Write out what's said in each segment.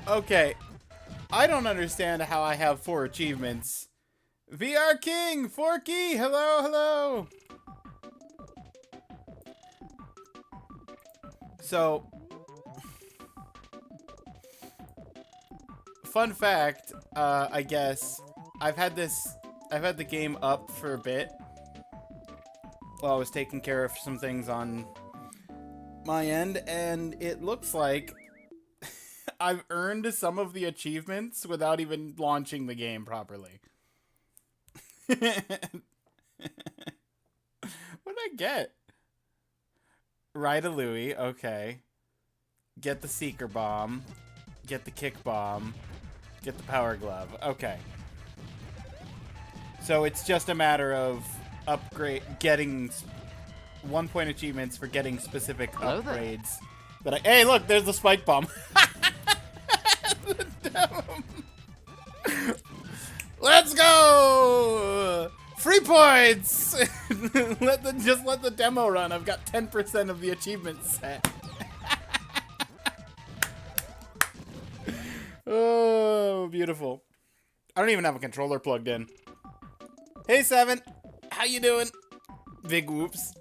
Okay. I don't understand how I have 4 achievements. VR King! Forky! Hello, hello! So, fun fact, I guess, I've had the game up for a bit while I was taking care of some things on my end, and it looks like I've earned some of the achievements without even launching the game properly. What did I get? Ride a Louie, okay. Get the Seeker Bomb. Get the Kick Bomb. Get the Power Glove. Okay. So it's just a matter of getting 1-point achievements for getting specific upgrades. Hey, look, there's the Spike Bomb. Let's go! Free points! Just let the demo run. I've got 10% of the achievements set. Oh, beautiful. I don't even have a controller plugged in. Hey, Seven. How you doing? Big whoops.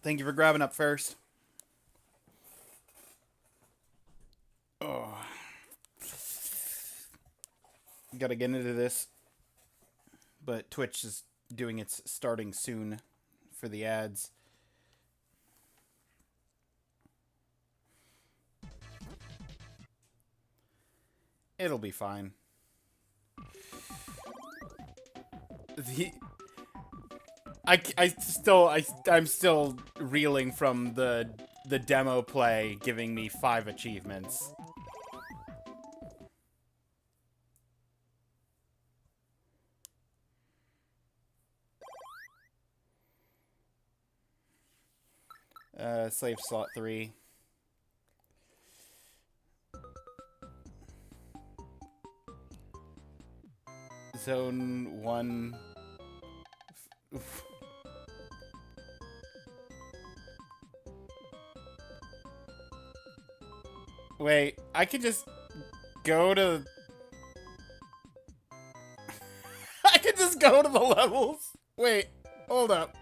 Thank you for grabbing up first. Oh. Gotta get into this. But Twitch is doing its starting soon for the ads. It'll be fine. I'm still reeling from the demo play giving me 5 achievements. Slave slot 3. Zone 1. Wait, I could just go to... I could just go to the levels? Wait, hold up.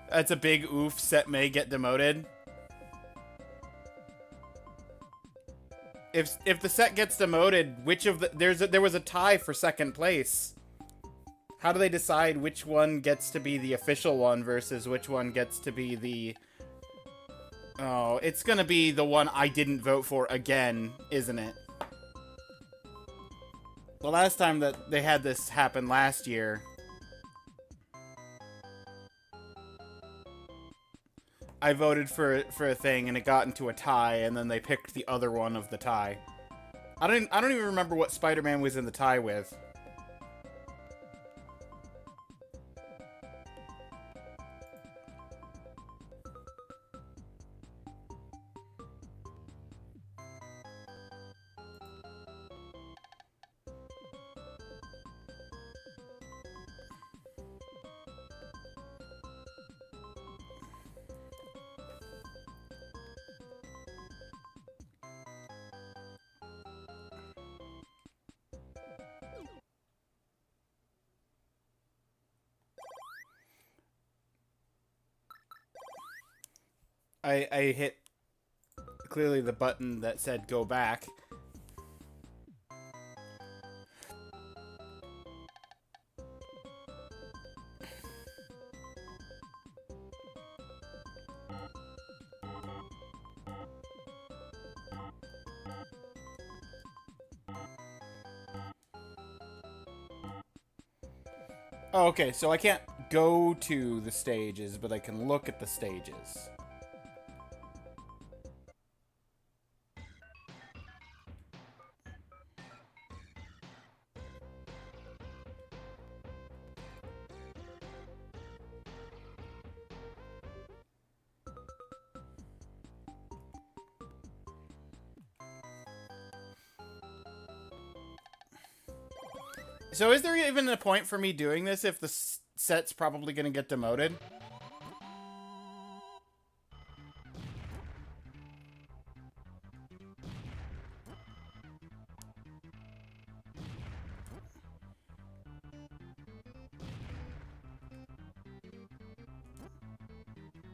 That's a big oof. Set may get demoted. If the set gets demoted, which of the... There was a tie for second place. How do they decide which one gets to be the official one versus which one gets to be the... Oh, it's gonna be the one I didn't vote for again, isn't it? The last time that they had this happen last year, I voted for a thing and it got into a tie, and then they picked the other one of the tie. I don't even remember what Spider-Man was in the tie with. I hit clearly the button that said go back. Oh, okay, so I can't go to the stages, but I can look at the stages. So is there even a point for me doing this if the set's probably going to get demoted?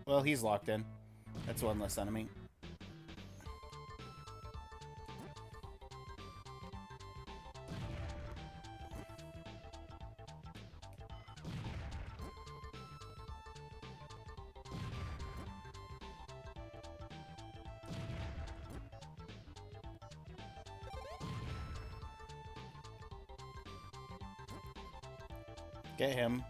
Well, he's locked in. That's one less enemy. Get him.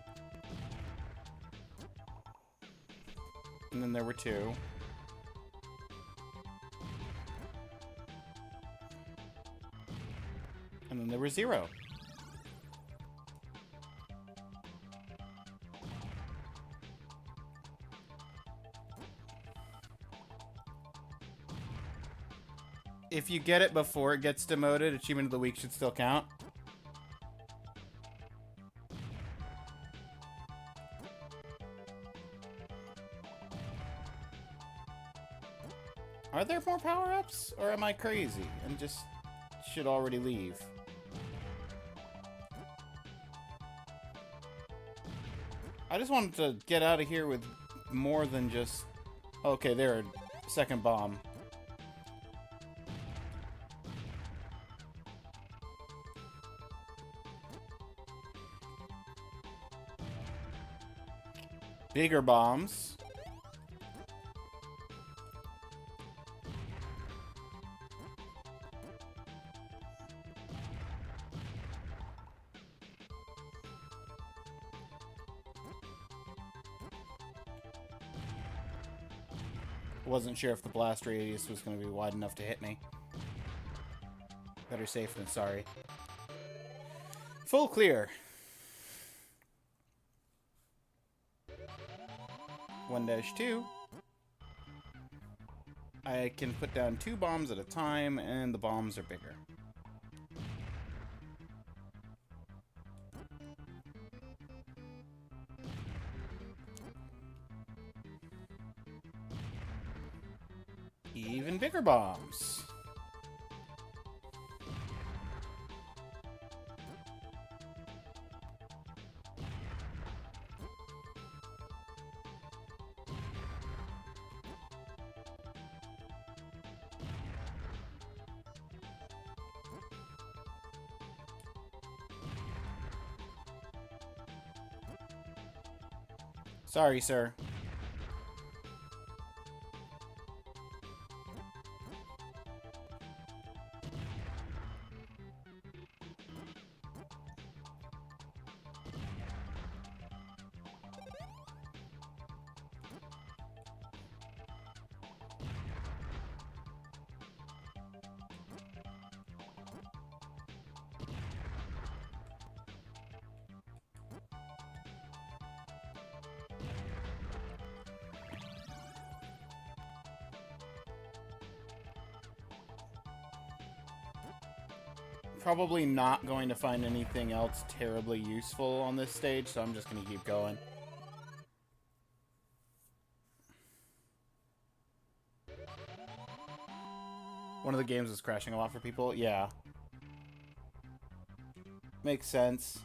And then there were two. And then there was 0. If you get it before it gets demoted, Achievement of the Week should still count. Are there more power-ups? Or am I crazy and just should already leave? I just wanted to get out of here with more than just... Okay, there, second bomb. Bigger bombs. Wasn't sure if the blast radius was going to be wide enough to hit me. Better safe than sorry. Full clear. 1-2. I can put down 2 bombs at a time, and the bombs are bigger. Even bigger bombs. Sorry, sir. Probably not going to find anything else terribly useful on this stage, so I'm just going to keep going. One of the games is crashing a lot for people. Yeah. Makes sense.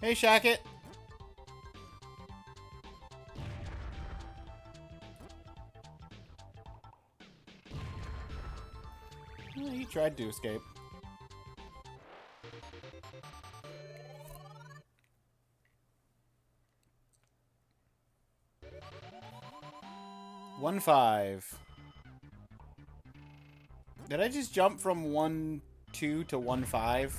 Hey, Shacket. Well, he tried to escape. One 5. Did I just jump from 1-2 to 1-5?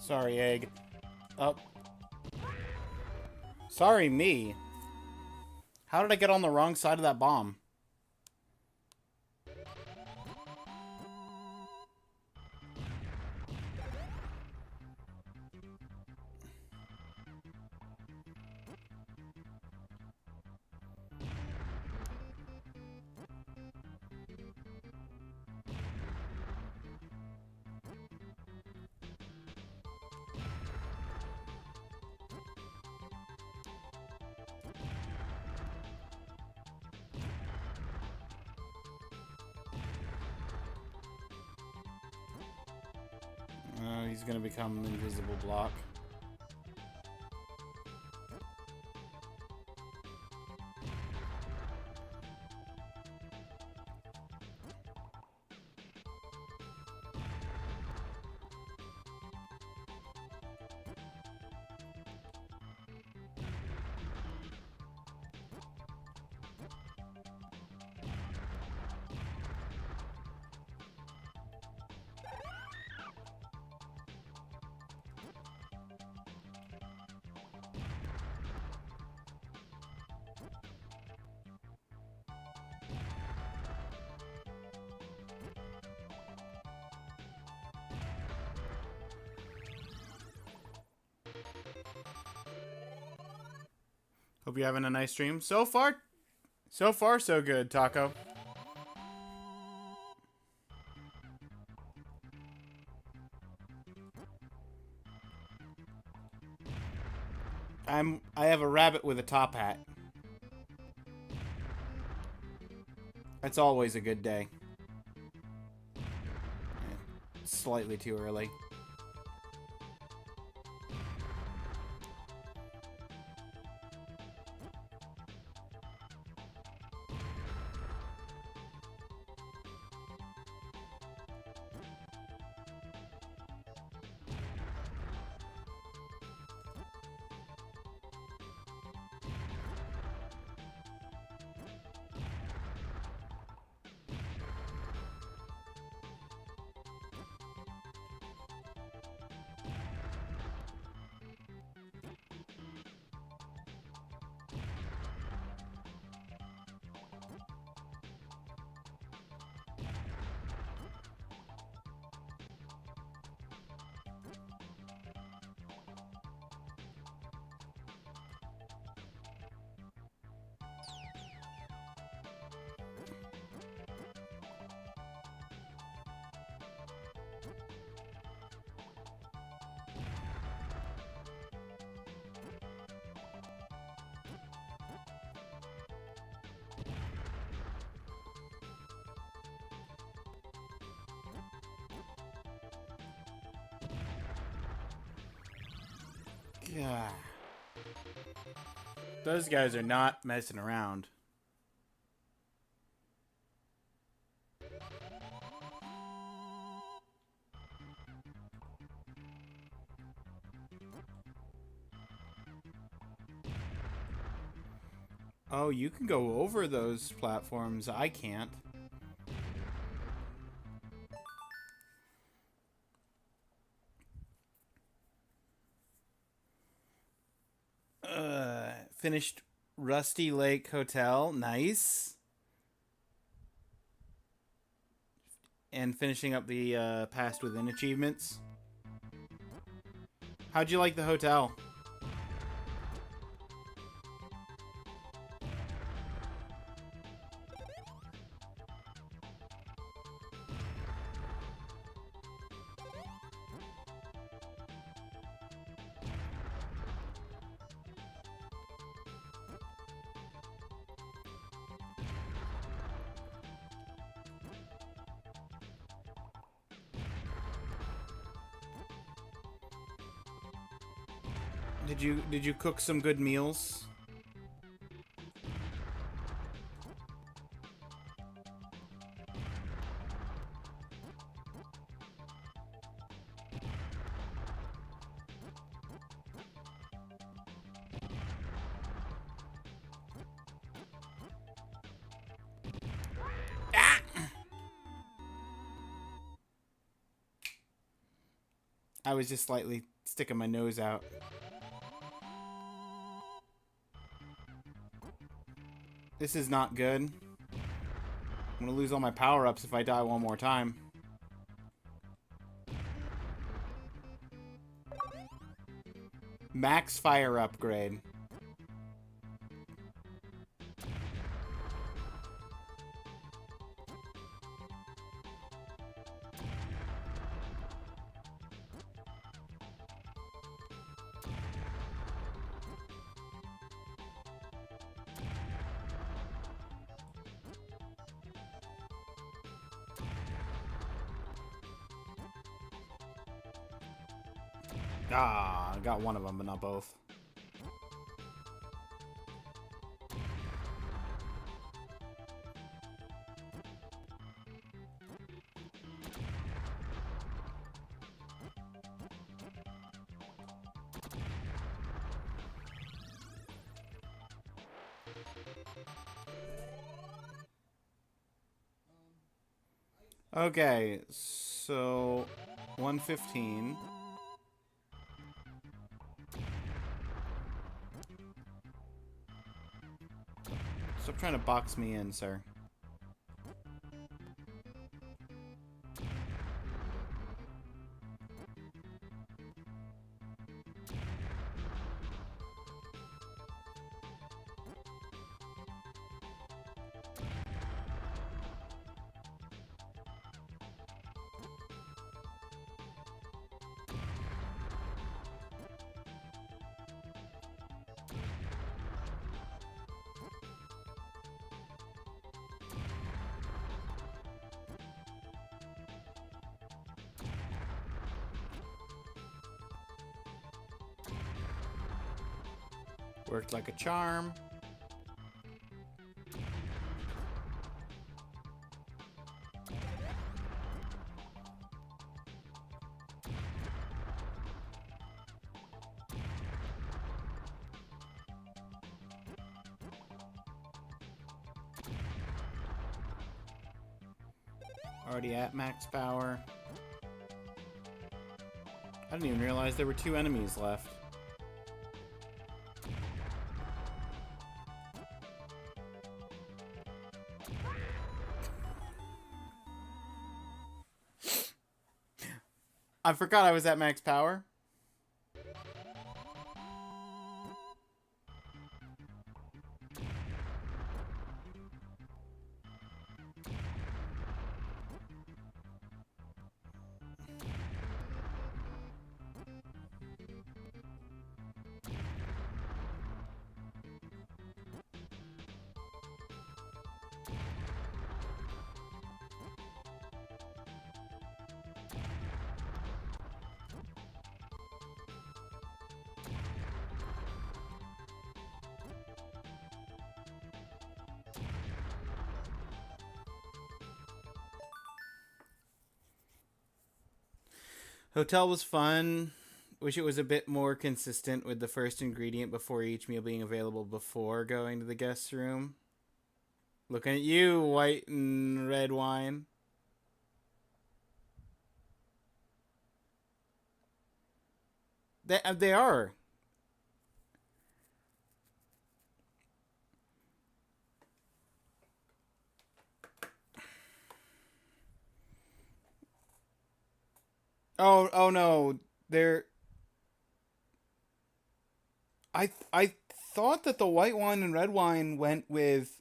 Sorry, egg. Oh. Sorry, me. How did I get on the wrong side of that bomb? Oh, he's gonna become an invisible block. Hope you're having a nice stream. So far, so good, Taco. I have a rabbit with a top hat. It's always a good day. Slightly too early. Yeah. Those guys are not messing around. Oh, you can go over those platforms. I can't. Finished Rusty Lake Hotel. Nice. And finishing up the Past Within achievements. How'd you like the hotel? Did you cook some good meals? I was just slightly sticking my nose out. This is not good. I'm gonna lose all my power-ups if I die one more time. Max fire upgrade. Ah, I got one of them, but not both. Okay, so 115. Stop trying to box me in, sir. Worked like a charm. Already at max power. I didn't even realize there were 2 enemies left. I forgot I was at max power. Hotel was fun. Wish it was a bit more consistent with the first ingredient before each meal being available before going to the guest room. Looking at you, white and red wine. They are. Oh no. They're I thought that the white wine and red wine went with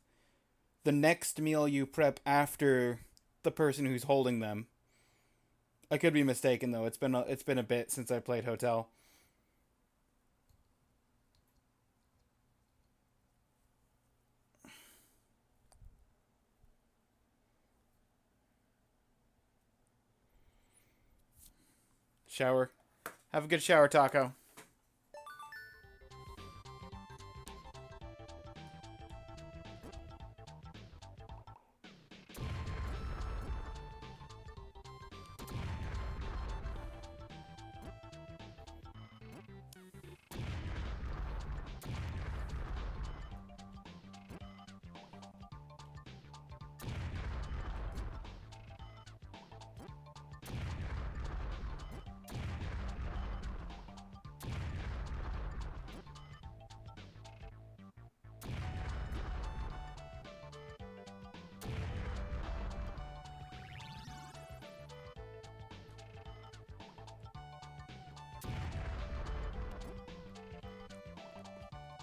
the next meal you prep after the person who's holding them. I could be mistaken though. It's been a bit since I played Hotel. Shower. Have a good shower, Taco.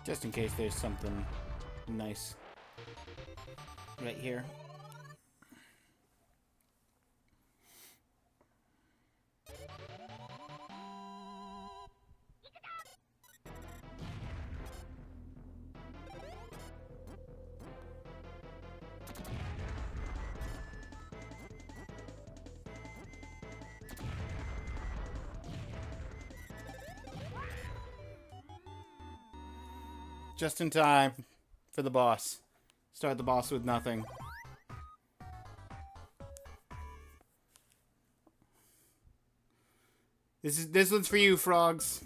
Just in case there's something nice right here. Just in time for the boss. Start the boss with nothing. This one's for you, frogs.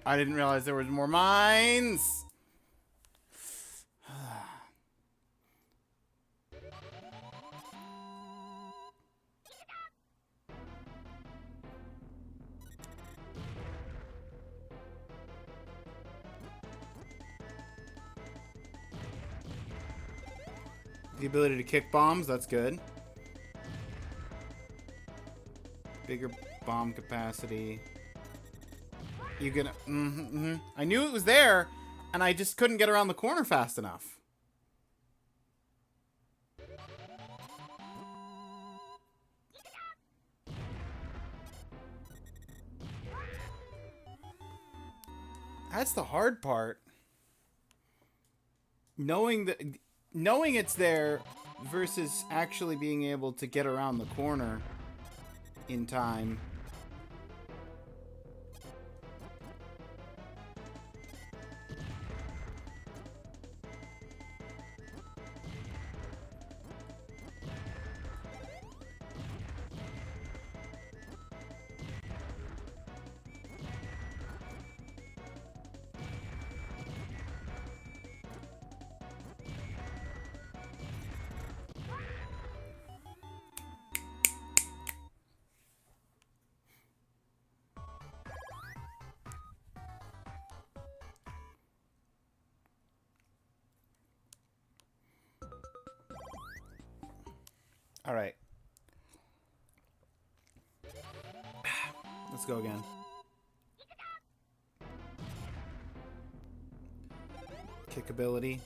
I didn't realize there was more mines. The ability to kick bombs, that's good. Bigger bomb capacity. You gonna... I knew it was there, and I just couldn't get around the corner fast enough. That's the hard part. Knowing it's there versus actually being able to get around the corner in time. All right. Let's go again. Kick ability.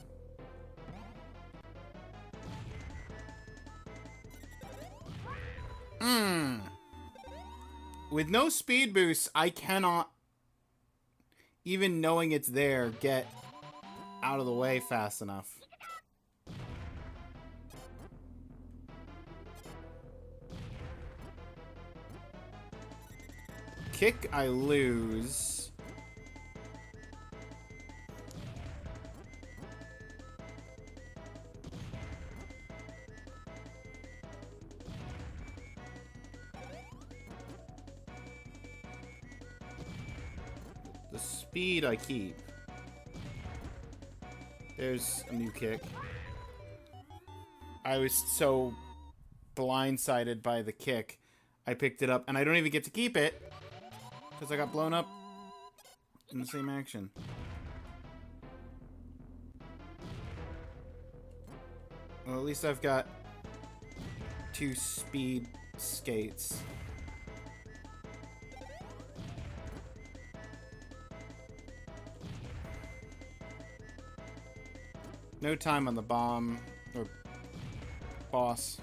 With no speed boost, I cannot, even knowing it's there, get out of the way fast enough. Kick, I lose. The speed I keep. There's a new kick. I was so blindsided by the kick. I picked it up, and I don't even get to keep it. Because I got blown up in the same action. Well, at least I've got 2 speed skates. No time on the bomb or boss.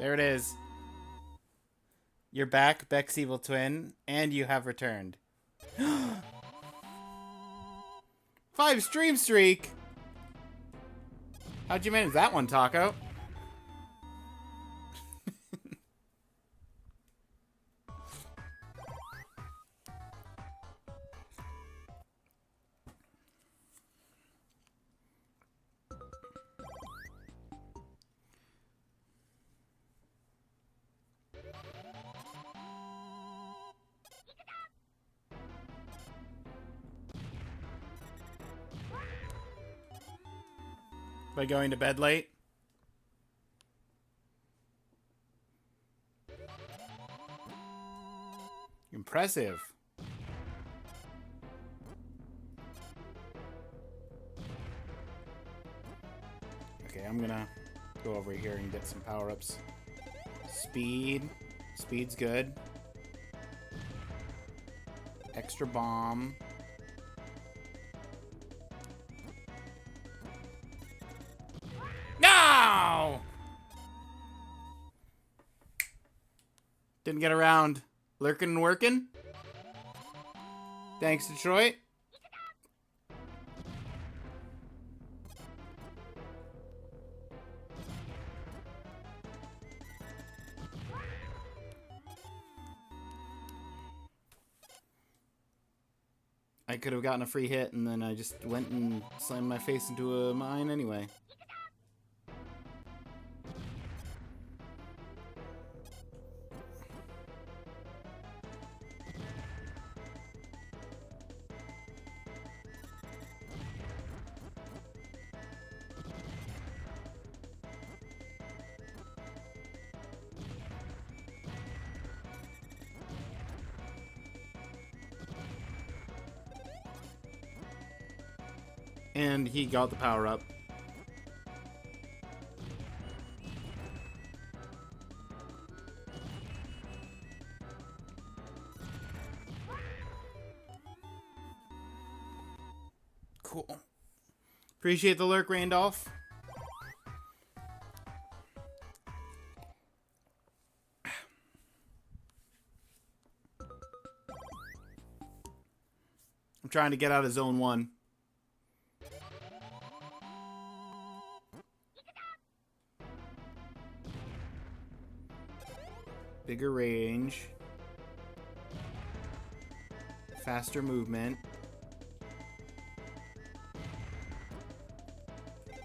There it is. You're back, Beck's evil twin, and you have returned. 5 stream streak! How'd you manage that one, Taco? By going to bed late? Impressive. Okay, I'm gonna go over here and get some power-ups. Speed. Speed's good. Extra bomb. No! Didn't get around. Lurking and working. Thanks, Detroit. I could have gotten a free hit, and then I just went and slammed my face into a mine anyway. And he got the power up. Cool. Appreciate the lurk, Randolph. I'm trying to get out of zone 1. Bigger range. Faster movement.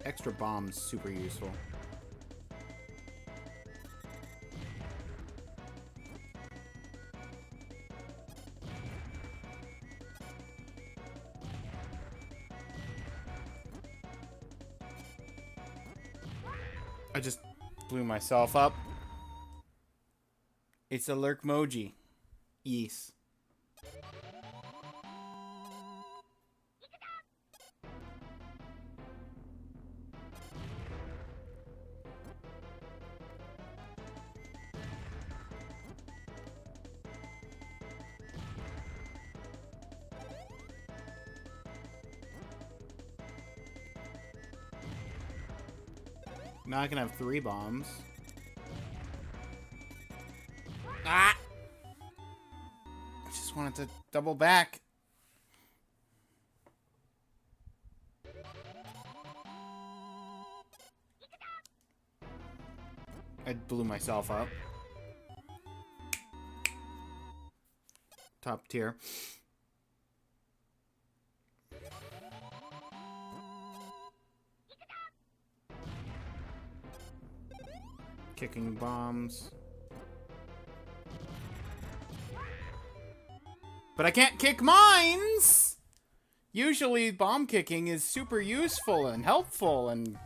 Extra bombs, super useful. I just blew myself up. It's a lurkmoji. Yes. Now I can have 3 bombs. Ah! I just wanted to double back. I blew myself up. Top tier. Kicking bombs. But I can't kick mines! Usually bomb kicking is super useful and helpful and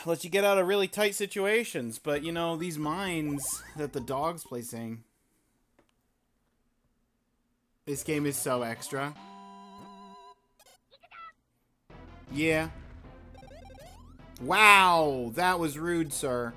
lets you get out of really tight situations. But, you know, these mines that the dog's placing. This game is so extra. Yeah. Wow, that was rude, sir.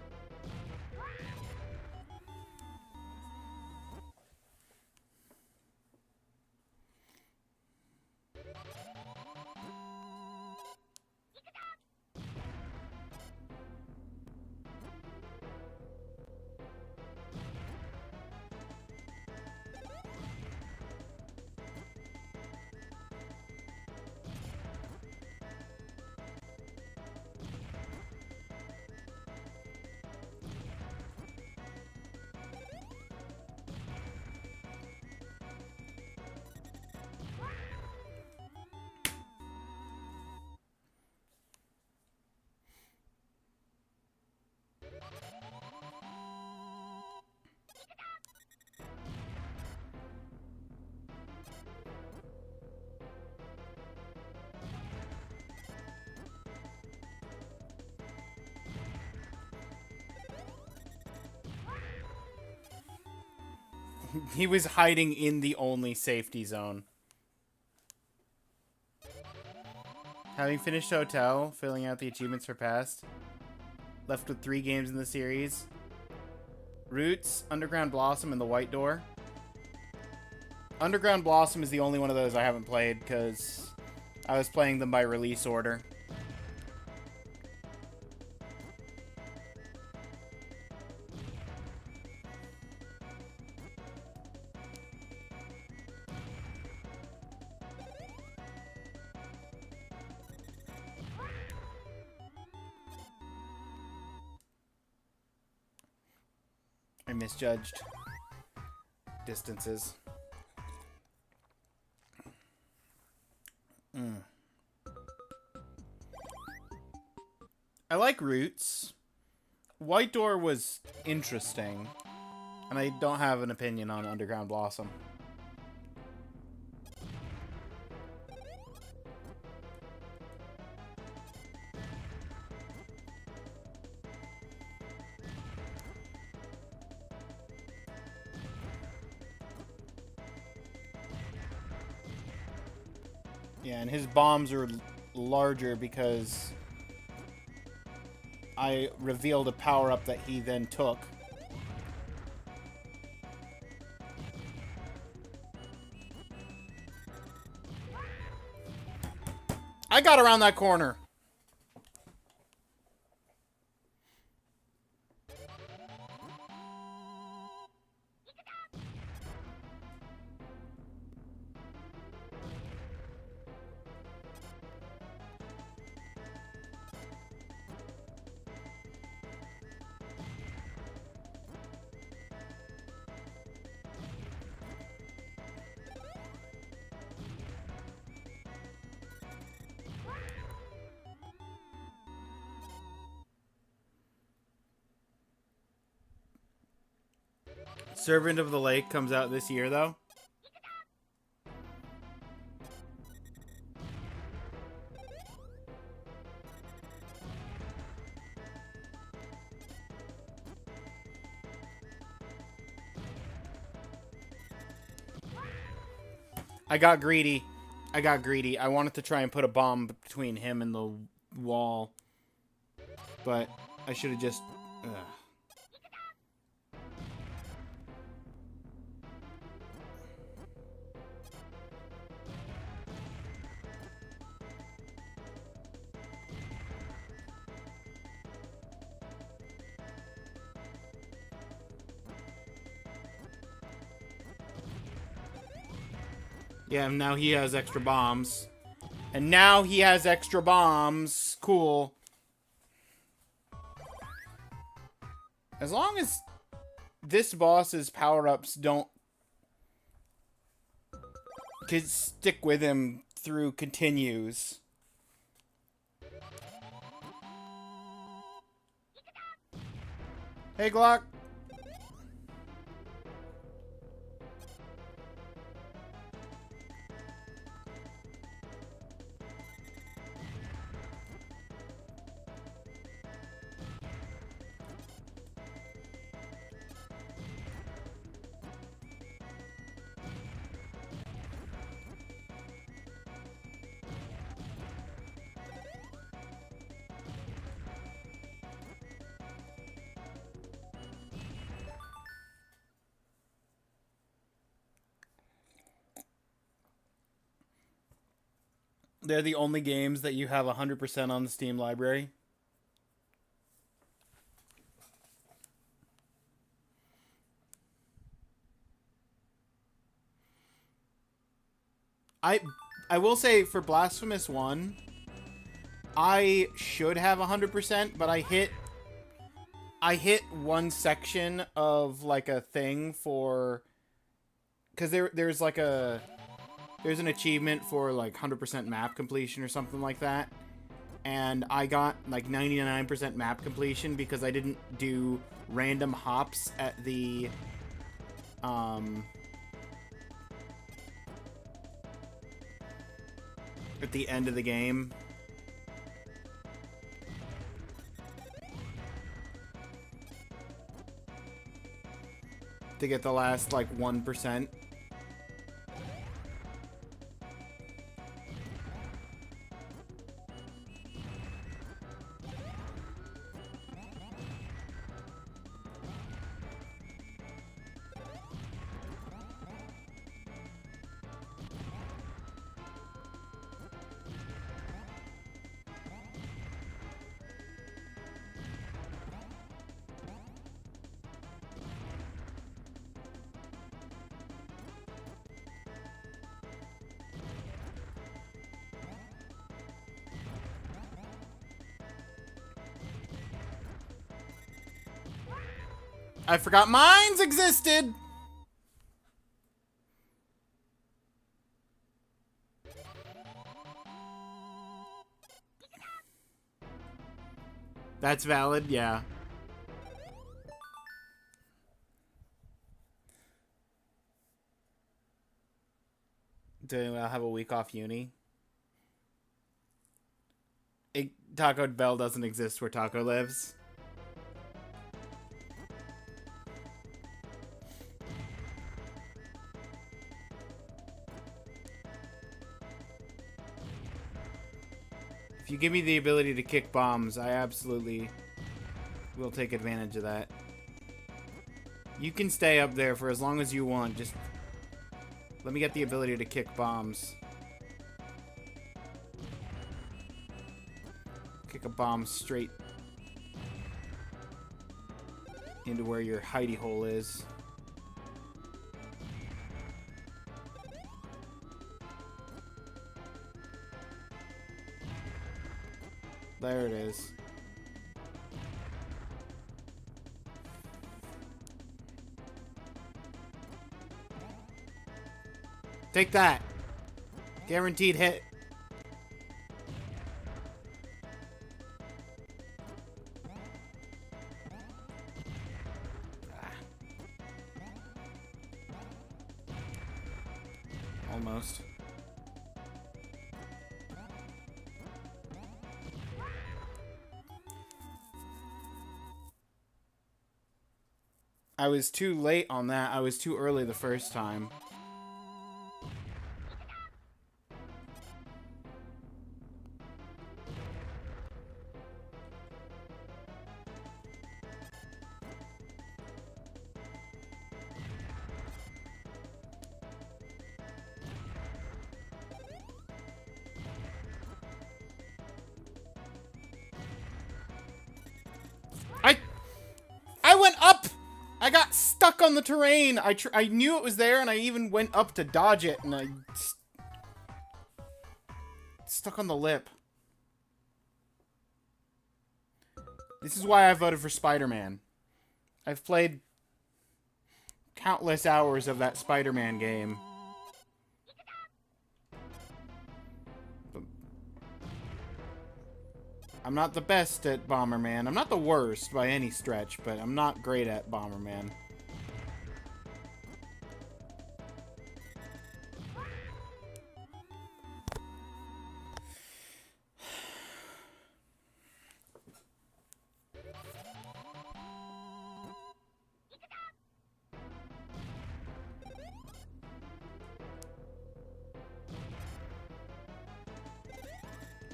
He was hiding in the only safety zone. Having finished Hotel, filling out the achievements for past. Left with 3 games in the series. Roots, Underground Blossom, and The White Door. Underground Blossom is the only one of those I haven't played because I was playing them by release order. I misjudged distances. I like Roots. White Door was interesting. And I don't have an opinion on Underground Blossom. Yeah, and his bombs are larger because I revealed a power-up that he then took. I got around that corner. Servant of the Lake comes out this year, though. I got greedy. I wanted to try and put a bomb between him and the wall. But I should have just... Ugh. Yeah, now he has extra bombs. And now he has extra bombs. Cool. As long as this boss's power-ups don't stick with him through continues. Hey, Glock. They're the only games that you have 100% on the Steam library. I will say for Blasphemous 1, I should have 100%, but I hit one section of like a thing for, because there's like a there's an achievement for like 100% map completion or something like that, and I got like 99% map completion because I didn't do random hops at the end of the game. to get the last, like, 1%. I forgot mines existed! That's valid, yeah. Do I have a week off uni? Taco Bell doesn't exist where Taco lives. If you give me the ability to kick bombs, I absolutely will take advantage of that. You can stay up there for as long as you want. Just let me get the ability to kick bombs. Kick a bomb straight into where your hidey hole is. There it is. Take that. Guaranteed hit. Almost. I was too late on that. I was too early the first time. I went up! I got stuck on the terrain. I knew it was there, and I even went up to dodge it, and I stuck on the lip. This is why I voted for Spider-Man. I've played countless hours of that Spider-Man game. I'm not the best at Bomberman. I'm not the worst by any stretch, but I'm not great at Bomberman.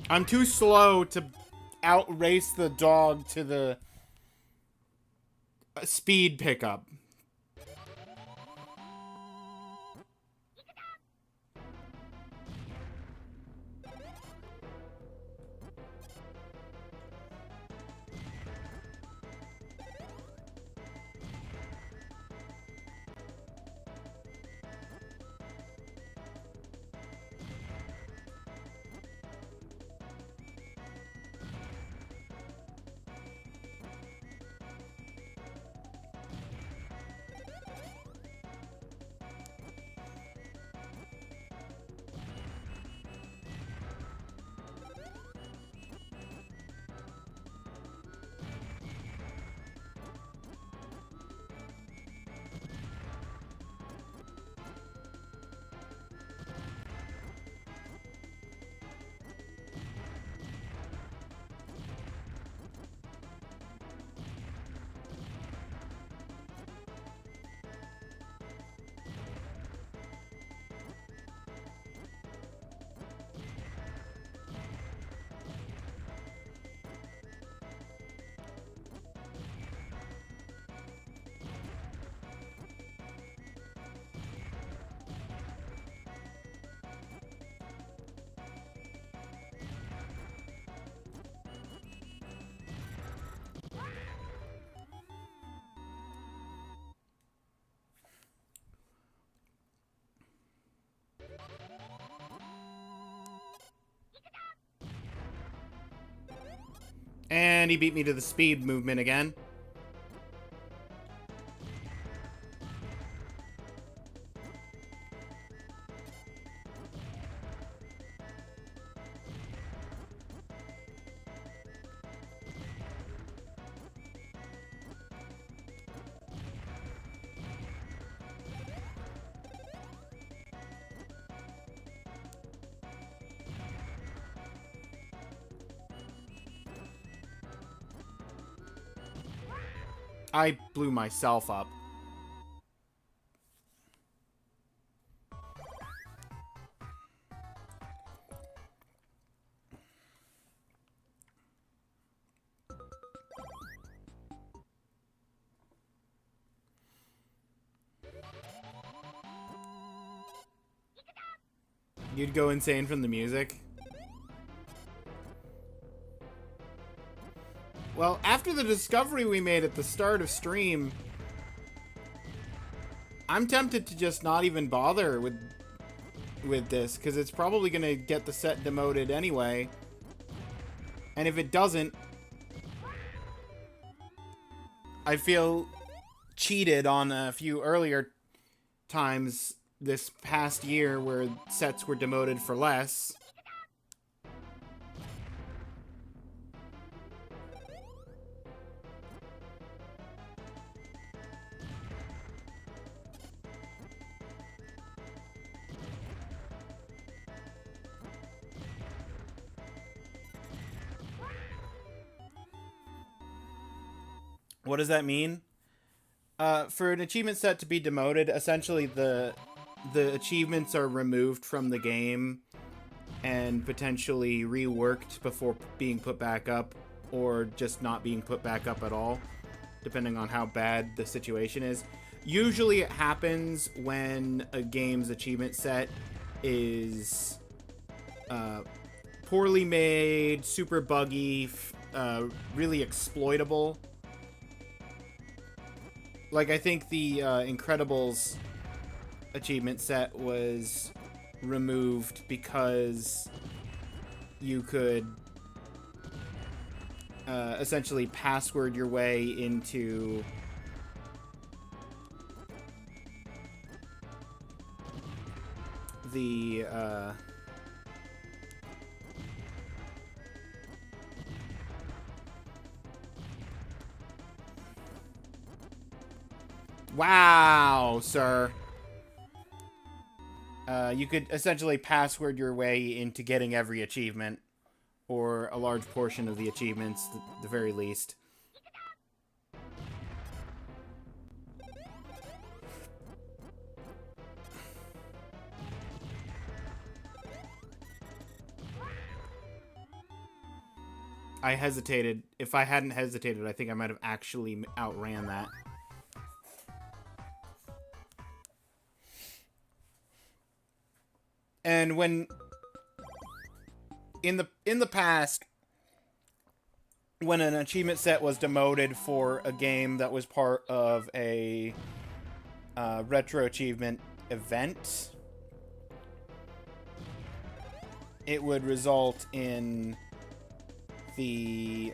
I'm too slow to outrace the dog to the speed pickup. And he beat me to the speed movement again. I blew myself up. You'd go insane from the music. Well, after the discovery we made at the start of stream, I'm tempted to just not even bother with this, because it's probably going to get the set demoted anyway. And if it doesn't, I feel cheated on a few earlier times this past year where sets were demoted for less. What does that mean? For an achievement set to be demoted, essentially the achievements are removed from the game and potentially reworked before being put back up, or just not being put back up at all, depending on how bad the situation is. Usually it happens when a game's achievement set is poorly made, super buggy, really exploitable. Like, I think the Incredibles achievement set was removed because you could essentially password your way into the wow, sir. You could essentially password your way into getting every achievement, or a large portion of the achievements, at the very least. I hesitated. If I hadn't hesitated, I think I might have actually outran that. And when in the past, when an achievement set was demoted for a game that was part of a retro achievement event, it would result in the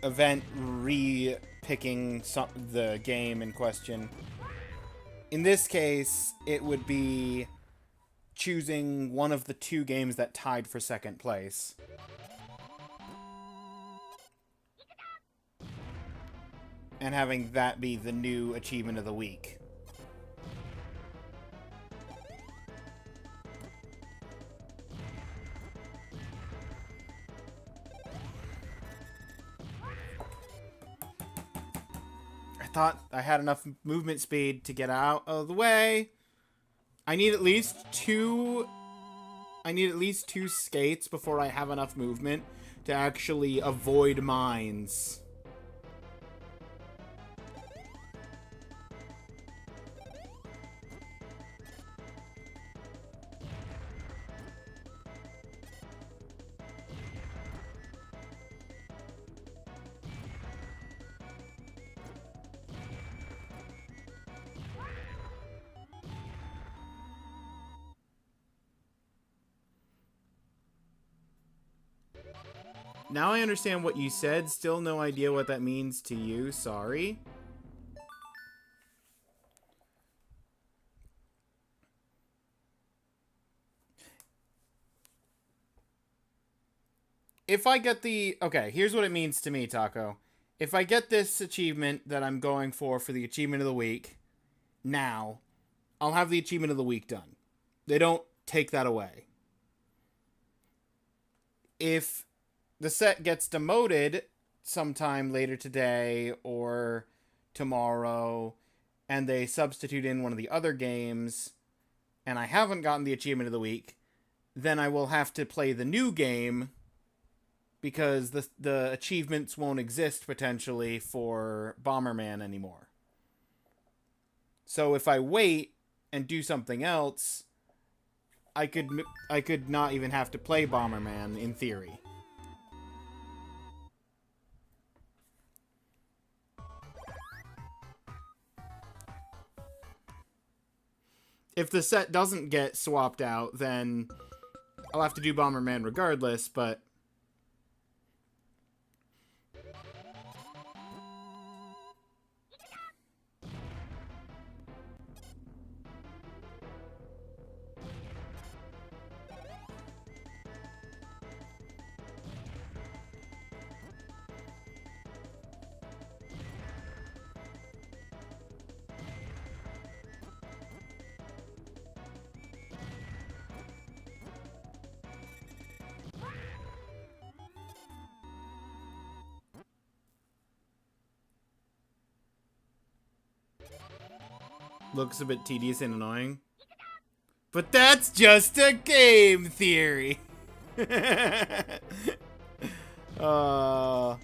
event re-picking the game in question. In this case, it would be choosing one of the two games that tied for second place. And having that be the new achievement of the week. Thought I had enough movement speed to get out of the way. I need at least two skates before I have enough movement to actually avoid mines. Now I understand what you said. Still no idea what that means to you. Sorry. If I get the... Okay, here's what it means to me, Taco. If I get this achievement that I'm going for the achievement of the week, now, I'll have the achievement of the week done. They don't take that away. If the set gets demoted sometime later today or tomorrow, and they substitute in one of the other games, and I haven't gotten the achievement of the week, then I will have to play the new game, because the achievements won't exist potentially for Bomberman anymore. So if I wait and do something else, I could not even have to play Bomberman in theory. If the set doesn't get swapped out, then I'll have to do Bomberman regardless, but looks a bit tedious and annoying. But that's just a game theory. uh...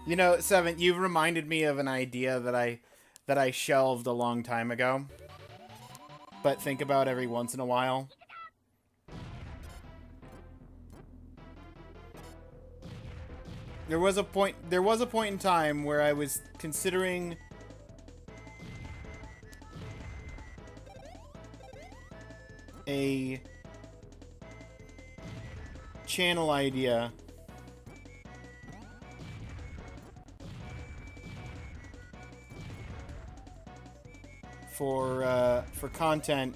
You know, Seven, you've reminded me of an idea that I shelved a long time ago, but think about every once in a while. There was a point in time where I was considering a channel idea for content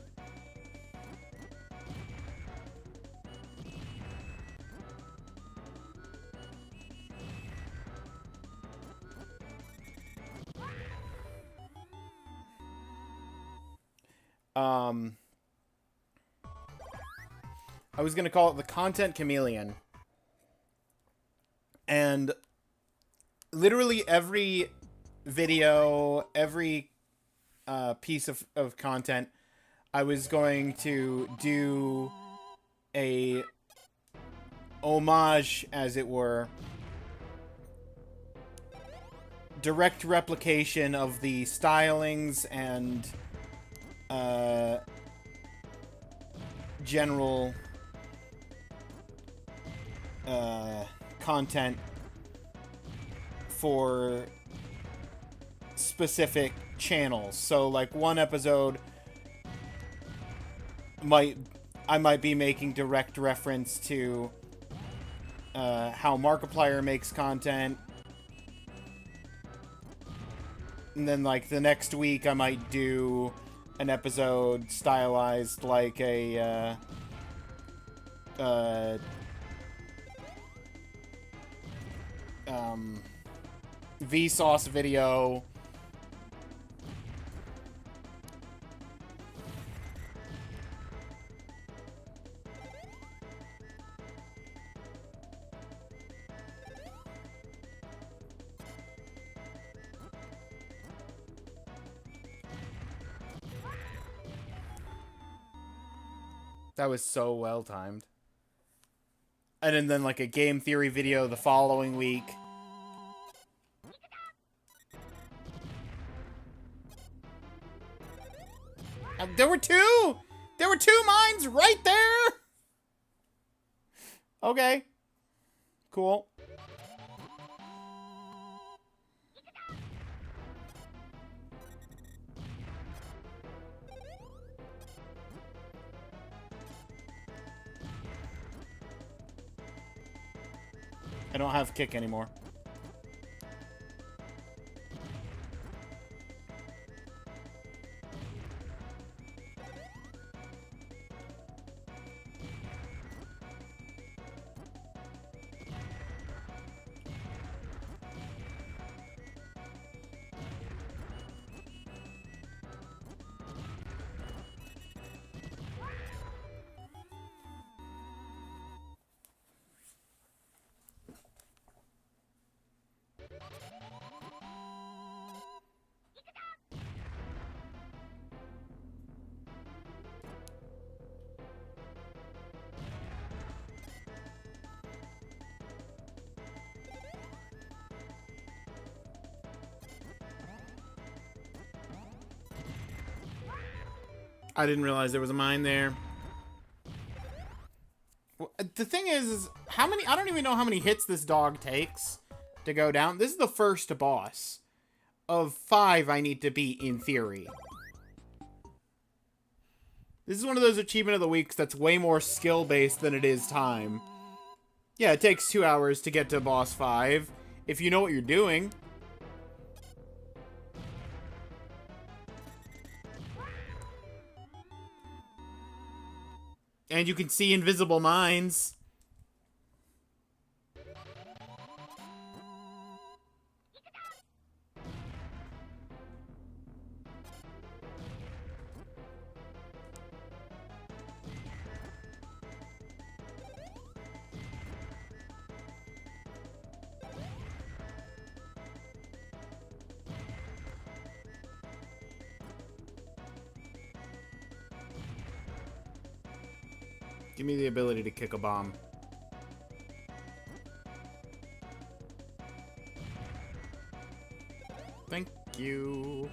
I was gonna call it the Content Chameleon, and literally every video, every piece of content, I was going to do a homage, as it were, direct replication of the stylings and general content for specific channels. So like one episode I might be making direct reference to how Markiplier makes content, and then like the next week I might do an episode stylized like a Vsauce video. That was so well timed. And then like a game theory video the following week. There were two! There were two mines right there! Okay. Cool. I don't have kick anymore. I didn't realize there was a mine there. The thing is how many... I don't even know how many hits this dog takes to go down. This is the first boss of 5 I need to beat in theory. This is one of those achievement of the weeks that's way more skill-based than it is time. Yeah, it takes 2 hours to get to boss 5 if you know what you're doing. And you can see invisible mines. Give me the ability to kick a bomb. Thank you.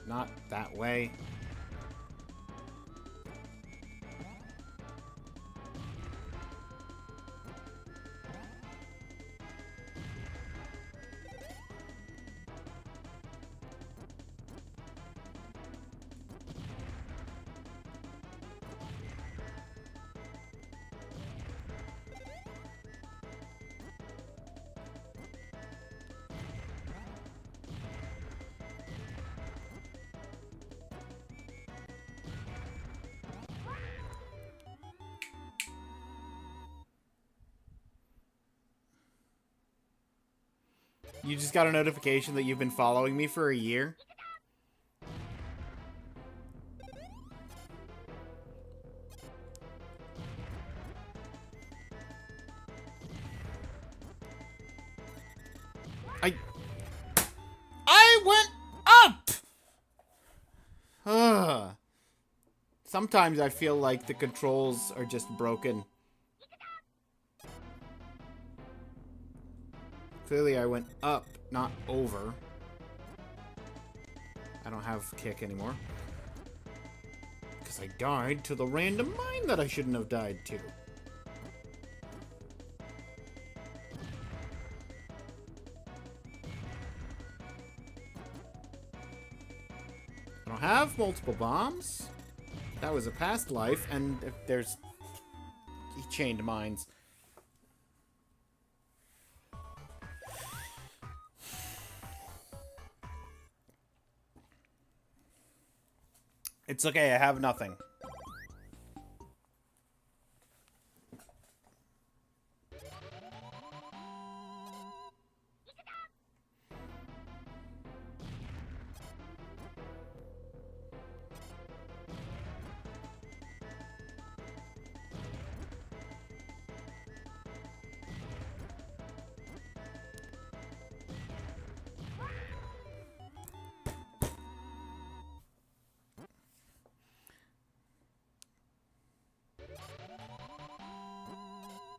Not that way. You just got a notification that you've been following me for a year? I went up! Ugh. Sometimes I feel like the controls are just broken. Clearly I went up, not over. I don't have kick anymore. Because I died to the random mine that I shouldn't have died to. I don't have multiple bombs. That was a past life, and if there's chained mines. It's okay, I have nothing.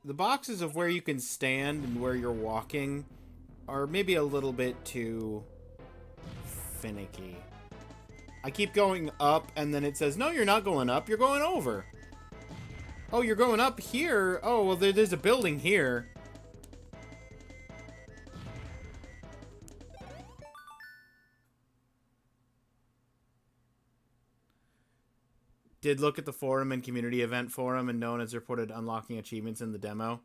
The boxes of where you can stand and where you're walking are maybe a little bit too finicky. I keep going up, and then it says, no, you're not going up. You're going over. Oh, you're going up here? Oh, well, there's a building here. Did look at the forum and community event forum, and no one has reported unlocking achievements in the demo.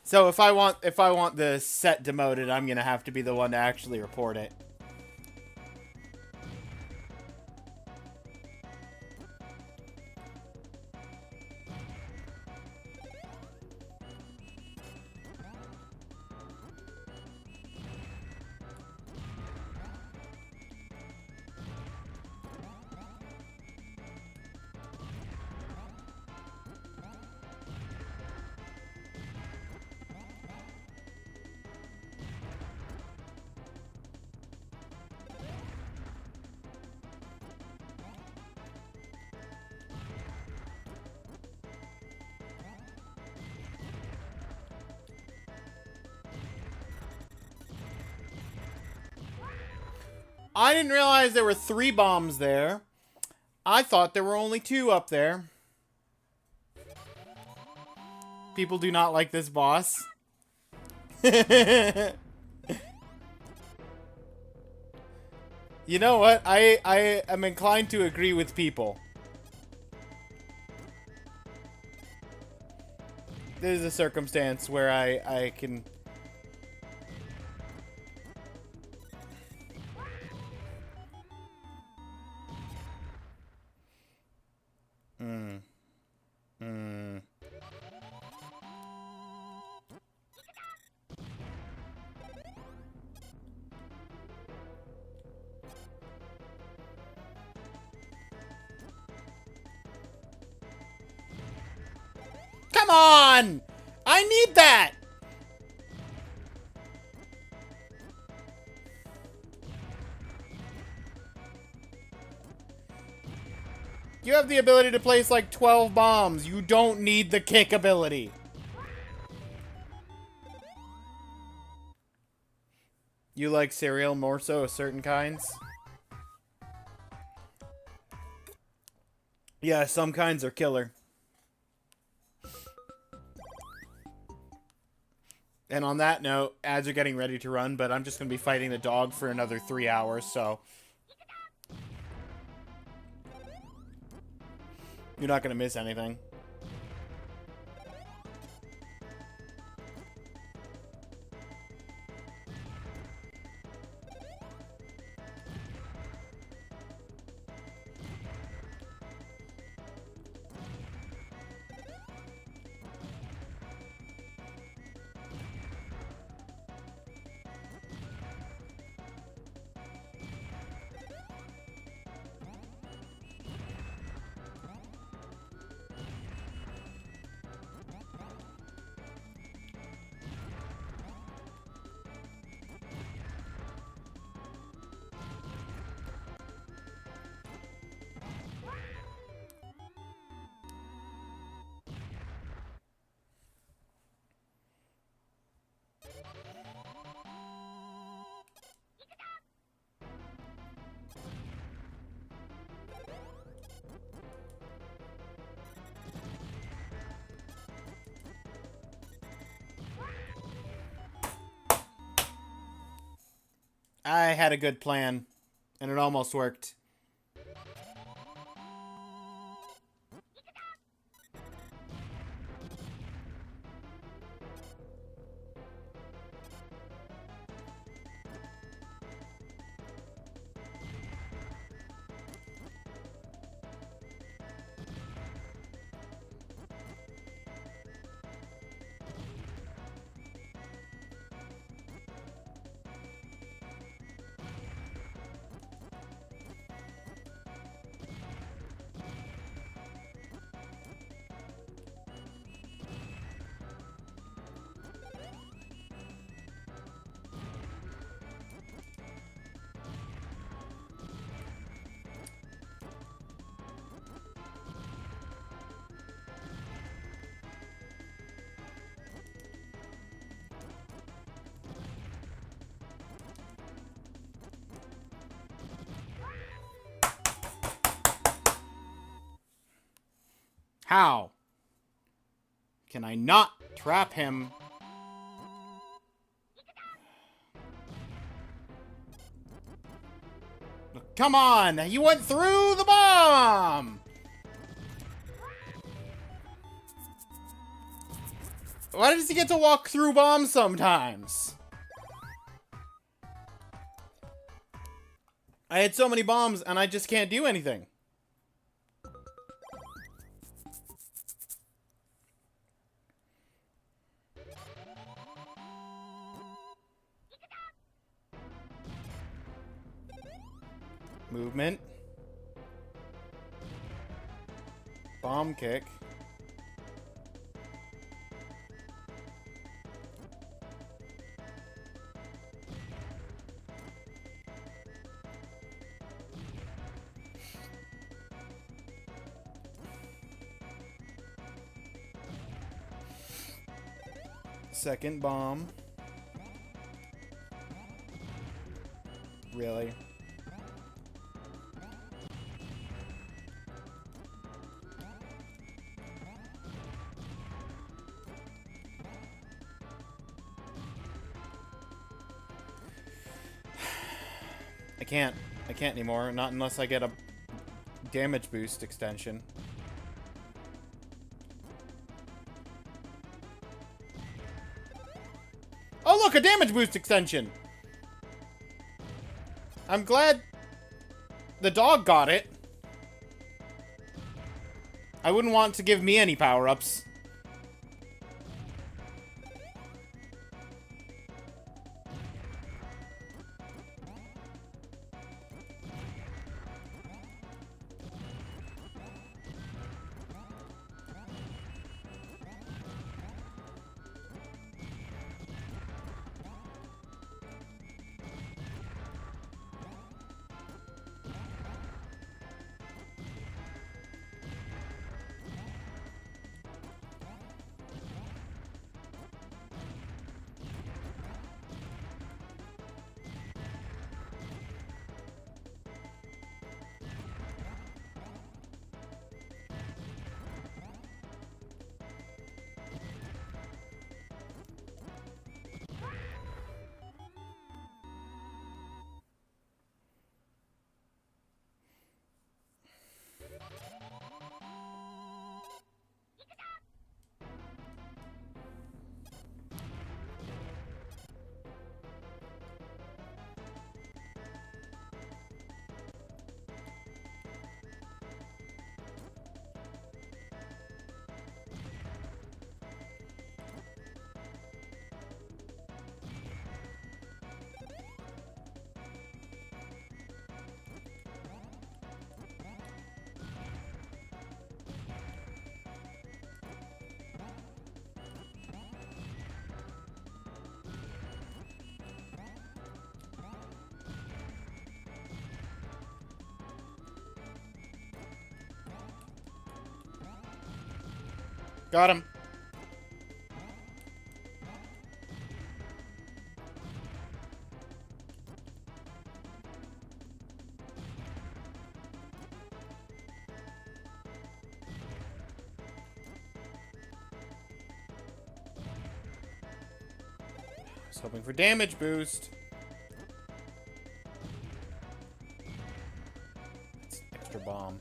So if I want the set demoted, I'm gonna have to be the one to actually report it. I didn't realize there were 3 bombs there. I thought there were only 2 up there. People do not like this boss. You know what? I am inclined to agree with people. There's a circumstance where I can... Come on! I need that! You have the ability to place like 12 bombs. You don't need the kick ability. You like cereal more so, certain kinds? Yeah, some kinds are killer. And on that note, ads are getting ready to run, but I'm just going to be fighting the dog for another 3 hours, so... You're not going to miss anything. I had a good plan, and it almost worked. How can I not trap him? Come on! He went through the bomb! Why does he get to walk through bombs sometimes? I had so many bombs and I just can't do anything. Movement. Bomb kick. Second bomb. Really? I can't anymore. Not unless I get a damage boost extension. Oh, look, a damage boost extension! I'm glad the dog got it. I wouldn't want to give me any power-ups. Got him. I was hoping for damage boost. That's extra bomb.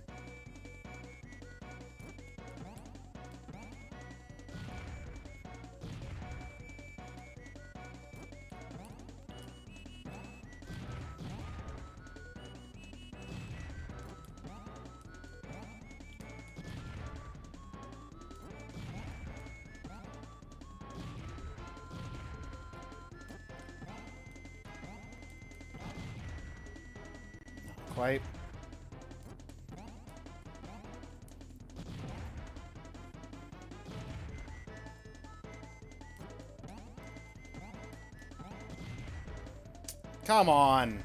Quite. Come on.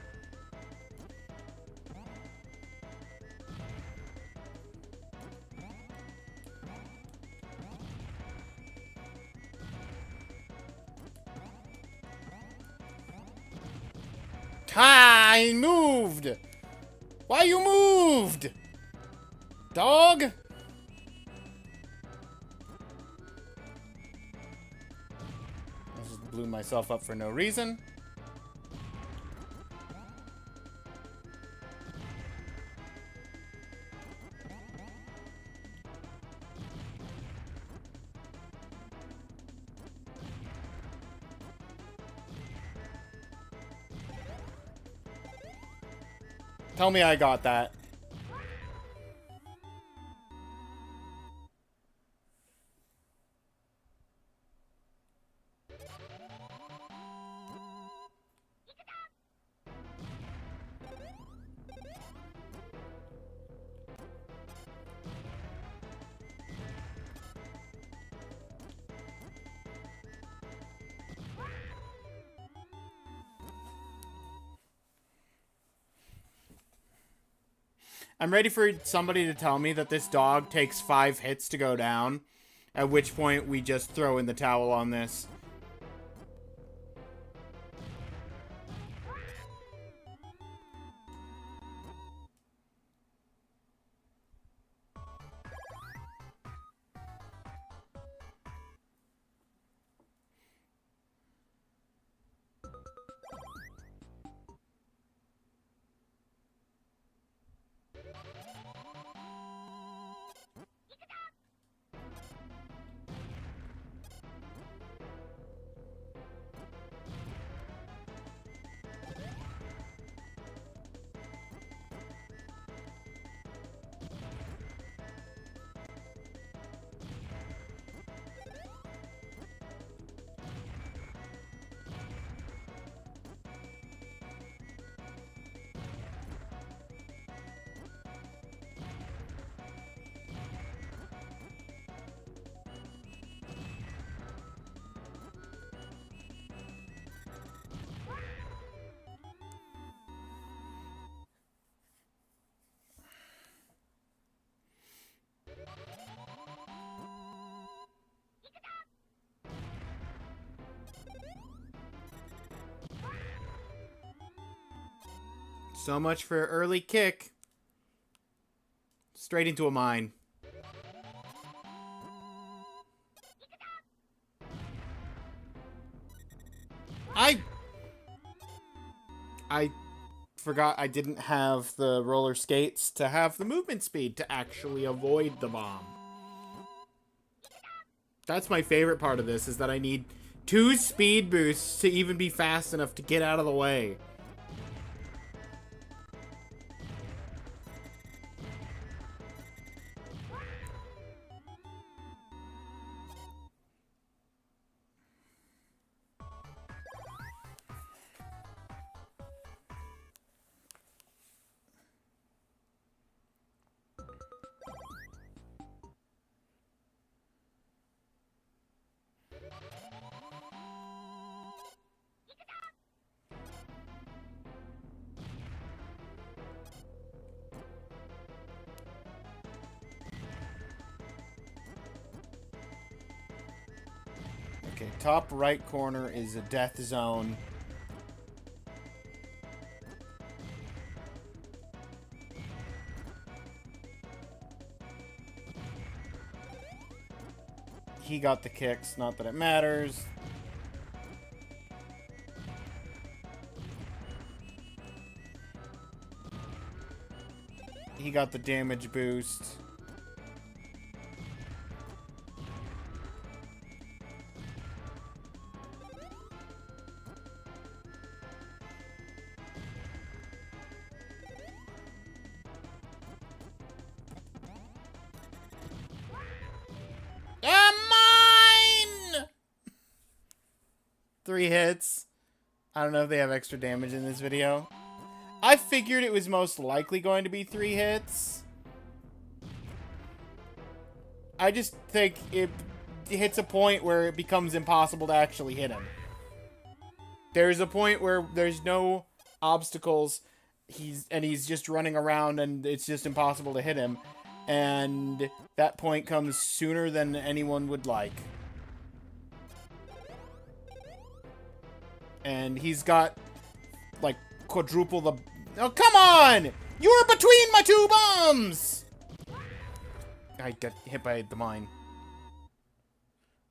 I moved. Why you moved? Dog? blew myself up for no reason. Tell me I got that. I'm ready for somebody to tell me that this dog takes 5 hits to go down, at which point we just throw in the towel on this. So much for early kick. Straight into a mine. I forgot I didn't have the roller skates to have the movement speed to actually avoid the bomb. That's my favorite part of this, is that I need 2 speed boosts to even be fast enough to get out of the way. Okay, top right corner is a death zone. He got the kicks, not that it matters. He got the damage boost. Mine! 3 hits. I don't know if they have extra damage in this video. I figured it was most likely going to be 3 hits. I just think it hits a point where it becomes impossible to actually hit him. There's a point where there's no obstacles. He's just running around and it's just impossible to hit him. And that point comes sooner than anyone would like. And he's got, like, quadruple the... Oh, come on! You were between my 2 bombs! I got hit by the mine.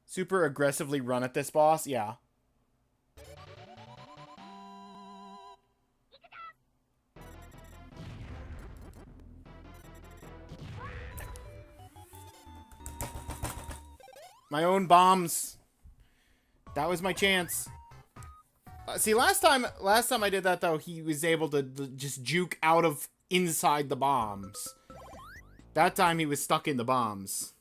Super aggressively run at this boss? Yeah. My own bombs. That was my chance. See, last time I did that, though, he was able to just juke out of inside the bombs. That time he was stuck in the bombs.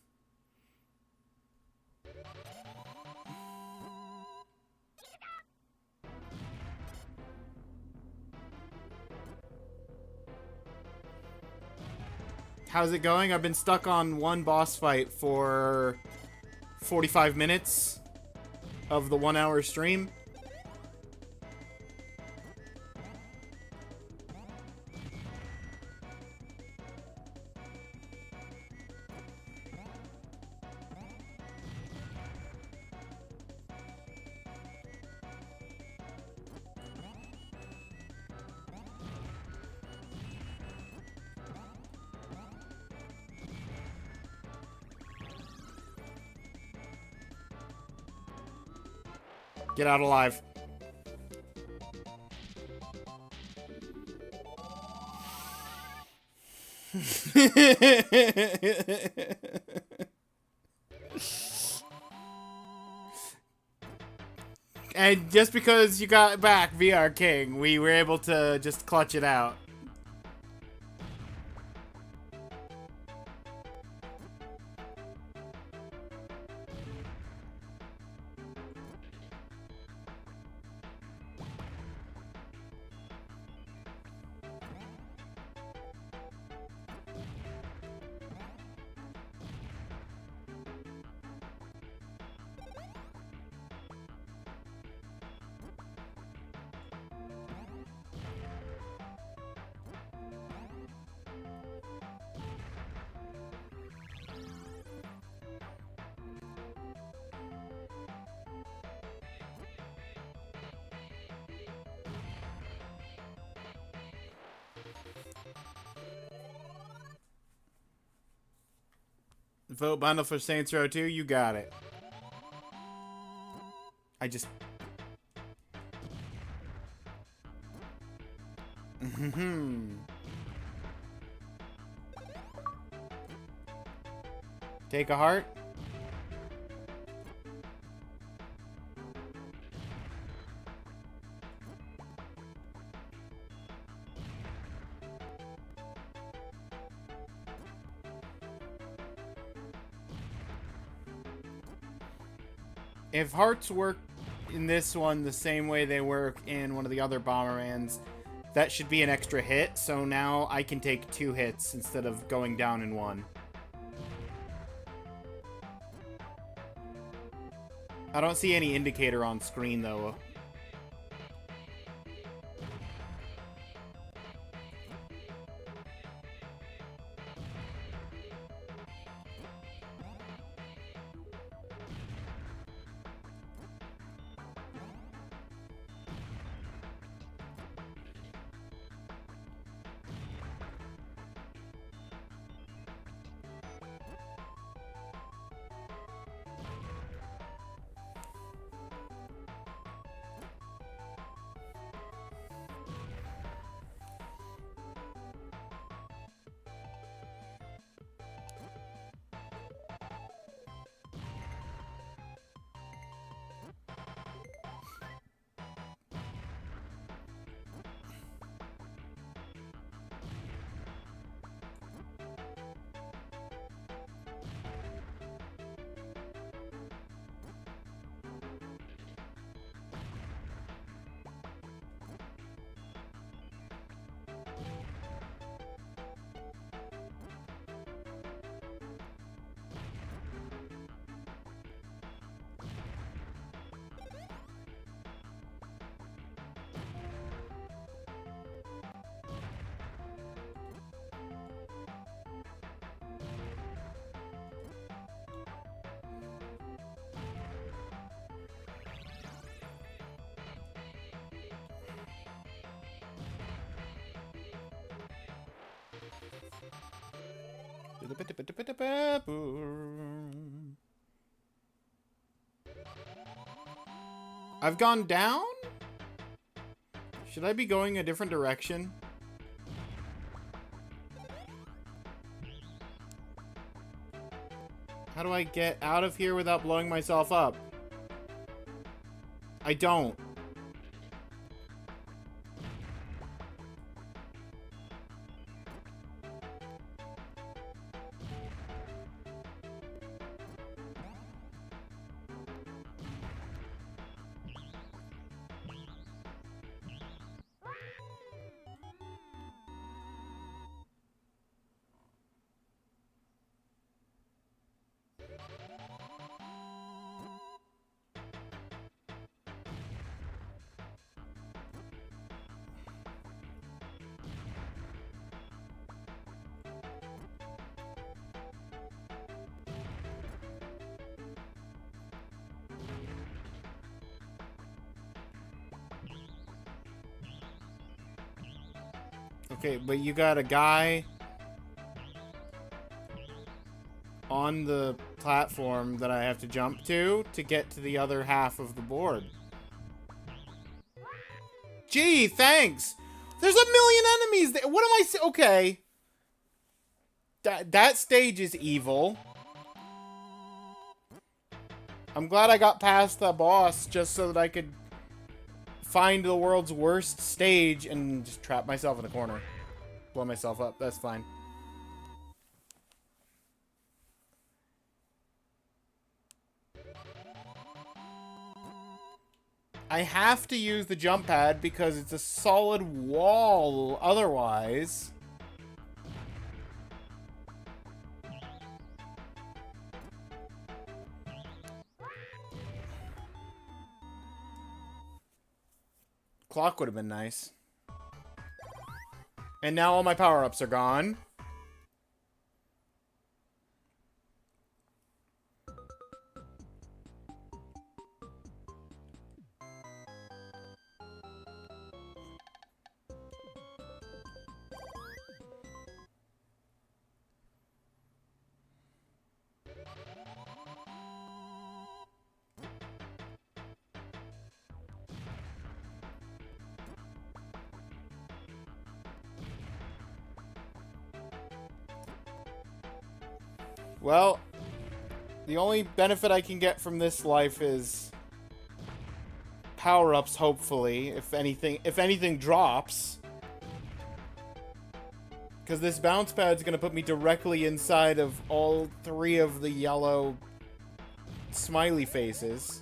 How's it going? I've been stuck on one boss fight for 45 minutes of the 1 hour stream. Get out alive. And just because you got back, VR King, we were able to just clutch it out. Vote bundle for Saints Row 2, you got it. I just... Take a heart. If hearts work in this one the same way they work in one of the other Bombermans, that should be an extra hit, so now I can take 2 hits instead of going down in 1. I don't see any indicator on screen, though. I've gone down? Should I be going a different direction? How do I get out of here without blowing myself up? I don't. Okay, but you got a guy on the platform that I have to jump to get to the other half of the board. Gee, thanks! There's a million enemies there! What am I saying? Okay. That stage is evil. I'm glad I got past the boss just so that I could find the world's worst stage and just trap myself in the corner. Blow myself up. That's fine. I have to use the jump pad because it's a solid wall otherwise. Clock would have been nice. And now all my power-ups are gone. Well, the only benefit I can get from this life is power-ups, hopefully, if anything drops. Because this bounce pad's gonna put me directly inside of all three of the yellow smiley faces.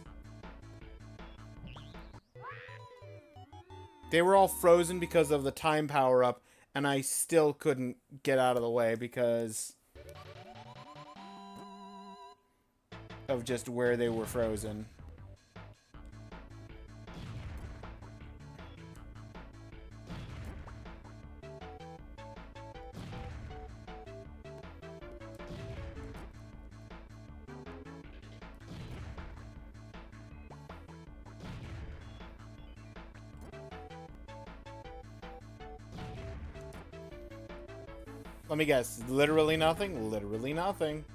They were all frozen because of the time power-up, and I still couldn't get out of the way because of just where they were frozen. Let me guess. Literally nothing? Literally nothing.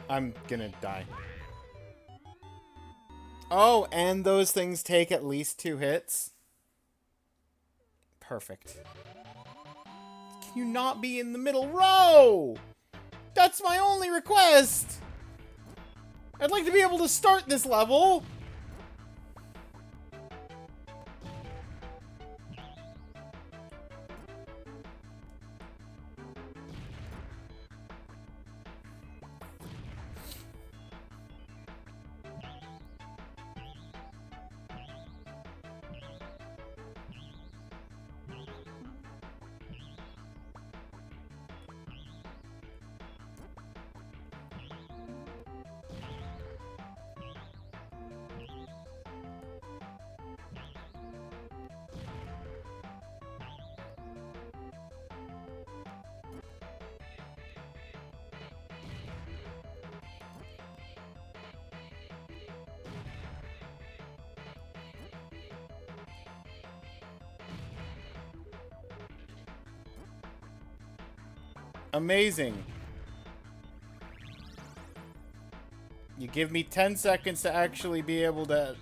I'm gonna die. Oh, and those things take at least 2 hits? Perfect. Can you not be in the middle row? That's my only request! I'd like to be able to start this level! Amazing. You give me 10 seconds to actually be able to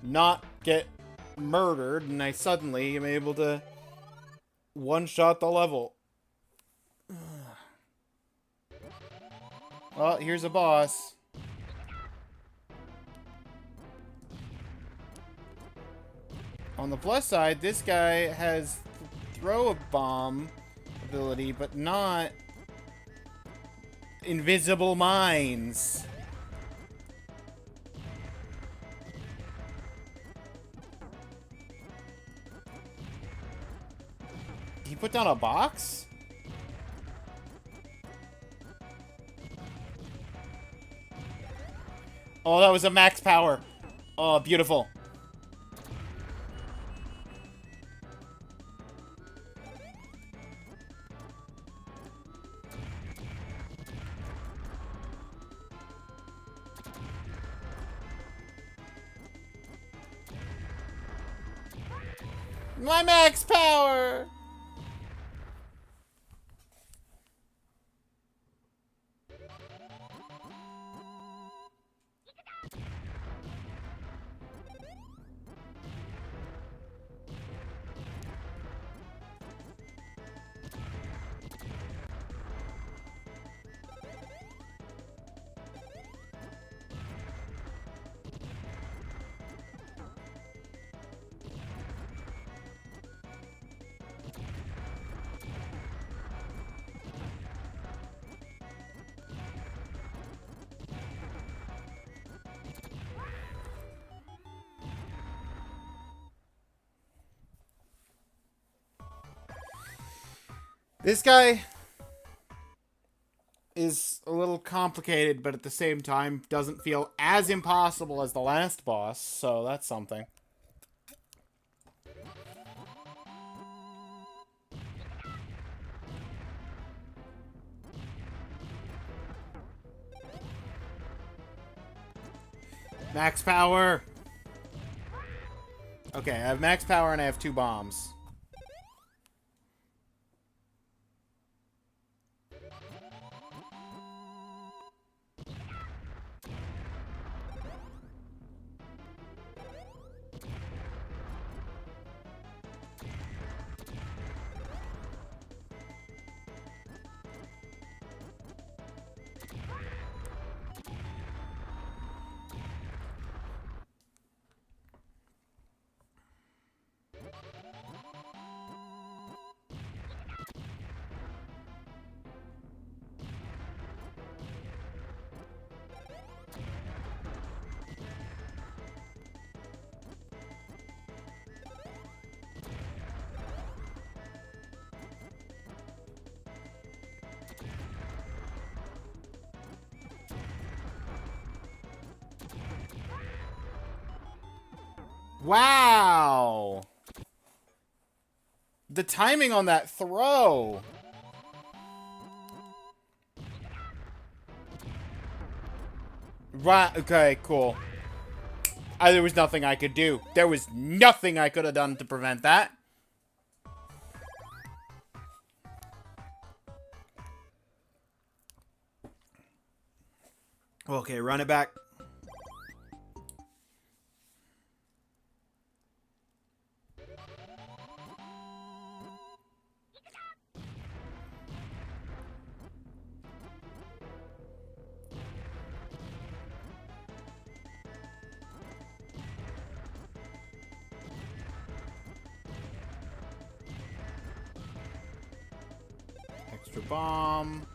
not get murdered, and I suddenly am able to one-shot the level. Well, here's a boss. On the plus side, this guy has throw a bomb ability, but not invisible mines. He put down a box? Oh, that was a max power. Oh, beautiful. My max power! This guy is a little complicated, but at the same time doesn't feel as impossible as the last boss, so that's something. Max power! Okay, I have max power and I have 2 bombs. Wow! The timing on that throw! Right, okay, cool. There was nothing I could do. There was nothing I could have done to prevent that. Okay, run it back. Extra bomb.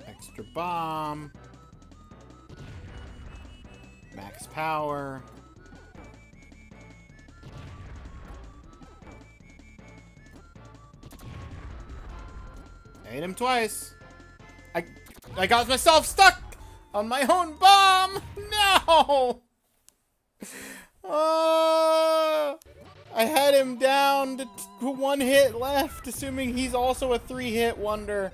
Extra bomb. Max power. I hit him twice. I got myself stuck on my own bomb. No. I had him down to 1 hit left, assuming he's also a 3-hit wonder.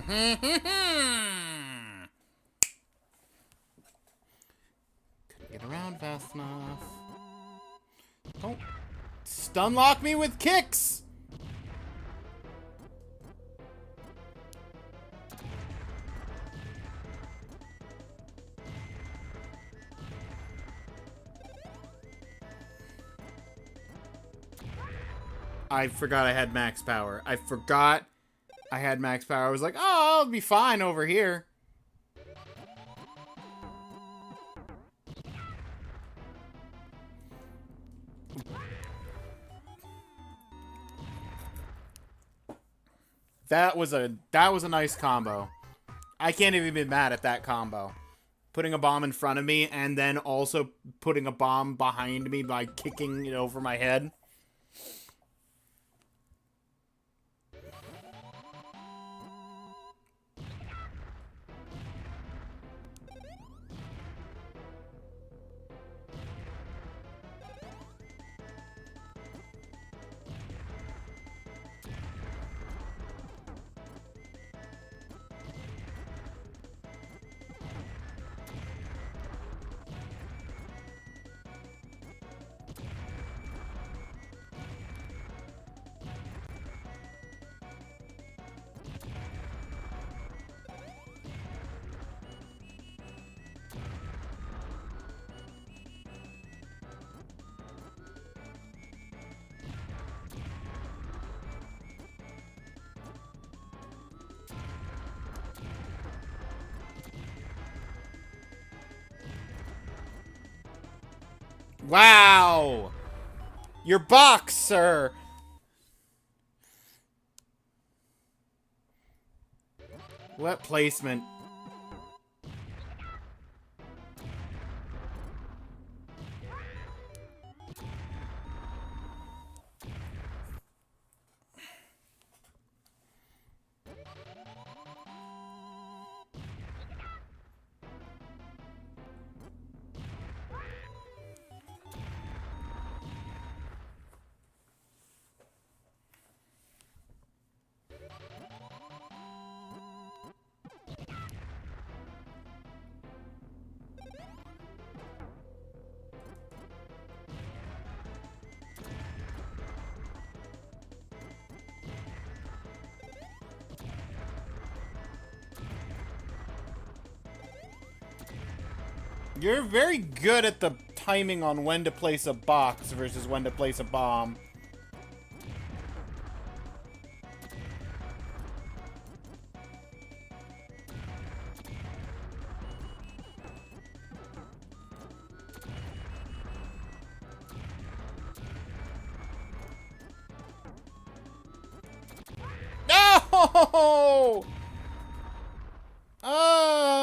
Couldn't get around fast enough. Don't stun lock me with kicks! I forgot I had max power. I forgot I had max power. I was like, oh, I'll be fine over here. That was a nice combo. I can't even be mad at that combo. Putting a bomb in front of me and then also putting a bomb behind me by kicking it over my head. Wow! Your box, sir! What placement? You're very good at the timing on when to place a box versus when to place a bomb. No! Ah!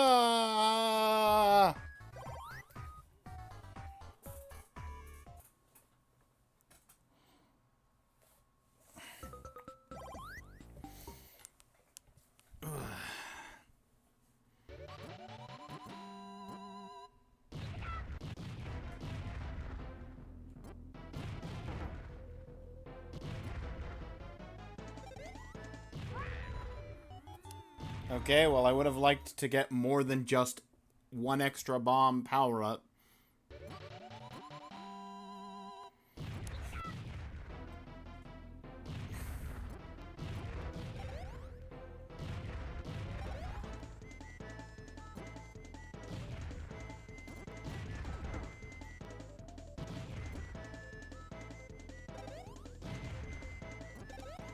Okay, well, I would have liked to get more than just one extra bomb power-up.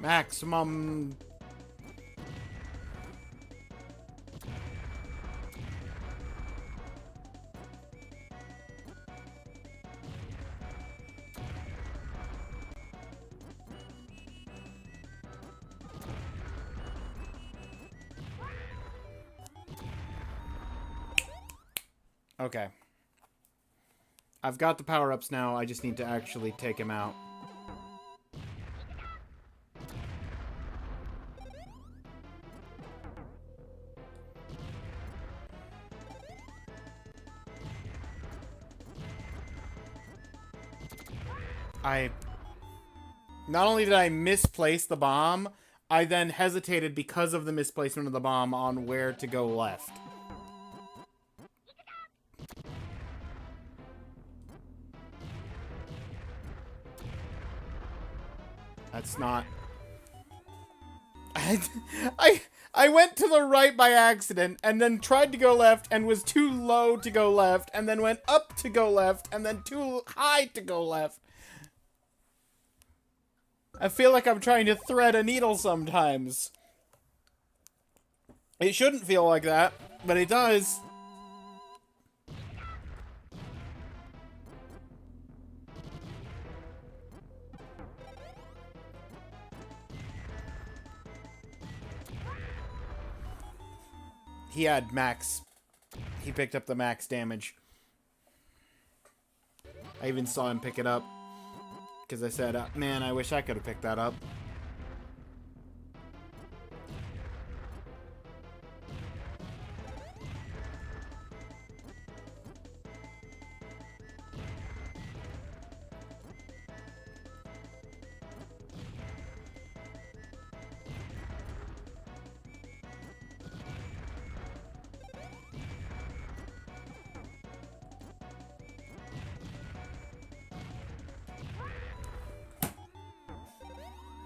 Maximum... Okay. I've got the power-ups now, I just need to actually take him out. Not only did I misplace the bomb, I then hesitated because of the misplacement of the bomb on where to go left. That's not... I went to the right by accident, and then tried to go left, and was too low to go left, and then went up to go left, and then too high to go left. I feel like I'm trying to thread a needle sometimes. It shouldn't feel like that, but it does. He had max. He picked up the max damage. I even saw him pick it up. Because I said, man, I wish I could have picked that up.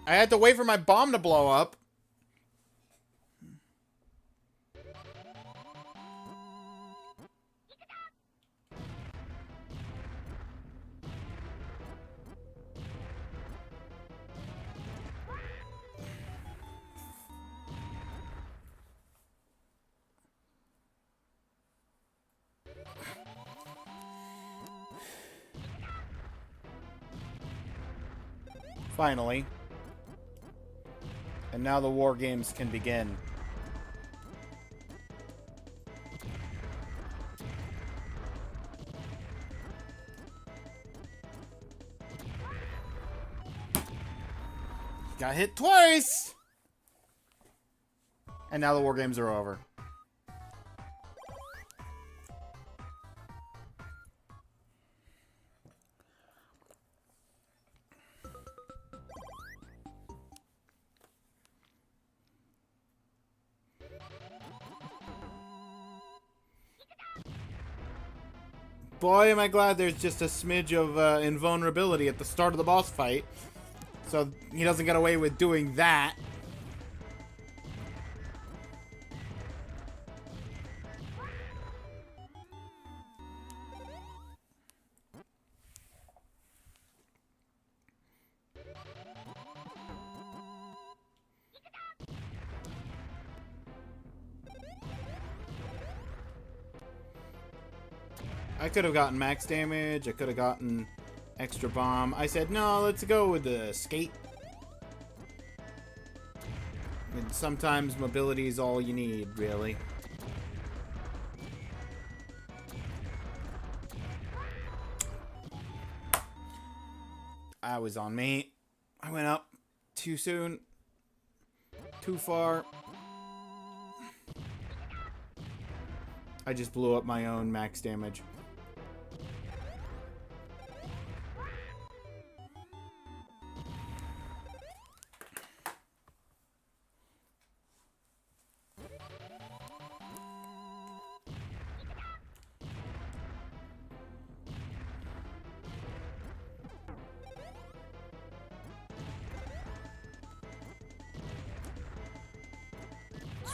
I had to wait for my bomb to blow up. Finally. And now the war games can begin. Got hit twice! And now the war games are over. Boy, am I glad there's just a smidge of invulnerability at the start of the boss fight. So he doesn't get away with doing that. I could have gotten max damage. I could have gotten extra bomb. I said, no, let's go with the skate. And sometimes mobility is all you need, really. I was on me. I went up too soon. Too far. I just blew up my own max damage.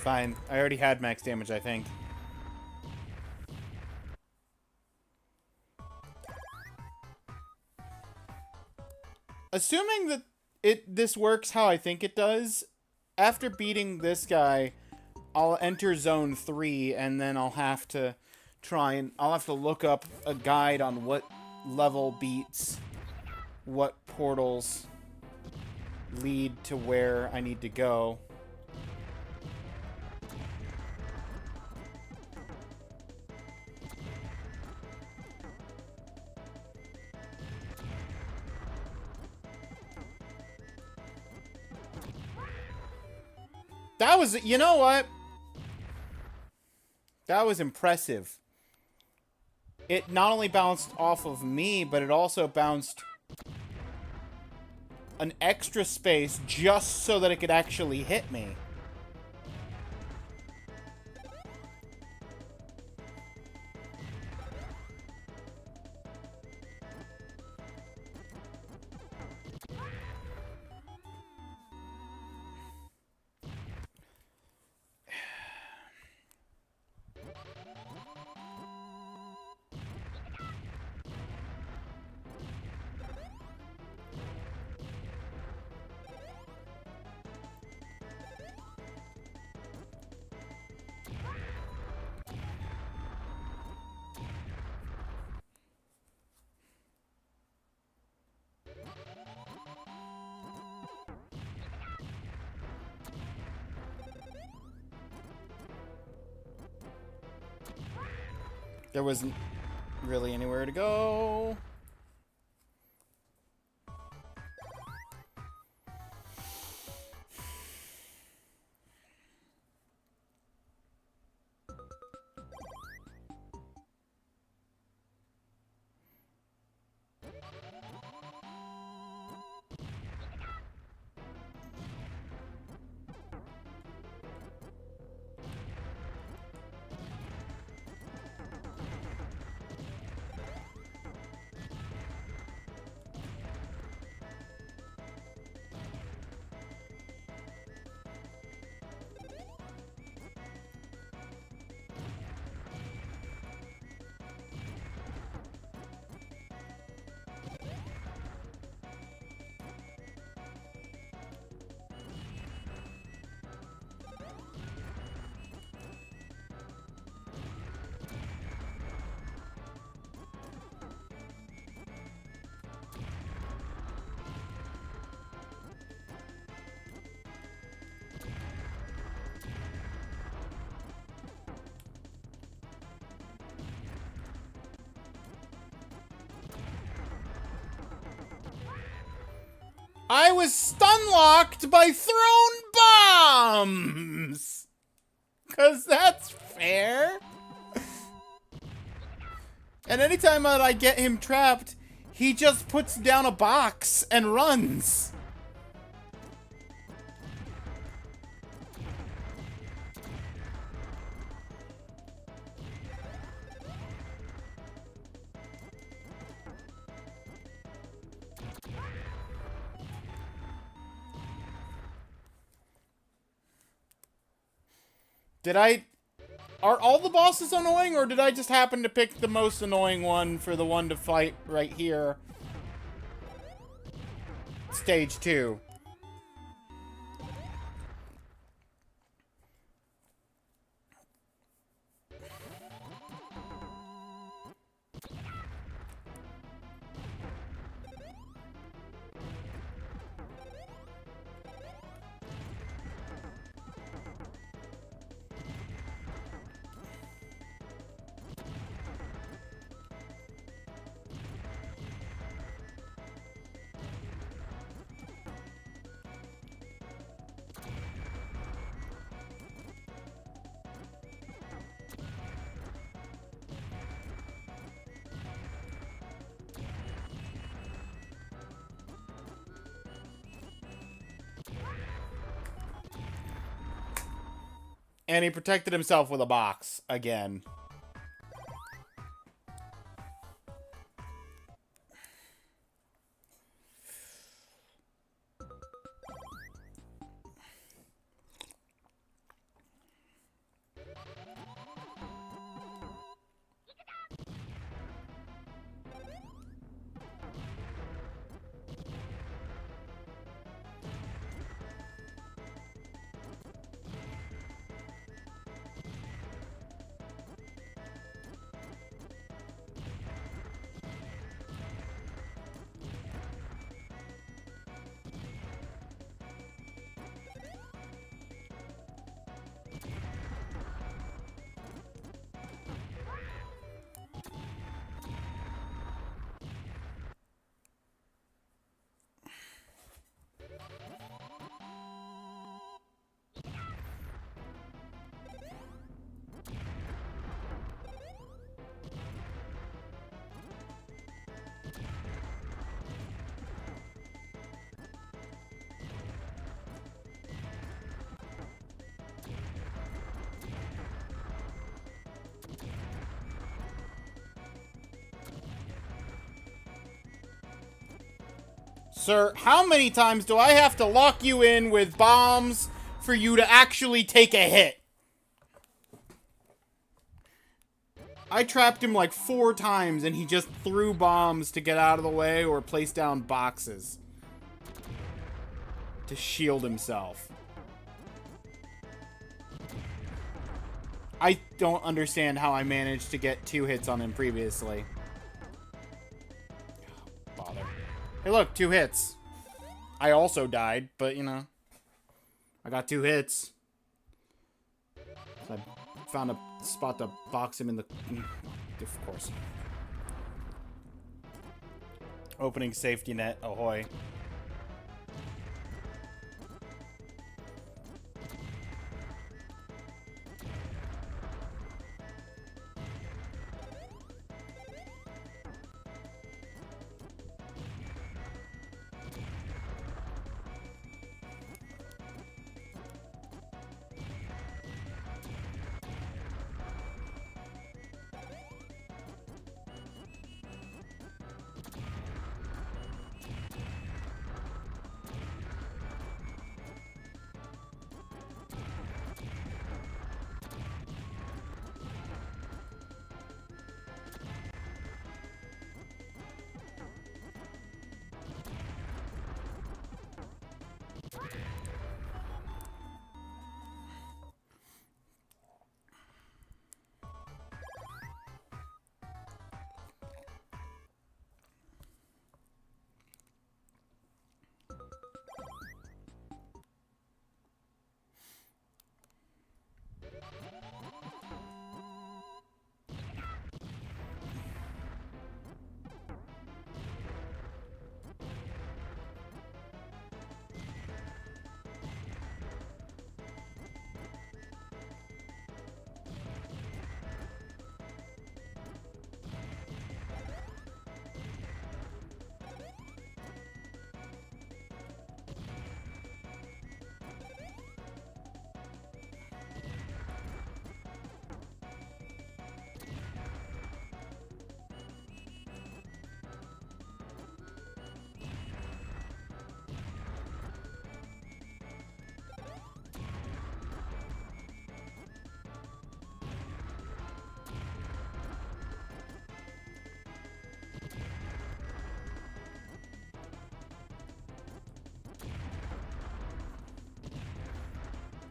Fine. I already had max damage, I think. Assuming that this works how I think it does, after beating this guy, I'll enter zone 3 and then I'll have to I'll have to look up a guide on what level beats what portals lead to where I need to go. That was, you know what? That was impressive. It not only bounced off of me, but it also bounced an extra space just so that it could actually hit me. There wasn't really anywhere to go. I was stun-locked by thrown bombs! 'Cause that's fair. And anytime that I get him trapped, he just puts down a box and runs. Are all the bosses annoying, or did I just happen to pick the most annoying one for the one to fight right here? Stage 2. And he protected himself with a box again. Sir, how many times do I have to lock you in with bombs for you to actually take a hit? I trapped him like 4 times and he just threw bombs to get out of the way or placed down boxes to shield himself. I don't understand how I managed to get 2 hits on him previously. Bother. Hey look, 2 hits. I also died, but you know, I got 2 hits. I found a spot to box him in the... Of course. Opening safety net, ahoy.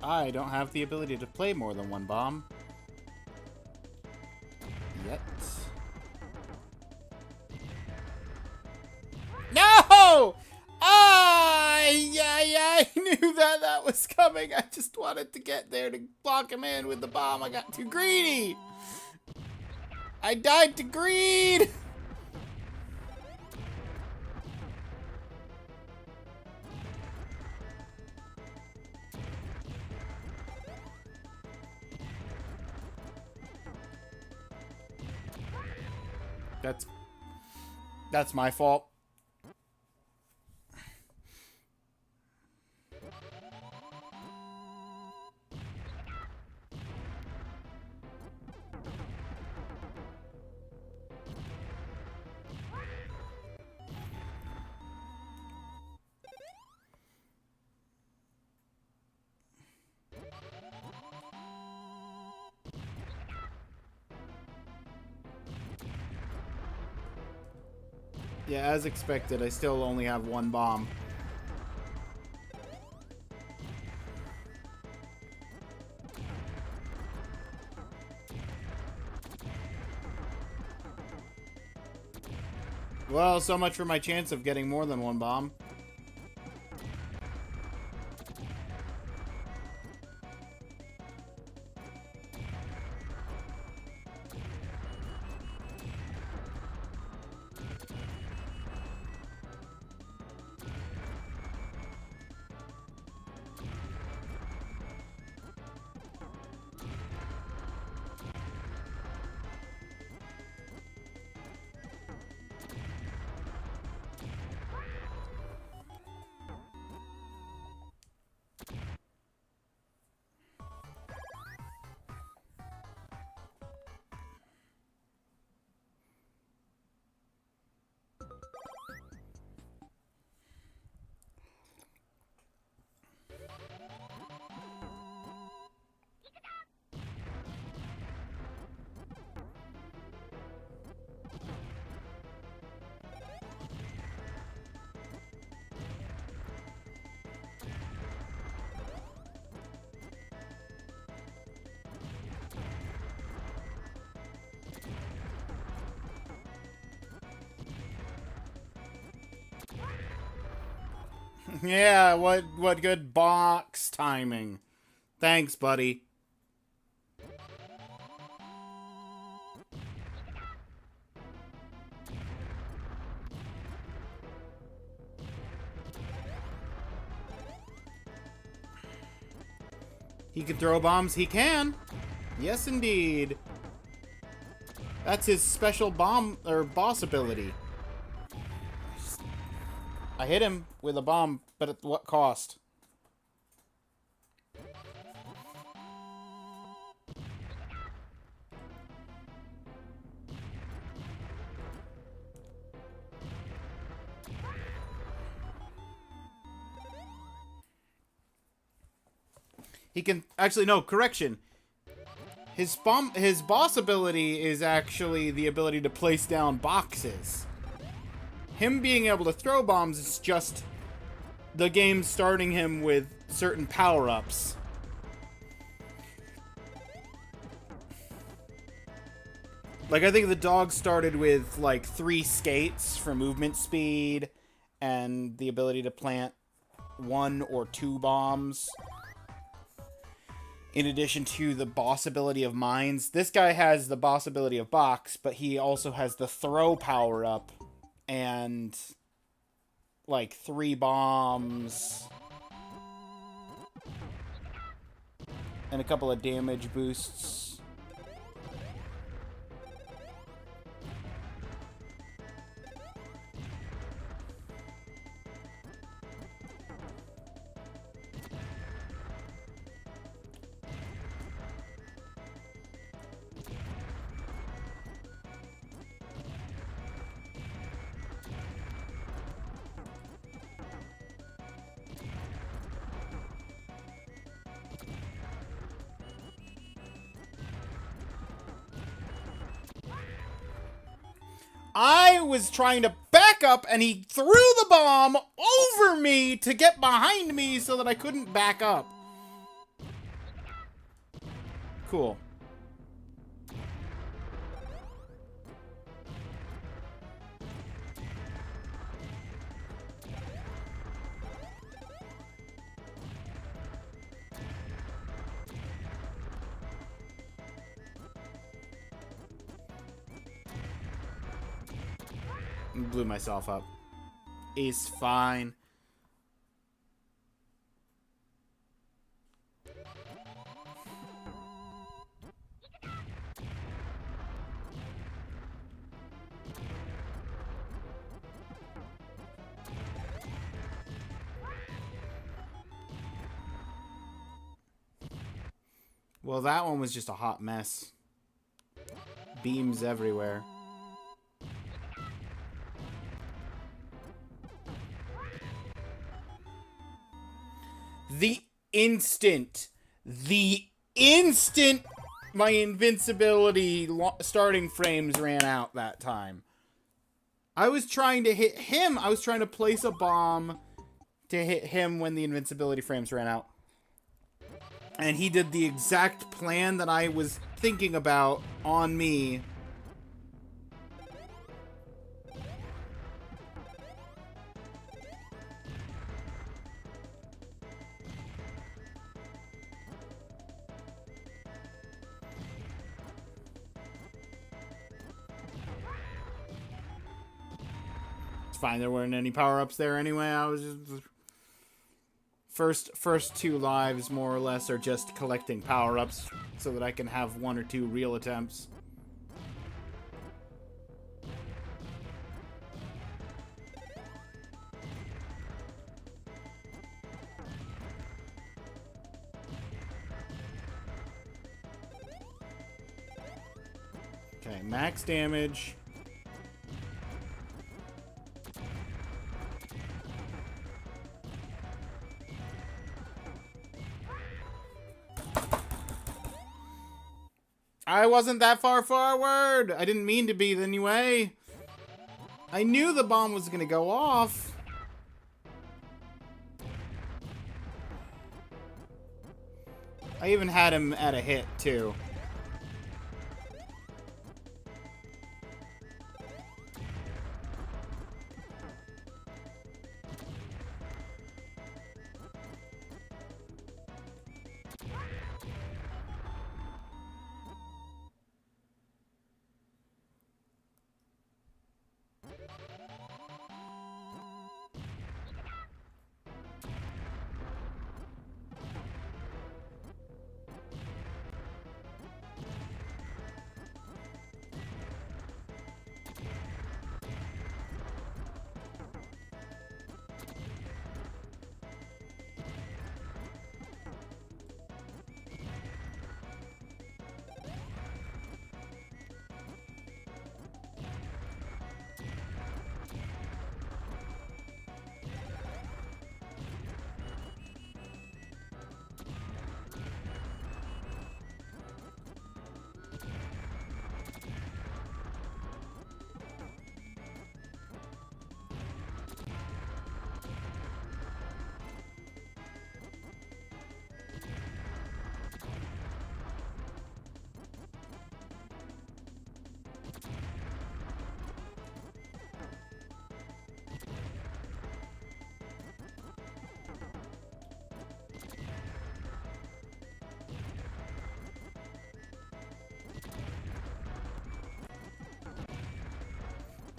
I don't have the ability to play more than 1 bomb. Yet. No! I knew that was coming. I just wanted to get there to block him in with the bomb. I got too greedy. I died to greed. That's my fault. Yeah, as expected, I still only have 1 bomb. Well, so much for my chance of getting more than 1 bomb. Yeah, what good box timing. Thanks, buddy. He can throw bombs. He can. Yes, indeed. That's his special bomb or boss ability. I hit him with a bomb, but at what cost? He can actually no correction. His boss ability is actually the ability to place down boxes. Him being able to throw bombs is just the game starting him with certain power-ups. Like, I think the dog started with, like, 3 skates for movement speed and the ability to plant 1 or 2 bombs. In addition to the boss ability of mines. This guy has the boss ability of box, but he also has the throw power-up and, like, 3 bombs and a couple of damage boosts. I was trying to back up, and he threw the bomb over me to get behind me so that I couldn't back up. Cool. Blew myself up. It's fine. Well, that one was just a hot mess. Beams everywhere. The instant my invincibility starting frames ran out that time. I was trying to hit him. I was trying to place a bomb to hit him when the invincibility frames ran out. And he did the exact plan that I was thinking about on me. Fine, there weren't any power-ups there anyway. I was just first 2 lives more or less are just collecting power-ups so that I can have 1 or 2 real attempts. Okay, max damage. I wasn't that far forward. I didn't mean to be anyway. I knew the bomb was gonna go off. I even had him at a hit, too.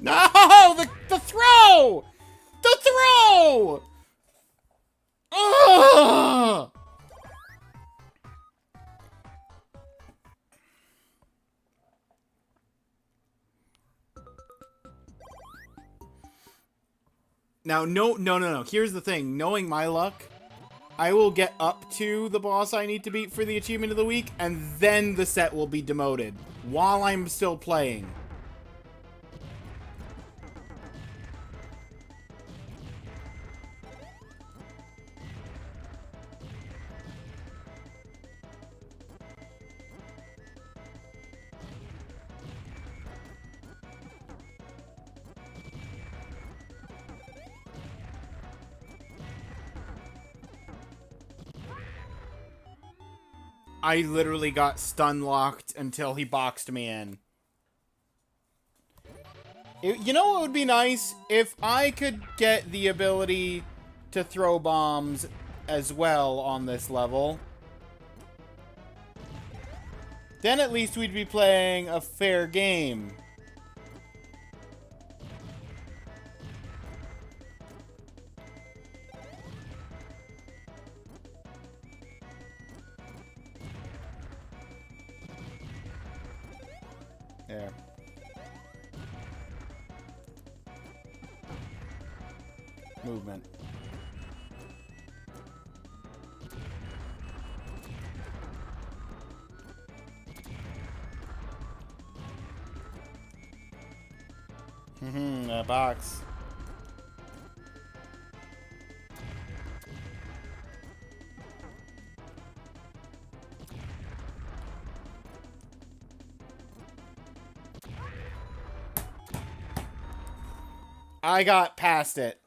No! The throw! The throw! Ugh! Now, no. Here's the thing. Knowing my luck, I will get up to the boss I need to beat for the achievement of the week, and then the set will be demoted while I'm still playing. I literally got stun locked until he boxed me in. You know what would be nice? If I could get the ability to throw bombs as well on this level. Then at least we'd be playing a fair game. There. Movement. A box. I got past it.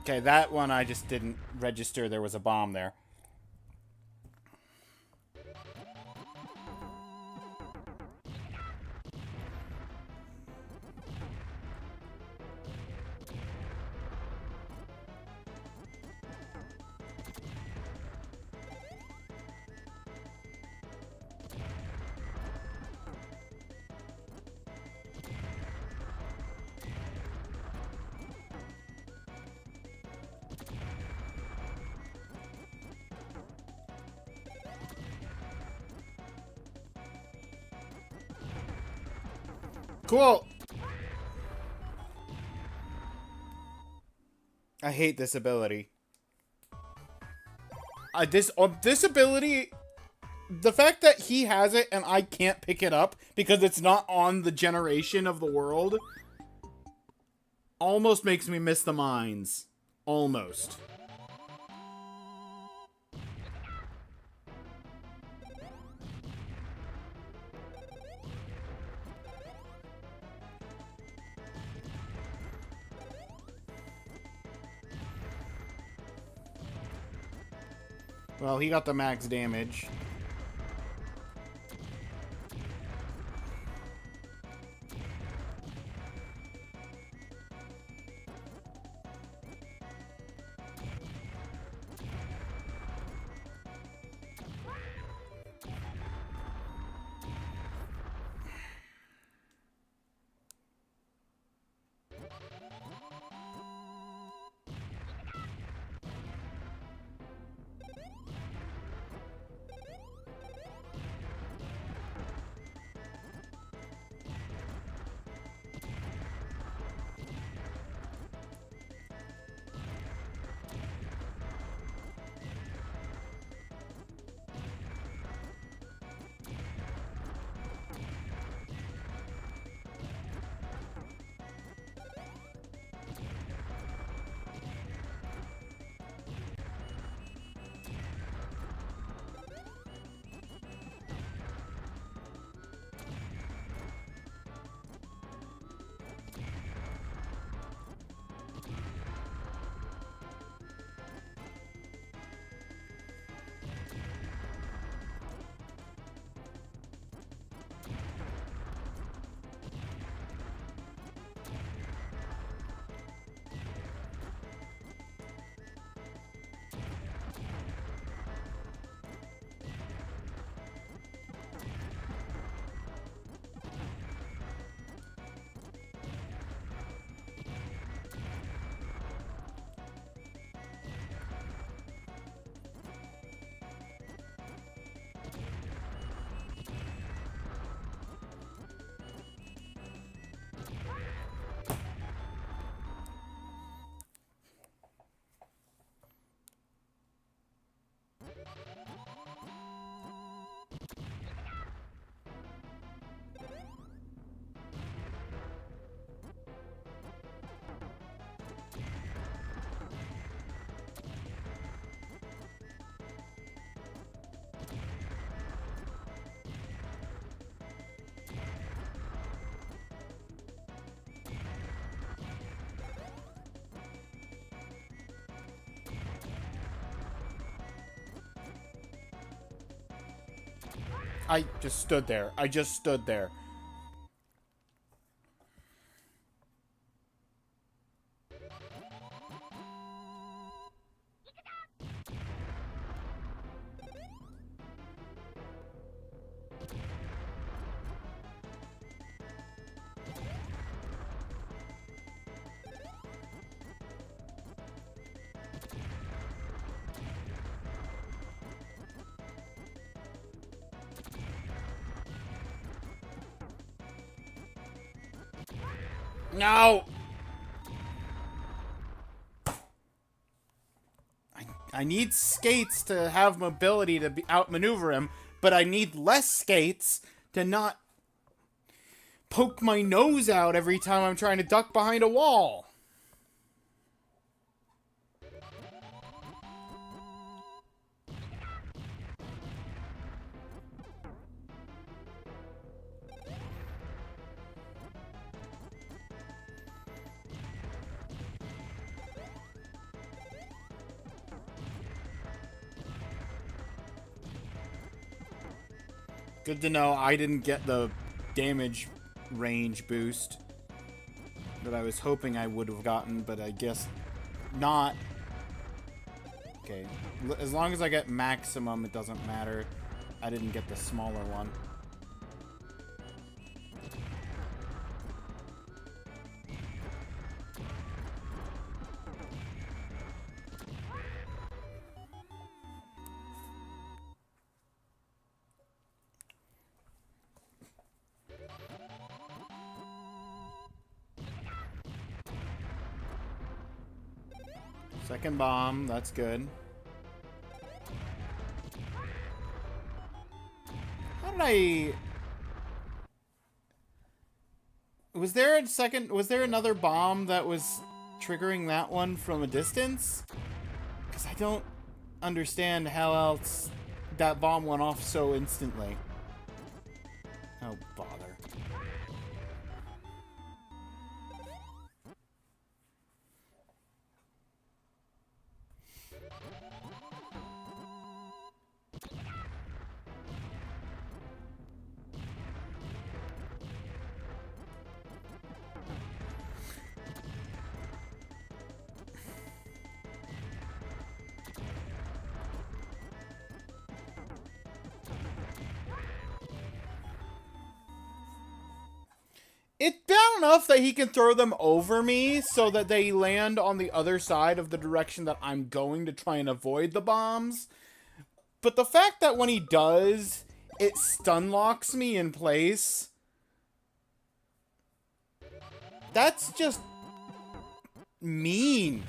Okay, that one I just didn't register there was a bomb there. Cool. I hate this ability. This ability, the fact that he has it and I can't pick it up because it's not on the generation of the world, almost makes me miss the mines. Almost. Well, he got the max damage. I just stood there. I just stood there. No! I need skates to have mobility to outmaneuver him, but I need less skates to not poke my nose out every time I'm trying to duck behind a wall. Good to know I didn't get the damage range boost that I was hoping I would have gotten, but I guess not. Okay, as long as I get maximum, it doesn't matter. I didn't get the smaller one. Second bomb, that's good. How did I... Was there a second... Was there another bomb that was triggering that one from a distance? Because I don't understand how else that bomb went off so instantly. Oh, bother. It's bad enough that he can throw them over me so that they land on the other side of the direction that I'm going to try and avoid the bombs. But the fact that when he does, it stun locks me in place. That's just mean.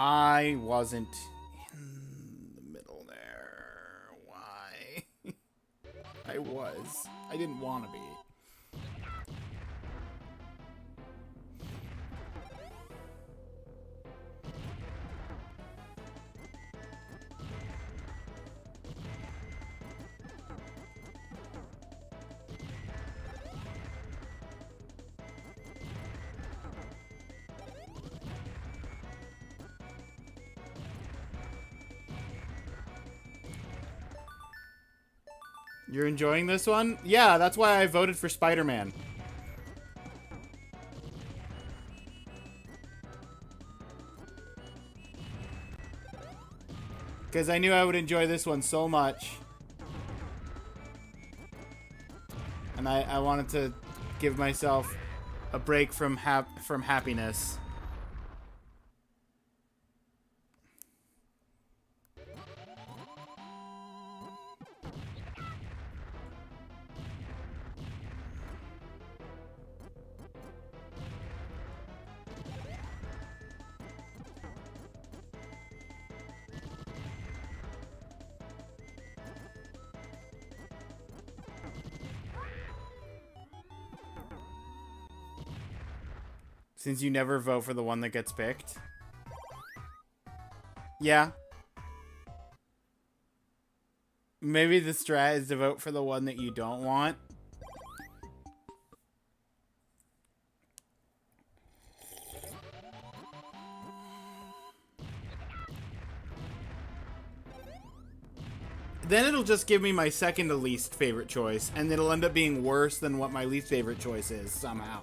I wasn't in the middle there. Why? I was. I didn't want to be. You're enjoying this one? Yeah, that's why I voted for Spider-Man. Because I knew I would enjoy this one so much. And I wanted to give myself a break from happiness. Since you never vote for the one that gets picked. Yeah. Maybe the strat is to vote for the one that you don't want. Then it'll just give me my second to least favorite choice, and it'll end up being worse than what my least favorite choice is, somehow.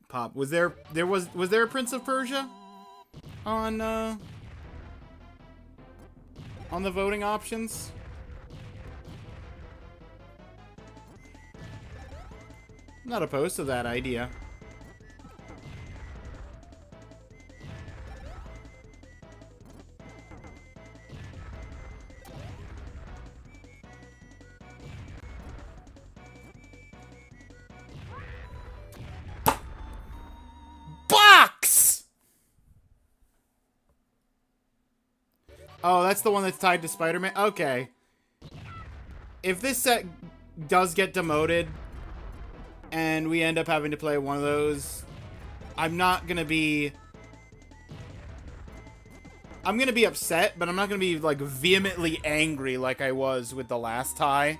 Pop, was there a Prince of Persia on the voting options? I'm not opposed to that idea. Oh, that's the one that's tied to Spider-Man? Okay. If this set does get demoted, and we end up having to play one of those, I'm not gonna be... I'm gonna be upset, but I'm not gonna be, like, vehemently angry like I was with the last tie.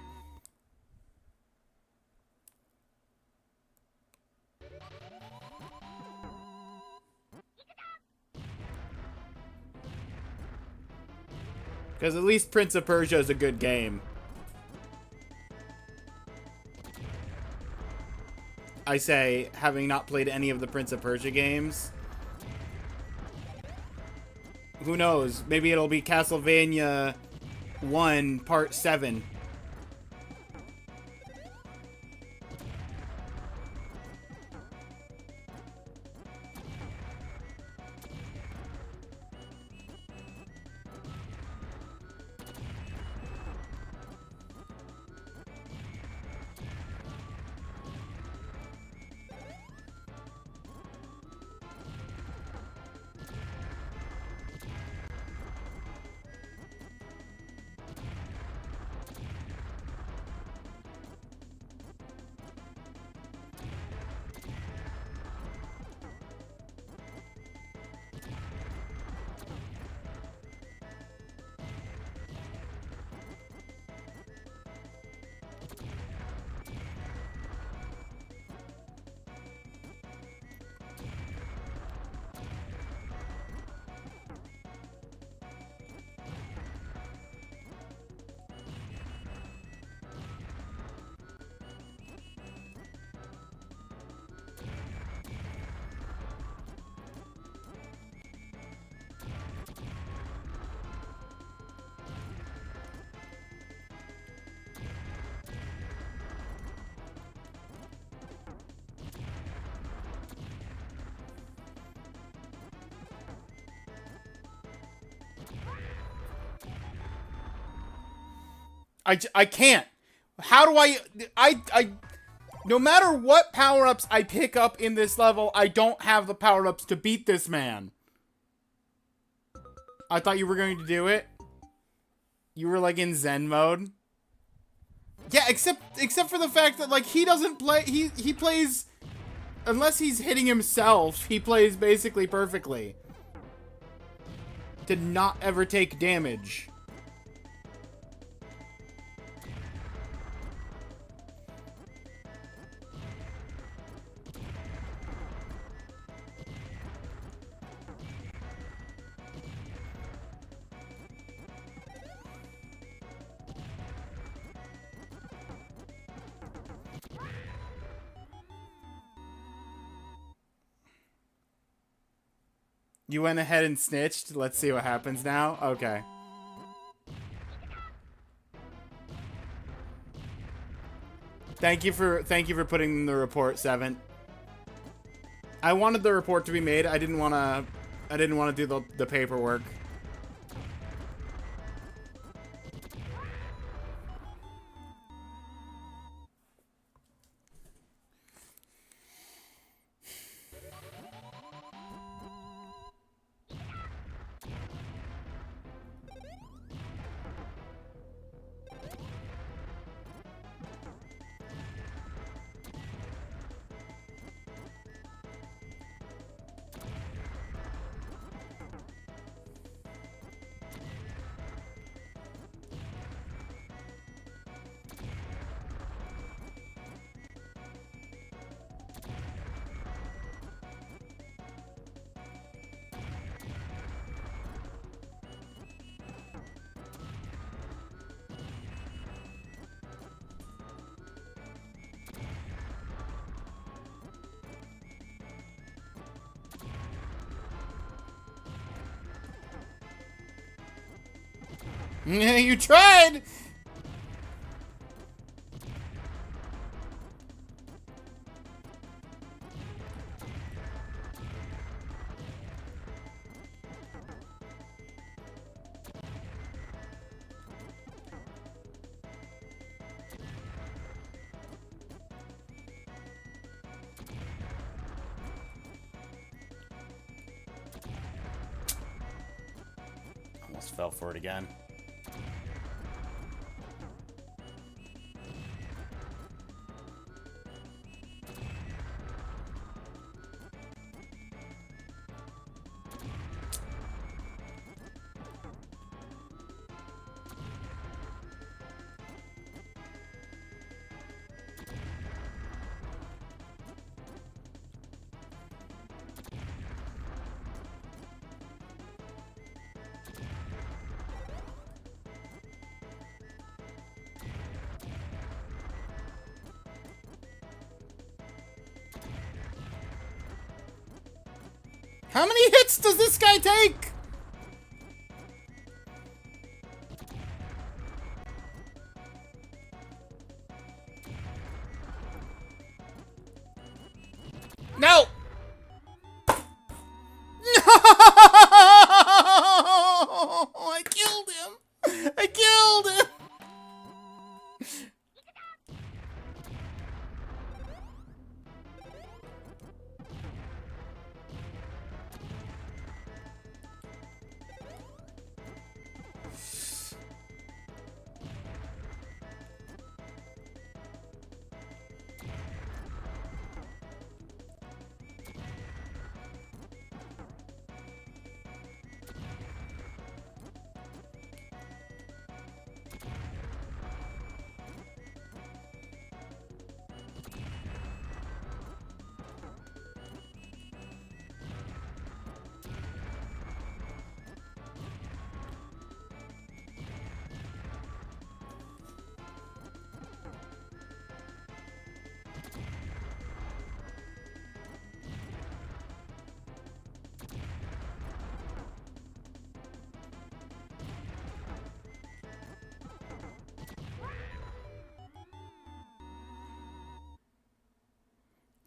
Because at least Prince of Persia is a good game. I say, having not played any of the Prince of Persia games. Who knows? Maybe it'll be Castlevania 1 Part 7. I can't. How do I no matter what power-ups I pick up in this level, I don't have the power-ups to beat this man. I thought you were going to do it. You were like in Zen mode. Yeah, except for the fact that like he doesn't play he plays unless he's hitting himself, he plays basically perfectly. To not ever take damage. You went ahead and snitched. Let's see what happens now. Okay. Thank you for putting in the report, Seven. I wanted the report to be made. I didn't want to do the paperwork. You tried! Almost fell for it again. How many hits does this guy take? No! No! I killed him! I killed him!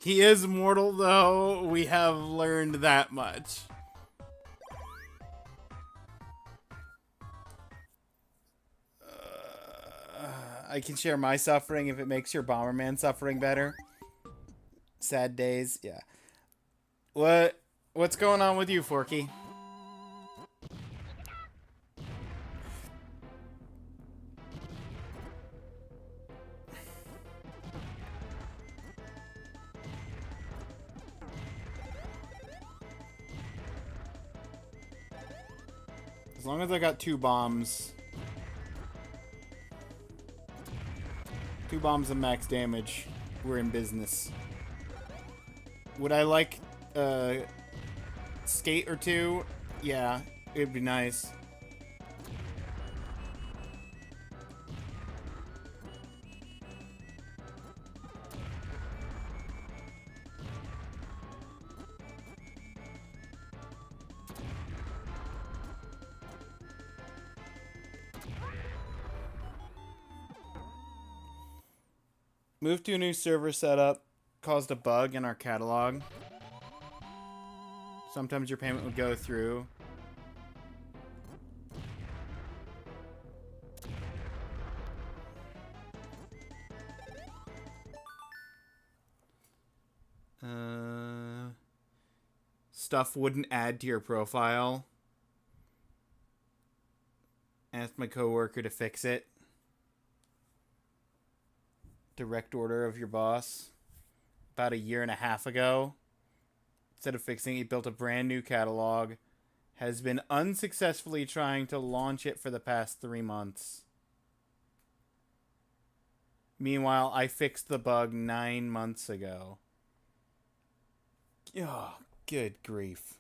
He is mortal, though. We have learned that much. I can share my suffering if it makes your bomberman suffering better. Sad days, yeah. What's going on with you, Forky? As long as I got 2 bombs. 2 bombs and max damage. We're in business. Would I like skate or 2? Yeah, it'd be nice. Moved to a new server setup. Caused a bug in our catalog. Sometimes your payment would go through. Stuff wouldn't add to your profile. Asked my coworker to fix it. Direct order of your boss. About a year and a half ago. Instead of fixing it, he built a brand new catalog. Has been unsuccessfully trying to launch it for the past 3 months. Meanwhile, I fixed the bug 9 months ago. Oh, good grief.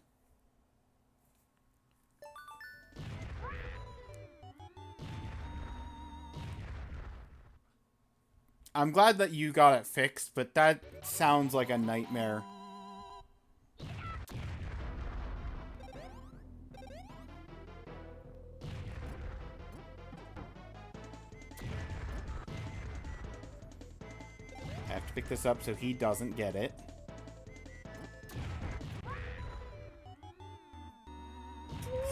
I'm glad that you got it fixed, but that sounds like a nightmare. I have to pick this up so he doesn't get it.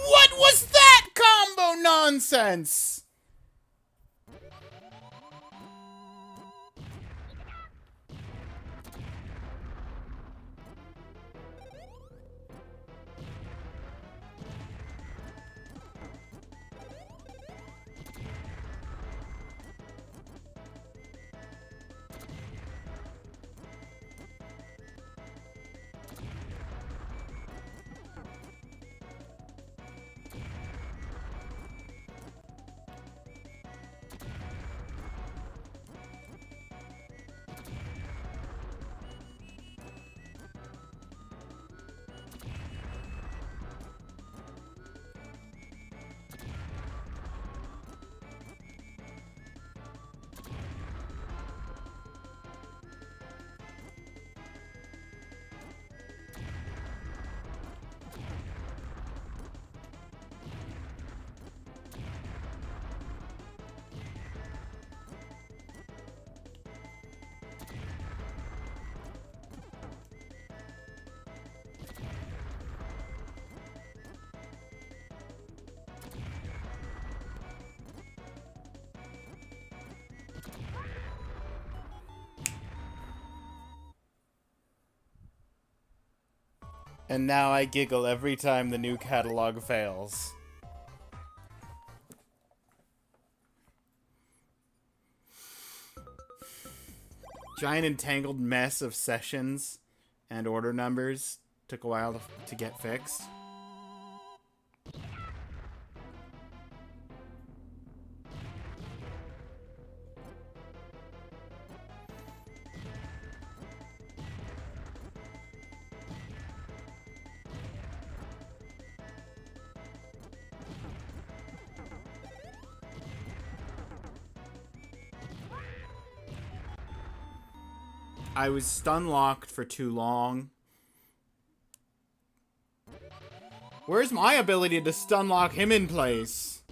What was that combo nonsense? And now I giggle every time the new catalog fails. Giant entangled mess of sessions and order numbers took a while to get fixed. I was stun locked for too long. Where's my ability to stun lock him in place?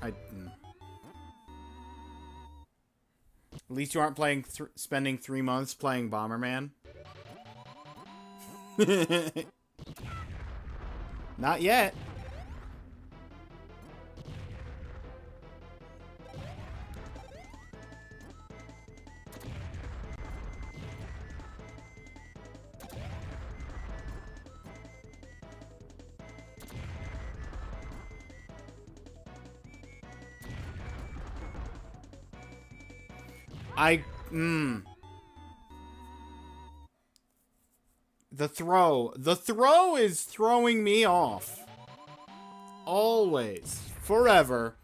At least you aren't playing spending 3 months playing Bomberman. Not yet. The throw. The throw is throwing me off. Always. Forever.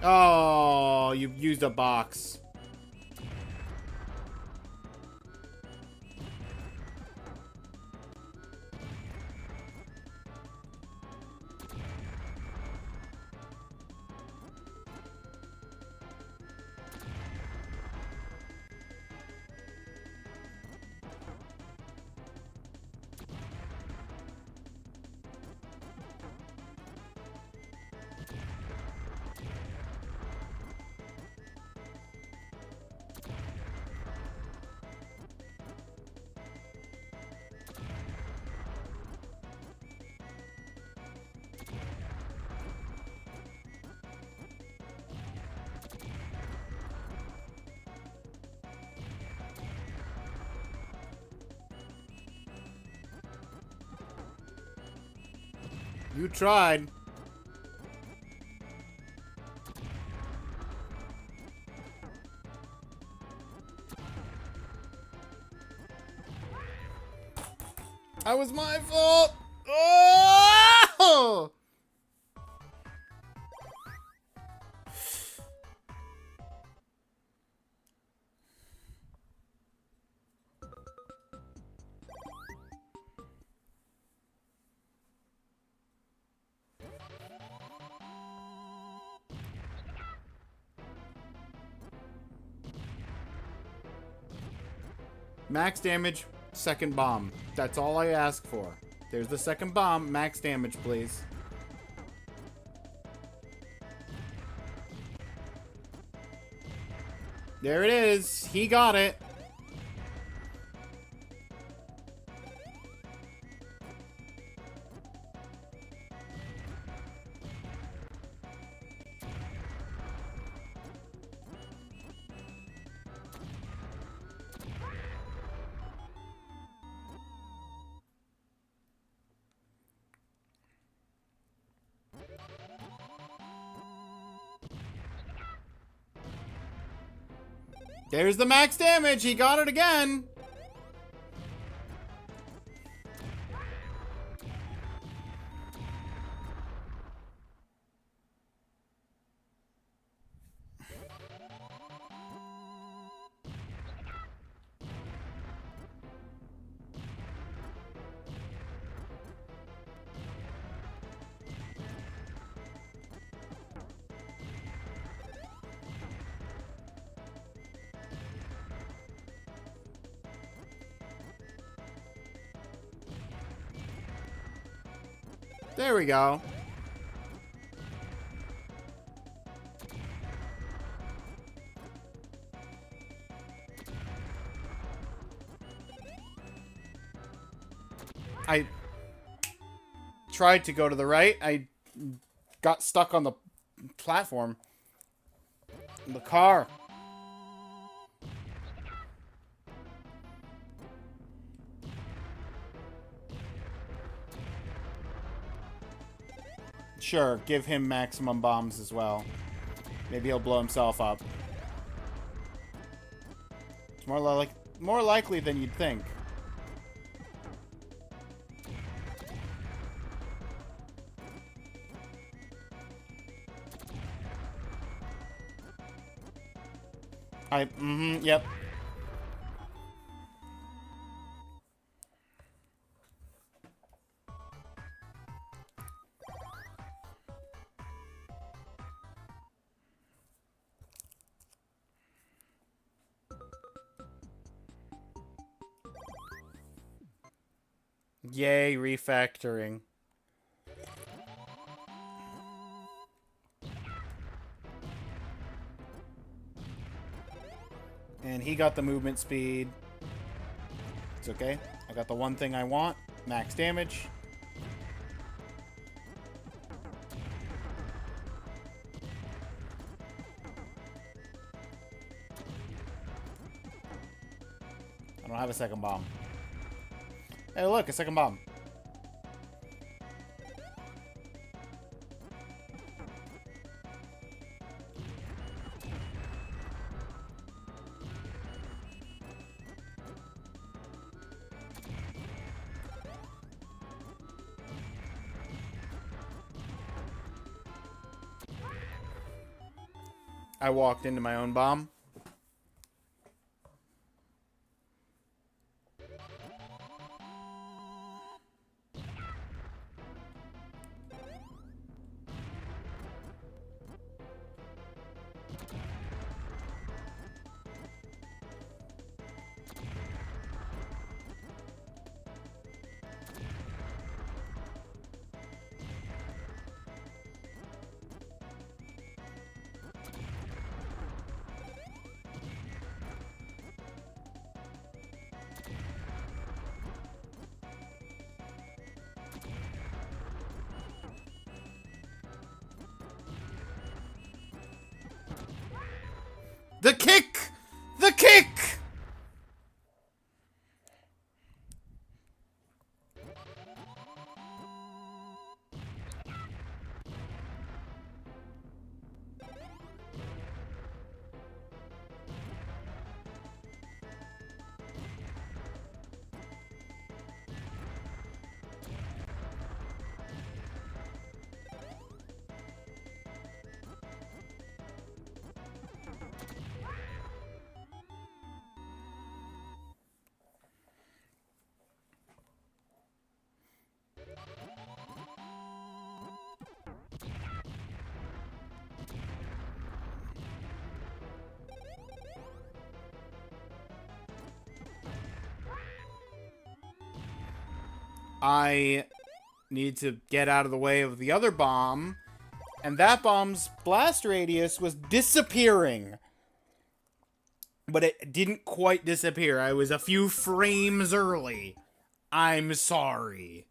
Oh, you used a box. You tried. That was my fault. Oh! Max damage, second bomb. That's all I ask for. There's the second bomb. Max damage, please. There it is. He got it. There's the max damage. He got it again. There we go. I tried to go to the right. I got stuck on the platform. The car. Sure, give him maximum bombs as well. Maybe he'll blow himself up. It's more likely than you'd think. Yep. Yay, refactoring. And he got the movement speed. It's okay. I got the one thing I want. Max damage. I don't have a second bomb. Hey, look, a second bomb. I walked into my own bomb. The kick! The kick! I need to get out of the way of the other bomb, and that bomb's blast radius was disappearing. But it didn't quite disappear. I was a few frames early. I'm sorry.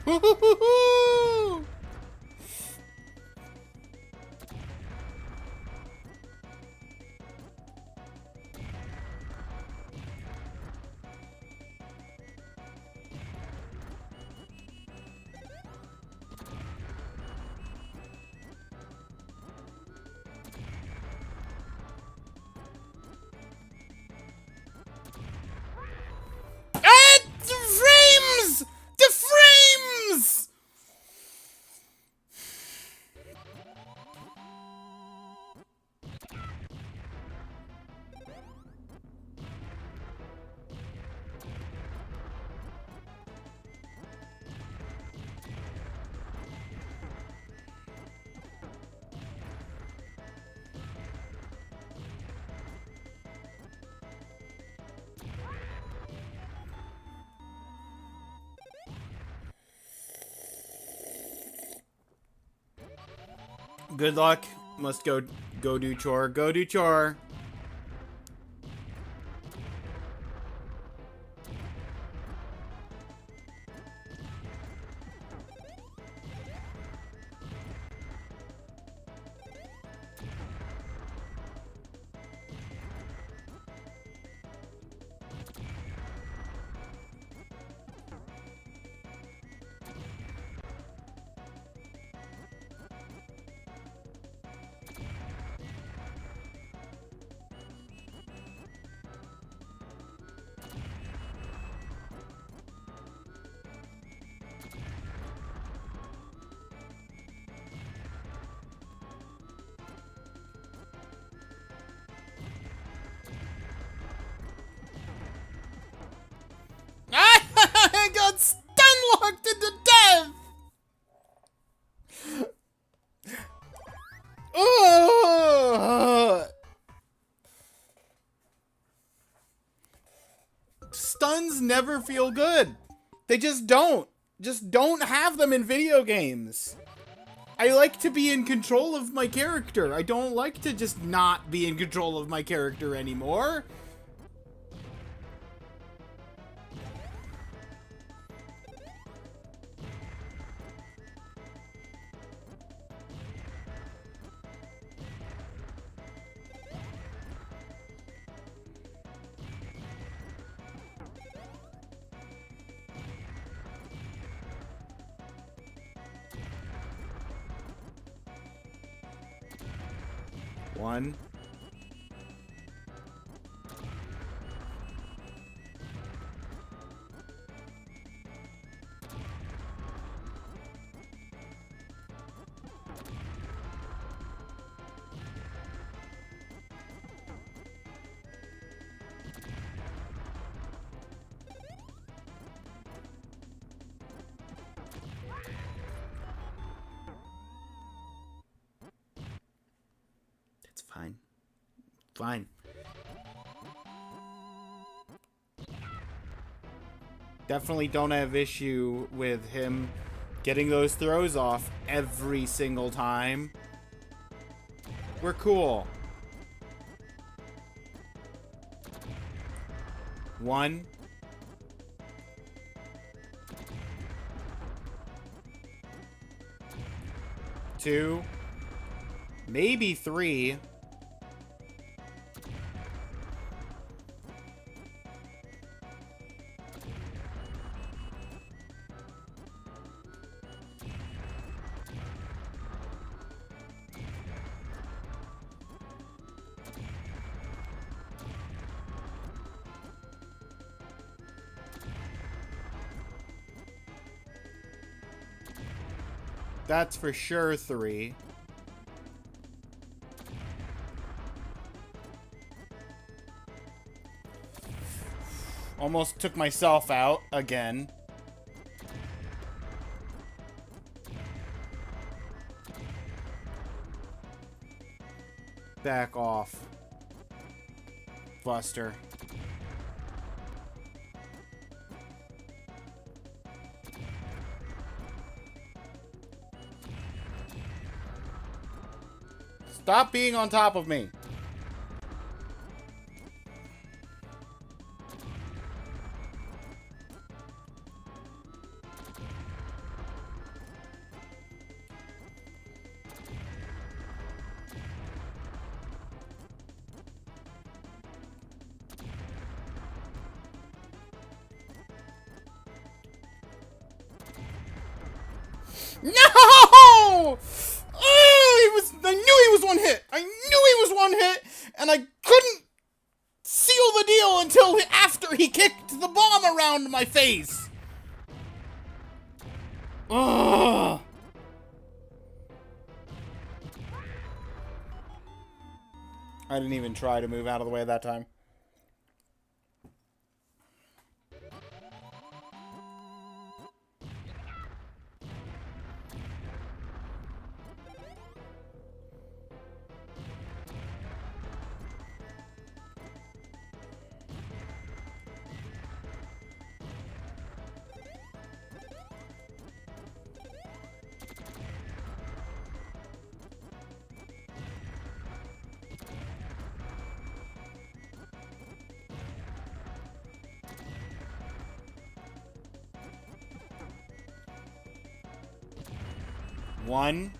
Woo-hoo-hoo-hoo! Ah! The frames! The frames! Good luck. Must go do chore. Go do chore. I got stun-locked into death! Ugh. Stuns never feel good. They just don't. Just don't have them in video games. I like to be in control of my character. I don't like to just not be in control of my character anymore. One. It's fine. Fine. Definitely don't have issue with him getting those throws off every single time. We're cool. One. Two. Maybe three. That's for sure three. Almost took myself out again. Back off, Buster. Stop being on top of me. No! Oh, I knew he was one hit. I knew he was one hit, and I couldn't seal the deal until after he kicked the bomb around my face. Ugh. I didn't even try to move out of the way that time. 1.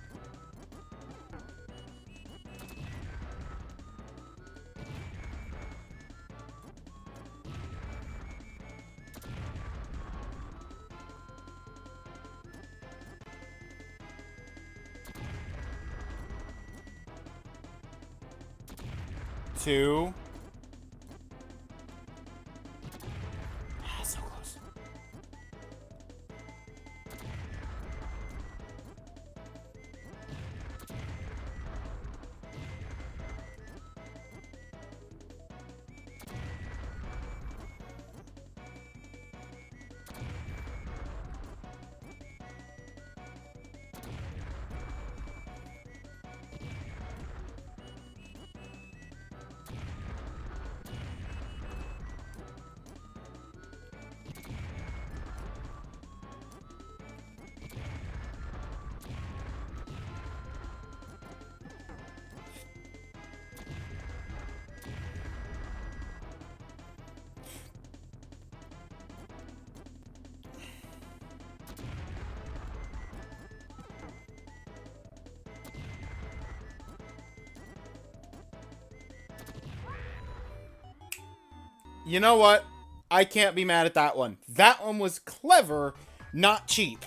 Two. Ah, so close. You know what? I can't be mad at that one. That one was clever, not cheap.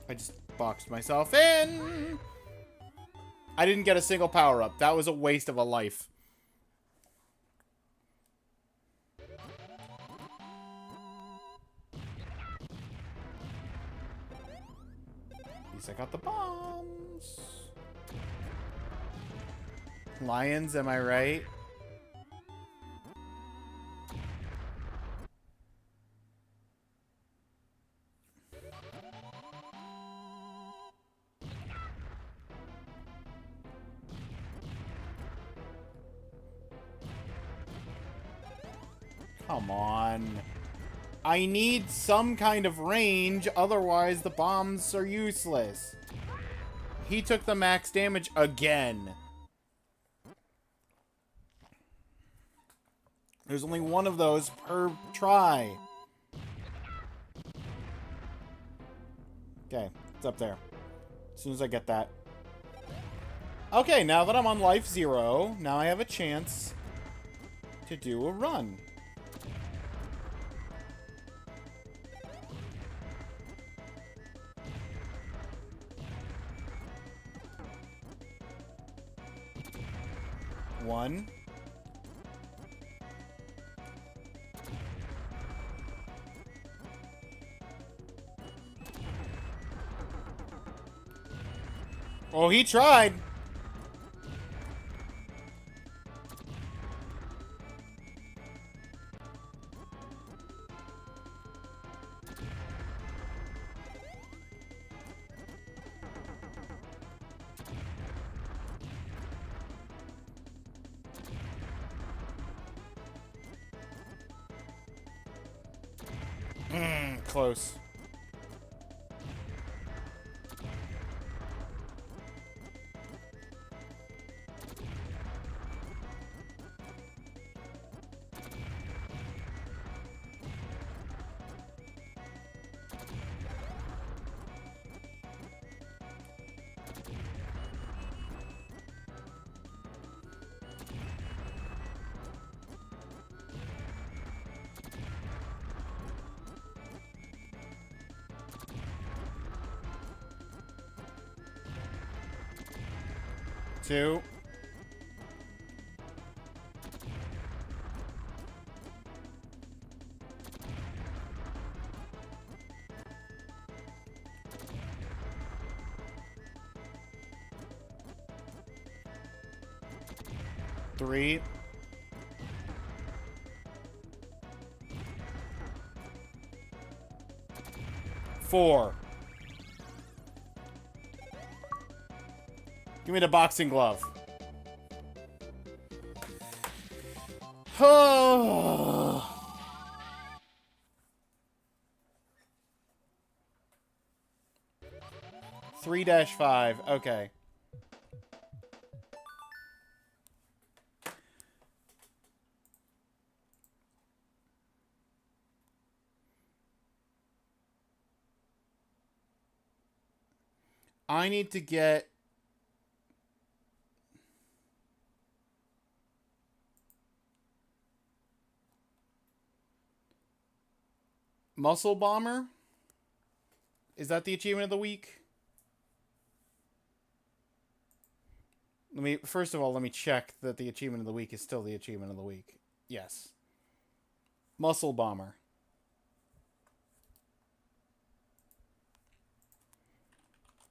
I just boxed myself in. I didn't get a single power-up. That was a waste of a life. At least I got the bombs. Lions, am I right? Come on. I need some kind of range, otherwise the bombs are useless. He took the max damage again. There's only one of those per try. Okay, it's up there. As soon as I get that. Okay, now that I'm on life 0, now I have a chance to do a run. One. Oh, he tried. Close. Two. Three. Four. Give me the boxing glove. Oh. 3-5. Okay. I need to get... Muscle Bomber? Is that the achievement of the week? First of all, let me check that the achievement of the week is still the achievement of the week. Yes. Muscle Bomber.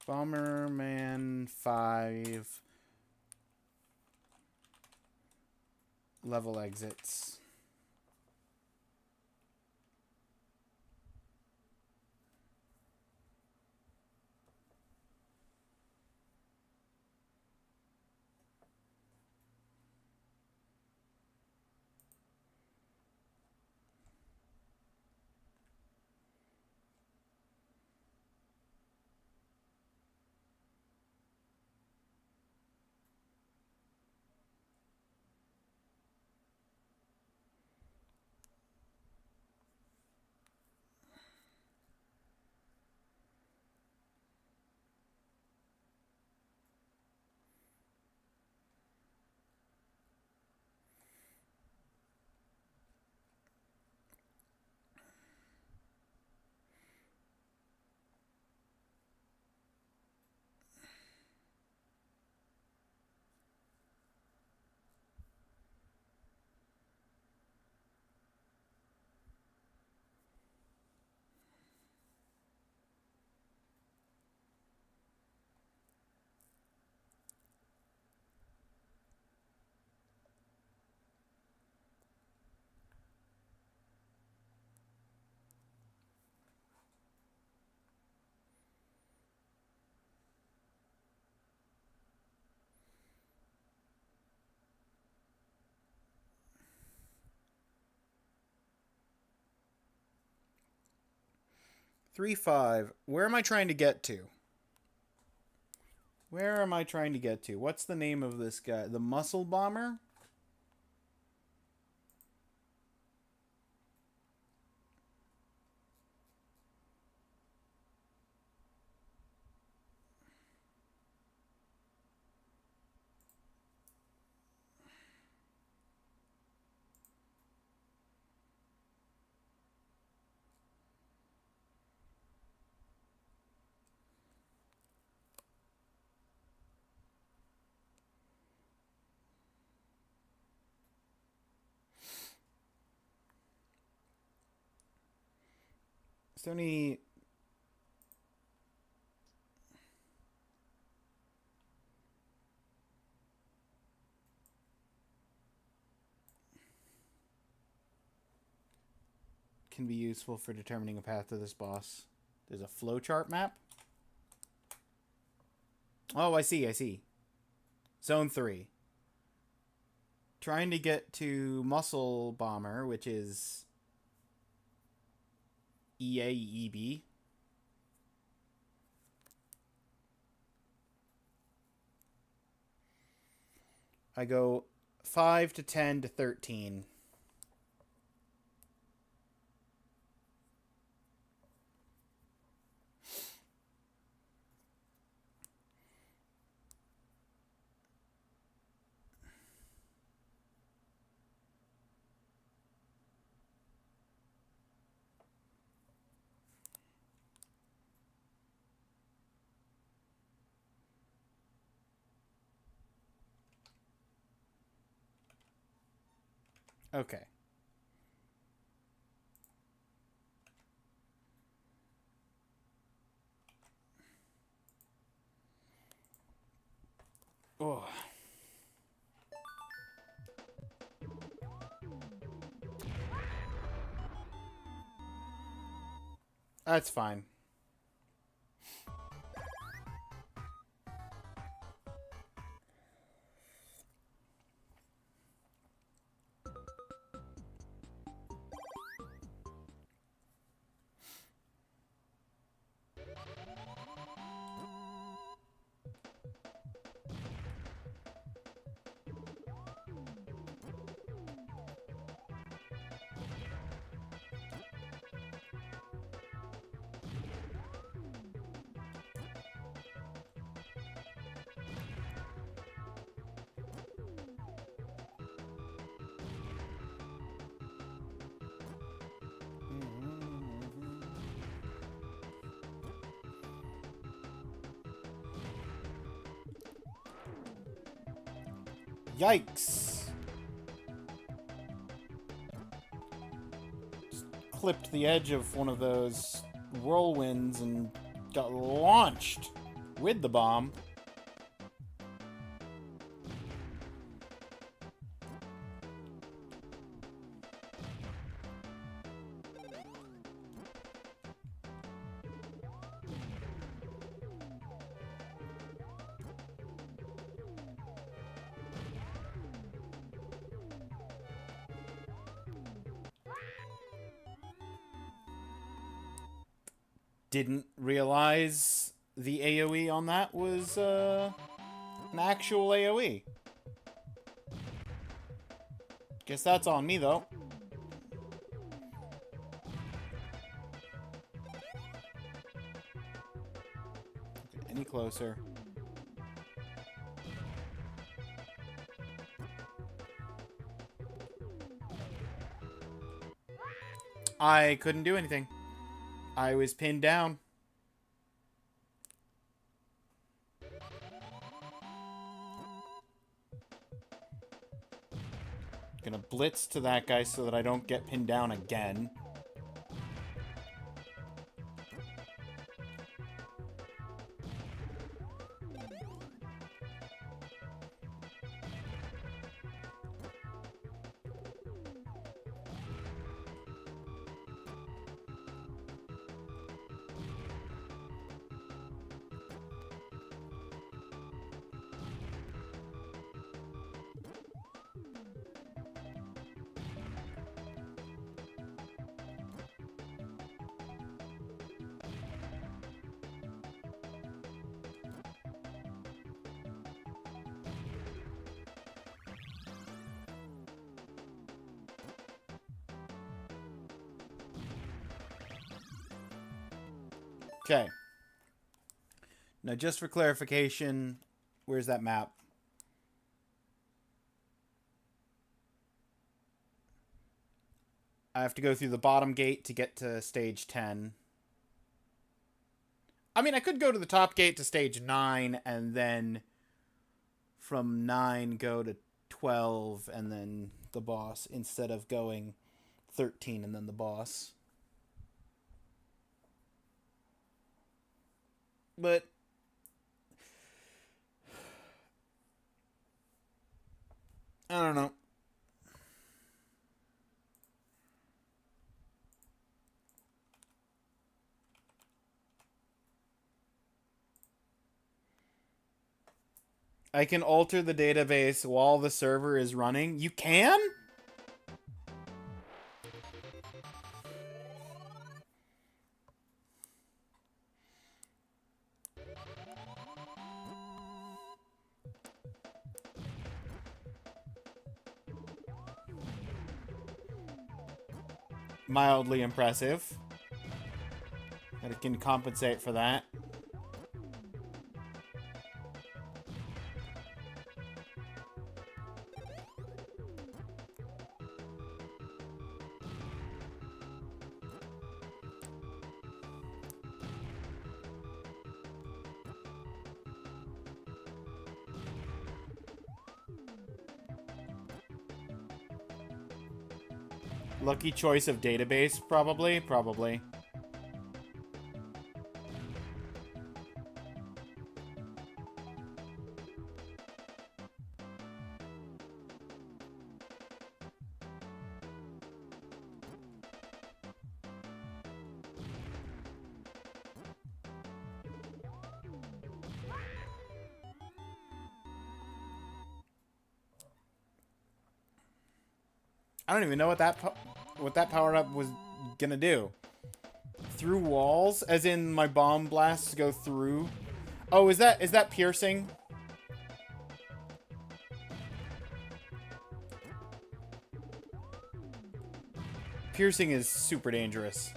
Bomberman 5 level exits. Three, 5. Where am I trying to get to? Where am I trying to get to? What's the name of this guy? The Muscle Bomber? Sony... can be useful for determining a path to this boss. There's a flowchart map. Oh, I see. Zone 3. Trying to get to Muscle Bomber, which is EAEB. I go 5 to 10 to 13. Okay. Oh. That's fine. Yikes. Just clipped the edge of one of those whirlwinds and got launched with the bomb. Didn't realize the AoE on that was an actual AoE. Guess that's on me, though. Okay, any closer. I couldn't do anything. I was pinned down. Gonna blitz to that guy so that I don't get pinned down again. Okay. Now, just for clarification, where's that map? I have to go through the bottom gate to get to stage 10. I mean, I could go to the top gate to stage 9 and then from 9 go to 12 and then the boss instead of going 13 and then the boss. But I don't know. I can alter the database while the server is running. You can? Mildly impressive. But it can compensate for that. Lucky choice of database, probably. Probably. I don't even know what that power-up was gonna do. Through walls? As in my bomb blasts go through? Oh, is that piercing? Piercing is super dangerous.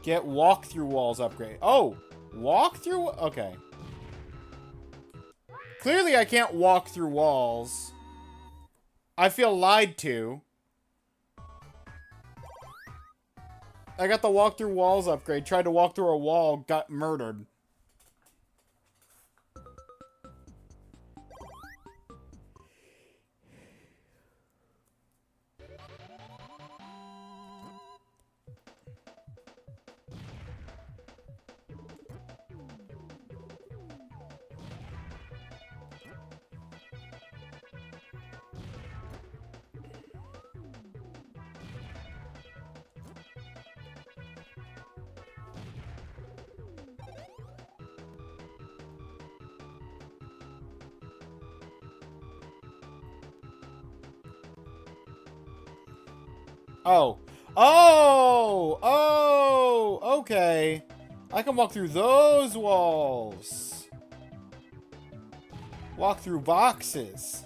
Get walk through walls upgrade. Oh! Walk through? Okay. Clearly I can't walk through walls. I feel lied to. I got the walk through walls upgrade. Tried to walk through a wall, got murdered. Oh. Oh! Oh! Okay. I can walk through those walls. Walk through boxes.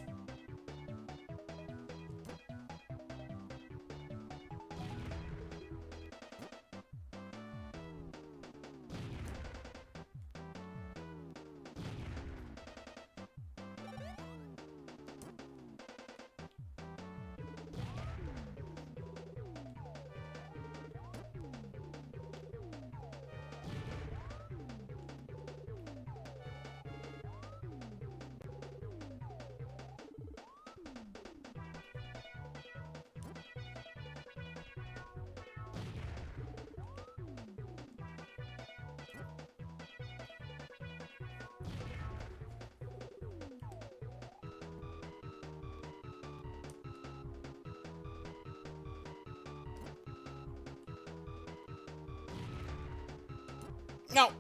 No!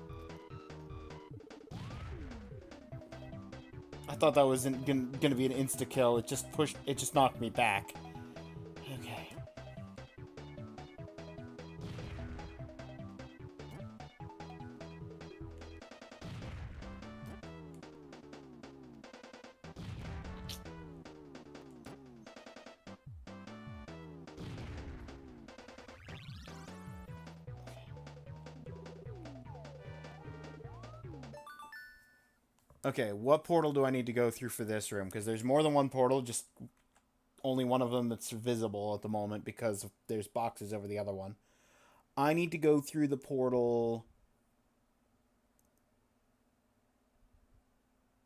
I thought that was gonna be an insta-kill. It just knocked me back. Okay. Okay, what portal do I need to go through for this room? Because there's more than one portal, just only one of them that's visible at the moment because there's boxes over the other one. I need to go through the portal.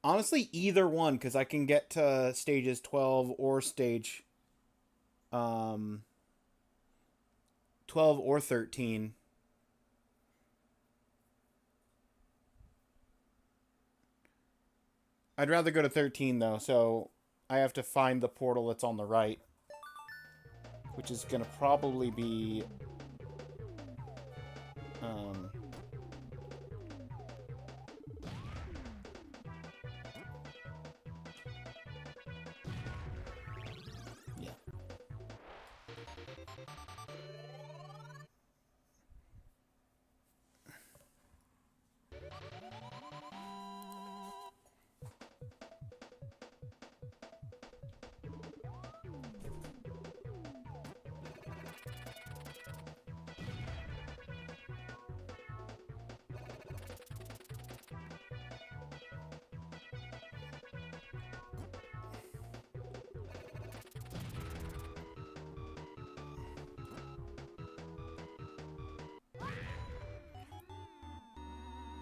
Honestly, either one, because I can get to stages 12 or stage 12 or 13. I'd rather go to 13, though, so I have to find the portal that's on the right. Which is going to probably be... yeah.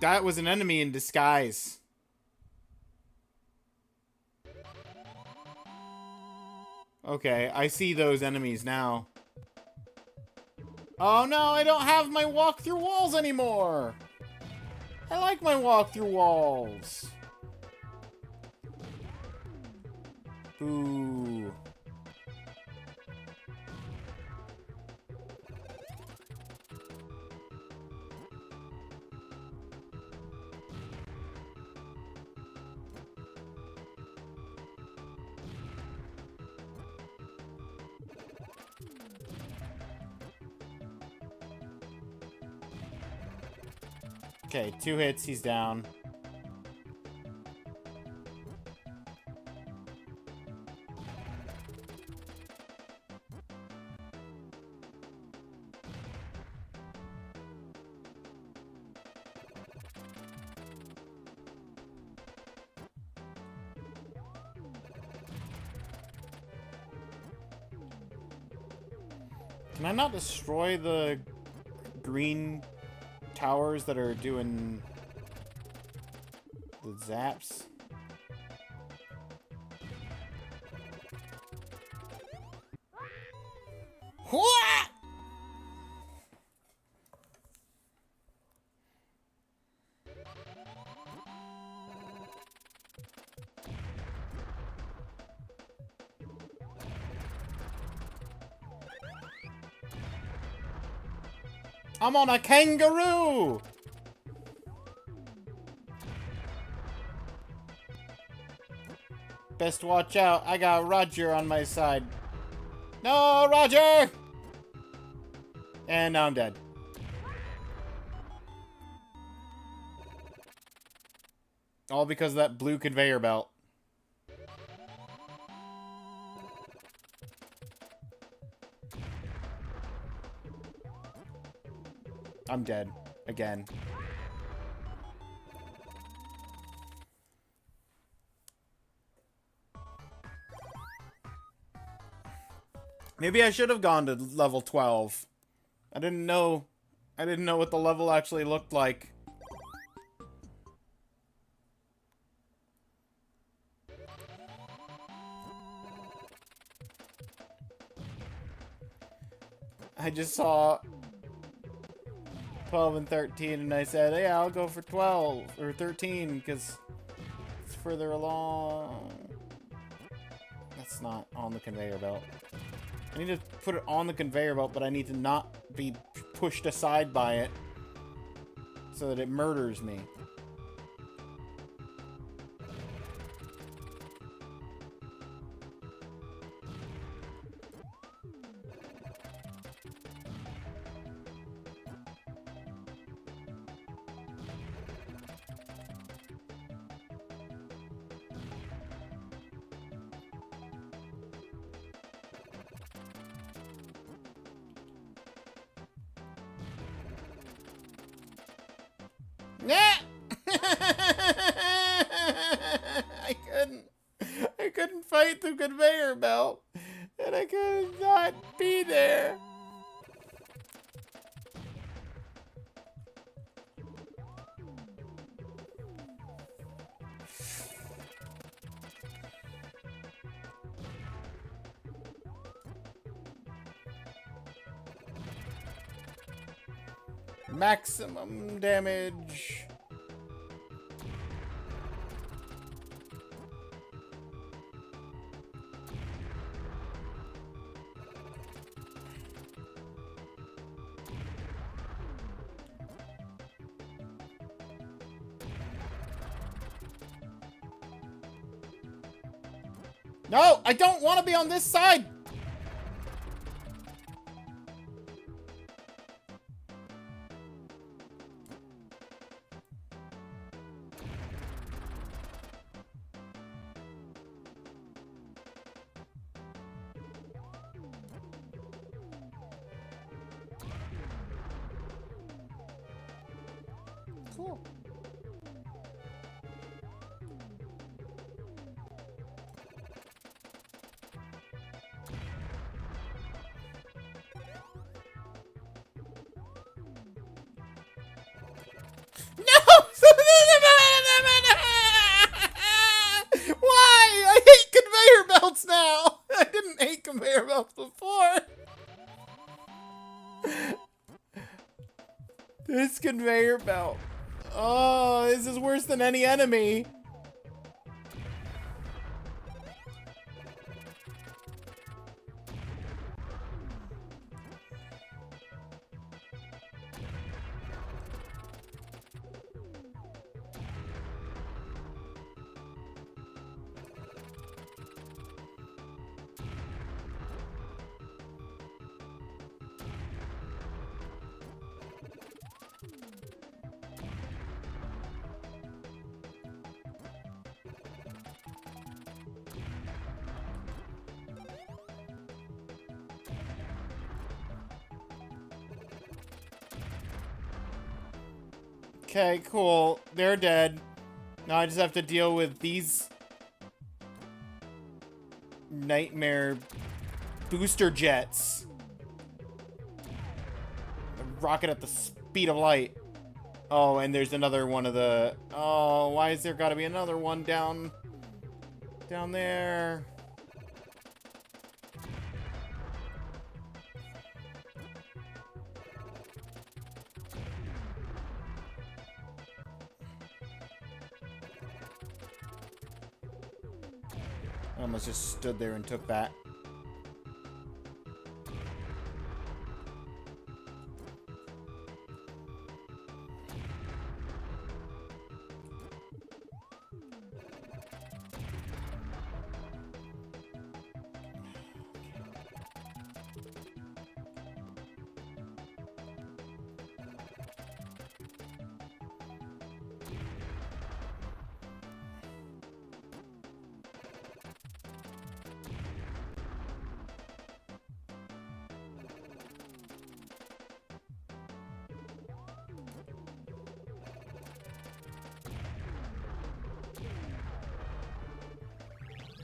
That was an enemy in disguise. Okay, I see those enemies now. Oh no, I don't have my walk through walls anymore! I like my walk through walls. Boo. Okay, 2 hits, he's down. Can I not destroy the green towers that are doing the zaps? What? I'm on a kangaroo! Best watch out. I got Roger on my side. No, Roger! And now I'm dead. All because of that blue conveyor belt. I'm dead. Again. Maybe I should have gone to level 12. I didn't know what the level actually looked like. I just saw 12 and 13 and I said, hey, I'll go for 12 or 13 because it's further along. That's not on the conveyor belt. I need to put it on the conveyor belt, but I need to not be pushed aside by it so that it murders me. I couldn't fight the conveyor belt, and I could not be there. Maximum damage. No, I don't want to be on this side. Cool. Why? I hate conveyor belts now. I didn't hate conveyor belts before. This conveyor belt. Oh, this is worse than any enemy. Okay, cool. They're dead. Now I just have to deal with these nightmare booster jets. Rocket at the speed of light. Oh, and there's another one of the... Oh, why is there gotta be another one down there? I almost just stood there and took that.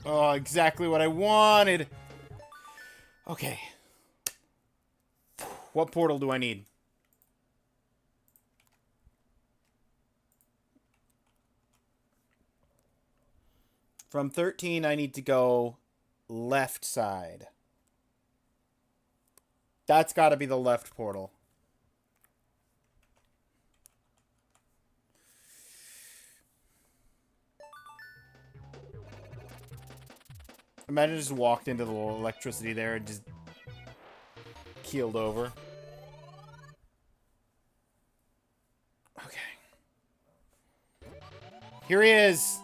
Oh, exactly what I wanted. Okay. What portal do I need? From 13, I need to go left side. That's got to be the left portal. Imagine I just walked into the little electricity there and just keeled over. Okay. Here he is.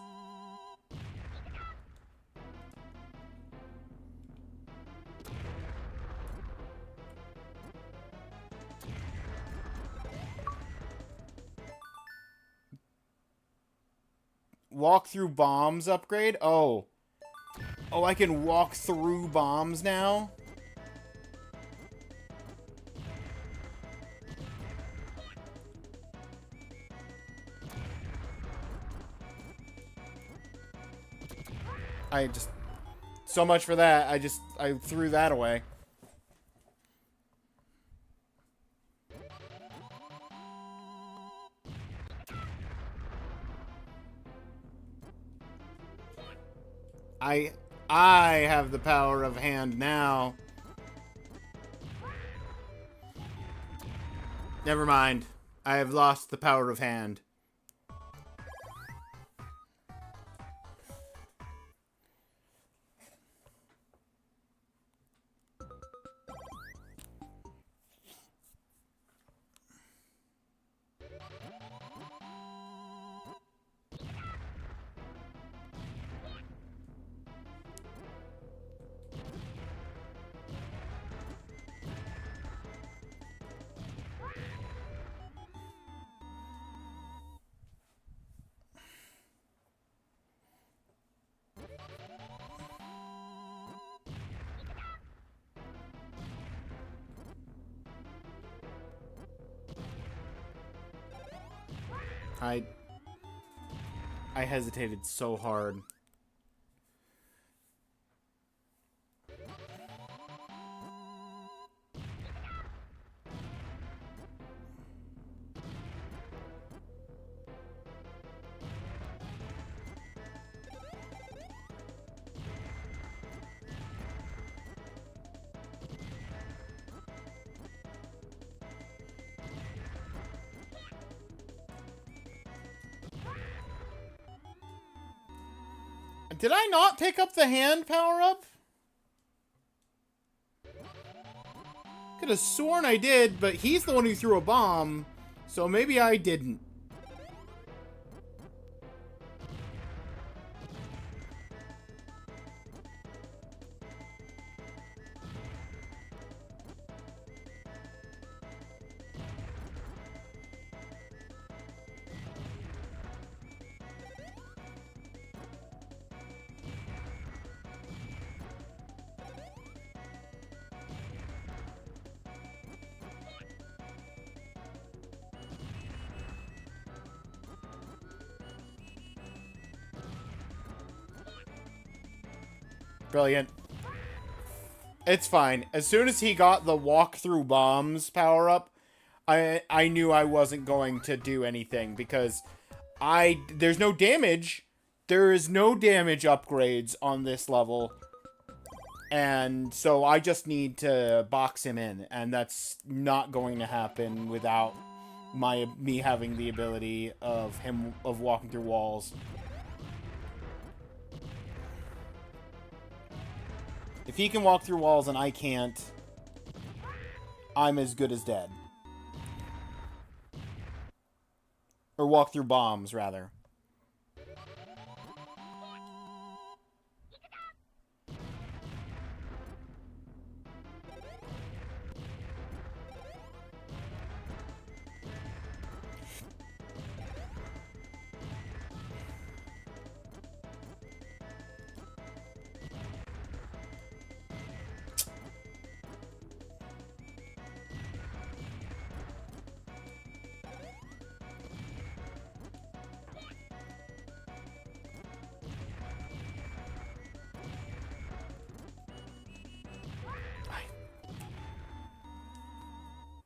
Walk through bombs upgrade? Oh. Oh, I can walk through bombs now? I just... So much for that. I threw that away. I have the power of hand now. Never mind. I have lost the power of hand. I hesitated so hard. Did I not pick up the hand power-up? Could have sworn I did, but he's the one who threw a bomb, so maybe I didn't. Brilliant. It's fine. As soon as he got the walk through bombs power up, I knew I wasn't going to do anything because there's no damage. There is no damage upgrades on this level. And so I just need to box him in, and that's not going to happen without me having the ability of walking through walls. If he can walk through walls and I can't, I'm as good as dead. Or walk through bombs, rather.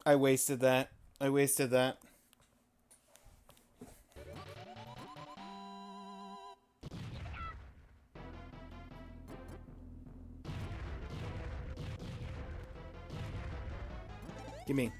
I wasted that. I wasted that. Gimme.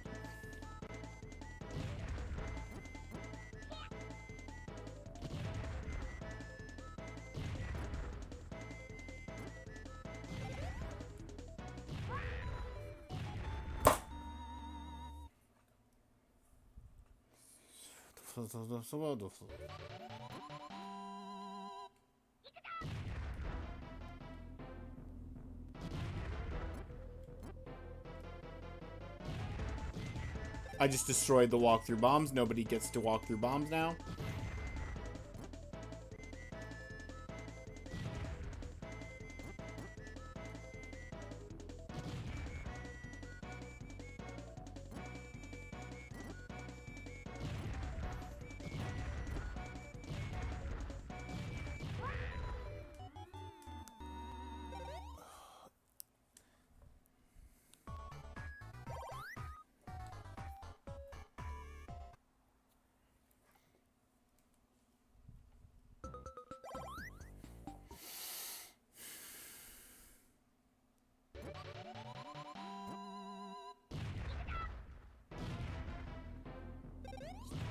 I just destroyed the walkthrough bombs. Nobody gets to walk through bombs now.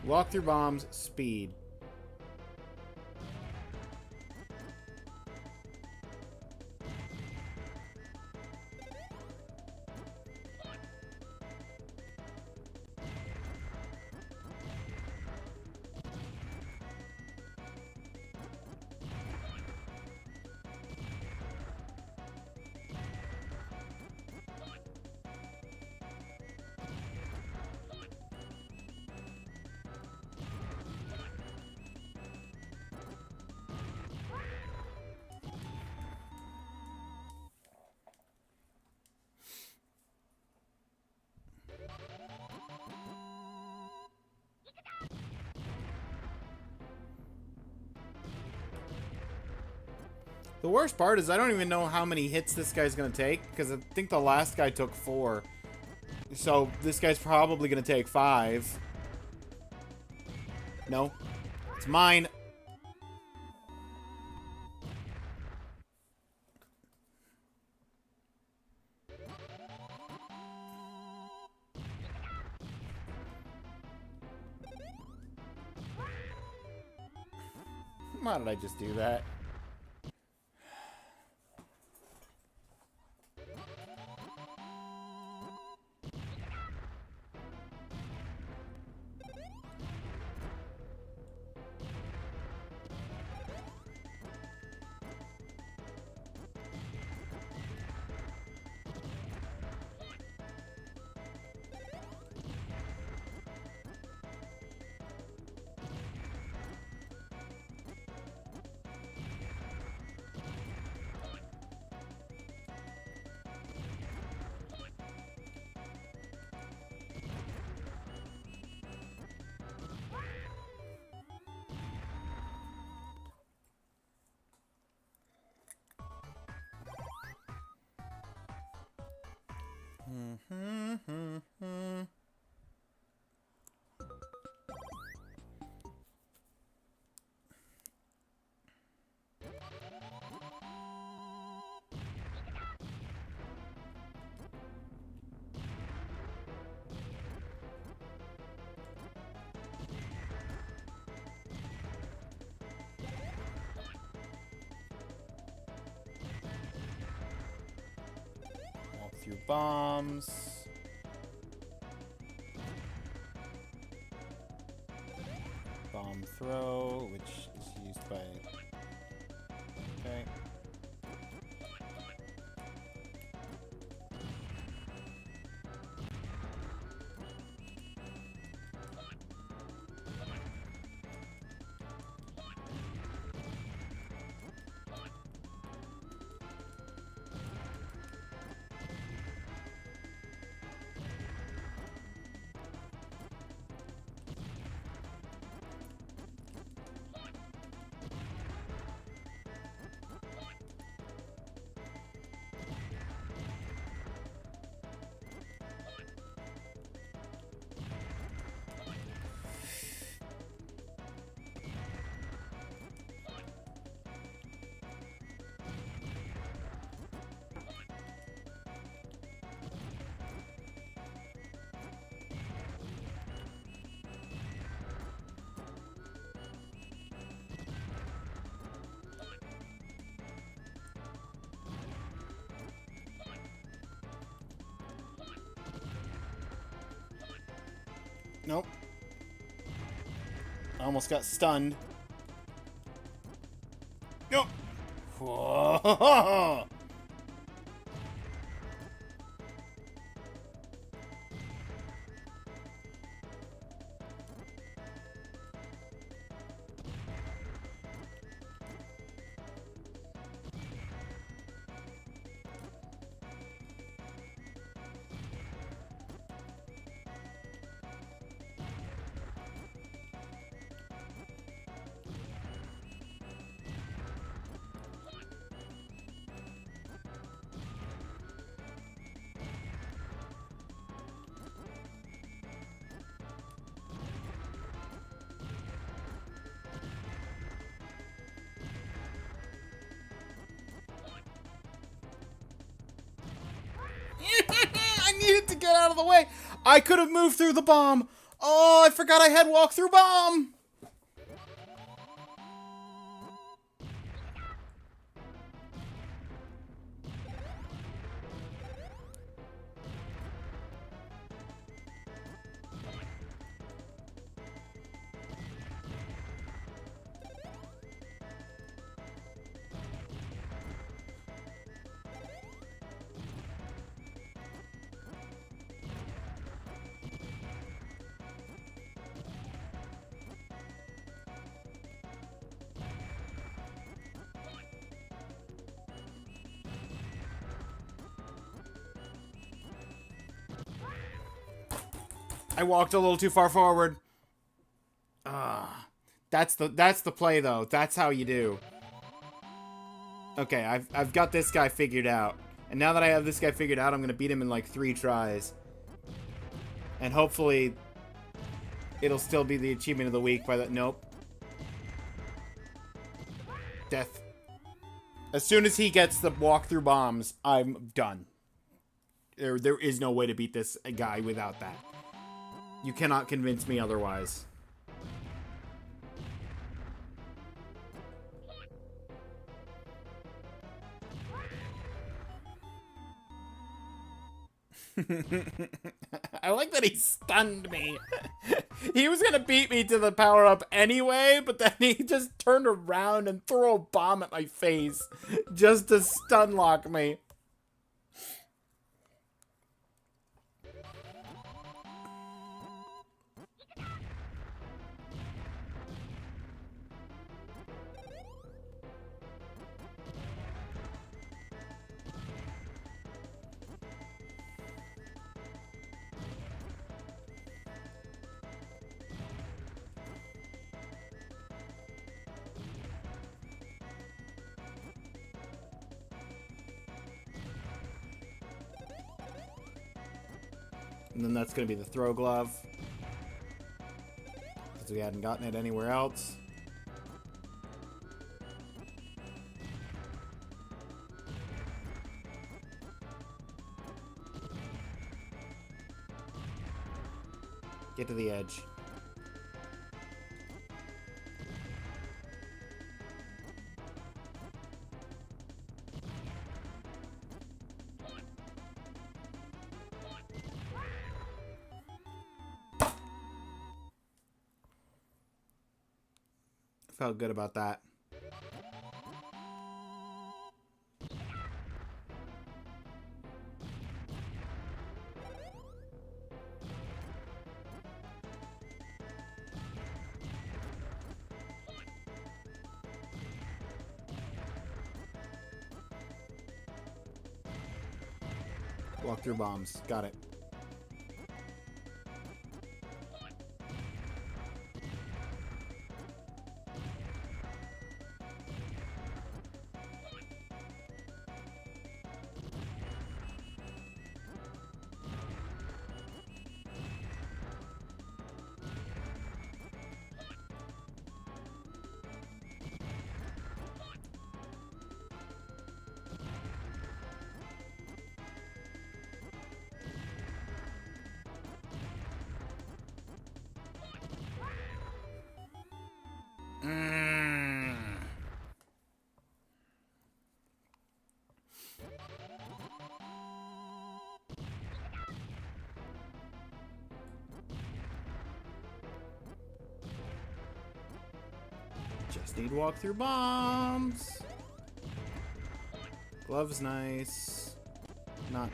Walk through bombs, speed. The worst part is I don't even know how many hits this guy's going to take, because I think the last guy took 4. So this guy's probably going to take 5. No. It's mine. Why did I just do that? Walk through bombs. Bomb throw, which is used by... Okay. Nope. I almost got stunned. Nope. Whoa. I needed to get out of the way. I could have moved through the bomb. Oh, I forgot I had walk through bomb. I walked a little too far forward. That's the play though. That's how you do. Okay, I've got this guy figured out. And now that I have this guy figured out, I'm gonna beat him in like 3 tries. And hopefully it'll still be the achievement of the week by that. Nope. Death. As soon as he gets the walk through bombs, I'm done. There is no way to beat this guy without that. You cannot convince me otherwise. I like that he stunned me. He was gonna beat me to the power up anyway, but then he just turned around and threw a bomb at my face just to stun lock me. And then that's going to be the throw glove. Because we hadn't gotten it anywhere else. Get to the edge. Felt good about that. Walk through bombs. Got it. Just need walkthrough bombs. Gloves nice. Not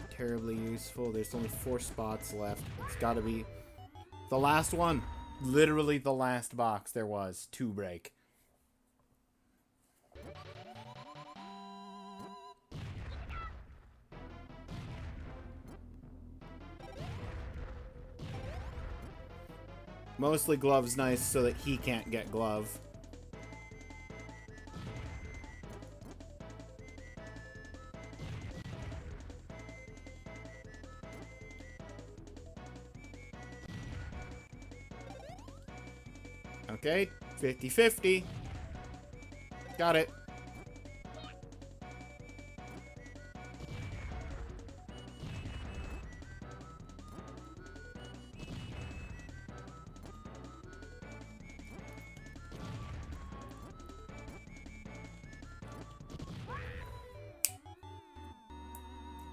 terribly useful. There's only 4 spots left. It's gotta be the last one. Literally the last box there was to break. Mostly gloves nice so that he can't get glove. Okay, 50-50. Got it.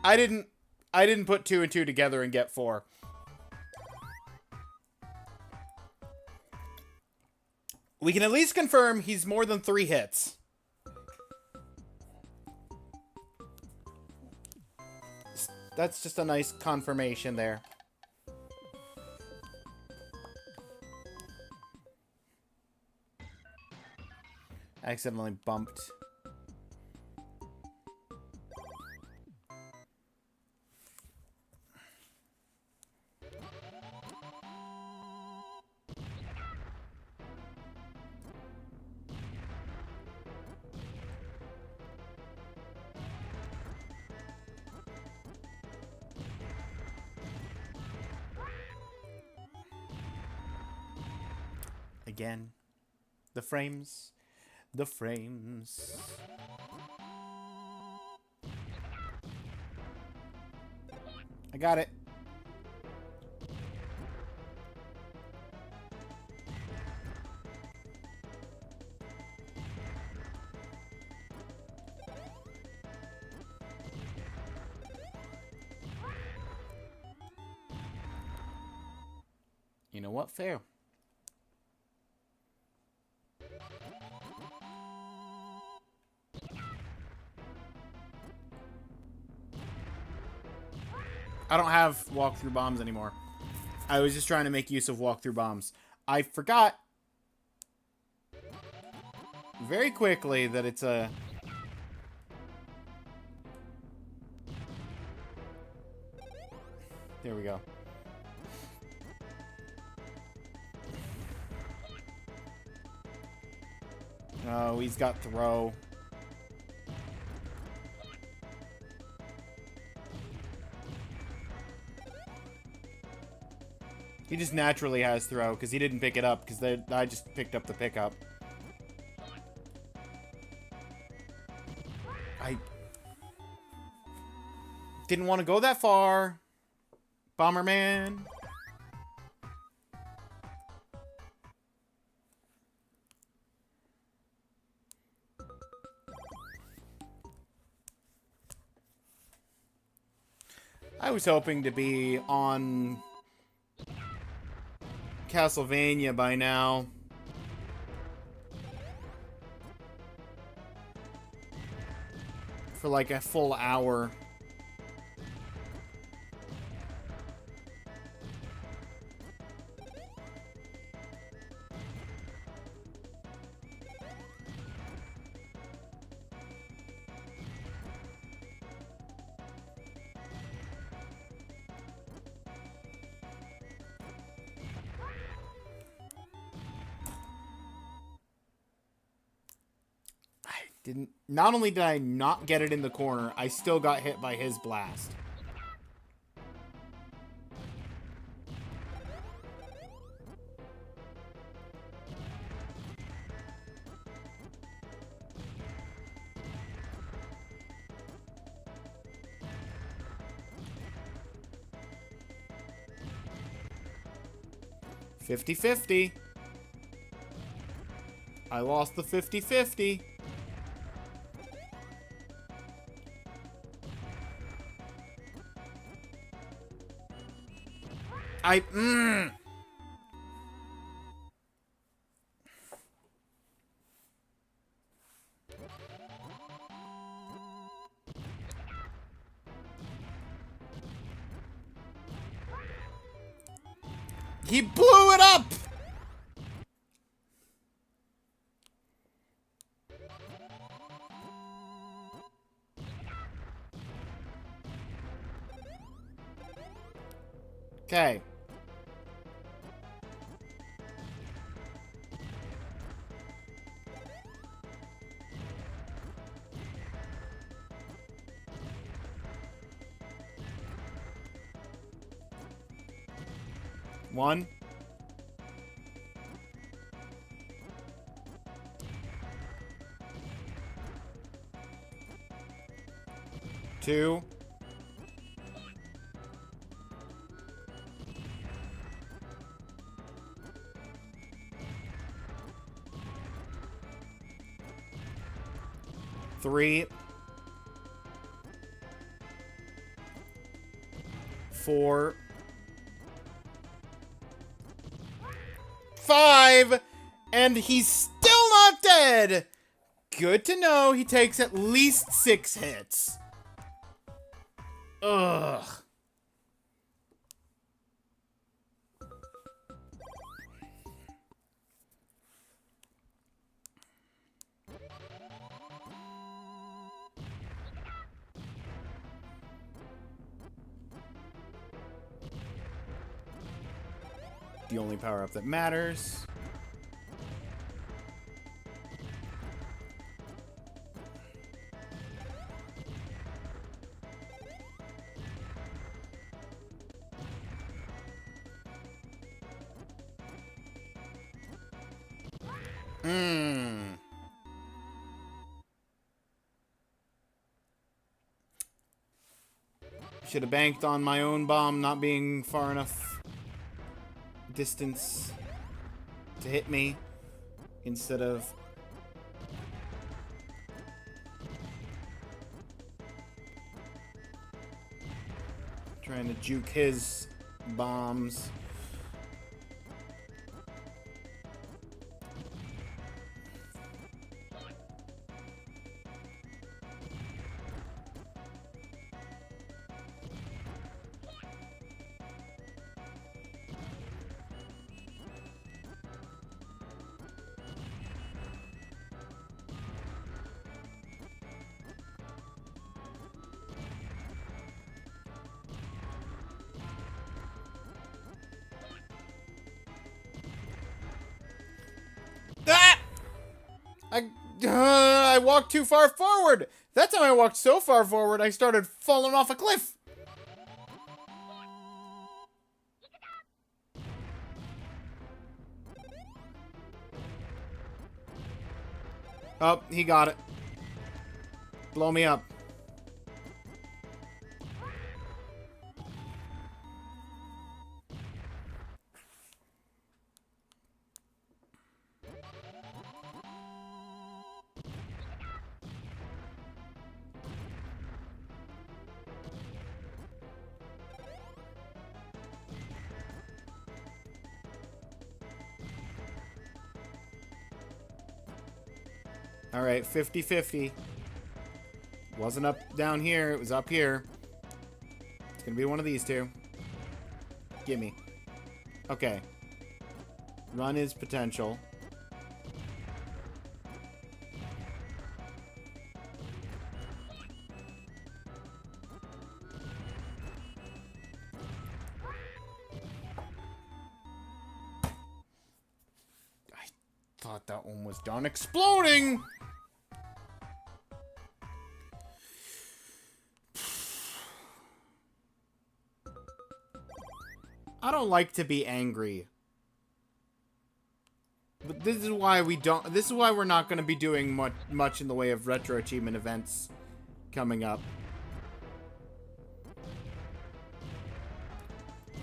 I didn't put 2 and 2 together and get 4. We can at least confirm he's more than 3 hits. That's just a nice confirmation there. I accidentally bumped. Again. The frames. The frames. I got it. You know what? Fair. I don't have walkthrough bombs anymore. I was just trying to make use of walkthrough bombs. I forgot very quickly that it's a... There we go. Oh, he's got throw. He just naturally has throw because he didn't pick it up because I just picked up the pickup. I didn't want to go that far. Bomberman. I was hoping to be on Castlevania by now. For like a full hour. Not only did I not get it in the corner, I still got hit by his blast. $50-50. I lost the 50-50. He blew it up! Okay. One. Two. Three. Four. Five. And he's still not dead. Good to know he takes at least 6 hits. Ugh. The only power-up that matters. Should have banked on my own bomb not being far enough distance to hit me instead of trying to juke his bombs. I walked too far forward. That time I walked so far forward, I started falling off a cliff. Oh, he got it. Blow me up. All right, 50-50. Wasn't up down here, it was up here. It's gonna be one of these two. Gimme. Okay. Run is potential. I thought that one was done exploding! I don't like to be angry. But this is why this is why we're not going to be doing much in the way of retro achievement events coming up.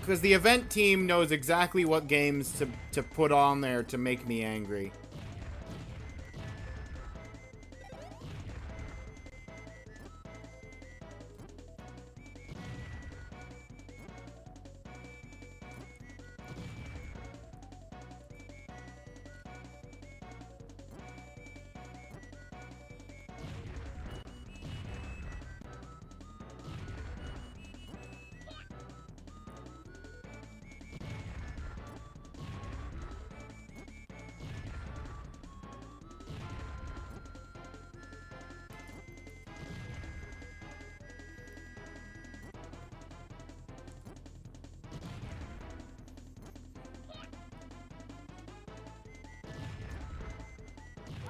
Because the event team knows exactly what games to put on there to make me angry.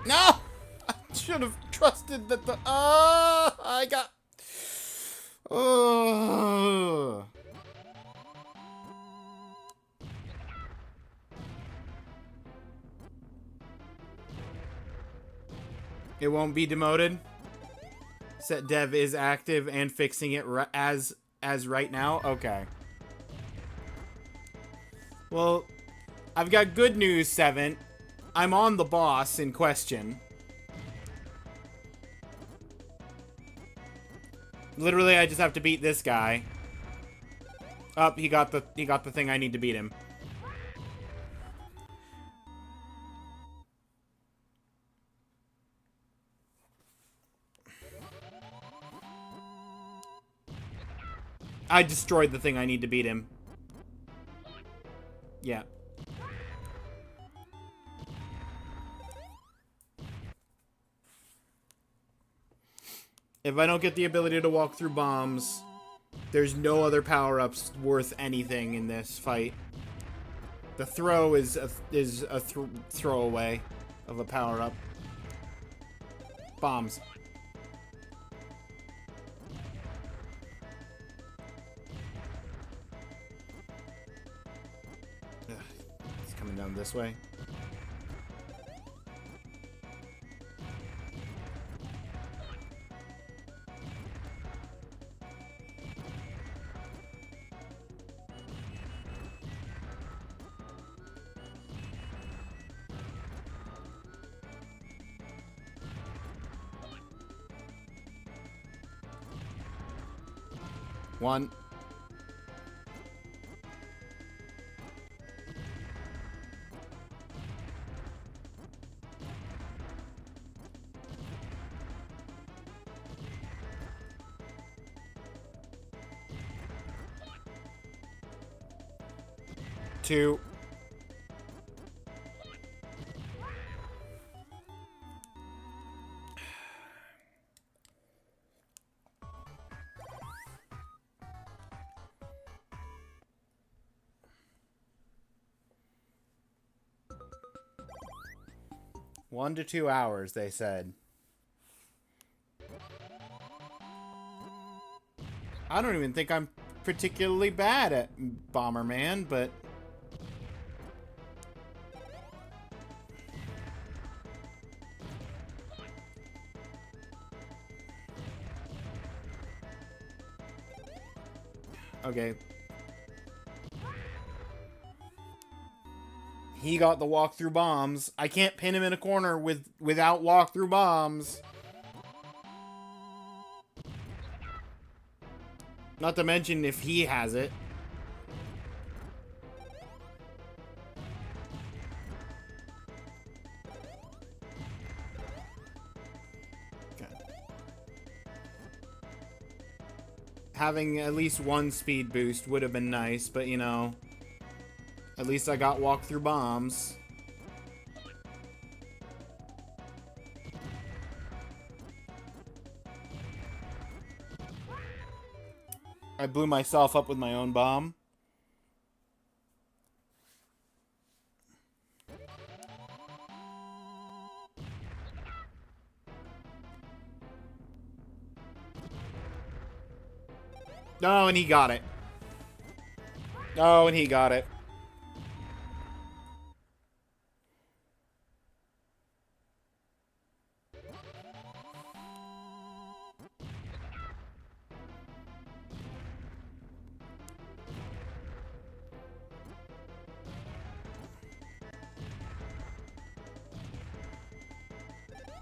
No! I should have trusted that the... I got... It won't be demoted. Set dev is active and fixing it as right now. Okay. Well, I've got good news, Seven. I'm on the boss in question. Literally, I just have to beat this guy. Up, he got the thing I need to beat him. I destroyed the thing I need to beat him. Yeah. If I don't get the ability to walk through bombs, there's no other power-ups worth anything in this fight. The throw is a throwaway of a power-up. Bombs. Ugh, it's coming down this way. One. Two. One to 2 hours, they said. I don't even think I'm particularly bad at Bomberman, but... Okay. He got the walk-through bombs. I can't pin him in a corner without walk-through bombs. Not to mention if he has it. Okay. Having at least one speed boost would have been nice, but you know... At least I got walk-through bombs. I blew myself up with my own bomb. Oh, and he got it. Oh, and he got it.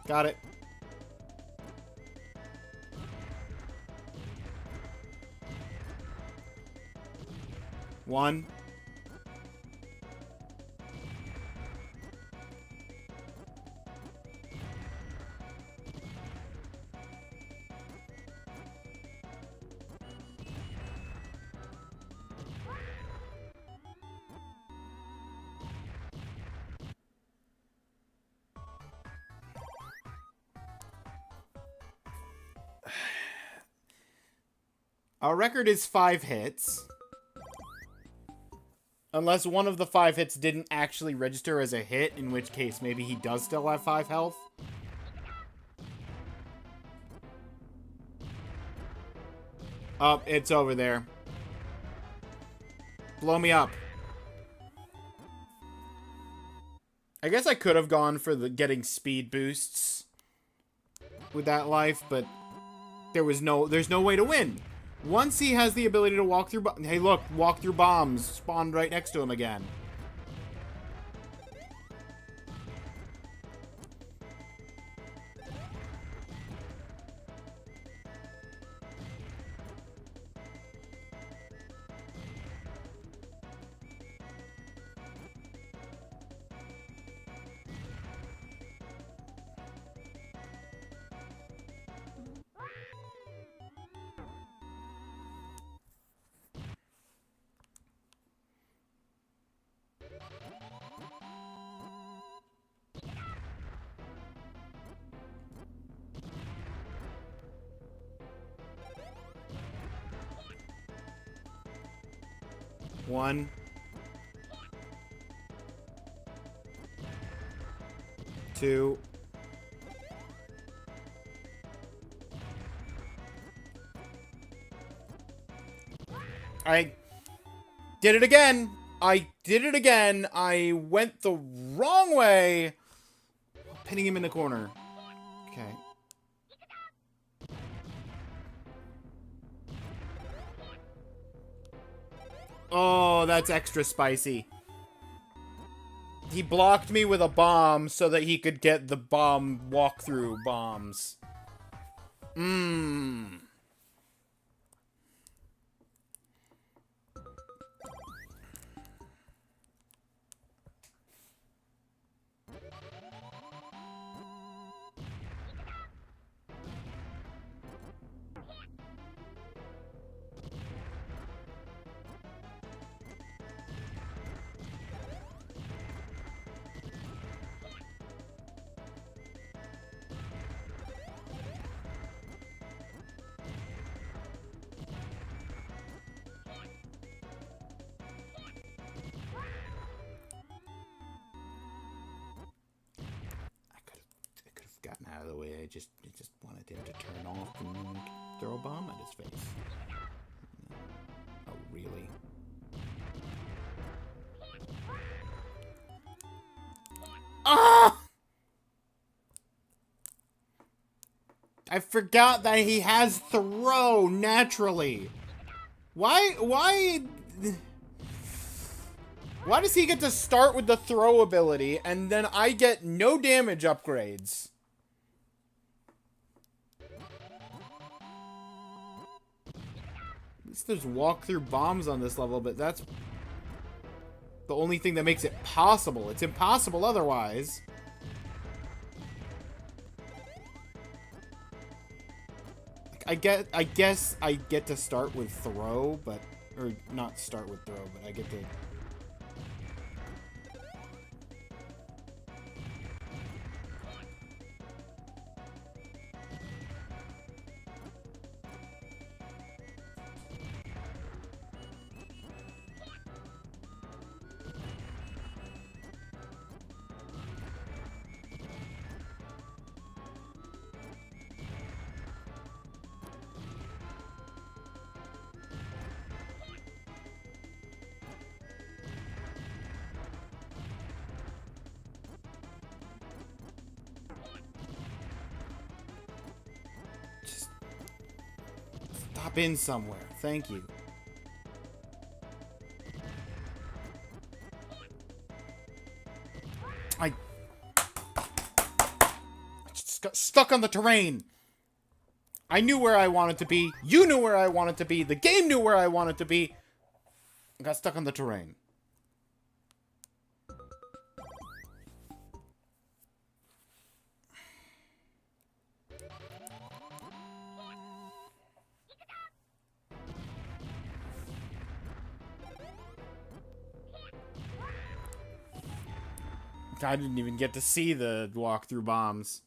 Got it. One. Our record is 5 hits. Unless one of the 5 hits didn't actually register as a hit, in which case maybe he does still have 5 health. Oh, it's over there. Blow me up. I guess I could have gone for the getting speed boosts with that life, but there's no way to win. Once he has the ability to walk through... Hey, look, walk through bombs spawned right next to him again. One. Two. I did it again. I did it again. I went the wrong way. Pinning him in the corner. Okay. Oh, that's extra spicy. He blocked me with a bomb so that he could get the bomb walkthrough bombs. Mmm. Gotten out of the way. I just wanted him to turn off and throw a bomb at his face. Oh, really? Ah! I forgot that he has throw naturally. Why does he get to start with the throw ability and then I get no damage upgrades? At least there's walk-through bombs on this level, but that's the only thing that makes it possible. It's impossible otherwise. I guess I get to start with throw, but... Or not start with throw, but I get to... Hop in somewhere. Thank you. I just got stuck on the terrain. I knew where I wanted to be. You knew where I wanted to be. The game knew where I wanted to be. I got stuck on the terrain. I didn't even get to see the walk-through bombs.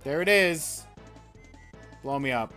There it is. Blow me up.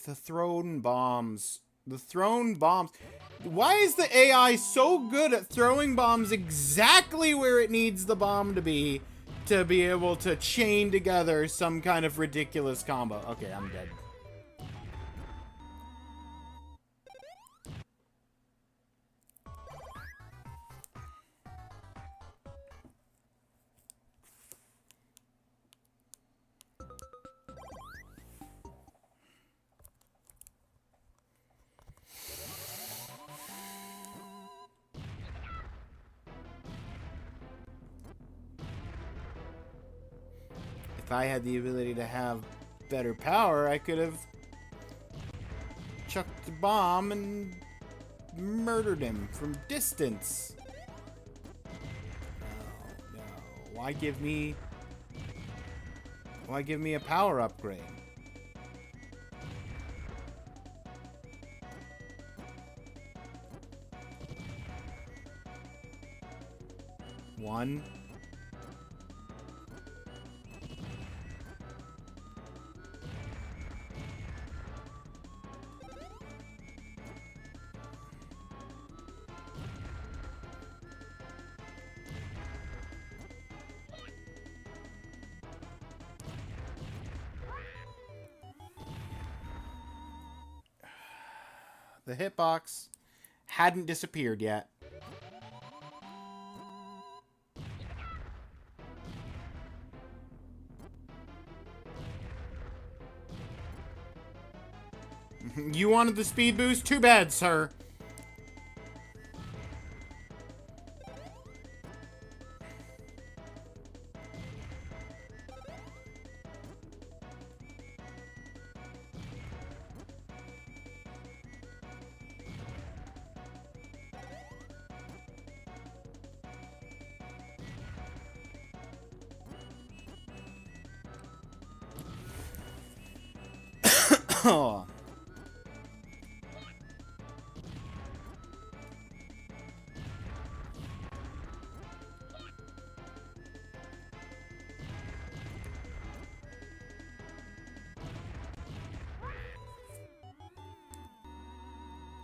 The thrown bombs. The thrown bombs. Why is the AI so good at throwing bombs exactly where it needs the bomb to be able to chain together some kind of ridiculous combo? Okay, I'm dead. If I had the ability to have better power, I could have chucked the bomb and murdered him from distance. No, no. Why give me a power upgrade? One. The hitbox hadn't disappeared yet. You wanted the speed boost? Too bad, sir. Oh.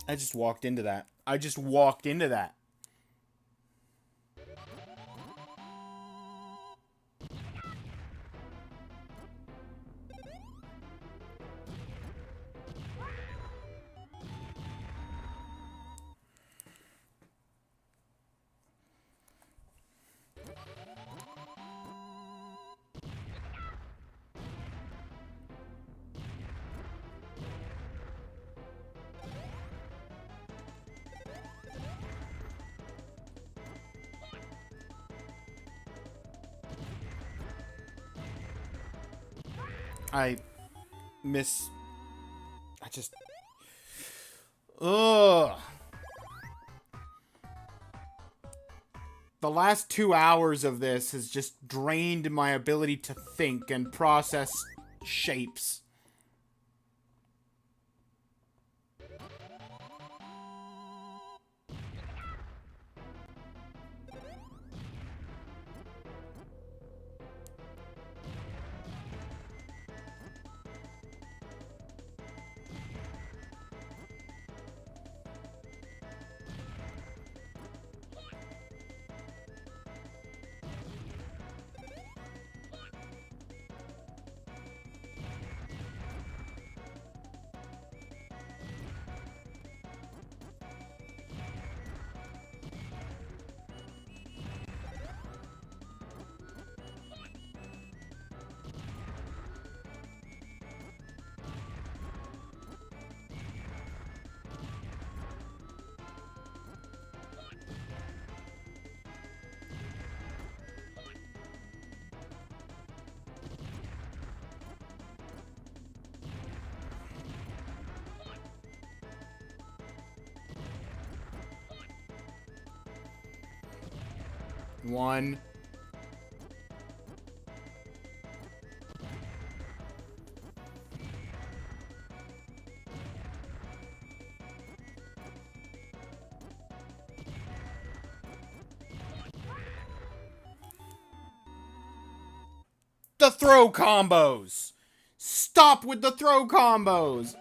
I just walked into that. I just walked into that. I just... Ugh. The last 2 hours of this has just drained my ability to think and process shapes. 1. The throw combos! Stop with the throw combos!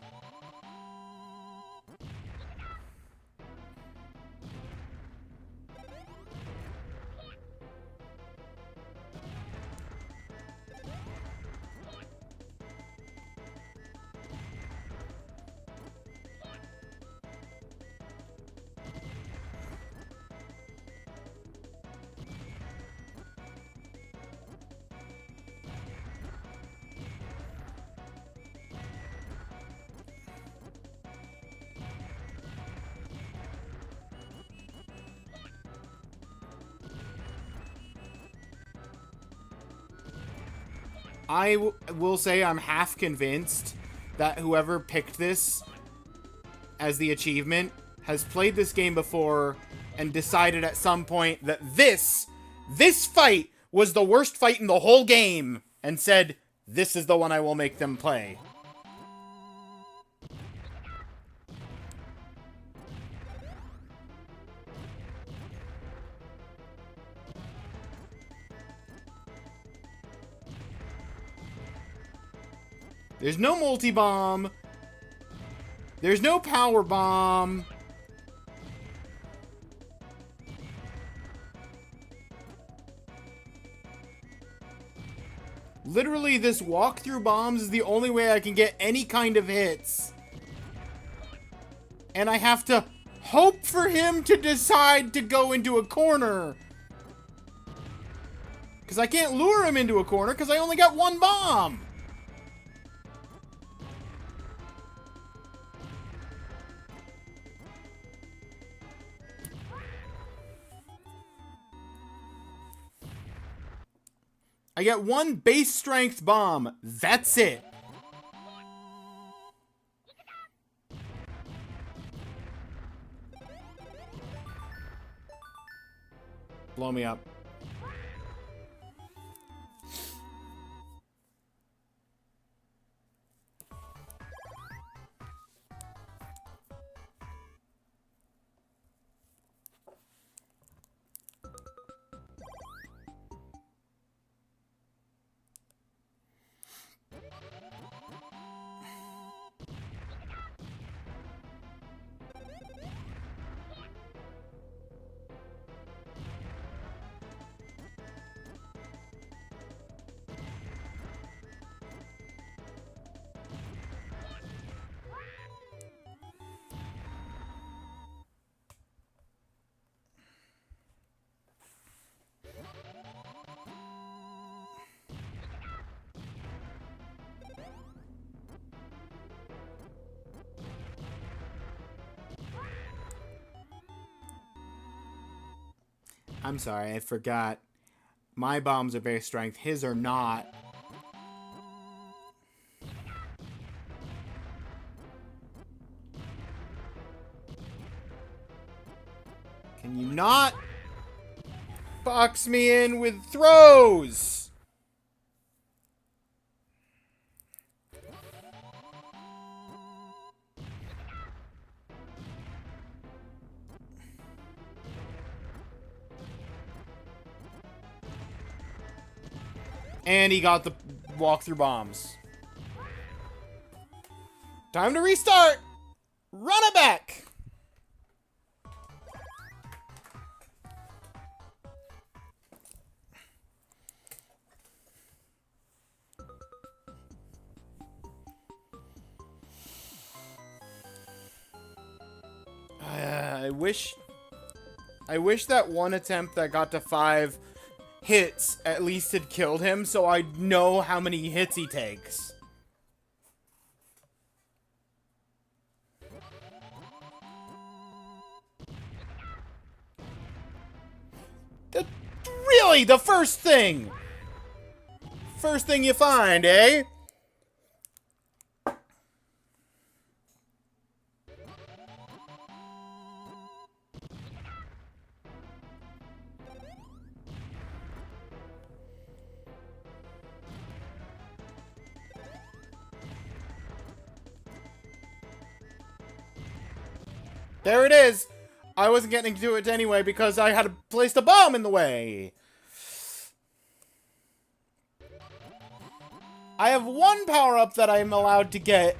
I will say I'm half convinced that whoever picked this as the achievement has played this game before and decided at some point that this fight was the worst fight in the whole game and said, this is the one I will make them play. There's no multi-bomb. There's no power bomb. Literally, this walk-through bombs is the only way I can get any kind of hits. And I have to hope for him to decide to go into a corner. Because I can't lure him into a corner because I only got one bomb. I get one base strength bomb. That's it. Blow me up. I'm sorry, I forgot. My bombs are base strength. His are not. Can you not box me in with throws? And he got the walkthrough bombs. Time to restart! Run it back! I wish that one attempt that got to 5 hits at least had killed him, so I'd know how many hits he takes. Really? The first thing? First thing you find, eh? There it is! I wasn't getting to it anyway because I had placed a bomb in the way! I have one power-up that I'm allowed to get.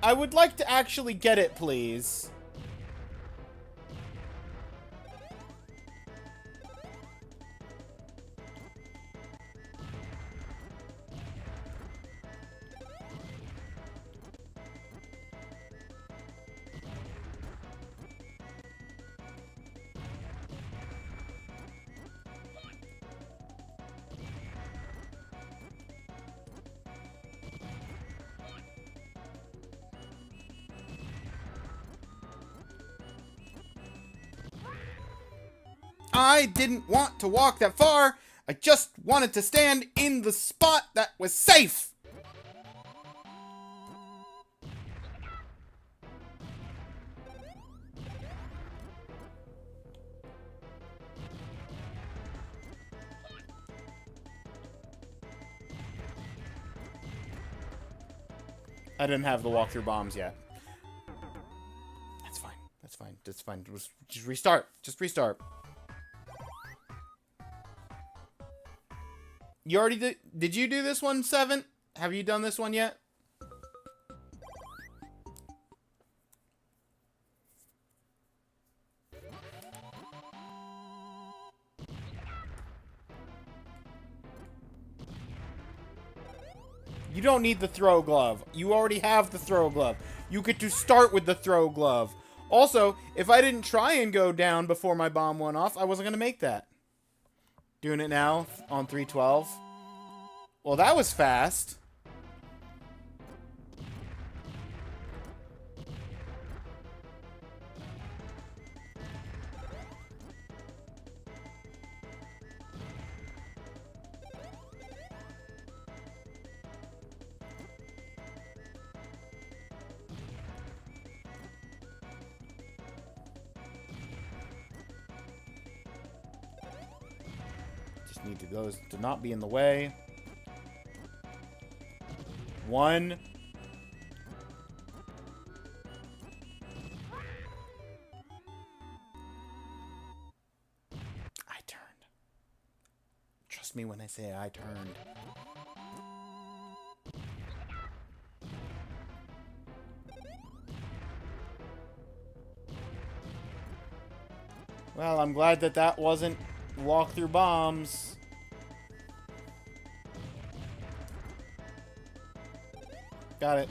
I would like to actually get it, please. I didn't want to walk that far. I just wanted to stand in the spot that was safe. I didn't have the walkthrough bombs yet. That's fine. That's fine. That's fine. Just restart. Just restart. You already did you do this one, 7? Have you done this one yet? You don't need the throw glove. You already have the throw glove. You get to start with the throw glove. Also, if I didn't try and go down before my bomb went off, I wasn't going to make that. Doing it now on 312. Well, that was fast. Just need those to not be in the way. 1. I turned. Trust me when I say I turned. Well, I'm glad that that wasn't walk-through bombs. Got it.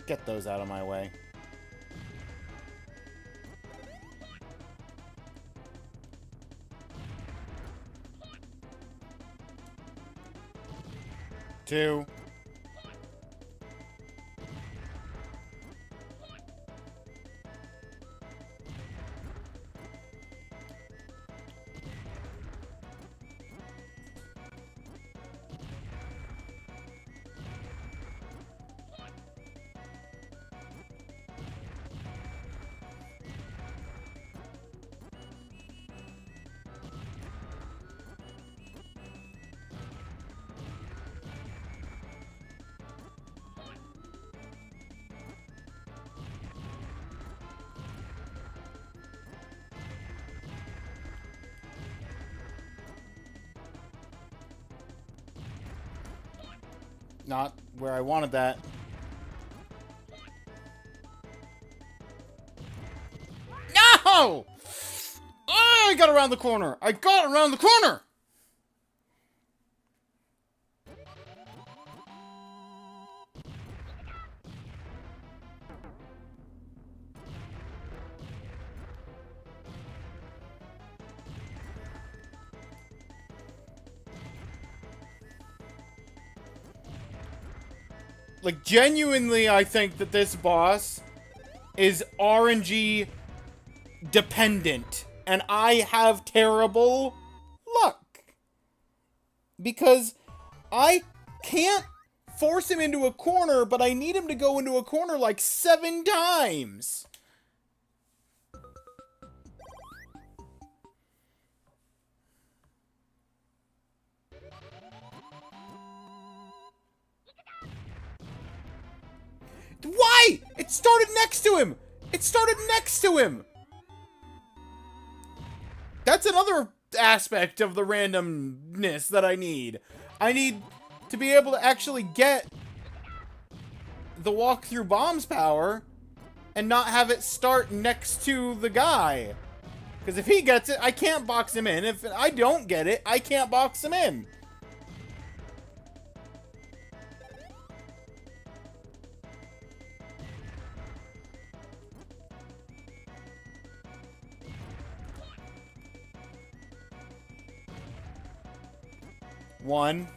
Get those out of my way. Two. Not where I wanted that. No! Oh, I got around the corner. I got around the corner! Like, genuinely, I think that this boss is RNG dependent. And I have terrible luck. Because I can't force him into a corner, but I need him to go into a corner like 7 times. Why? It started next to him. It started next to him. That's another aspect of the randomness that I need. I need to be able to actually get the walk through bombs power and not have it start next to the guy. Because if he gets it, I can't box him in. If I don't get it, I can't box him in. One.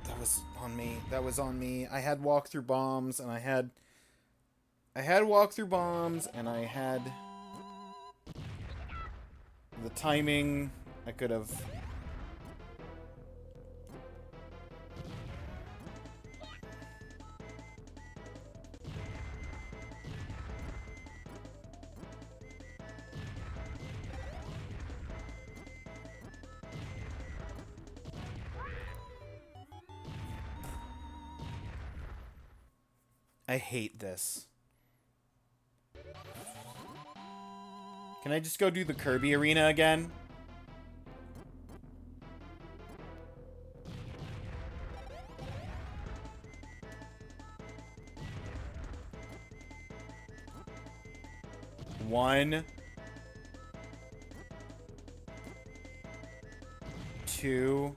That was on me. That was on me. I had walk through bombs, and I had walk through bombs, and I had the timing. I could have. I hate this. Can I just go do the Kirby arena again? One. Two.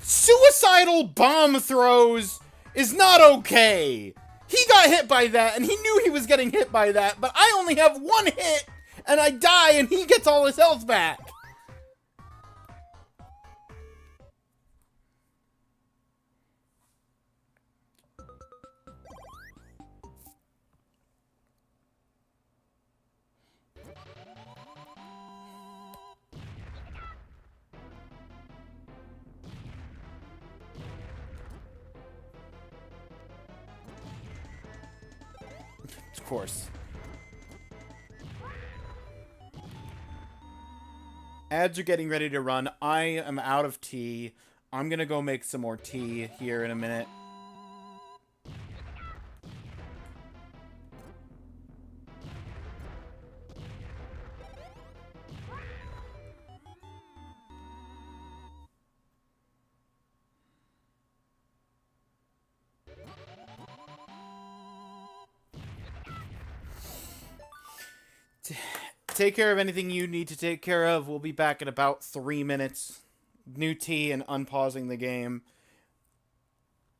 Suicidal bomb throws is not okay. He got hit by that, and he knew he was getting hit by that, but I only have 1 hit, and I die, and he gets all his health back. Of course. Ads are getting ready to run. I am out of tea. I'm gonna go make some more tea here in a minute. Take care of anything you need to take care of. We'll be back in about 3 minutes. New tea and unpausing the game.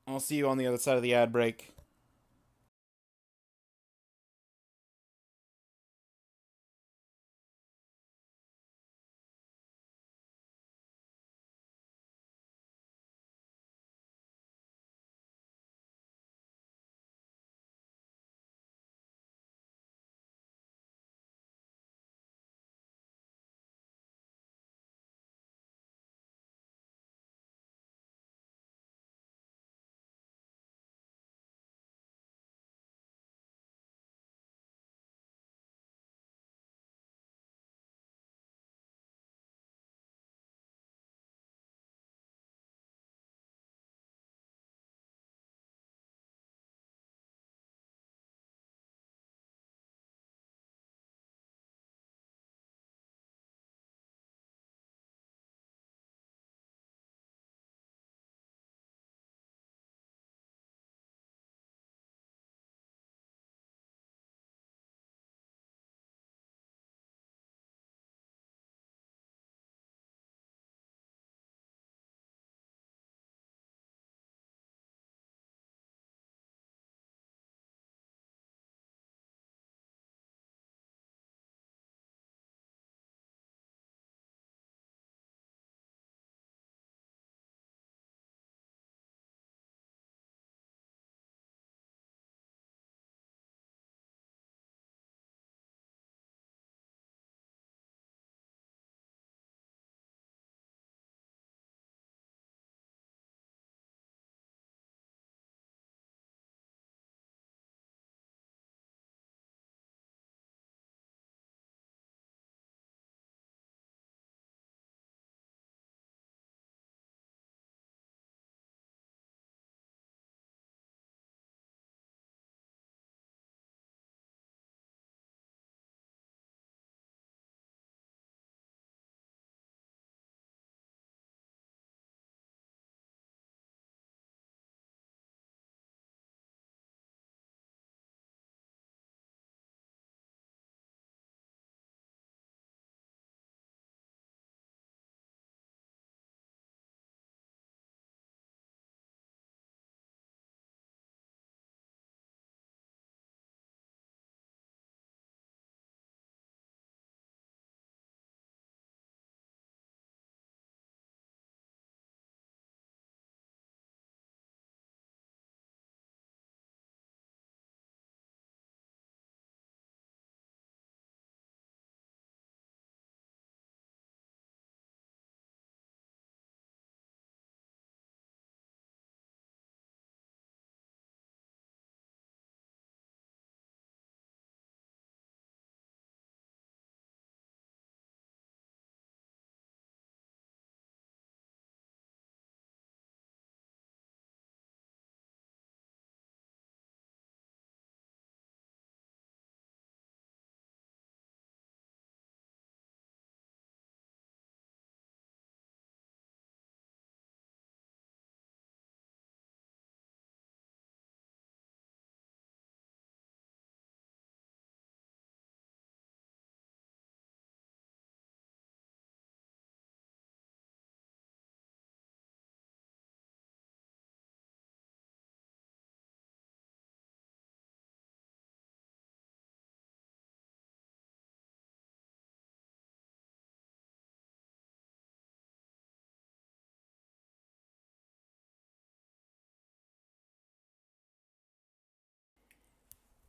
I'll see you on the other side of the ad break.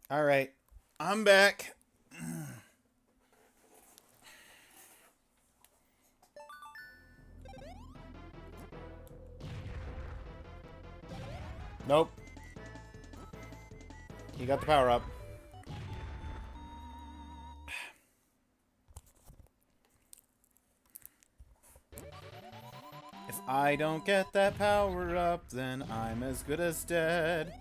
All right. I'm back. Nope. You got the power up. If I don't get that power up, then I'm as good as dead.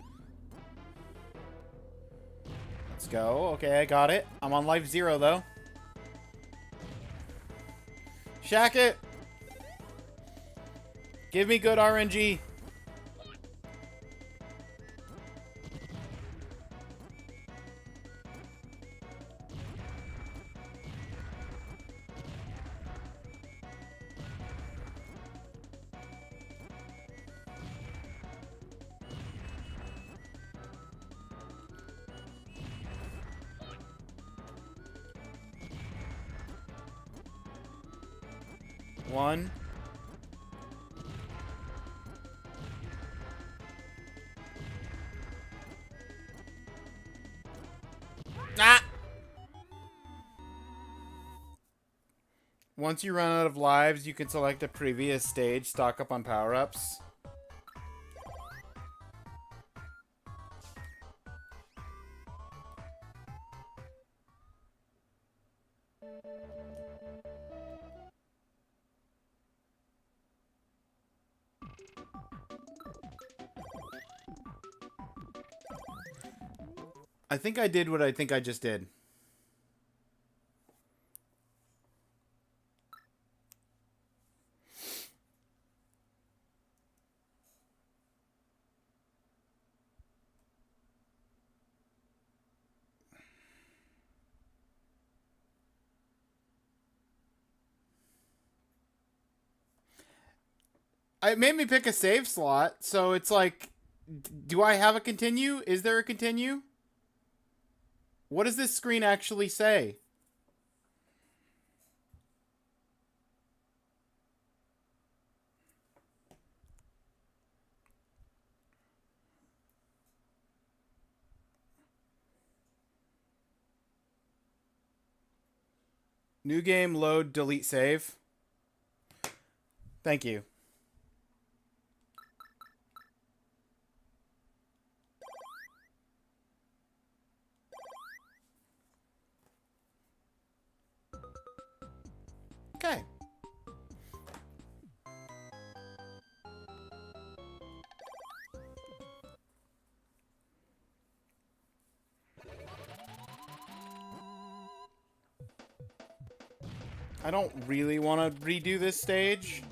Let's go. Okay, I got it. I'm on life 0, though. Shack it! Give me good RNG. One. Ah! Once you run out of lives, you can select a previous stage, stock up on power-ups. I think I did what I think I just did. It made me pick a save slot, so it's like, do I have a continue? Is there a continue? What does this screen actually say? New game, load, delete, save. Thank you. Okay. I don't really want to redo this stage.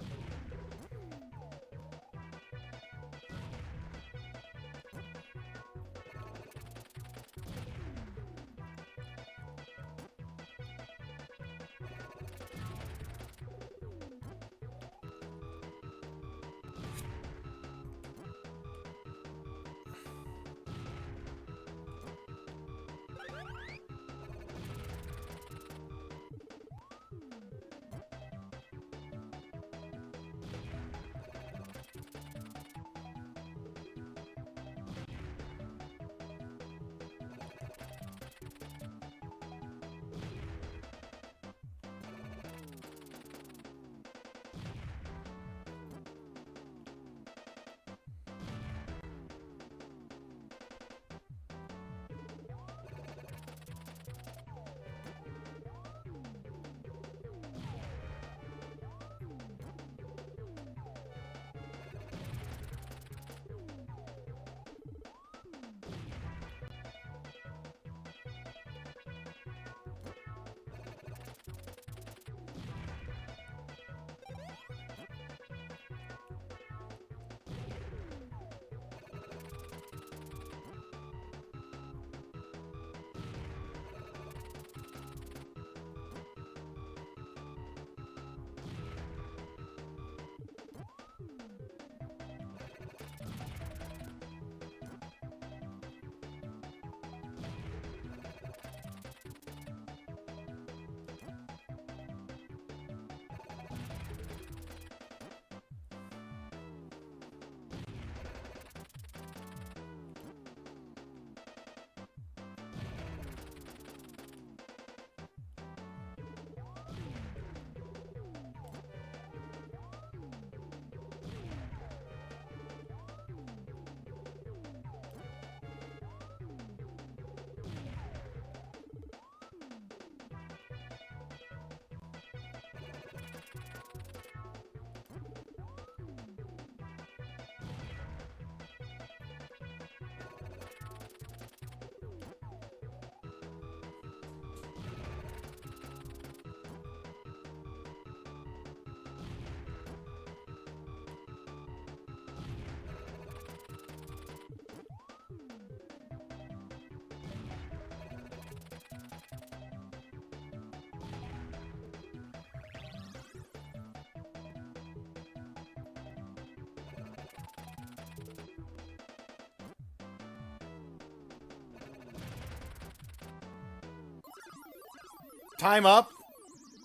Time up?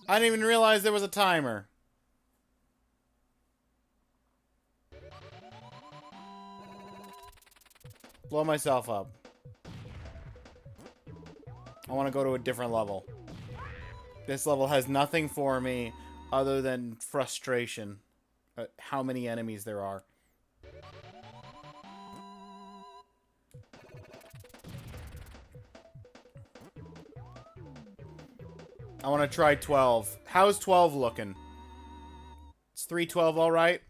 I didn't even realize there was a timer. Blow myself up. I want to go to a different level. This level has nothing for me other than frustration at how many enemies there are. I want to try 12. How's 12 looking? Is 312 all right?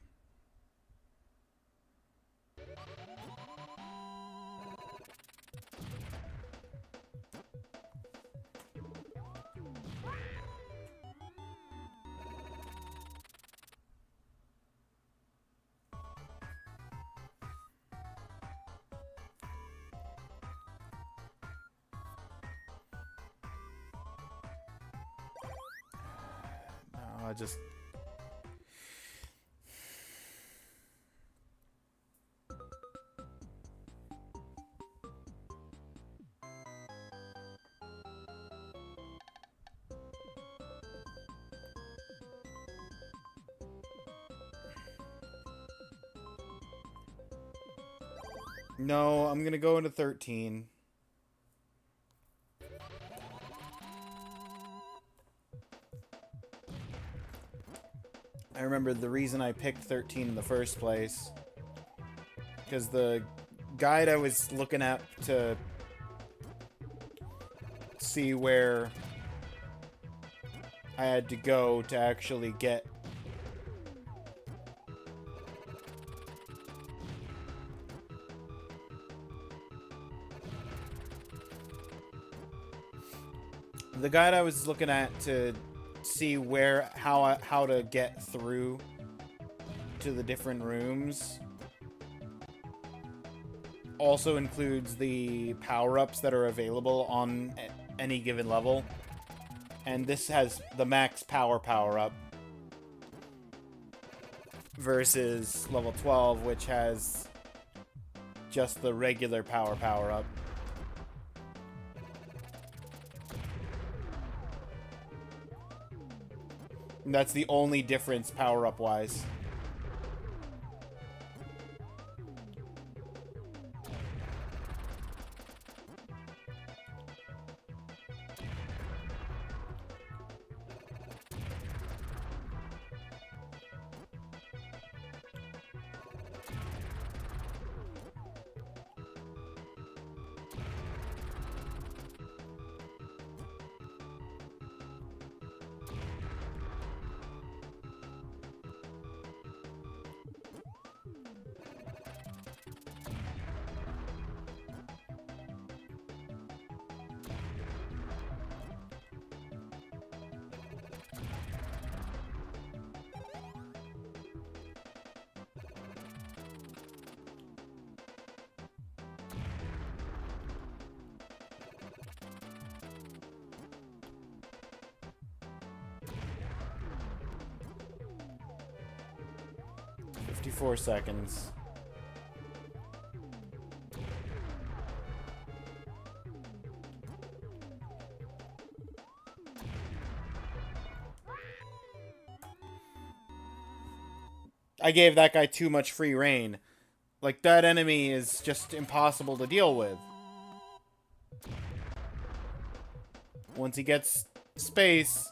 No, I just... No, I'm gonna go into 13. I remember the reason I picked 13 in the first place. Because the guide I was looking at to see where I had to go to actually get the guide I was looking at to see where how to get through to the different rooms also includes the power-ups that are available on any given level. And this has the max power-up versus level 12, which has just the regular power-up. And that's the only difference power-up wise. Four seconds. I gave that guy too much free reign. Like, that enemy is just impossible to deal with. Once he gets space...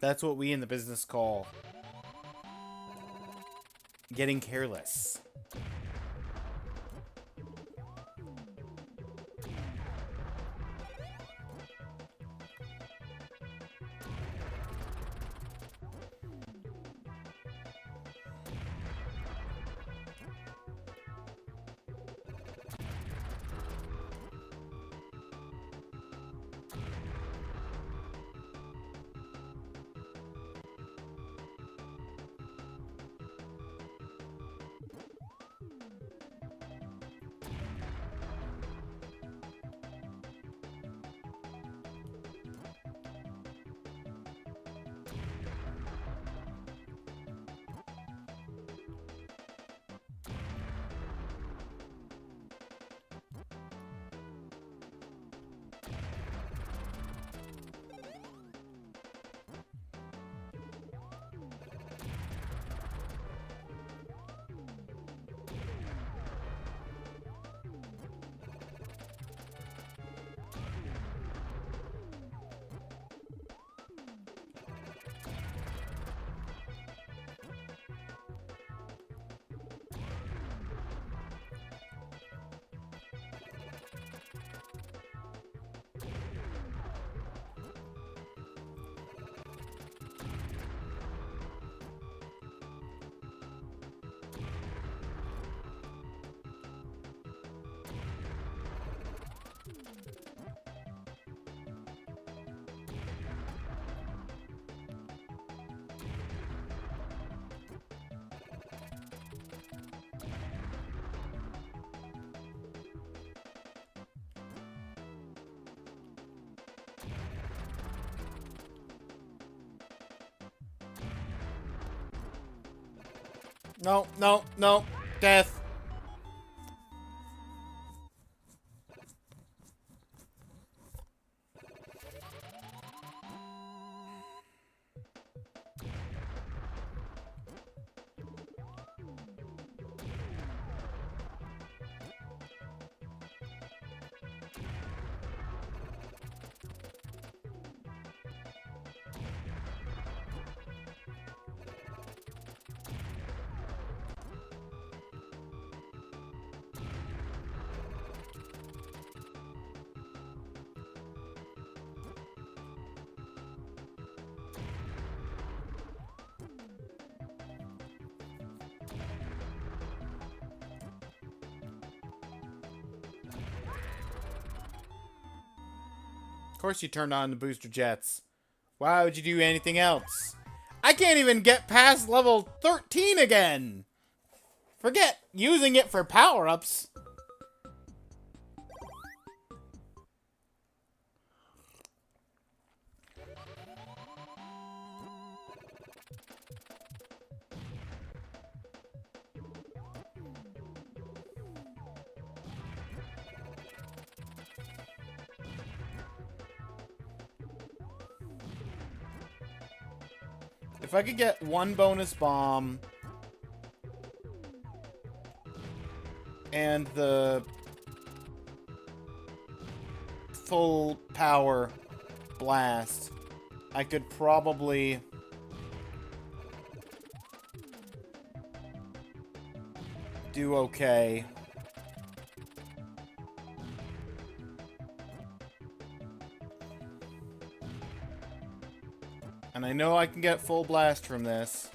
That's what we in the business call getting careless. No, no, no. Death. Of course you turned on the booster jets. Why would you do anything else? I can't even get past level 13 again! Forget using it for power-ups. If I could get one bonus bomb and the full power blast, I could probably do okay. And I know I can get full blast from this.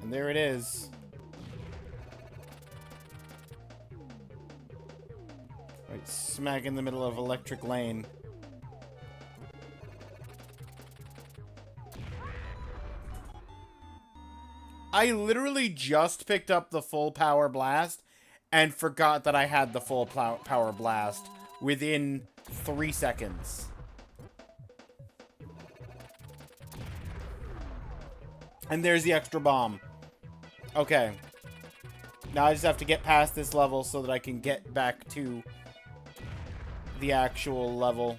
And there it is. Right smack in the middle of Electric Lane. I literally just picked up the full power blast and forgot that I had the full power blast within 3 seconds. And there's the extra bomb. Okay. Now I just have to get past this level so that I can get back to the actual level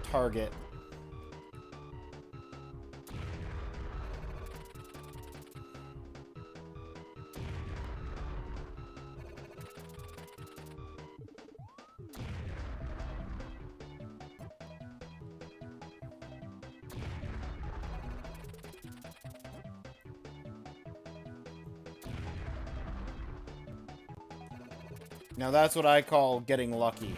target. Now that's what I call getting lucky.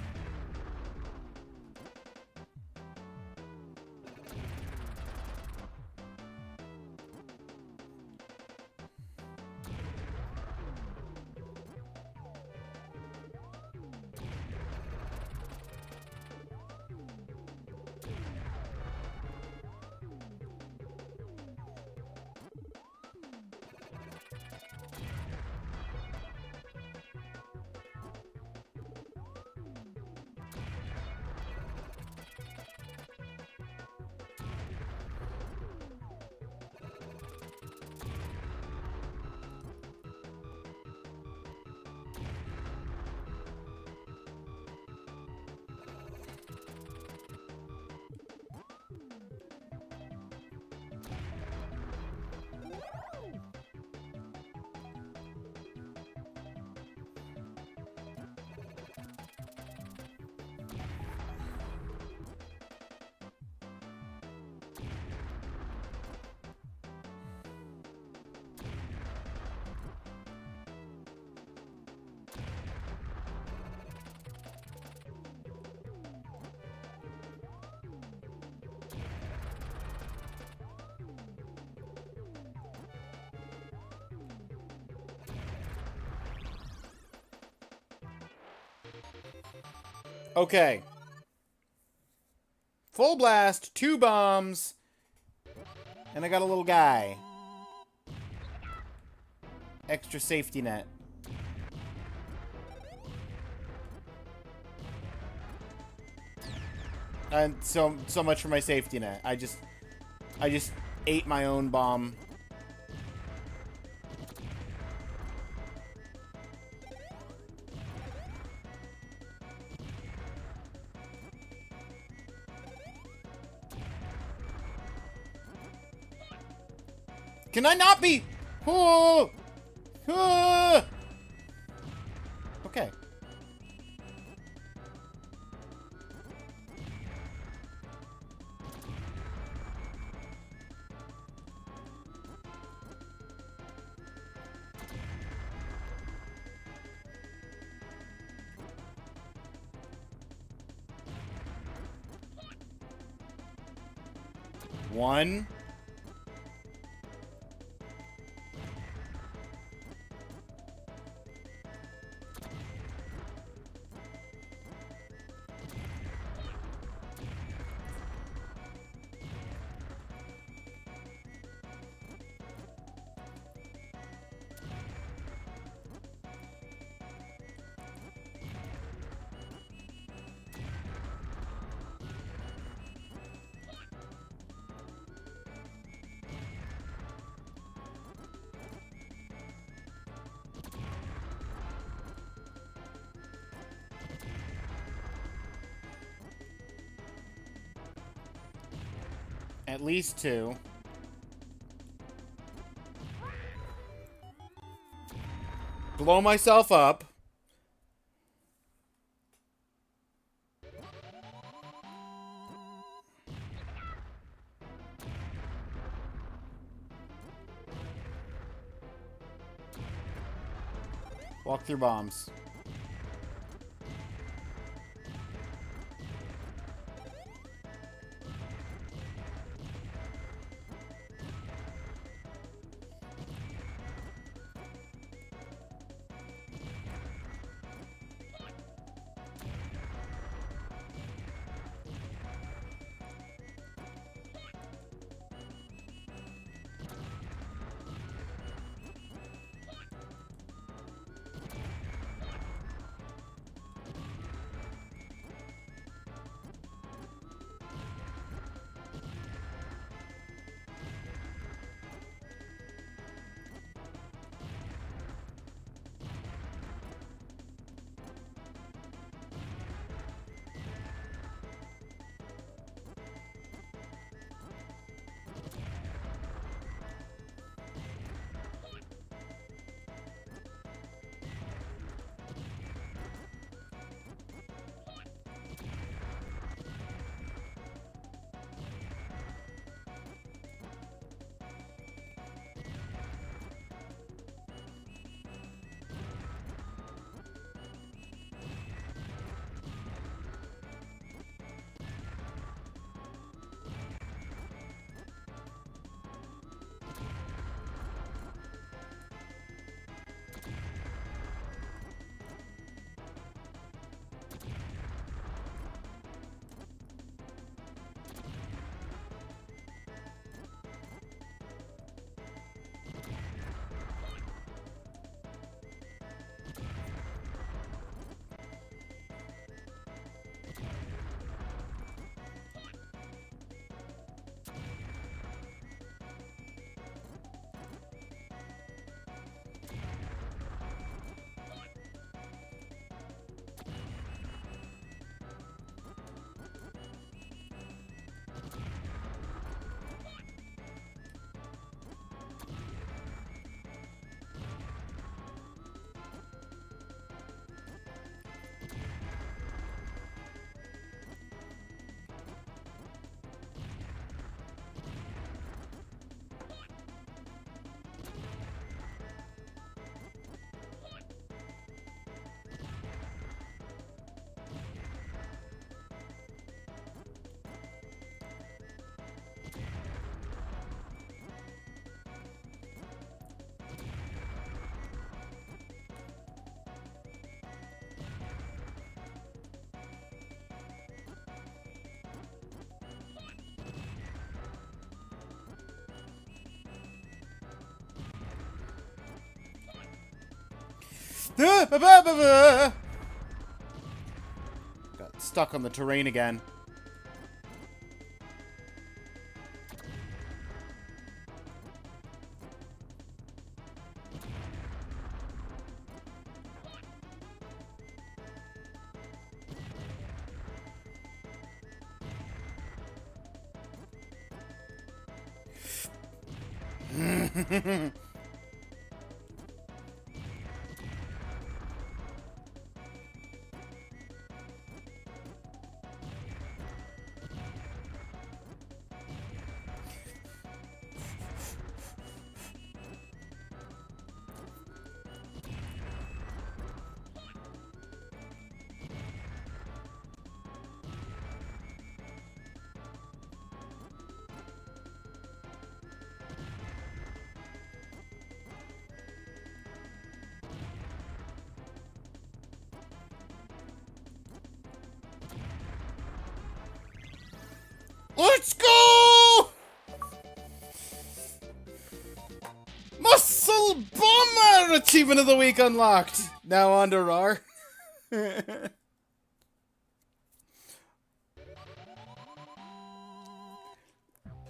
Okay. Full blast, 2 bombs, and I got a little guy. Extra safety net. And so much for my safety net. I just ate my own bomb. Can I not be? Oh! Ah! Okay. One. At least two. Blow myself up. Walk through bombs. Got stuck on the terrain again. Let's go! Muscle Bomber! Achievement of the week unlocked. Now on to RAR.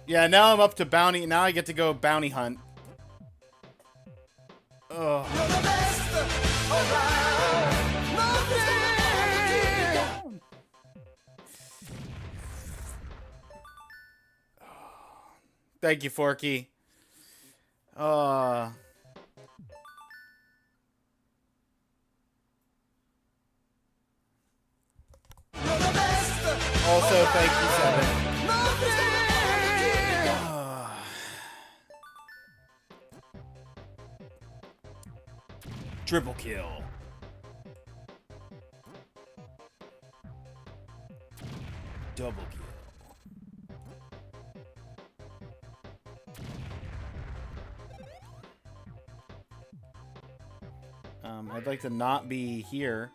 Yeah, now I'm up to bounty. Now I get to go bounty hunt. Oh. Thank you, Forky. Also, thank you, Seven. Triple kill. Double kill. I'd like to not be here.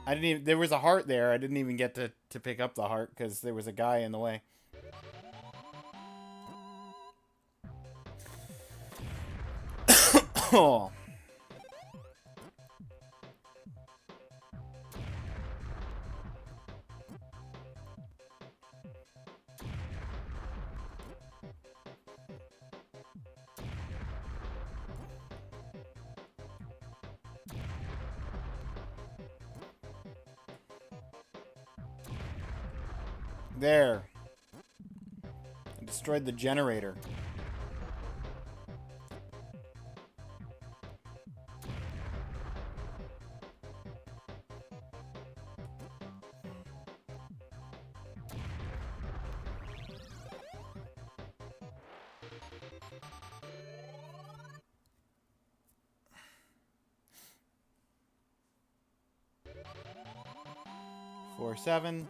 I didn't even... There was a heart there. I didn't even get to pick up the heart because there was a guy in the way. Oh. There. I destroyed the generator. Four, 7.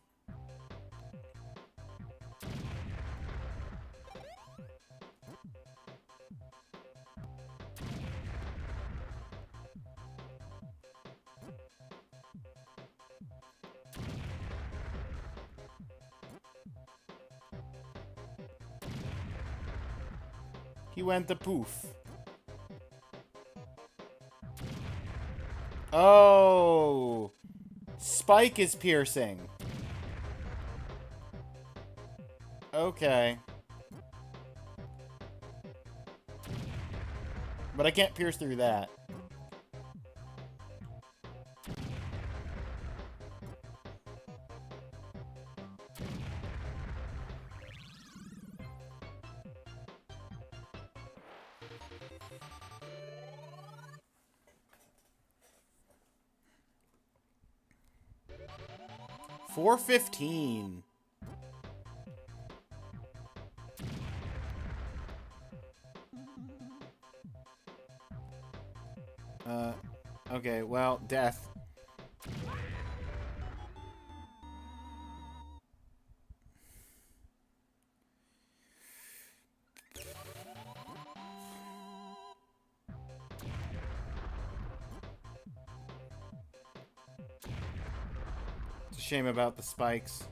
He went to poof. Oh! Spike is piercing. Okay. But I can't pierce through that. $4.15. Okay, well, death. It's a shame about the spikes.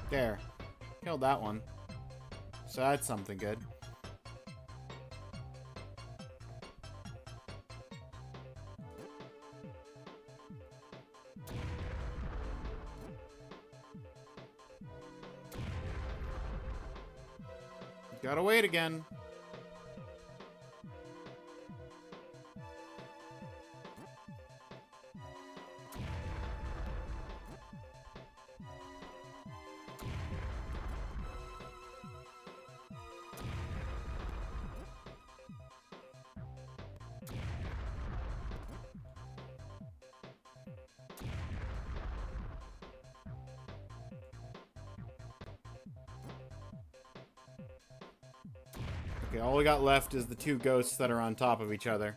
There. Killed that one. So that's something good. Gotta wait again. Okay, all we got left is the two ghosts that are on top of each other.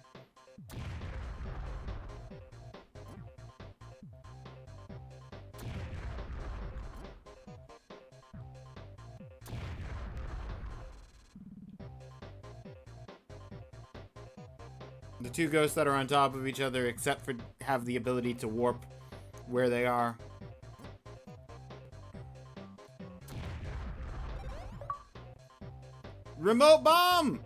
The two ghosts that are on top of each other, except for have the ability to warp where they are. Remote bomb!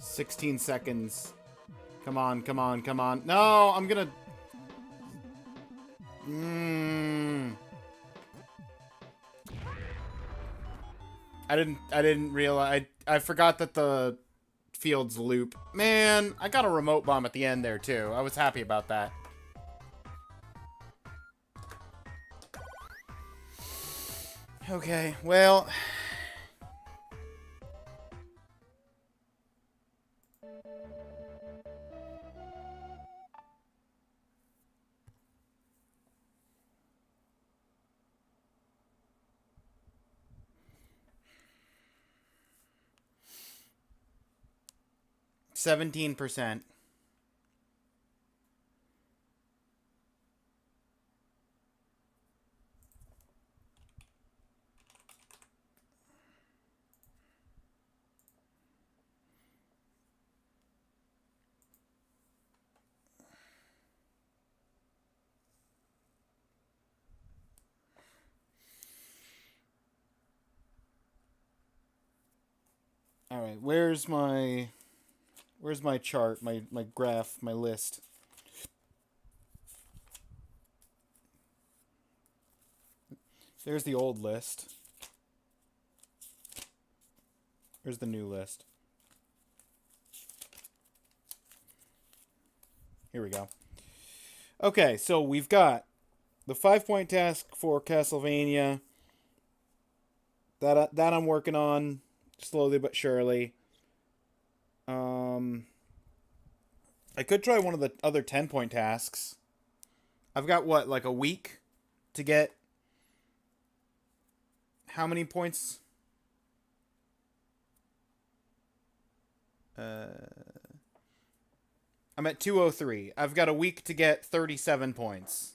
"16 seconds. Come on, come on, come on. No, I'm gonna... I didn't realize... I forgot that the fields loop. Man, I got a remote bomb at the end there, too. I was happy about that. Okay, well... %17. Alright, where's my chart, my graph, my list? There's the old list. Here's the new list. Here we go. Okay, so we've got the 5-point task for Castlevania. That I'm working on slowly but surely. I could try one of the other 10-point tasks. I've got, what, like a week to get how many points? I'm at 203. I've got a week to get 37 points.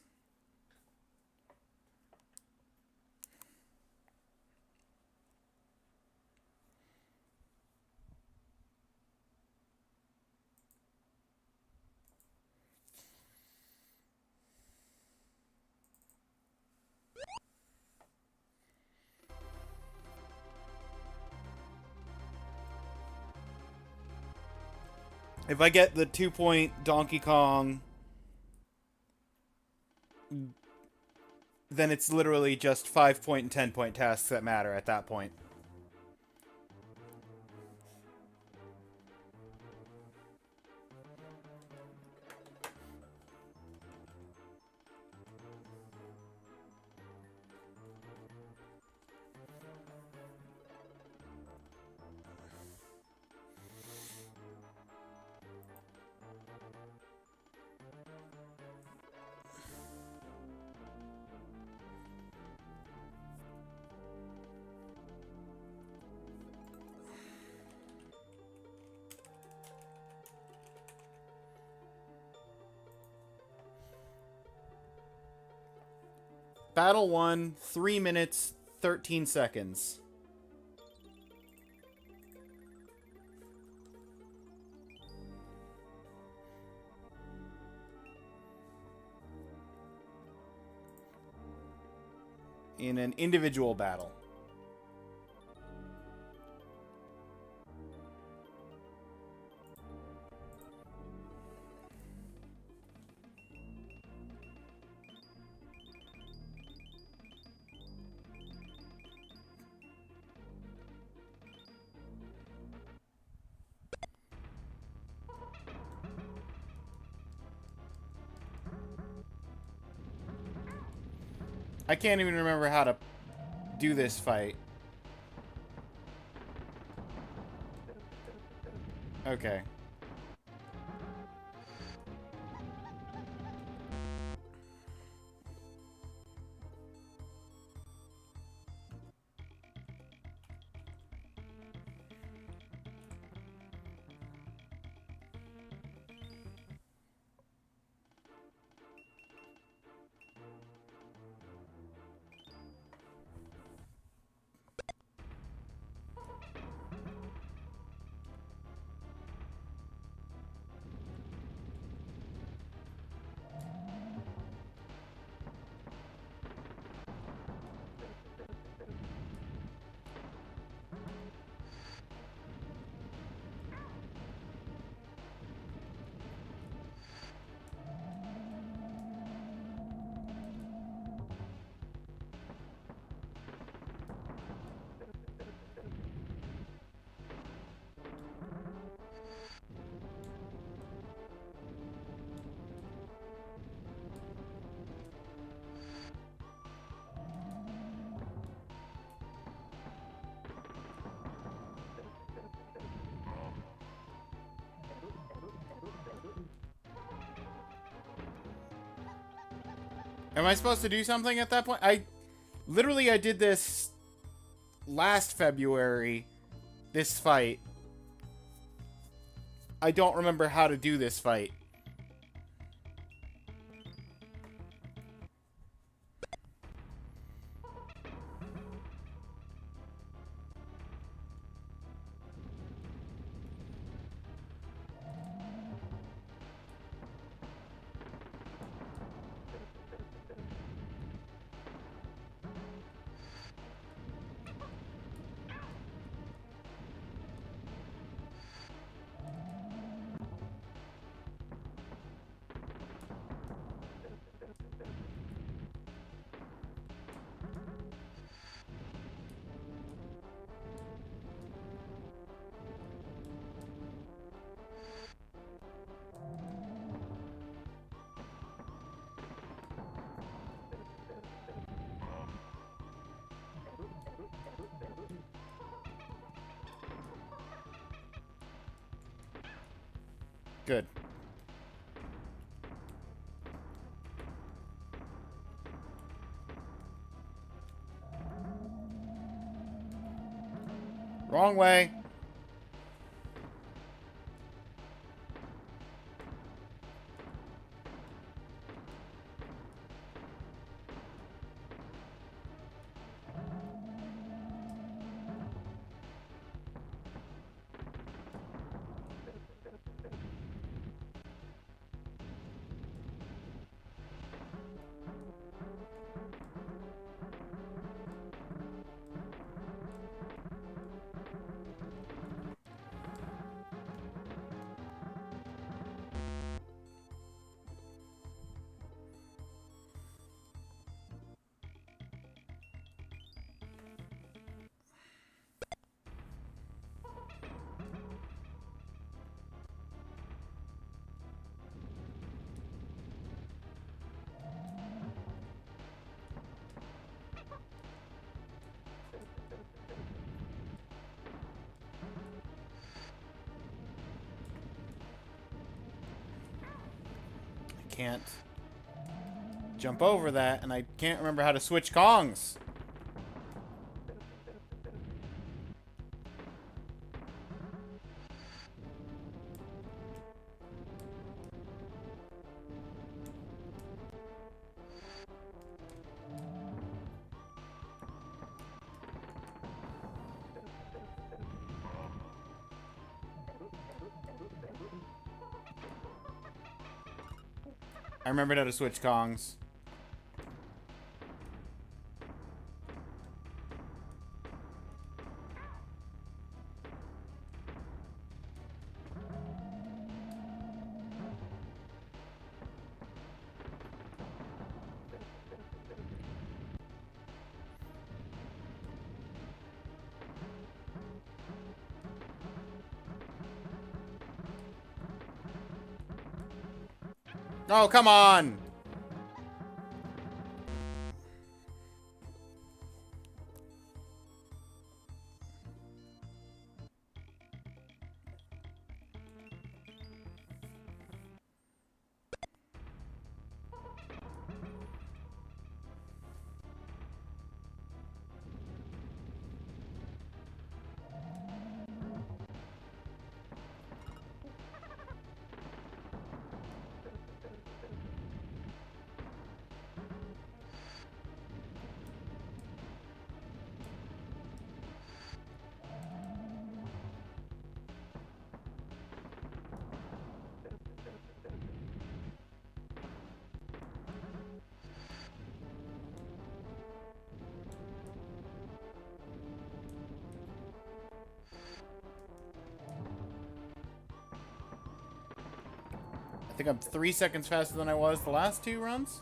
If I get the 2-point Donkey Kong, then it's literally just 5-point and 10-point tasks that matter at that point. Battle 1, 3 minutes, 13 seconds. In an individual battle. I can't even remember how to do this fight. Okay. Am I supposed to do something at that point? I did this last February, this fight. I don't remember how to do this fight. Good. Wrong way. Can't jump over that, and I can't remember how to switch Kongs. I remembered how to switch Kongs. Oh, come on! I think I'm 3 seconds faster than I was the last 2 runs.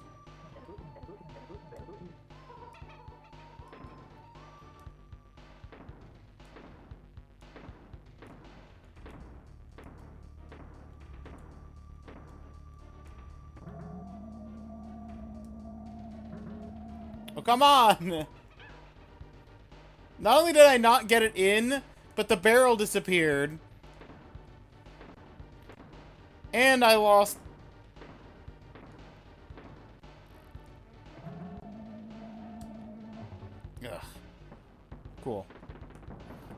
Oh, come on! Not only did I not get it in, but the barrel disappeared. And I lost... Ugh. Cool.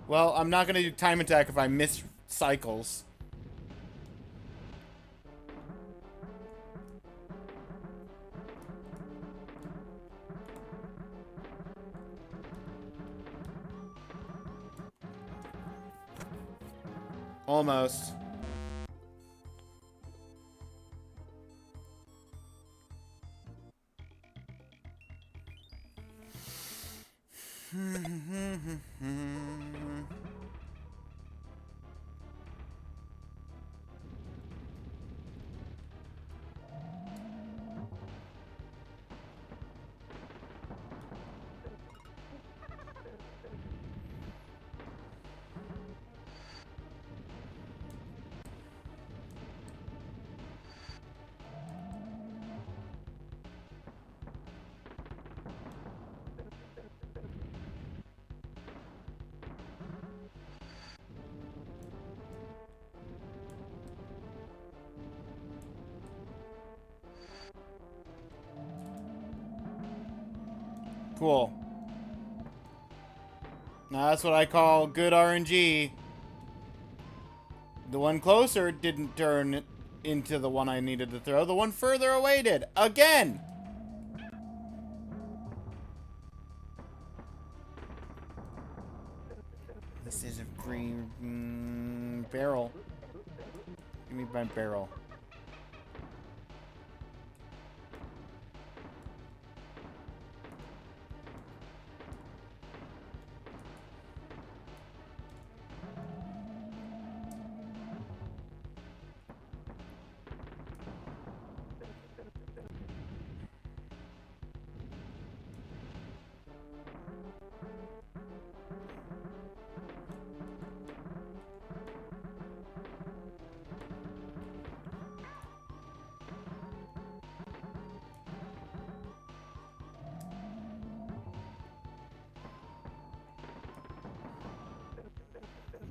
Well, I'm not gonna do time attack if I miss cycles. Almost. Cool. Now that's what I call good RNG. The one closer didn't turn into the one I needed to throw. The one further away did. Again! This is a green barrel. Give me my barrel.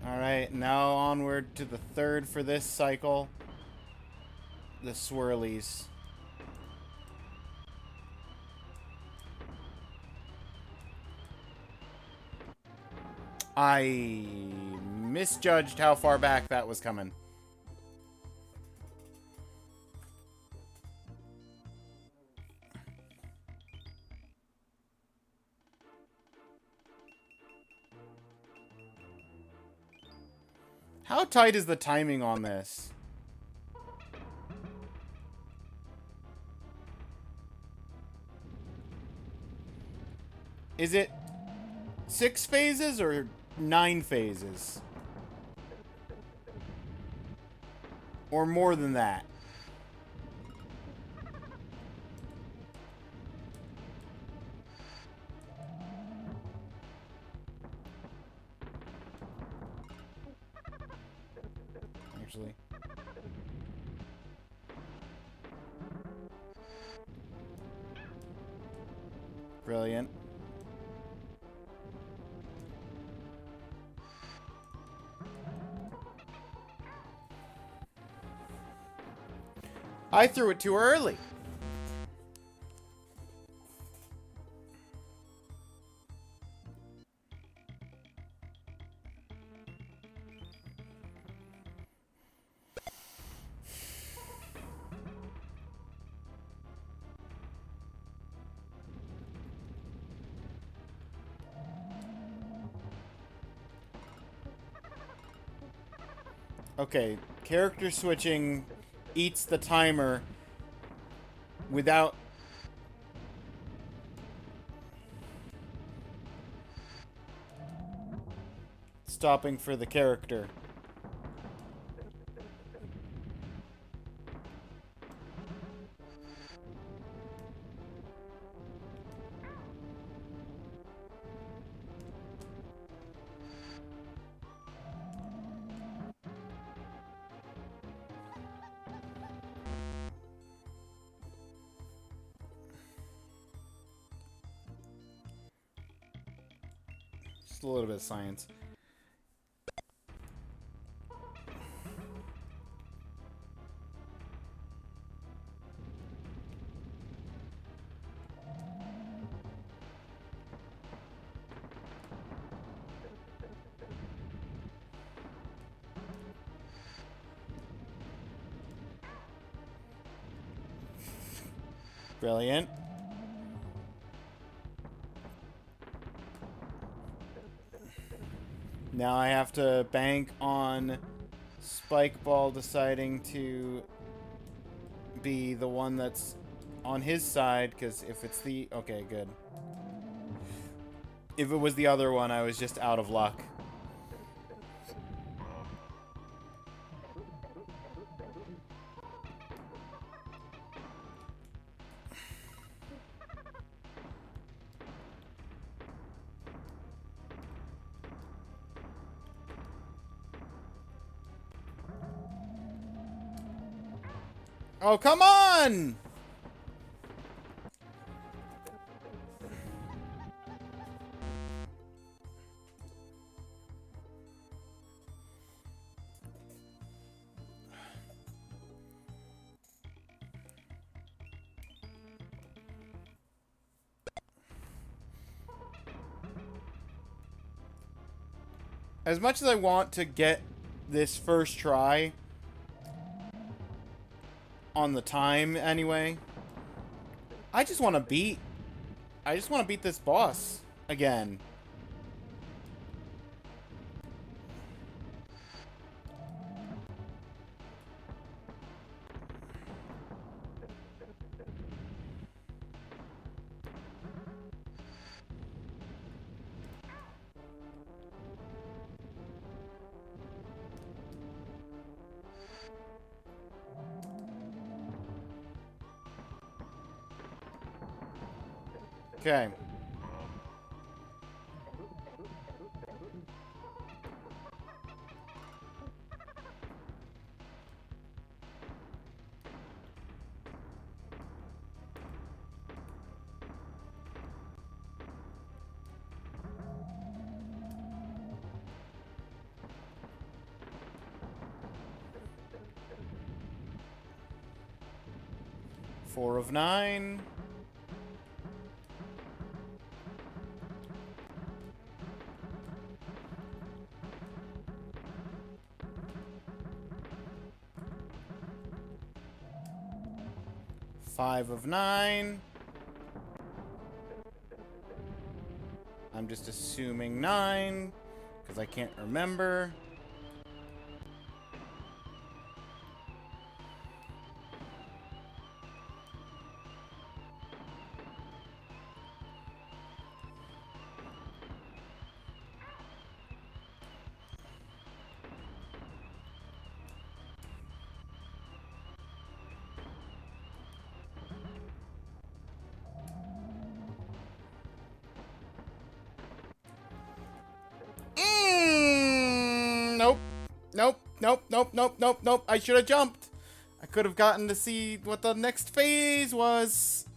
Alright, now onward to the third for this cycle. The swirlies. I misjudged how far back that was coming. How tight is the timing on this? Is it 6 phases or 9 phases? Or more than that? Actually. Brilliant. I threw it too early. Okay, character switching eats the timer without... stopping for the character. Just a little bit of science. Brilliant. Now I have to bank on Spike Ball deciding to be the one that's on his side, because if it's the... Okay, good. If it was the other one, I was just out of luck. Oh, come on! As much as I want to get this first try on the time anyway, I just want to beat this boss again. Okay. Four of 9. Five of 9. I'm just assuming 9, because I can't remember. Nope, nope, nope, nope, nope, nope. I should have jumped. I could have gotten to see what the next phase was.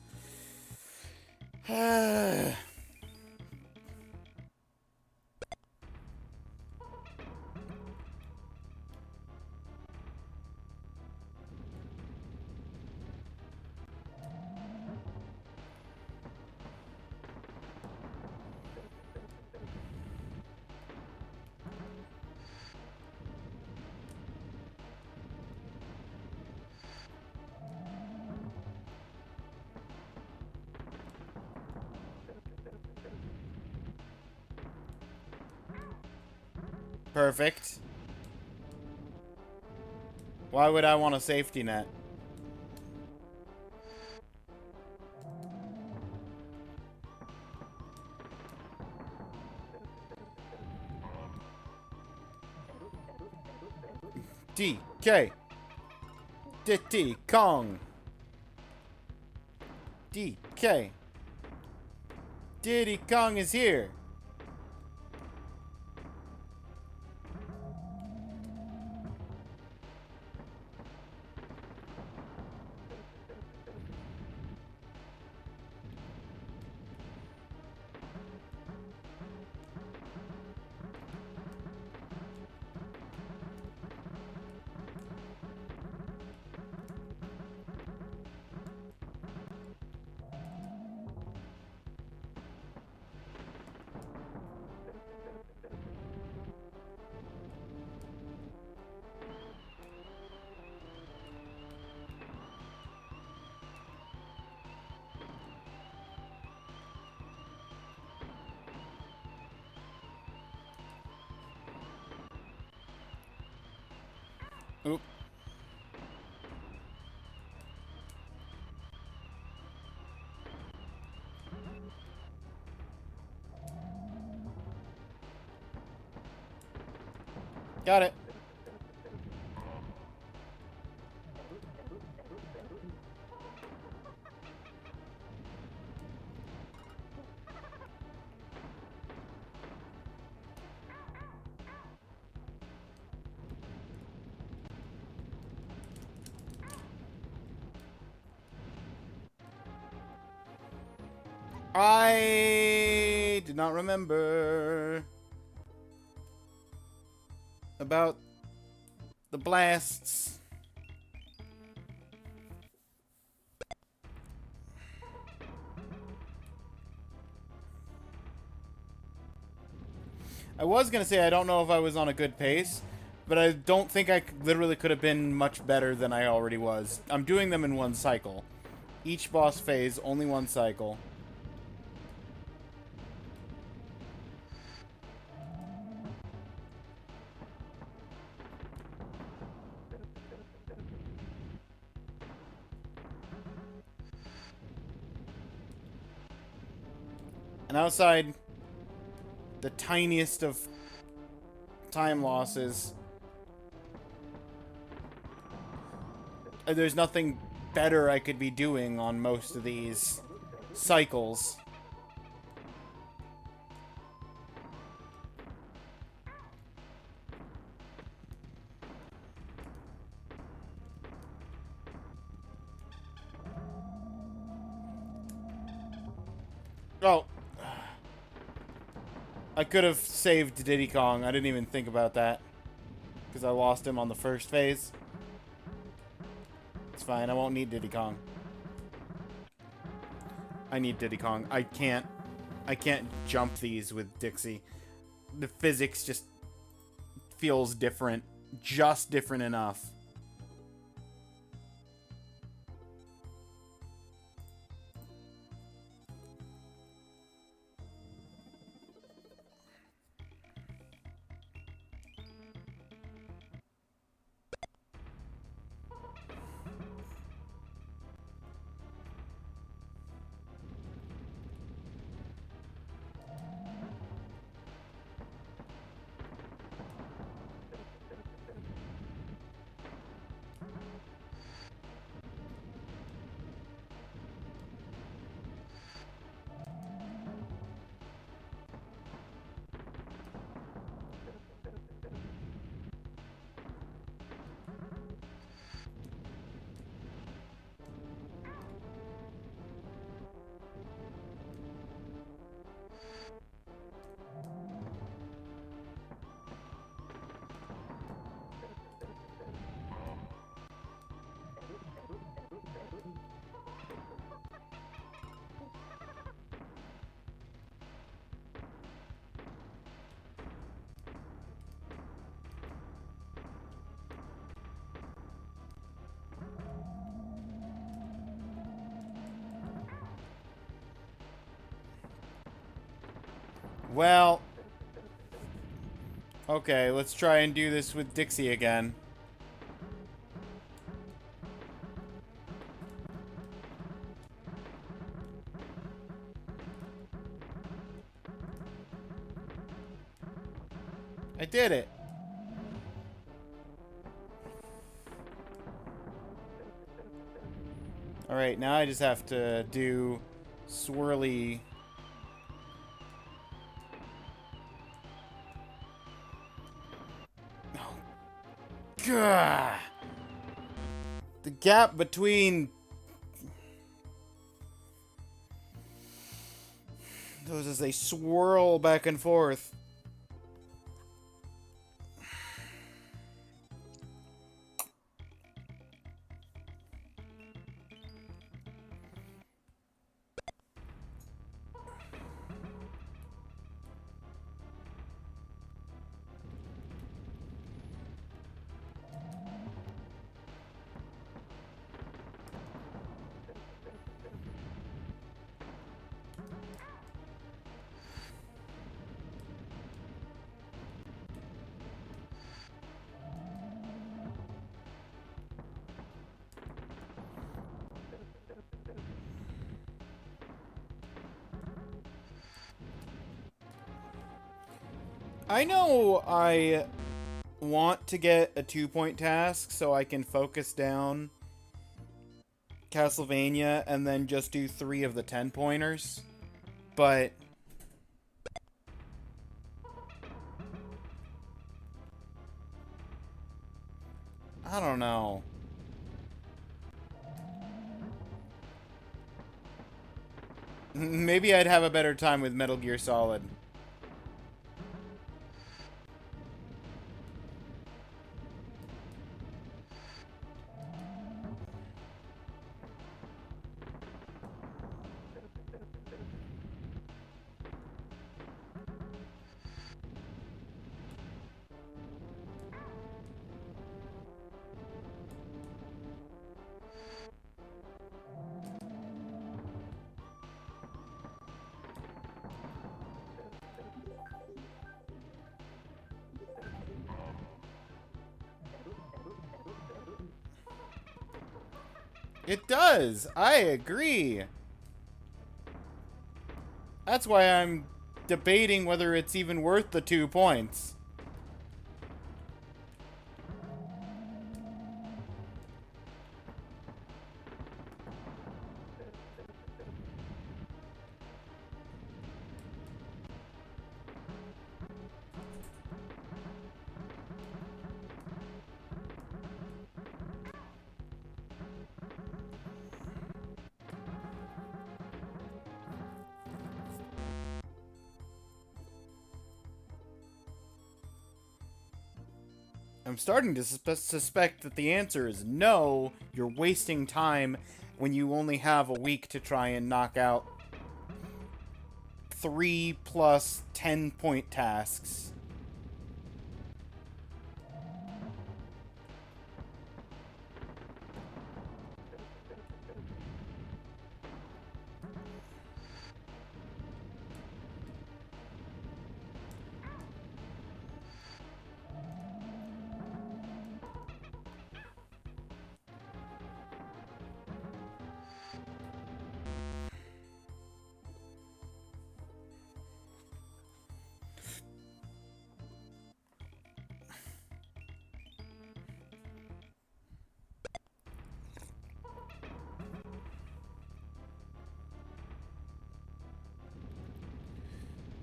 Perfect. Why would I want a safety net? DK. Diddy Kong. DK. Diddy Kong is here. Oop. Got it. I did not remember about the blasts. I was gonna say I don't know if I was on a good pace, but I don't think I literally could have been much better than I already was. I'm doing them in one cycle. Each boss phase, only one cycle. And outside the tiniest of time losses, there's nothing better I could be doing on most of these cycles. Oh. I could have saved Diddy Kong. I didn't even think about that. Because I lost him on the first phase. It's fine. I won't need Diddy Kong. I need Diddy Kong. I can't jump these with Dixie. The physics just feels different. Just different enough. Well, okay, let's try and do this with Dixie again. I did it. Alright, now I just have to do swirly. Oh. Gah! The gap between those as they swirl back and forth. I know I want to get a 2-point task so I can focus down Castlevania and then just do 3 of the 10-pointers, but I don't know. Maybe I'd have a better time with Metal Gear Solid. It does! I agree! That's why I'm debating whether it's even worth the 2 points. I'm starting to suspect that the answer is no, you're wasting time when you only have a week to try and knock out 3 plus 10-point tasks.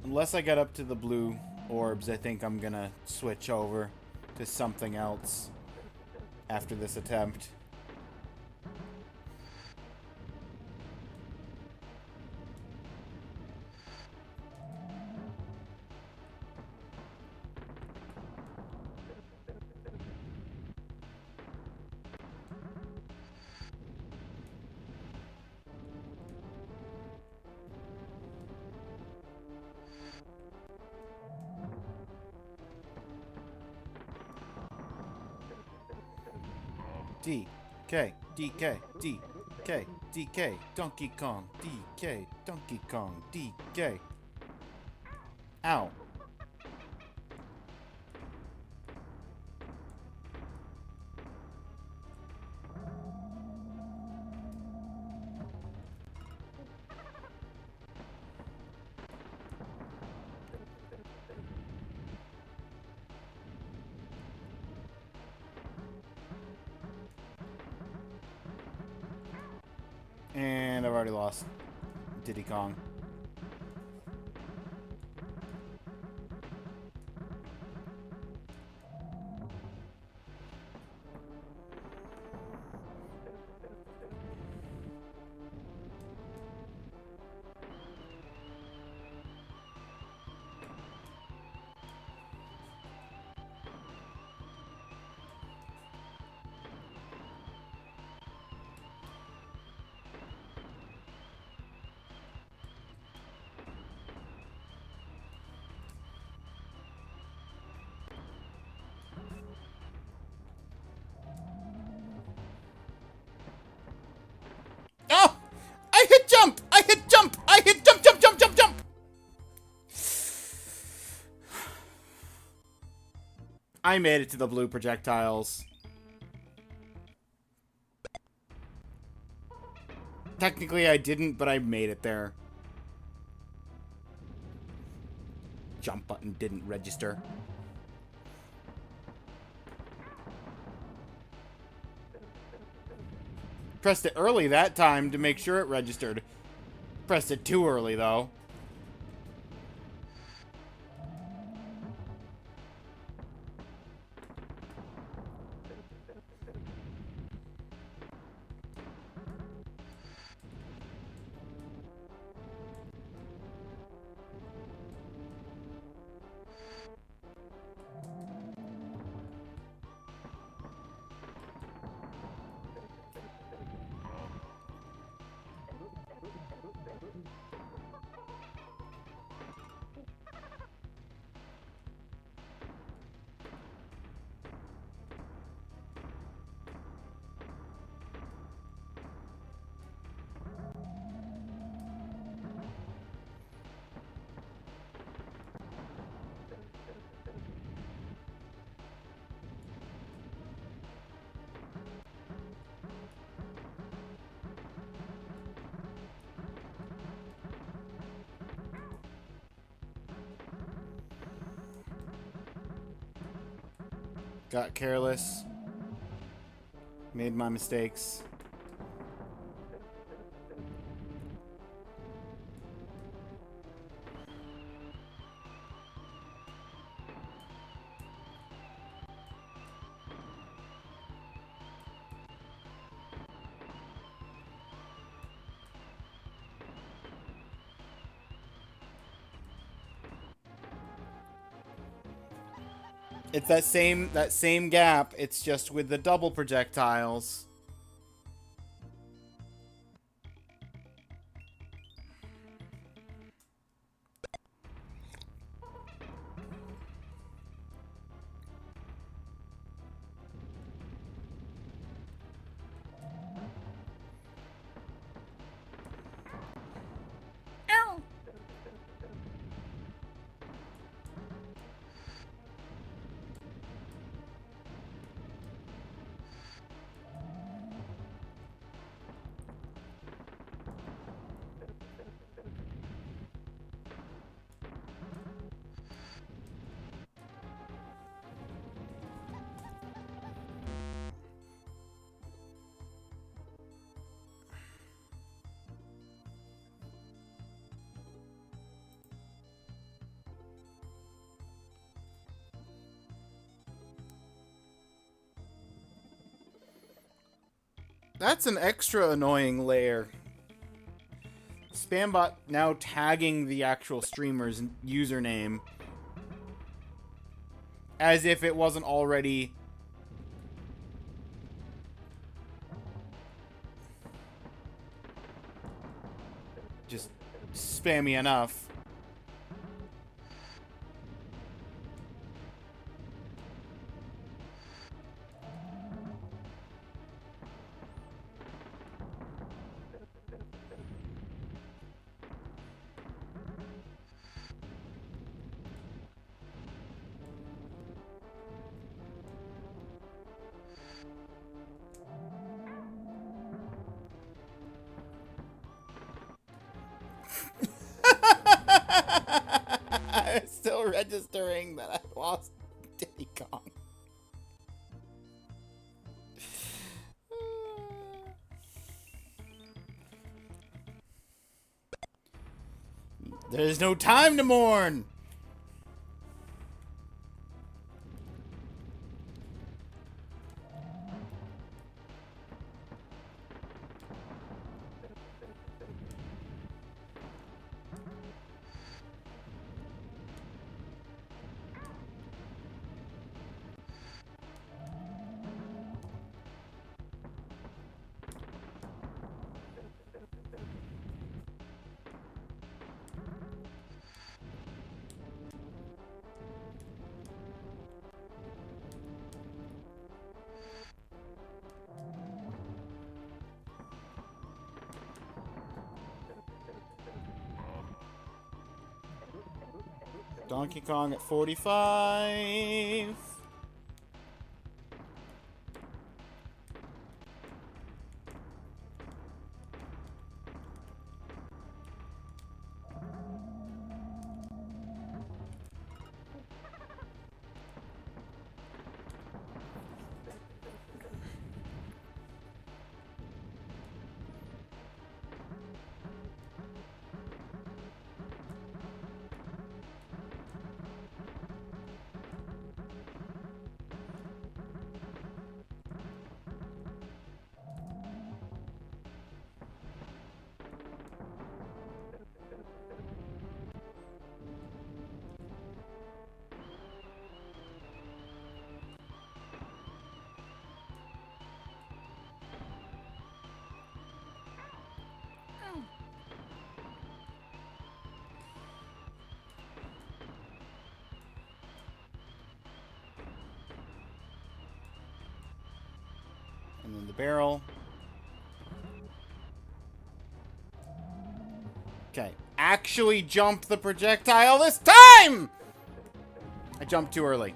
Unless I get up to the blue orbs, I think I'm gonna switch over to something else after this attempt. D, K, D, K, D, K, D, K, Donkey Kong, D, K, Donkey Kong, D, K. Ow. And I've already lost Diddy Kong. Oh! I hit jump! I hit jump! I hit jump, jump, jump, jump, jump! I made it to the blue projectiles. Technically, I didn't, but I made it there. Jump button didn't register. Pressed it early that time to make sure it registered. Pressed it too early, though. Got careless. Made my mistakes. It's that same gap. It's just with the double projectiles. That's an extra annoying layer. Spambot now tagging the actual streamer's username as if it wasn't already just spammy enough. I'm still registering that I lost Diddy Kong. There's no time to mourn! Donkey Kong at 45. And then the barrel. Okay. Actually jump the projectile this time! I jumped too early.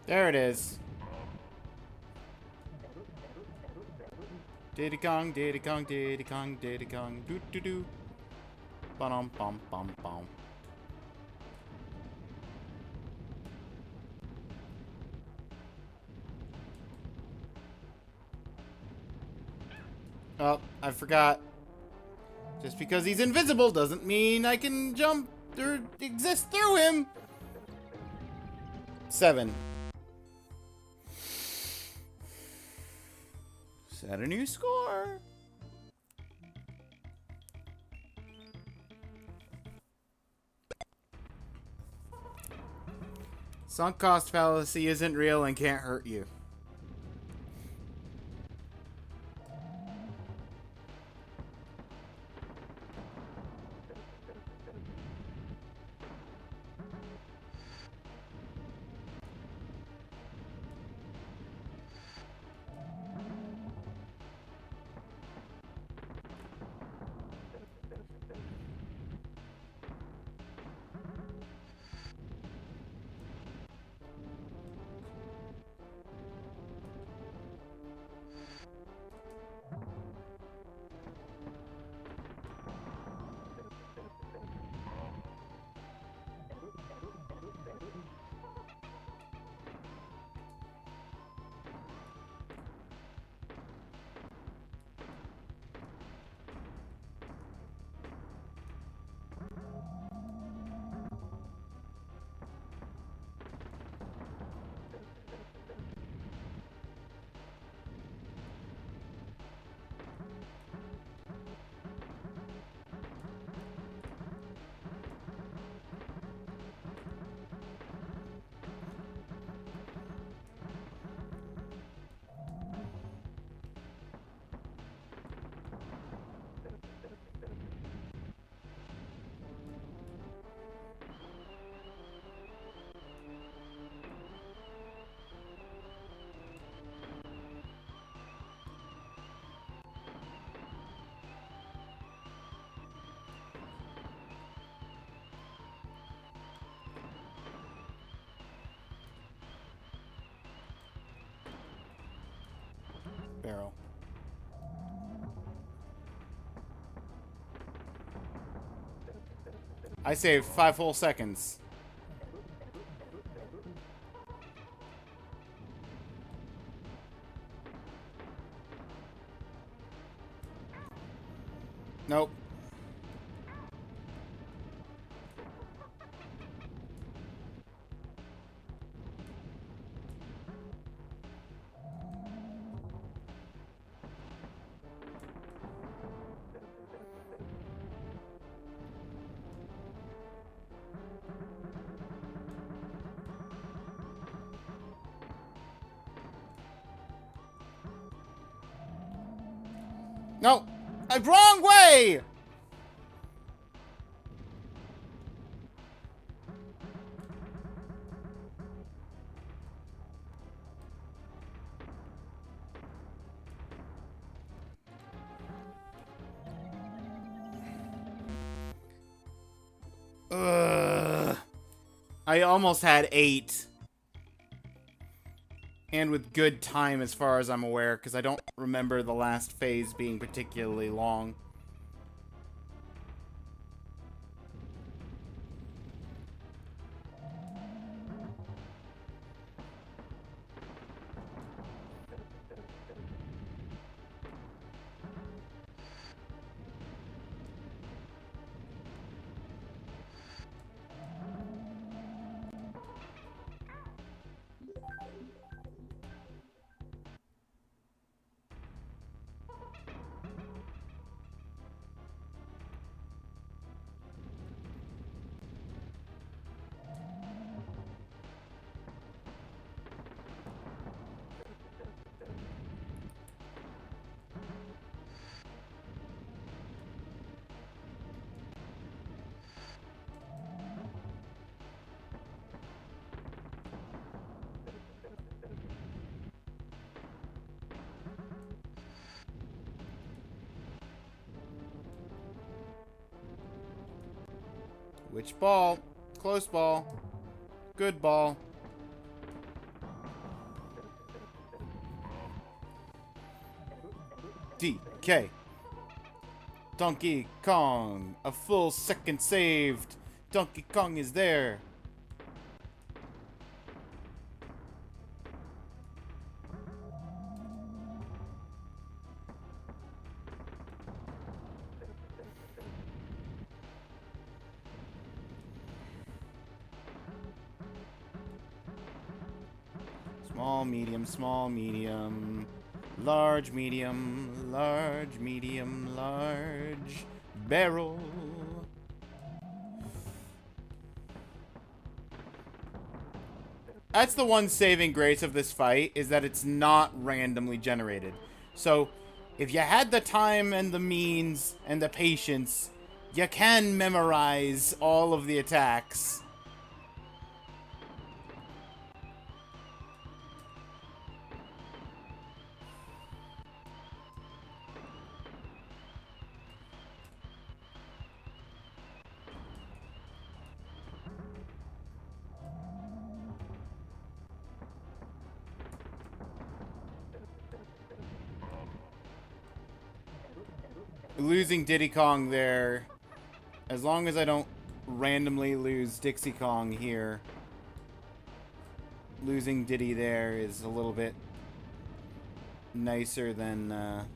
There it is. Diddy Kong, Diddy Kong, Diddy Kong, Diddy Kong, doo doo doo. Bum bum bum bum. Oh, I forgot. Just because he's invisible doesn't mean I can jump exists through him. 7. Set a new score. Sunk cost fallacy isn't real and can't hurt you. Barrel. I saved 5 whole seconds. Nope. No! Wrong way! Ugh. I almost had 8. And with good time as far as I'm aware, because I don't remember the last phase being particularly long. Which ball? Close ball. Good ball. DK. Donkey Kong. A full second saved. Donkey Kong is there. Small, medium, small, medium. Large, medium, large, medium, large. Barrel. That's the one saving grace of this fight, is that it's not randomly generated. So, if you had the time and the means and the patience, you can memorize all of the attacks. Losing Diddy Kong there, as long as I don't randomly lose Dixie Kong here, losing Diddy there is a little bit nicer than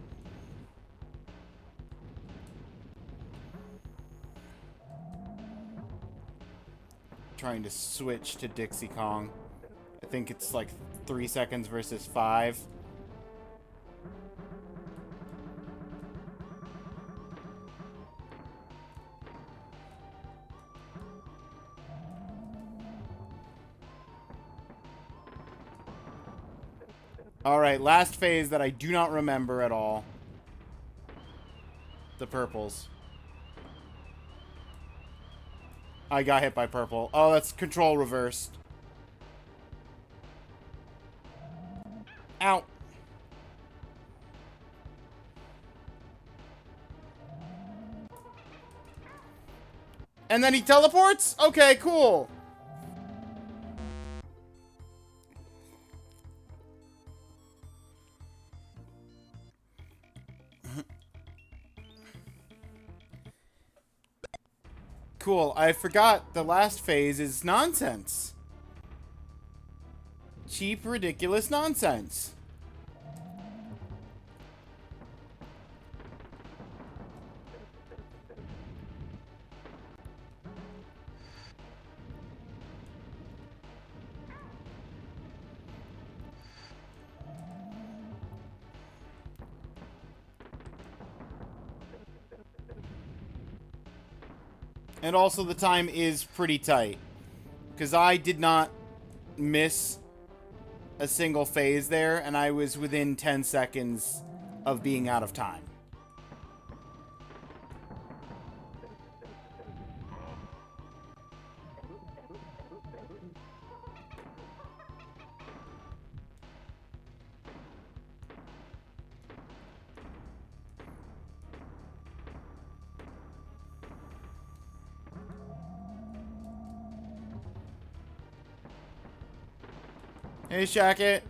trying to switch to Dixie Kong. I think it's like 3 seconds versus 5. Alright, last phase that I do not remember at all. The purples. I got hit by purple. Oh, that's control reversed. Ow. And then he teleports? Okay, cool. Cool. I forgot the last phase is nonsense. Cheap, ridiculous nonsense. And also the time is pretty tight. Because I did not miss a single phase there, and I was within 10 seconds of being out of time. Hey, Shacket.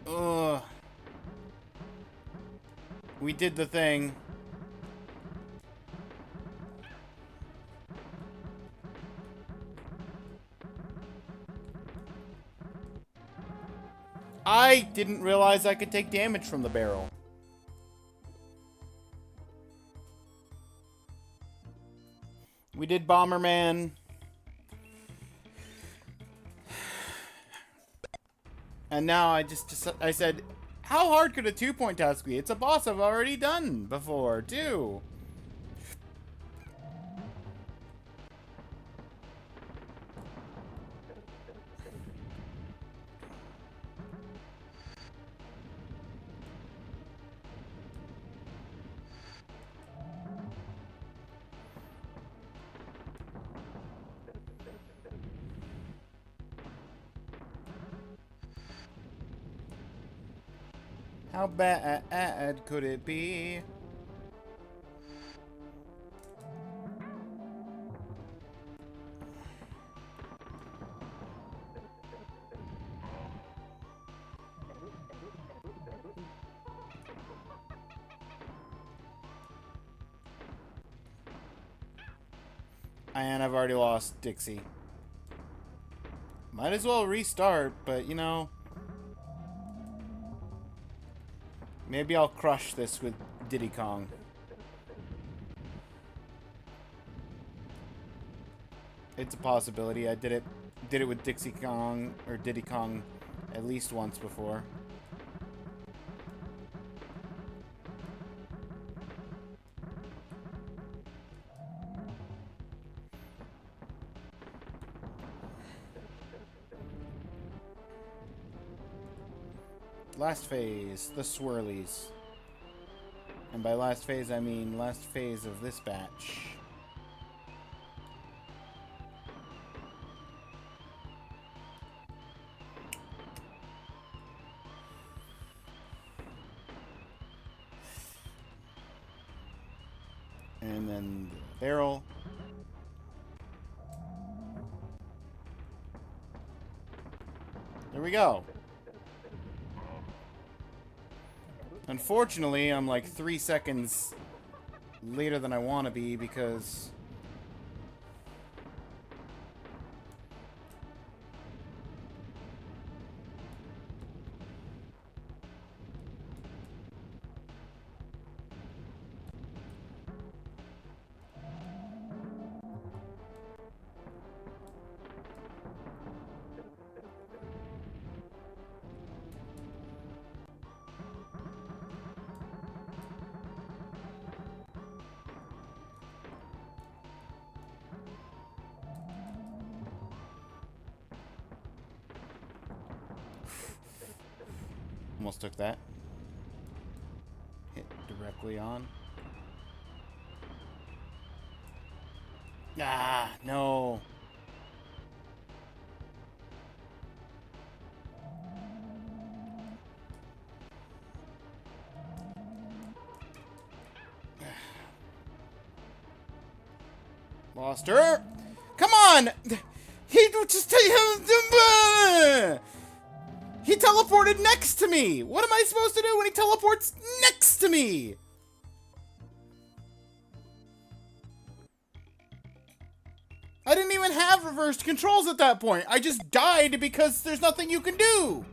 Ugh. We did the thing. I didn't realize I could take damage from the barrel. We did Bomberman. And now I said, how hard could a 2-point task be? It's a boss I've already done before, too. How bad could it be? And I've already lost Dixie. Might as well restart, but you know. Maybe I'll crush this with Diddy Kong. It's a possibility. I did it did it with Dixie Kong or Diddy Kong at least once before. Last phase, the swirlies. And by last phase, I mean last phase of this batch. And then the barrel. There we go. Unfortunately, I'm like 3 seconds later than I want to be because... Almost took that. Hit directly on. Ah, no. Lost her. Come on! He just... He teleported next to me! What am I supposed to do when he teleports next to me? I didn't even have reversed controls at that point. I just died because there's nothing you can do.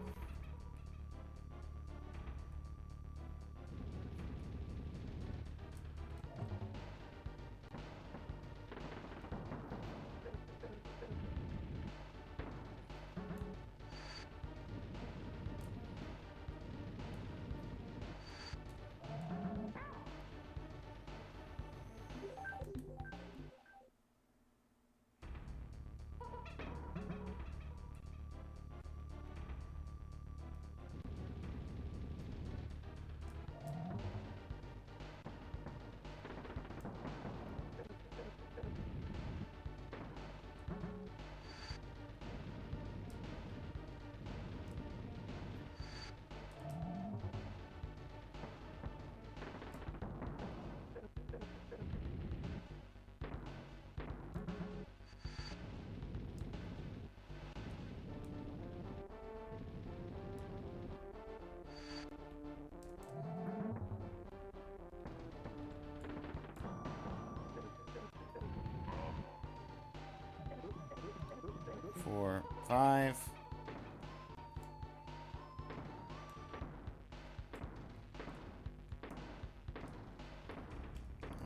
Four, five.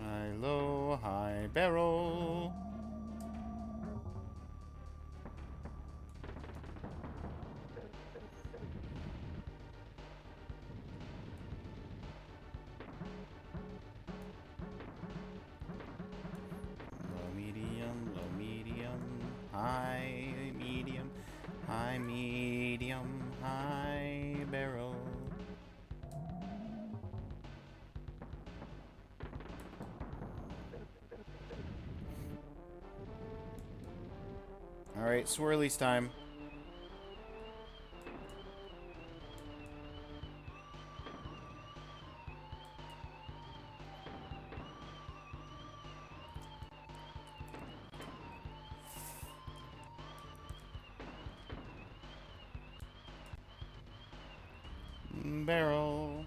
High, low, high barrel. Low, medium, high, medium, high, medium, high barrel. Alright, swirlies time. Barrel.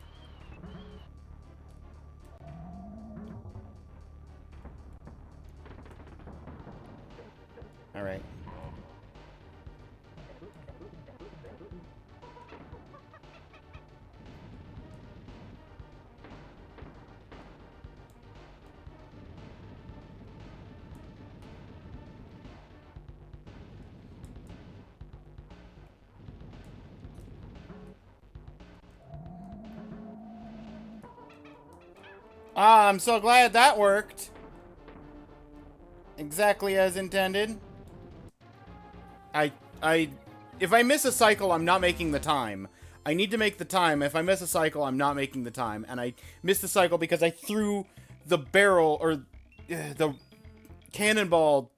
Alright. Ah, I'm so glad that worked. Exactly as intended. I, I, if I miss a cycle, I'm not making the time. I need to make the time. If I miss a cycle, I'm not making the time. And I missed the cycle because I threw the barrel, or the cannonball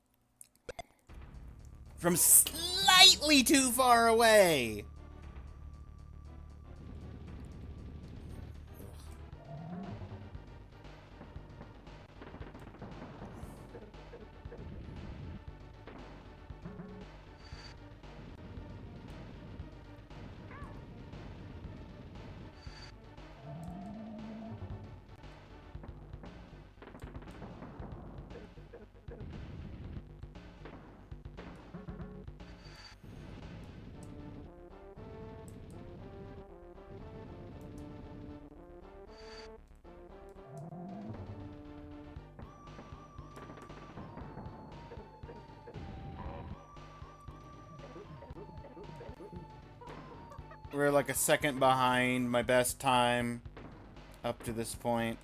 from slightly too far away. We're like a second behind my best time up to this point.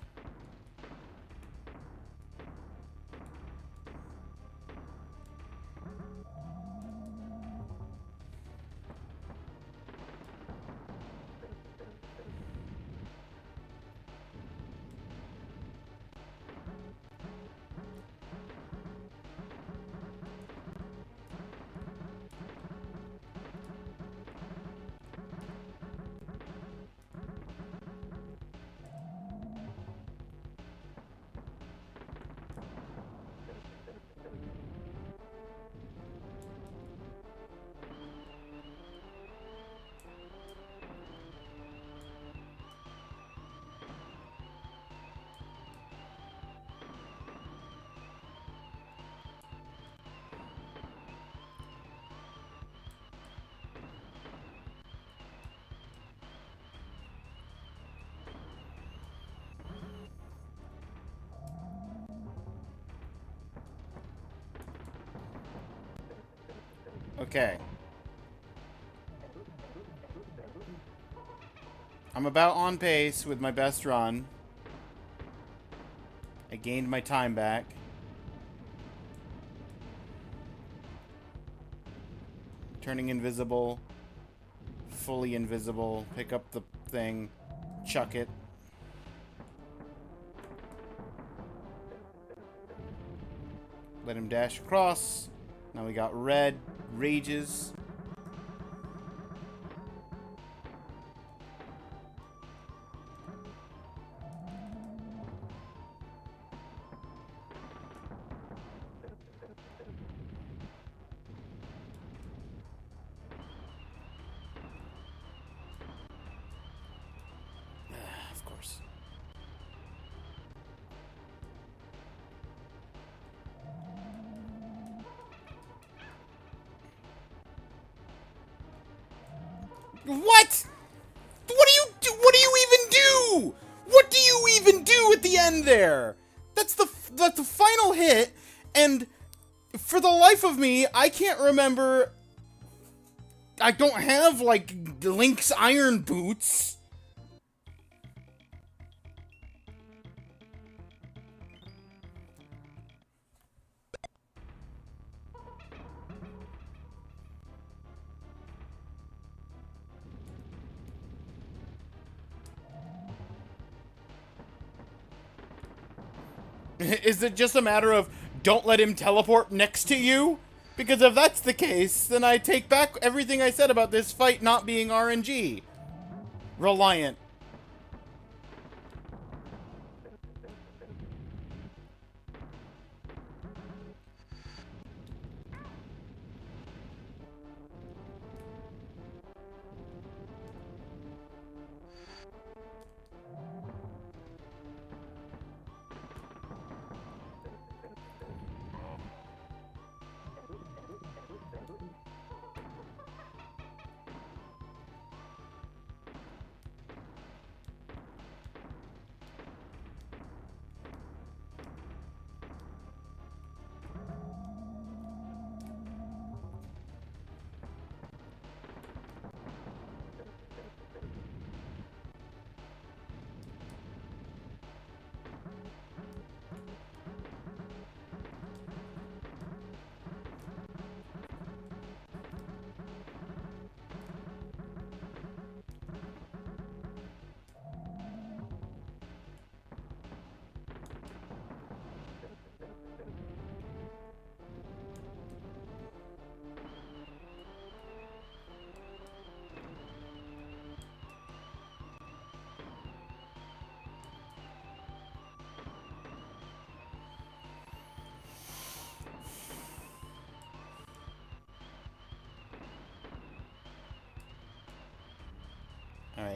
Okay. I'm about on pace with my best run. I gained my time back. Turning invisible. Fully invisible. Pick up the thing. Chuck it. Let him dash across. Now we got red. Rages. Of course. What? What do you do? What do you even do? What do you even do at the end there? That's the final hit, and for the life of me, I can't remember. I don't have like Link's iron boots. Is it just a matter of don't let him teleport next to you? Because if that's the case, then I take back everything I said about this fight not being RNG. Reliant.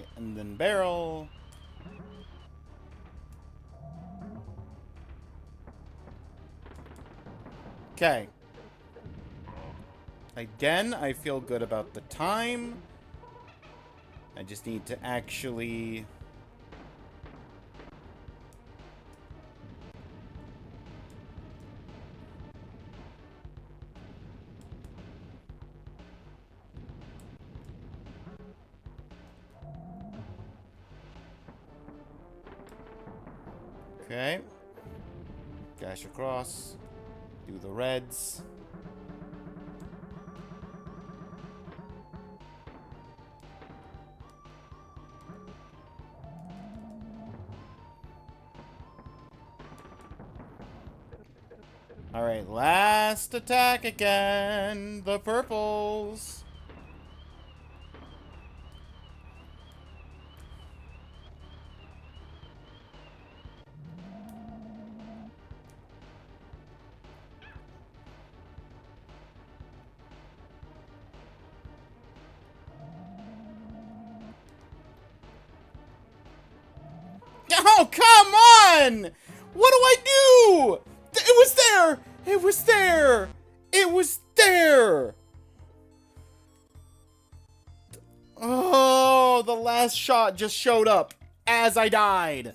Alright, and then barrel. Okay. Again, I feel good about the time. I just need to actually... Okay. Dash across. Do the reds. Alright, last attack again. The purples. Oh, come on! What do I do? It was there! It was there! It was there! Oh, the last shot just showed up as I died.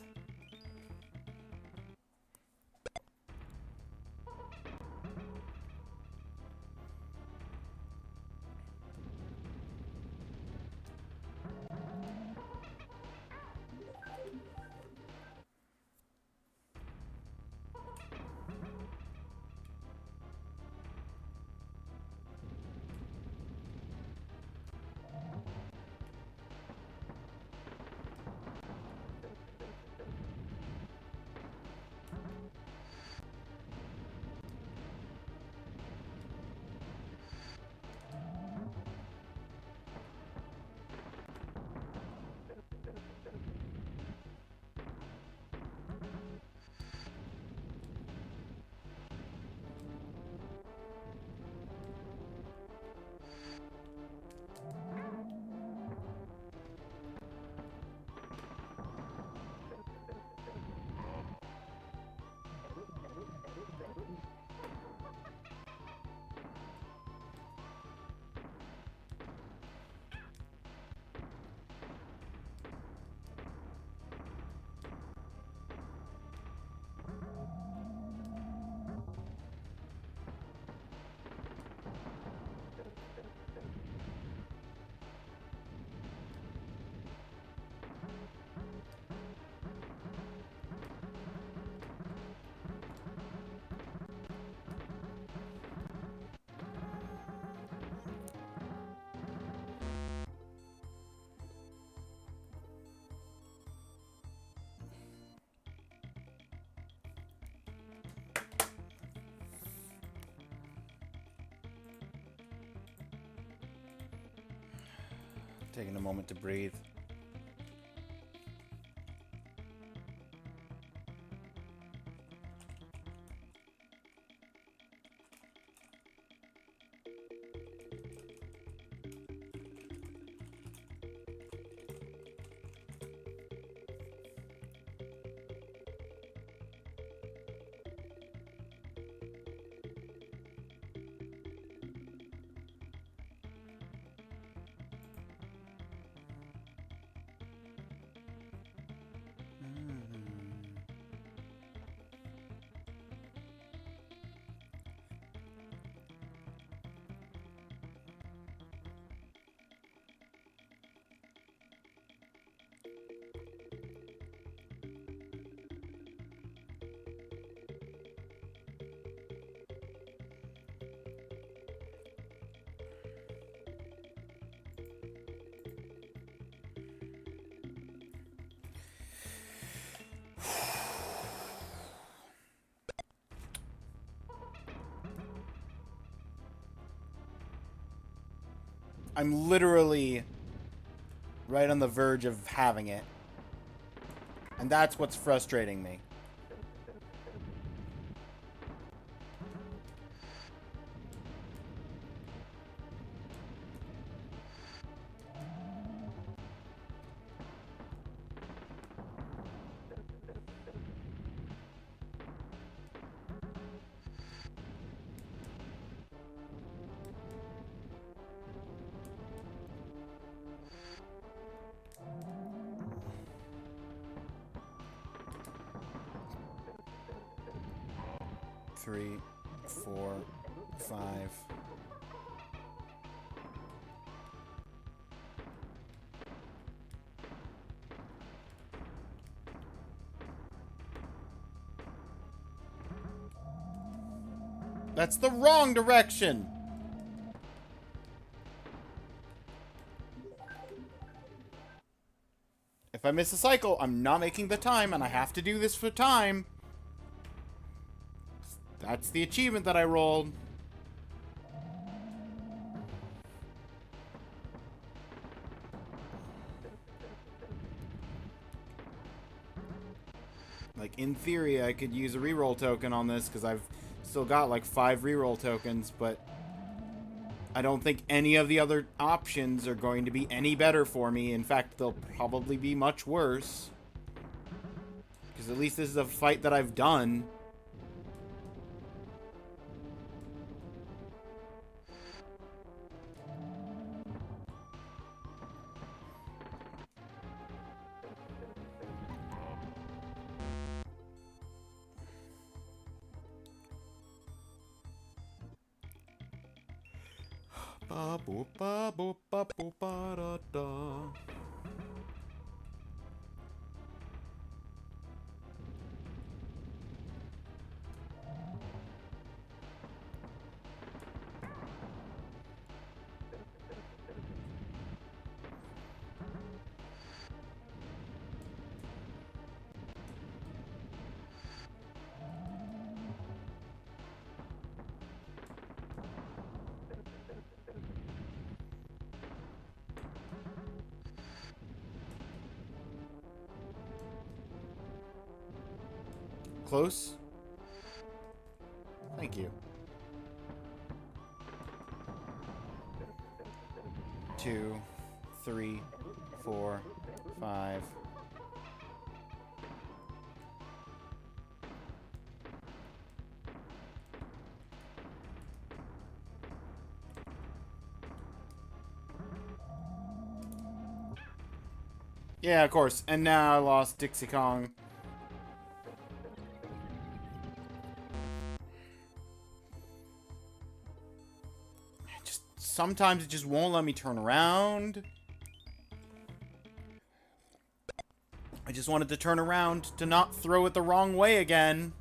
Taking a moment to breathe. I'm literally right on the verge of having it. And that's what's frustrating me. 3, 4, 5. That's the wrong direction! If I miss a cycle, I'm not making the time, and I have to do this for time. That's the achievement that I rolled. Like, in theory, I could use a reroll token on this, because I've still got, like, 5 reroll tokens, but I don't think any of the other options are going to be any better for me. In fact, they'll probably be much worse. Because at least this is a fight that I've done. Ba boop ba boop ba boop ba da da. Close? Thank you. 2, 3, 4, 5. Yeah, of course. And now I lost Dixie Kong. Sometimes it just won't let me turn around. I just wanted to turn around to not throw it the wrong way again.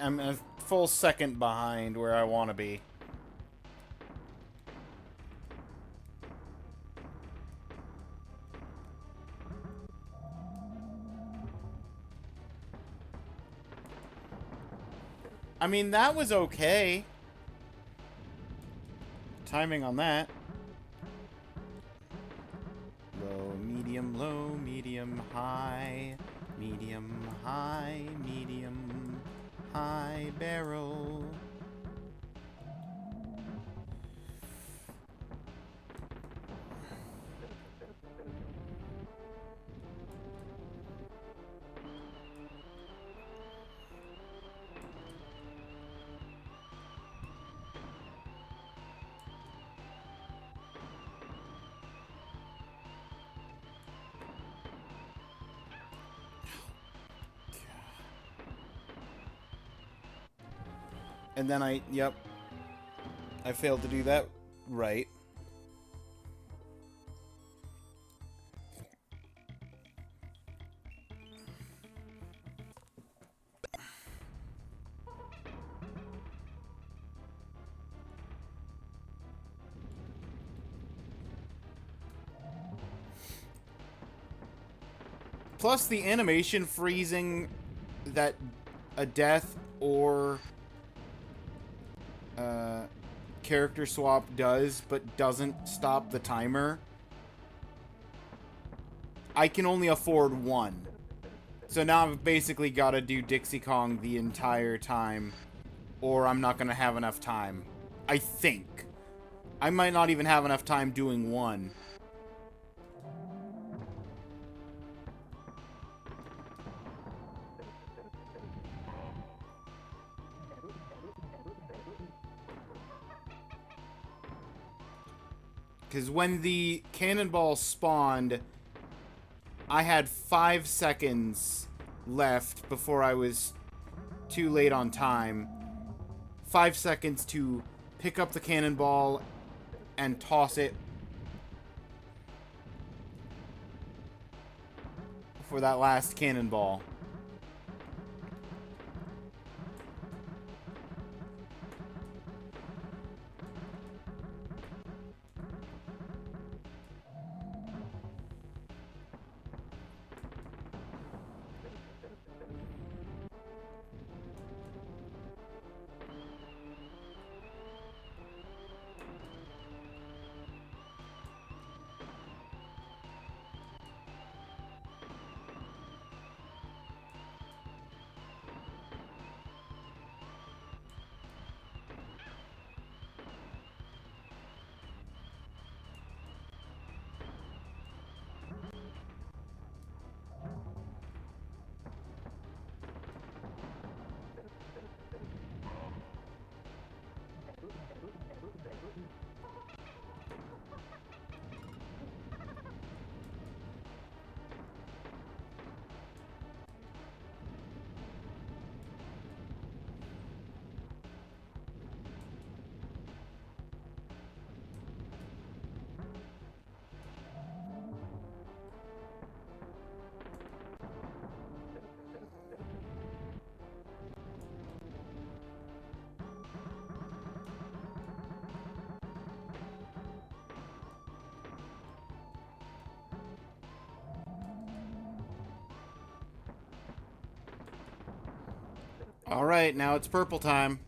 I'm a full second behind where I want to be. I mean, that was okay. Timing on that. Low, medium, high, medium, high barrel. And then I failed to do that right. Plus the animation freezing that a death or character swap does, but doesn't stop the timer, I can only afford one. So now I've basically got to do Dixie Kong the entire time, or I'm not going to have enough time. I think. I might not even have enough time doing one. Because when the cannonball spawned, I had 5 seconds left before I was too late on time. 5 seconds to pick up the cannonball and toss it for that last cannonball. Alright, now it's purple time.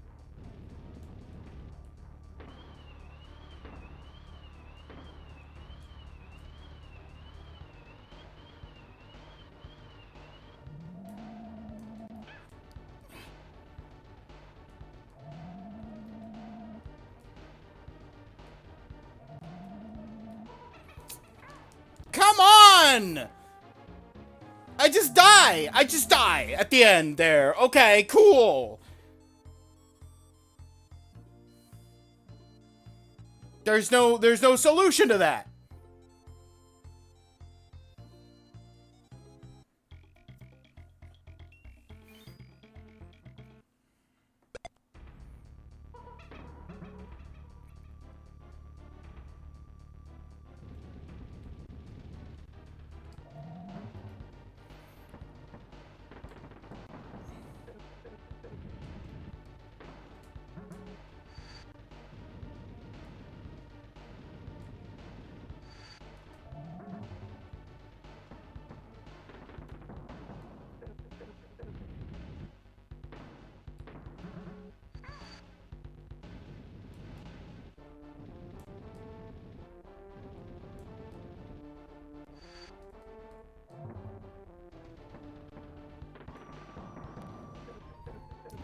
Come on! I just die! I just die at the end there. Okay, cool. There's no solution to that.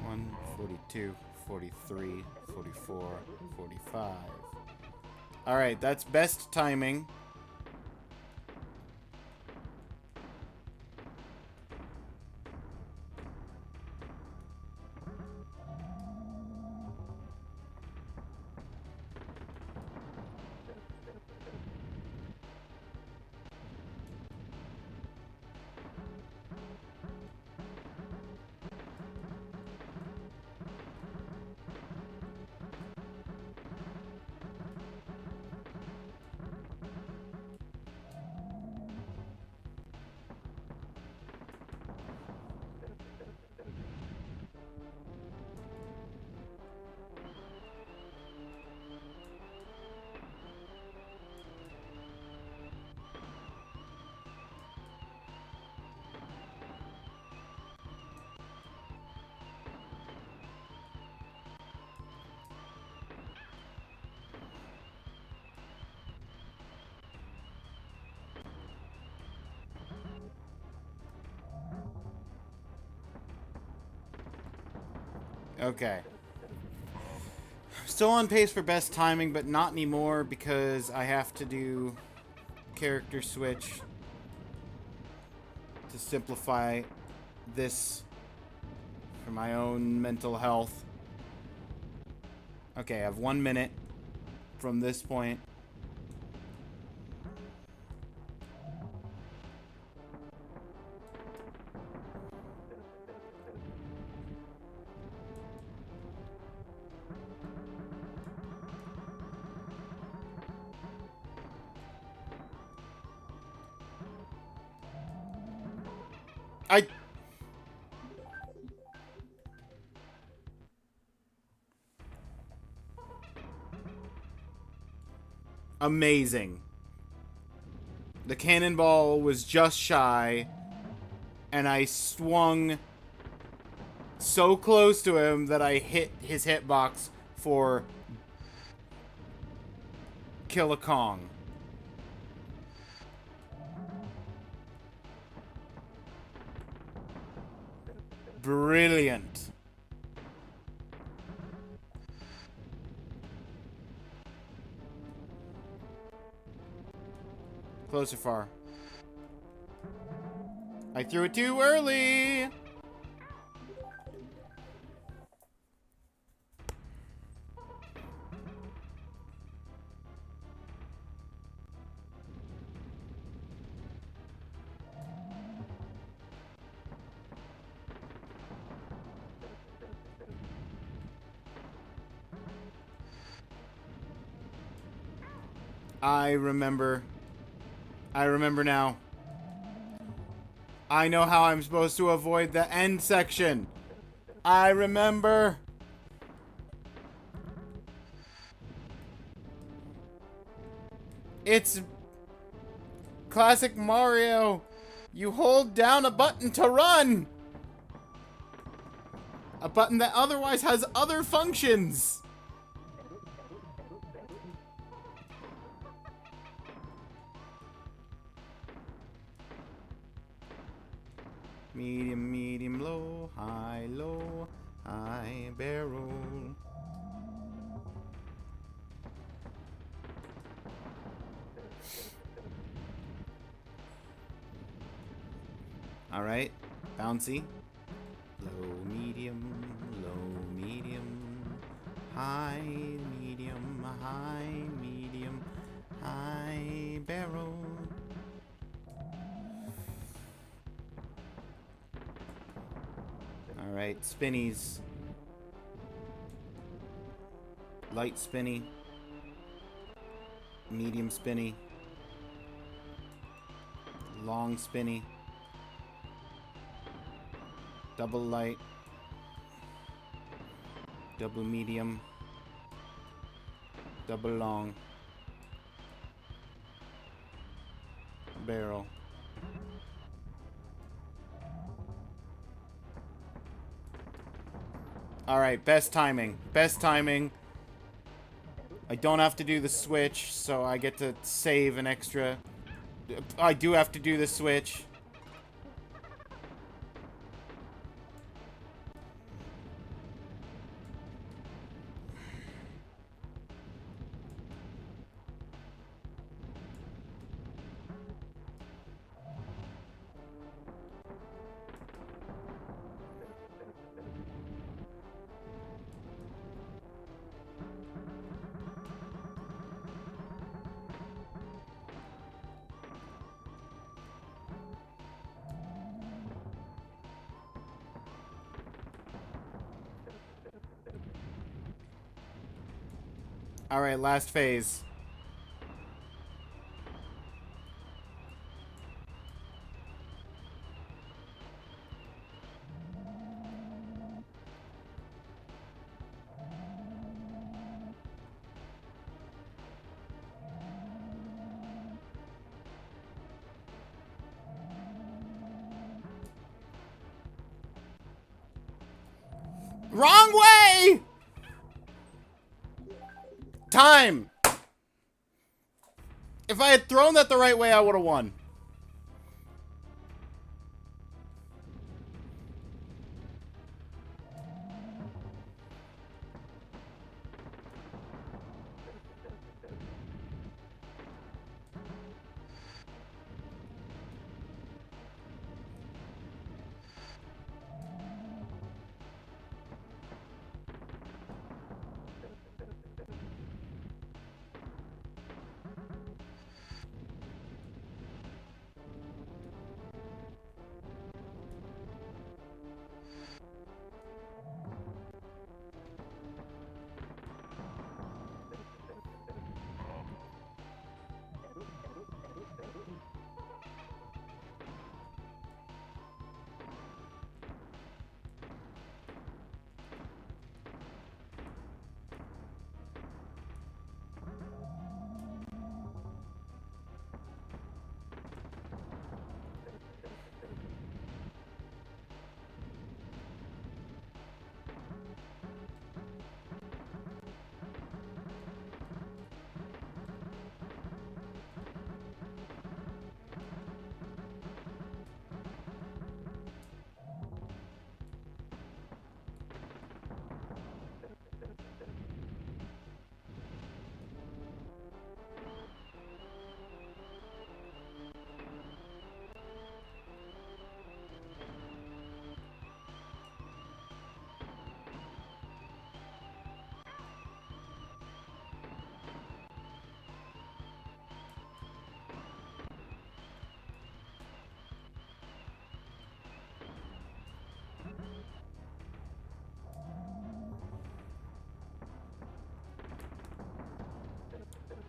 One, 42, 43, 44, 45. Alright, that's best timing. Okay. Still on pace for best timing, but not anymore because I have to do character switch to simplify this for my own mental health. Okay, I have 1 minute from this point. Amazing. The cannonball was just shy, and I swung so close to him that I hit his hitbox for Kill a Kong. Brilliant. Close or far? I threw it too early! I remember. I remember now. I know how I'm supposed to avoid the end section. I remember. It's classic Mario. You hold down a button to run. A button that otherwise has other functions. Medium, medium, low, high, barrel. Alright, bouncy. Low, medium, high, high, barrel. Alright, spinnies. Light spinny. Medium spinny. Long spinny. Double light. Double medium. Double long. Barrel. Alright, best timing. Best timing. I don't have to do the switch, so I get to save an extra. I do have to do the switch. Alright, last phase. Wrong way! Time! If I had thrown that the right way, I would have won.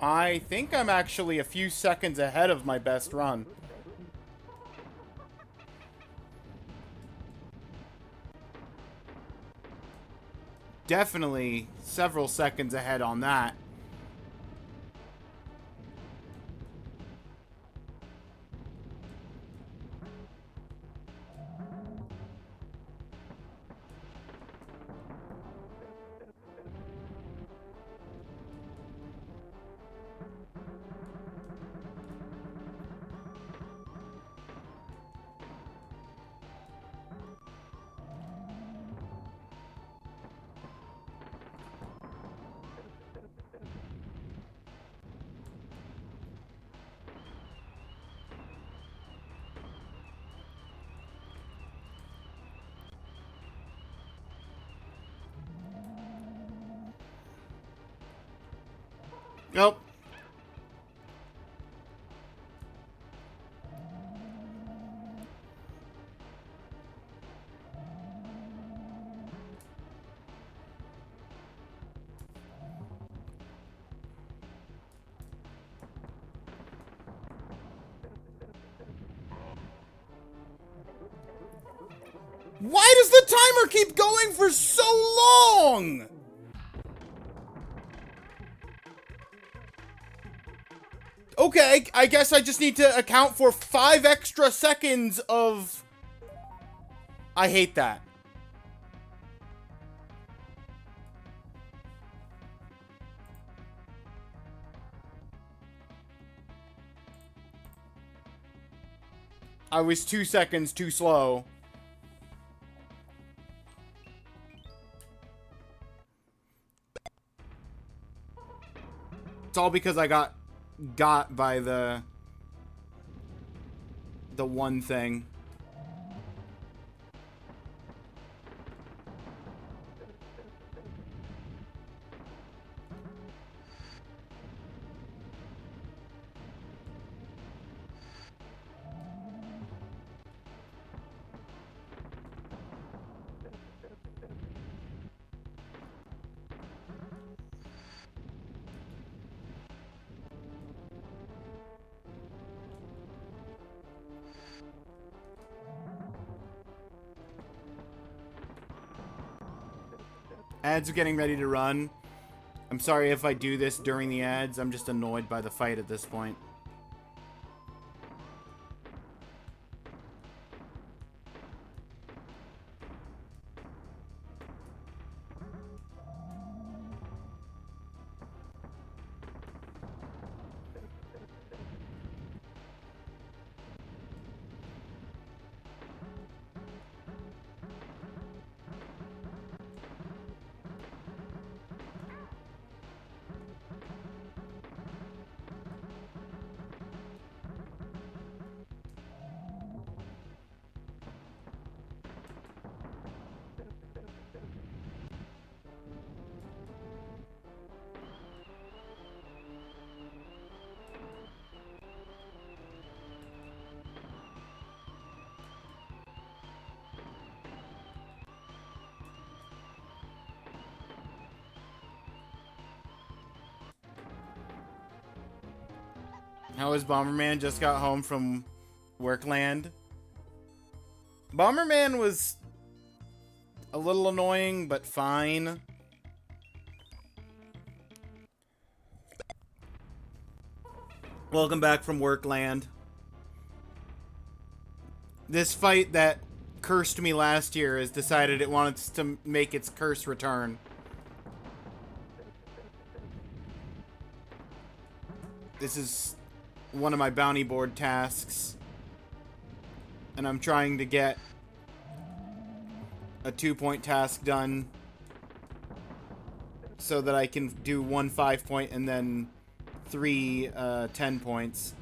I think I'm actually a few seconds ahead of my best run. Definitely several seconds ahead on that. Nope. Why does the timer keep going for so long? Okay, I guess I just need to account for 5 extra seconds of... I hate that. I was 2 seconds too slow. It's all because I got by the one thing. Ads are getting ready to run. I'm sorry if I do this during the ads. I'm just annoyed by the fight at this point. How is Bomberman? Just got home from Workland. Bomberman was a little annoying, but fine. Welcome back from Workland. This fight that cursed me last year has decided it wants to make its curse return. This is one of my bounty board tasks, and I'm trying to get a 2-point task done so that I can do 1 5-point and then 3 10 points.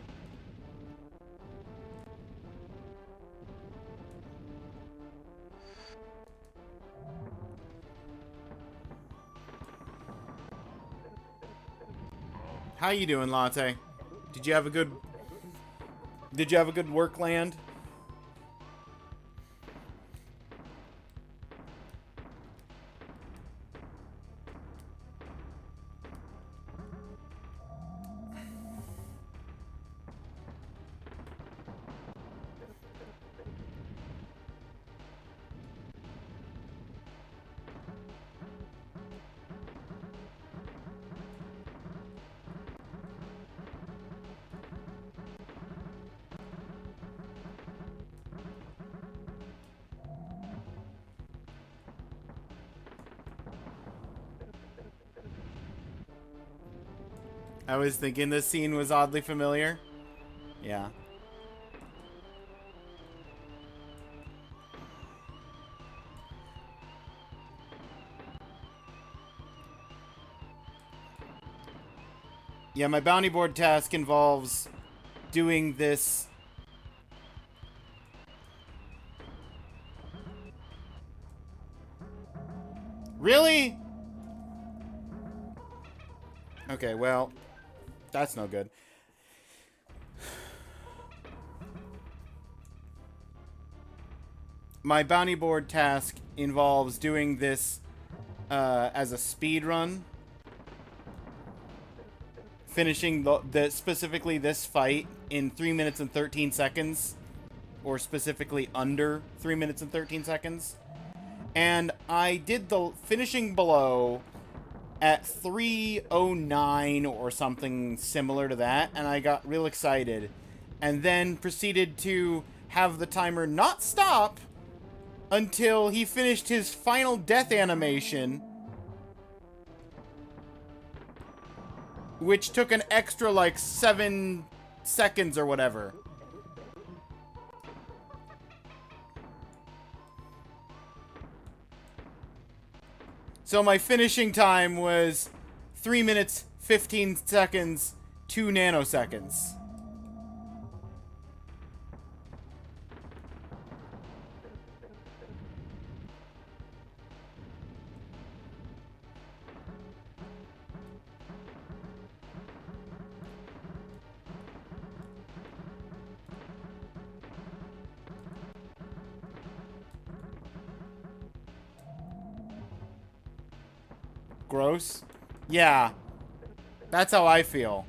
How you doing, Latte? Did you have a good Workland? I was thinking this scene was oddly familiar. Yeah. Yeah, my bounty board task involves doing this. Really? Okay, well, that's no good. My bounty board task involves doing this as a speed run. Finishing specifically this fight in 3 minutes and 13 seconds. Or specifically under 3 minutes and 13 seconds. And I did the finishing below at 3:09 or something similar to that, and I got real excited. And then proceeded to have the timer not stop until he finished his final death animation, which took an extra, like, 7 seconds or whatever. So my finishing time was 3 minutes, 15 seconds, 2 nanoseconds. Gross? Yeah. That's how I feel.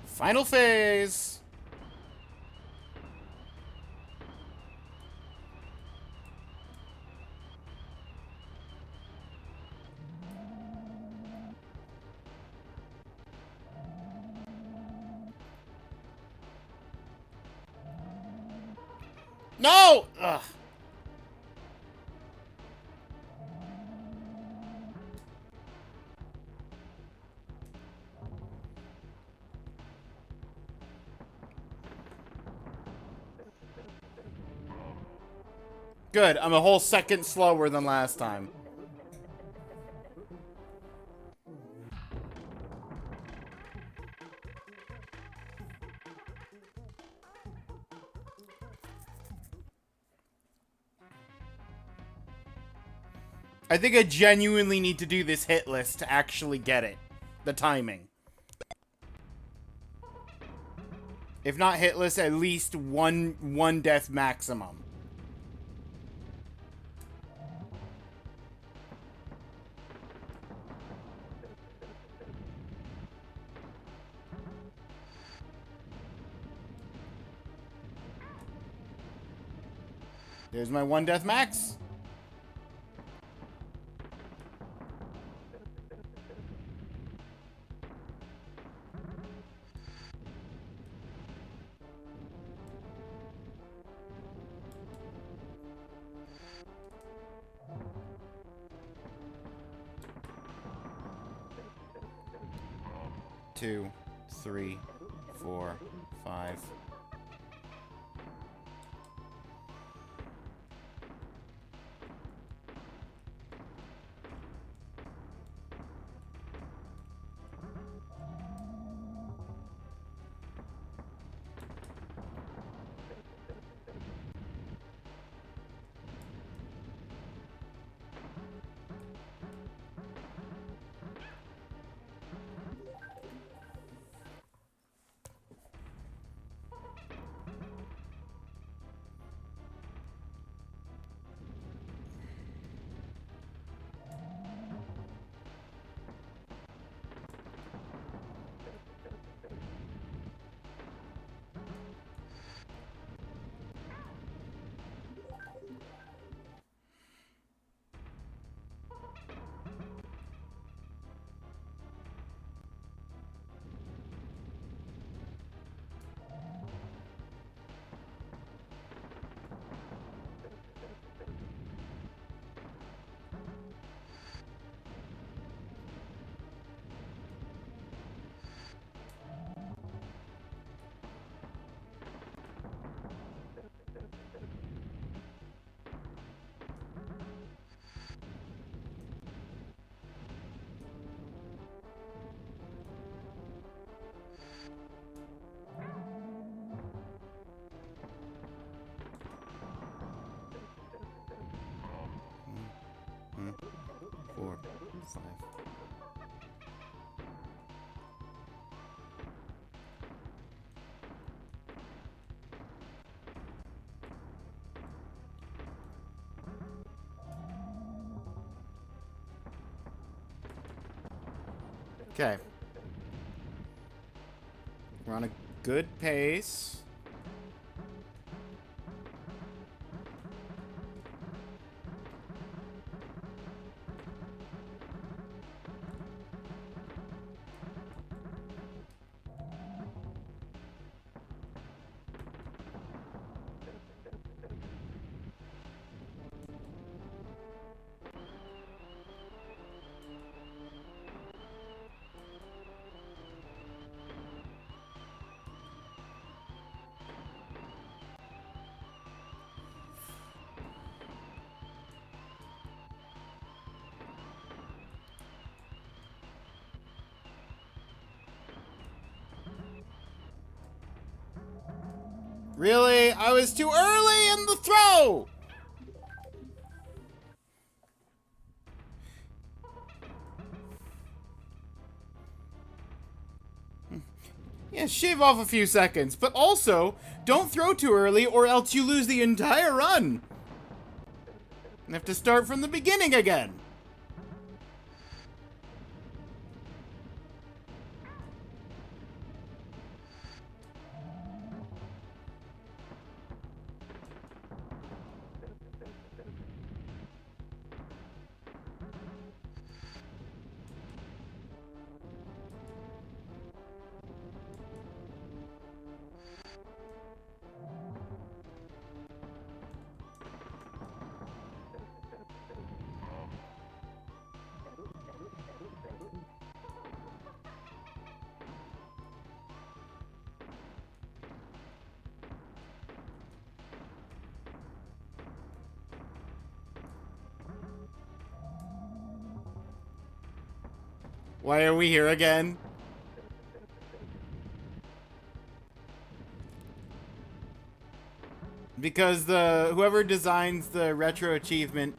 Final phase. No! Ugh. Good, I'm a whole second slower than last time. I think I genuinely need to do this hit list to actually get it. The timing. If not hit list, at least one death maximum. There's my 1 death max. 2, 3, 4, 5. Four, 5. Okay. We're on a good pace. Really? I was too early in the throw! Yeah, shave off a few seconds, but also, don't throw too early or else you lose the entire run. You have to start from the beginning again. Why are we here again? Because whoever designs the retro achievement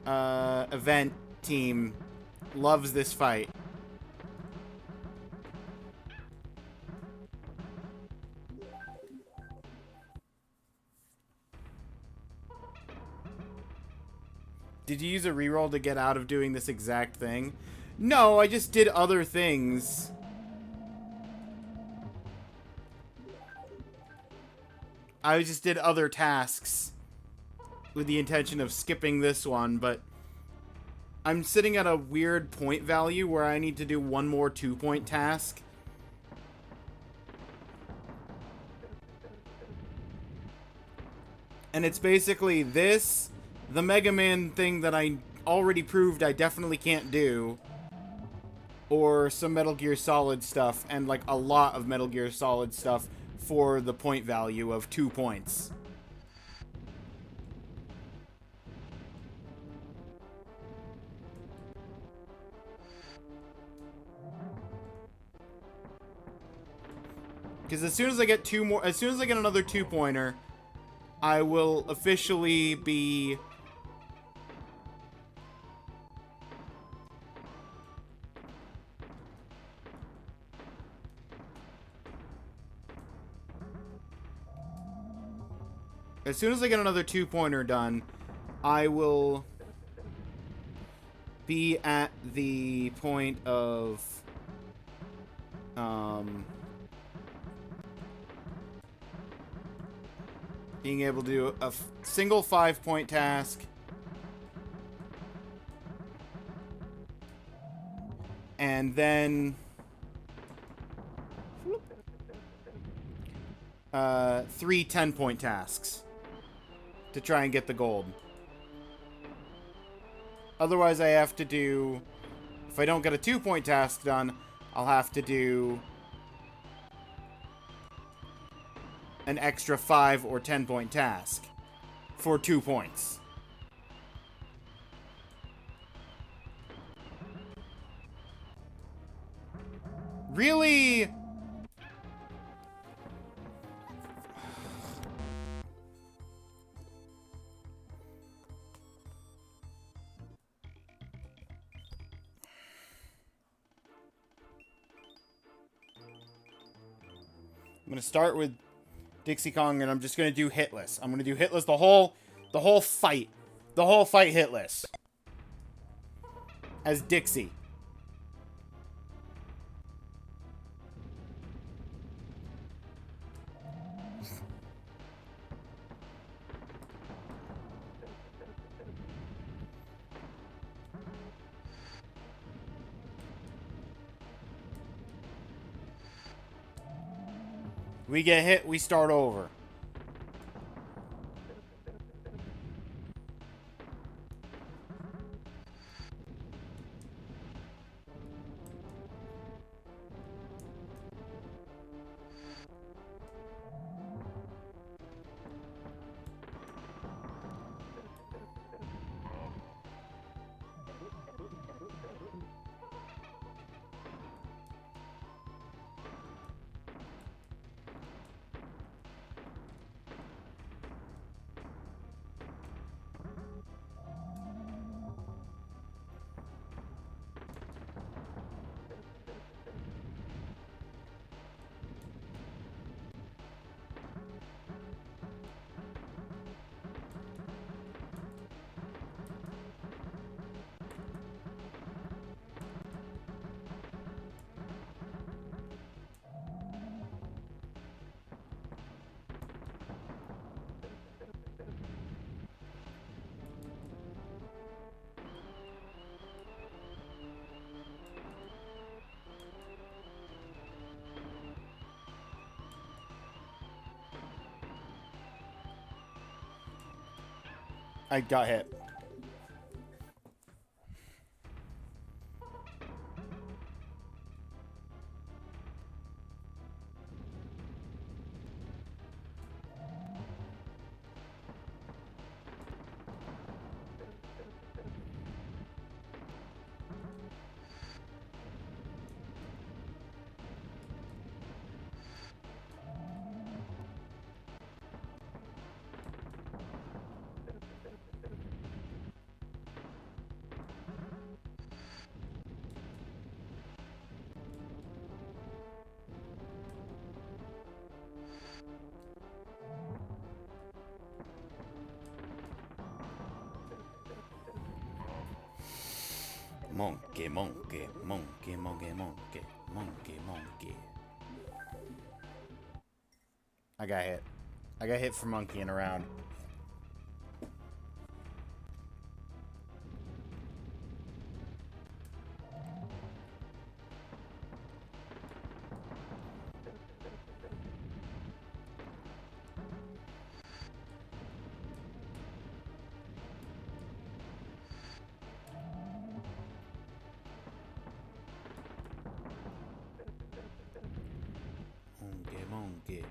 event team loves this fight. Did you use a reroll to get out of doing this exact thing? No, I just did other things. I just did other tasks with the intention of skipping this one, but I'm sitting at a weird point value where I need to do one more 2-point task. And it's basically this, the Mega Man thing that I already proved I definitely can't do, or some Metal Gear Solid stuff, and like a lot of Metal Gear Solid stuff for the point value of 2 points. Because as soon as I get another 2-pointer, I will officially be as soon as I get another 2-pointer done, I will be at the point of being able to do a single 5-point task and then 3 10-point tasks to try and get the gold. Otherwise, I have to do... If I don't get a 2-point task done, I'll have to do an extra 5 or 10-point task for 2 points. Really? I'm gonna start with Dixie Kong, and I'm just gonna do hitless. I'm gonna do hitless the whole fight. The whole fight hitless. As Dixie. We get hit, we start over. I got hit. Monkey, monkey, monkey, monkey, monkey, monkey, monkey. I got hit. I got hit for monkeying around. monkey.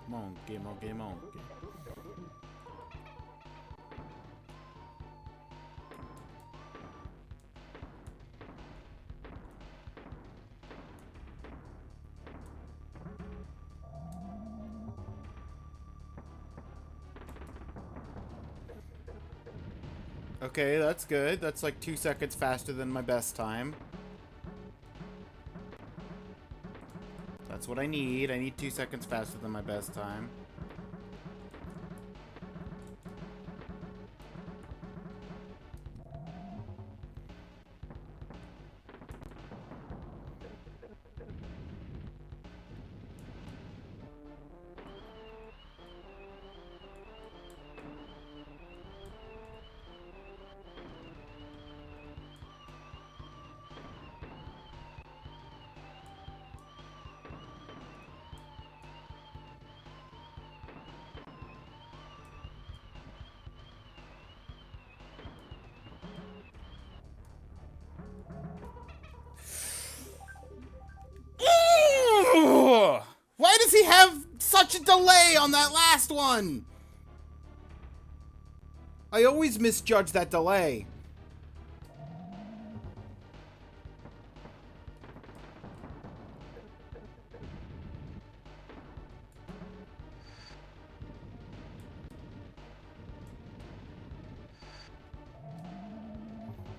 Monkey, monkey, monkey, monkey. Okay, that's good. That's like 2 seconds faster than my best time. That's what I need. I need 2 seconds faster than my best time. Why does he have such a delay on that last one? I always misjudge that delay.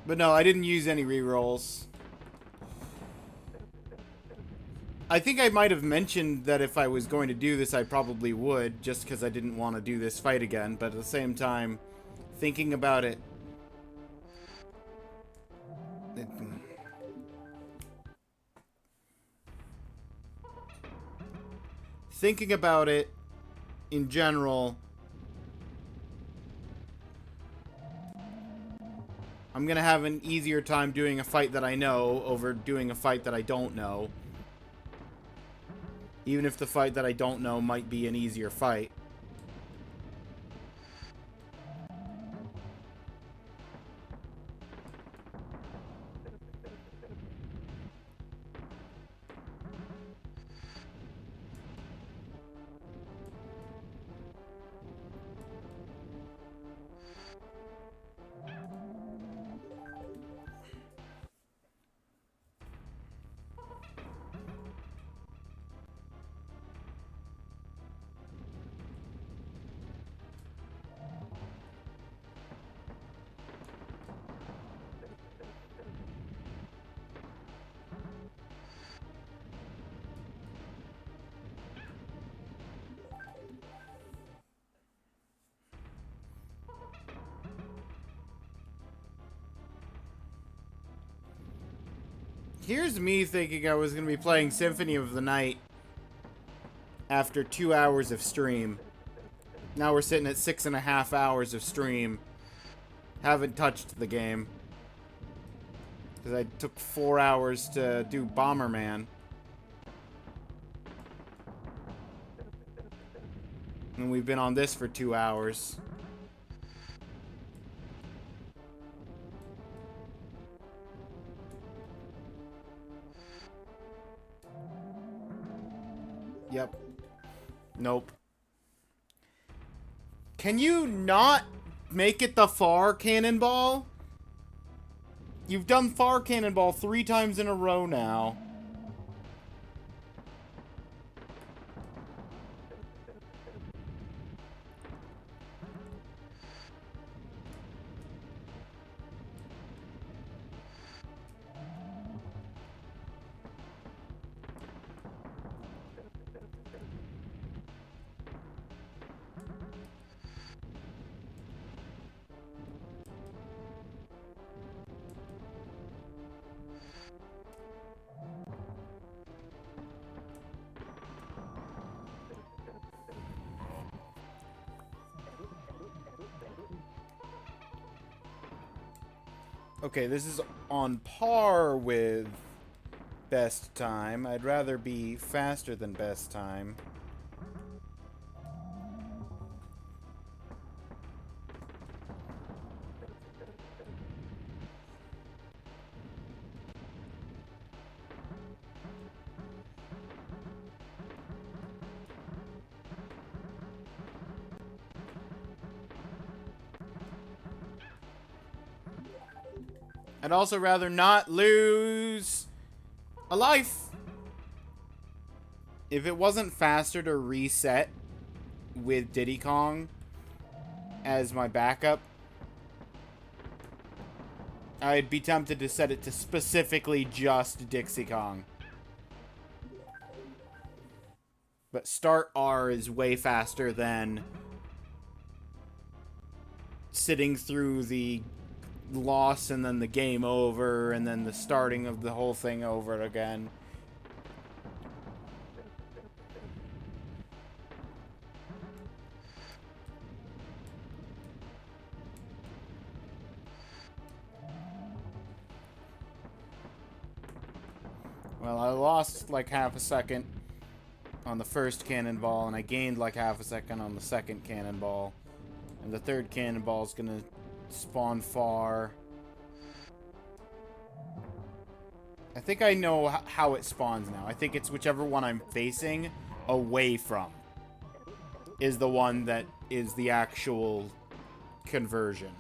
But no, I didn't use any rerolls. I think I might have mentioned that if I was going to do this, I probably would, just because I didn't want to do this fight again. But at the same time, thinking about it... Thinking about it, in general... I'm going to have an easier time doing a fight that I know over doing a fight that I don't know. Even if the fight that I don't know might be an easier fight. Here's me thinking I was going to be playing Symphony of the Night after 2 hours of stream. Now we're sitting at 6.5 hours of stream. Haven't touched the game. Because I took 4 hours to do Bomberman. And we've been on this for 2 hours. Yep. Nope. Can you not make it the far cannonball? You've done far cannonball 3 times in a row now. Okay, this is on par with best time. I'd rather be faster than best time. I'd also rather not lose a life. If it wasn't faster to reset with Diddy Kong as my backup, I'd be tempted to set it to specifically just Dixie Kong. But Start R is way faster than sitting through the loss and then the game over and then the starting of the whole thing over again. Well, I lost like half a second on the first cannonball, and I gained like half a second on the second cannonball. And the third cannonball is gonna spawn far. I think I know how it spawns now. I think it's whichever one I'm facing away from is the one that is the actual conversion.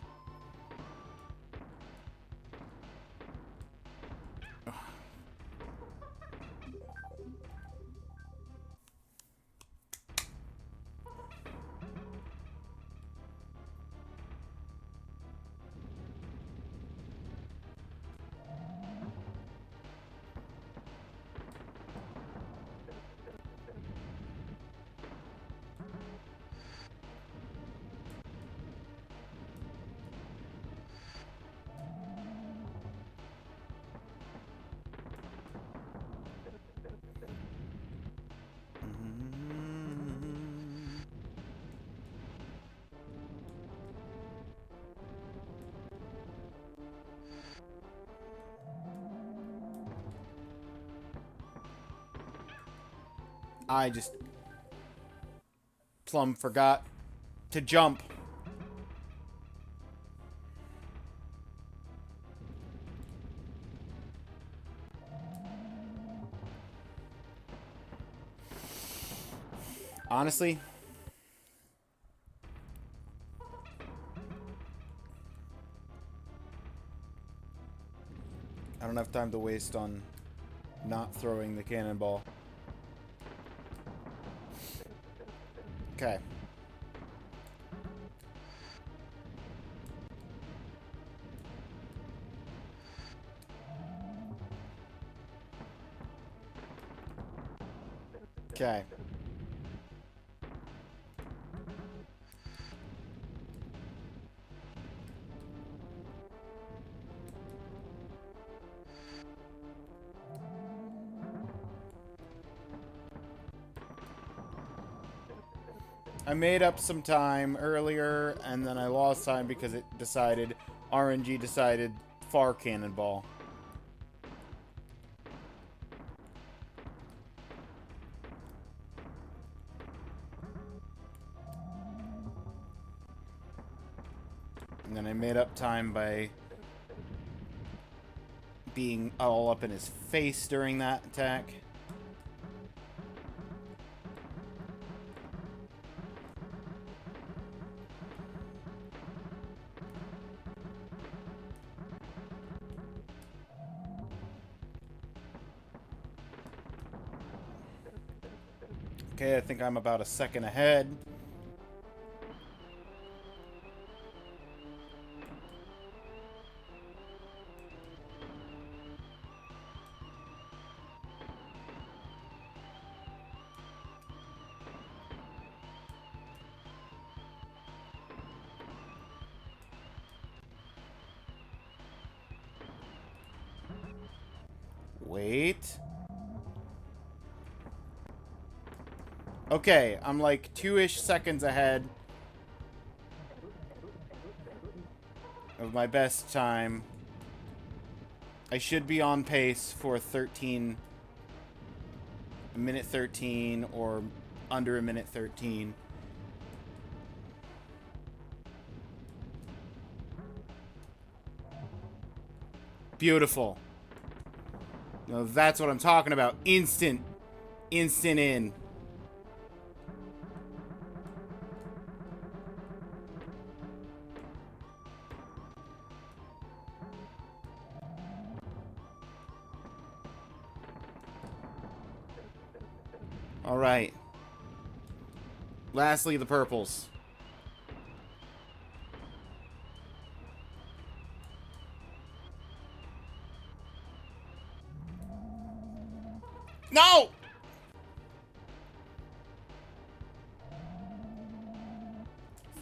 I just plumb forgot to jump. Honestly, I don't have time to waste on not throwing the cannonball. Okay. Okay. I made up some time earlier, and then I lost time because it decided, RNG decided far cannonball. And then I made up time by being all up in his face during that attack. Okay, I think I'm about a second ahead. Wait. Okay, I'm like 2-ish seconds ahead of my best time. I should be on pace for 13, a minute 13, or under a minute 13. Beautiful. Now that's what I'm talking about. Instant in. Alright. Lastly, the purples. No!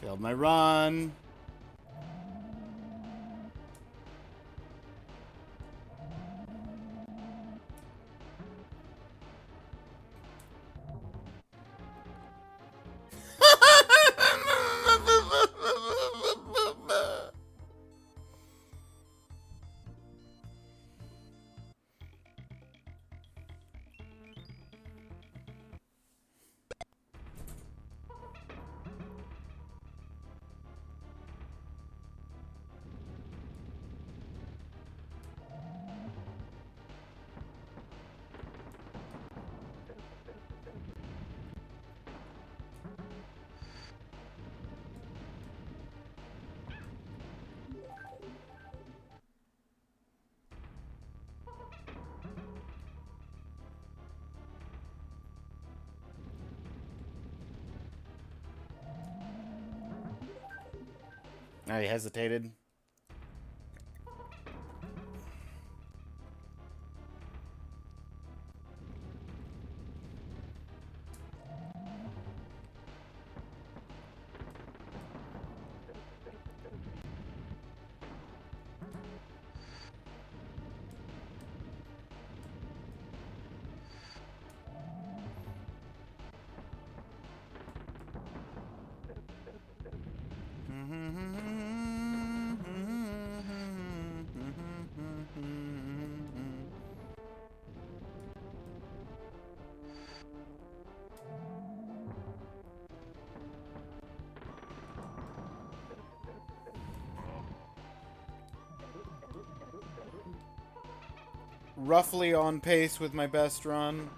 Failed my run. I hesitated. Roughly on pace with my best run.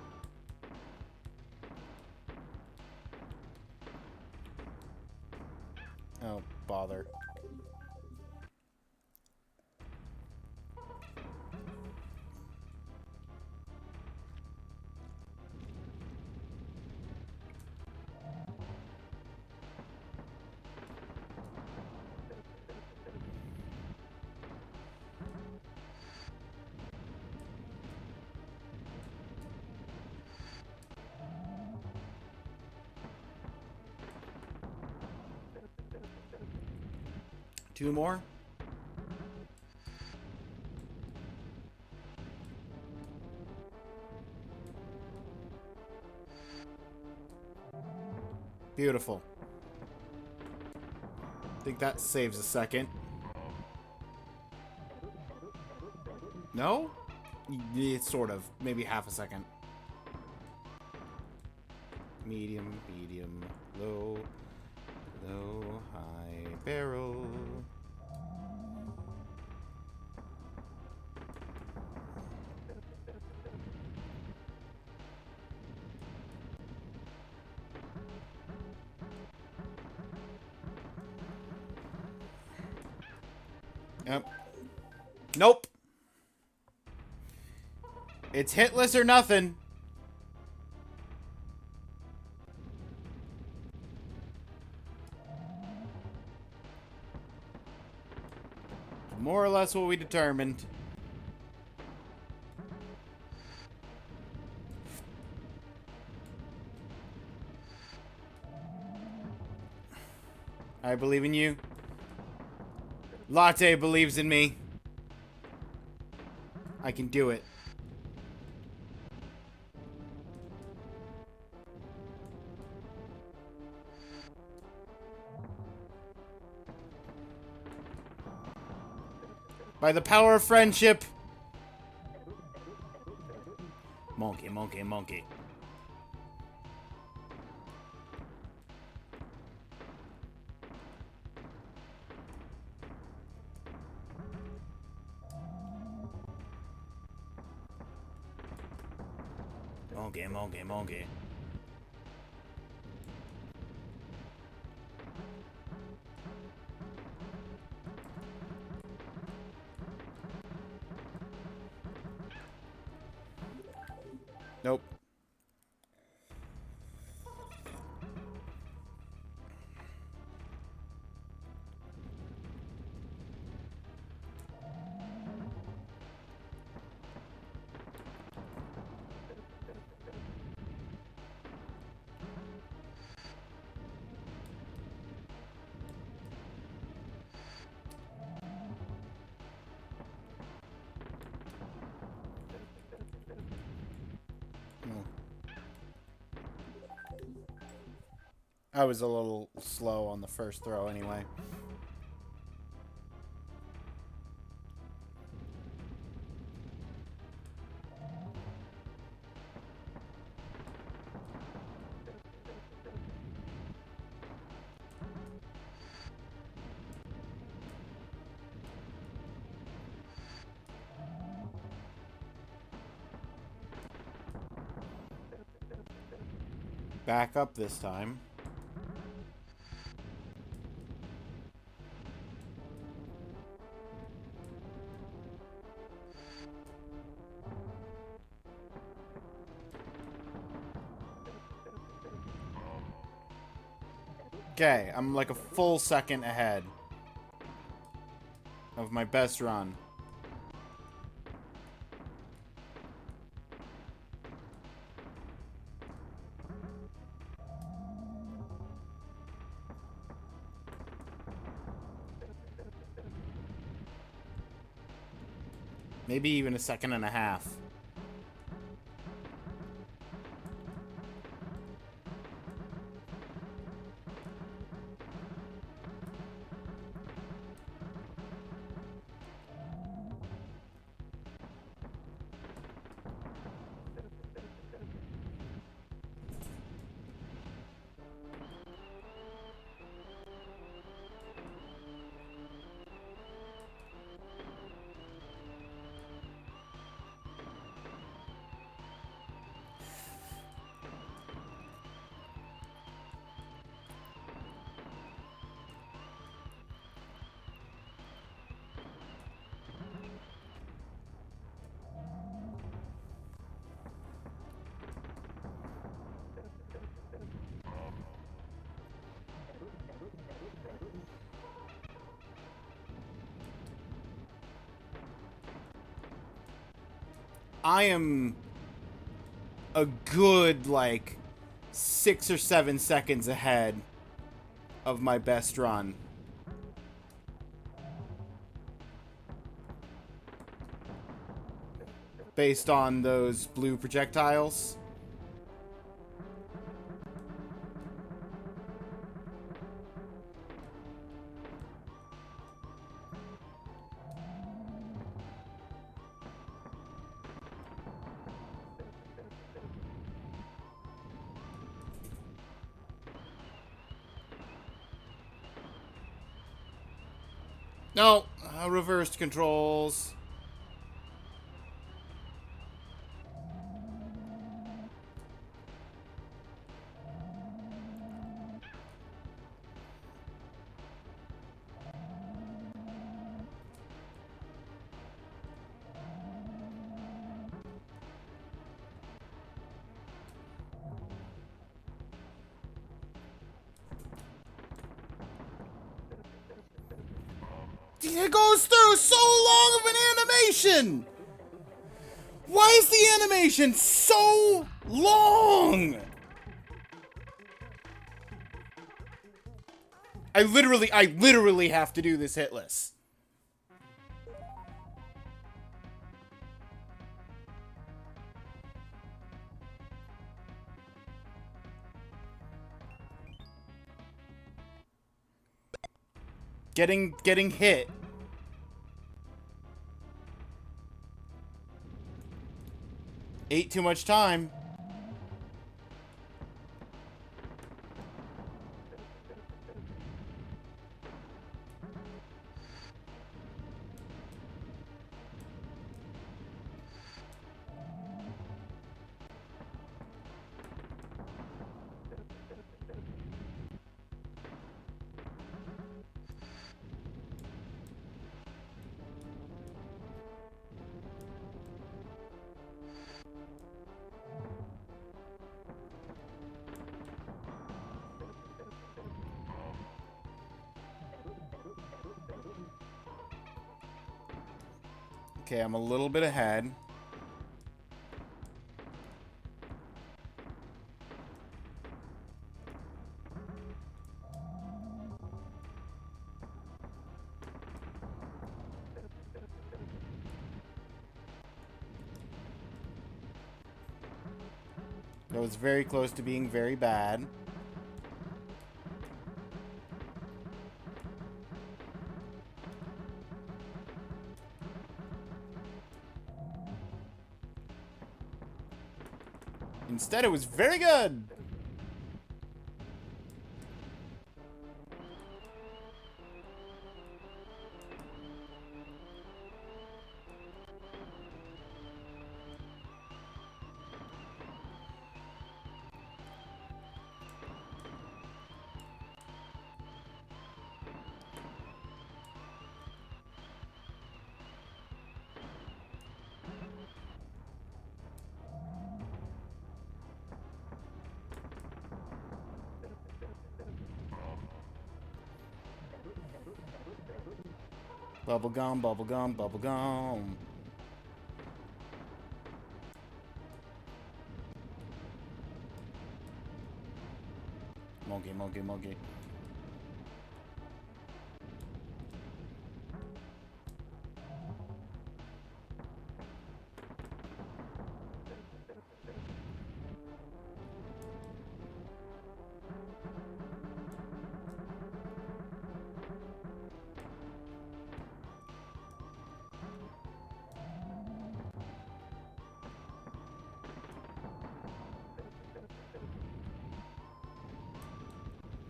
Oh, bother. Two more? Beautiful. I think that saves a second. No? It's sort of. Maybe half a second. Medium, medium, low, low, high, barrel. Yep. Nope. It's hitless or nothing. More or less what we determined. I believe in you. Latte believes in me. I can do it. By the power of friendship. Monkey, monkey, monkey. Monkey, monkey, monkey. Nope. I was a little slow on the first throw anyway. Back up this time. Okay, I'm like a full second ahead of my best run. Maybe even a second and a half. I am a good, like, 6 or 7 seconds ahead of my best run. Based on those blue projectiles. No, reversed controls. It goes through so long of an animation! Why is the animation so long? I literally have to do this hitless. Getting hit. Ate too much time. Okay, I'm a little bit ahead. That was very close to being very bad. Instead, it was very good! Bubblegum, bubblegum, bubblegum. Monkey, monkey, monkey.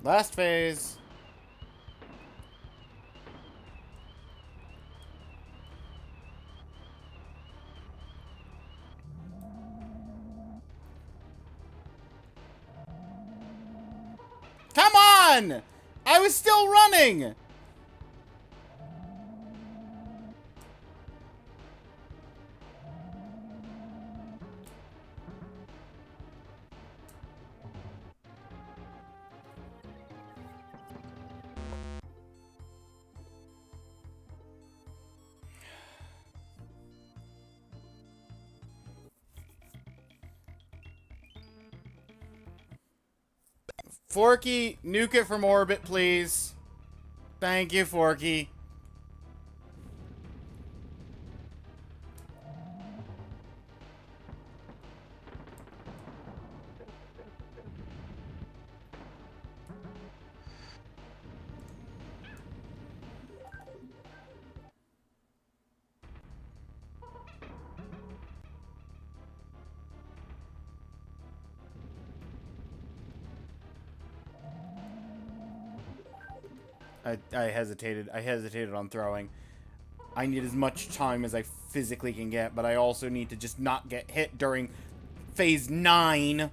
Last phase. Come on! I was still running! Forky, nuke it from orbit, please. Thank you, Forky. I hesitated. I hesitated on throwing. I need as much time as I physically can get, but I also need to just not get hit during phase 9.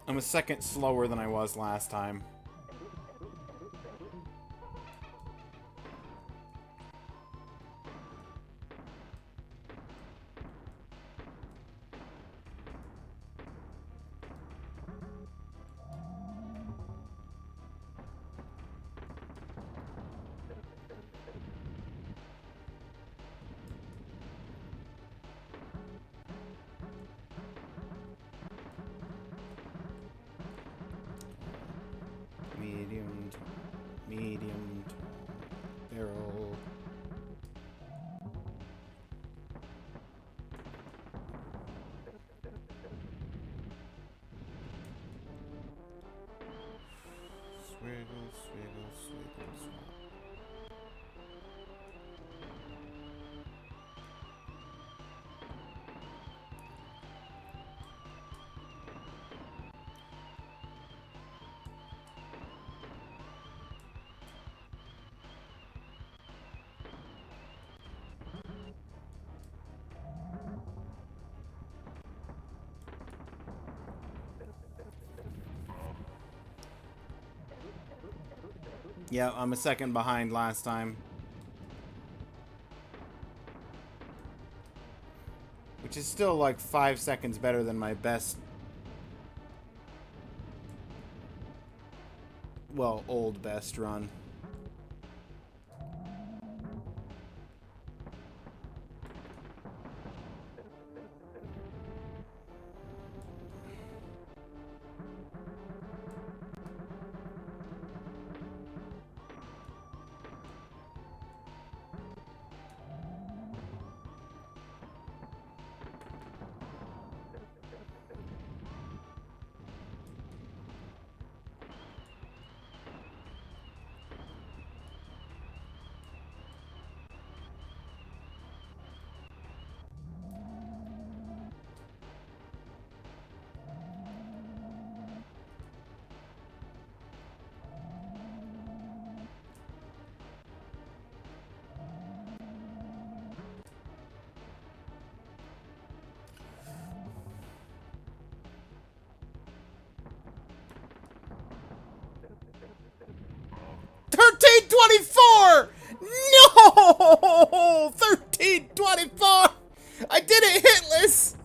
I'm a second slower than I was last time. Yeah, I'm a second behind last time. Which is still like 5 seconds better than my best. Well, old best run. $13.24! No! $13.24! I did it hitless!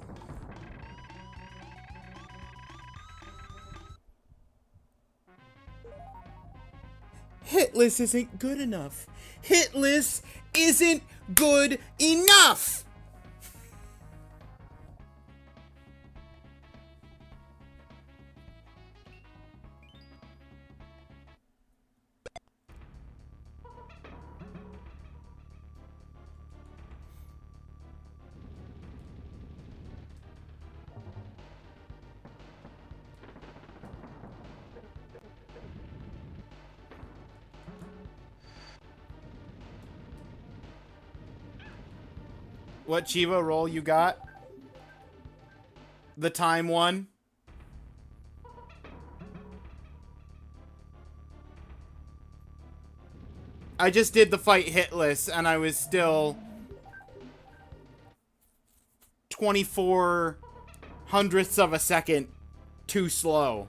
Hitless isn't good enough. Hitless isn't good enough! What Chivo roll you got? The time one? I just did the fight hitless and I was still 24 hundredths of a second too slow.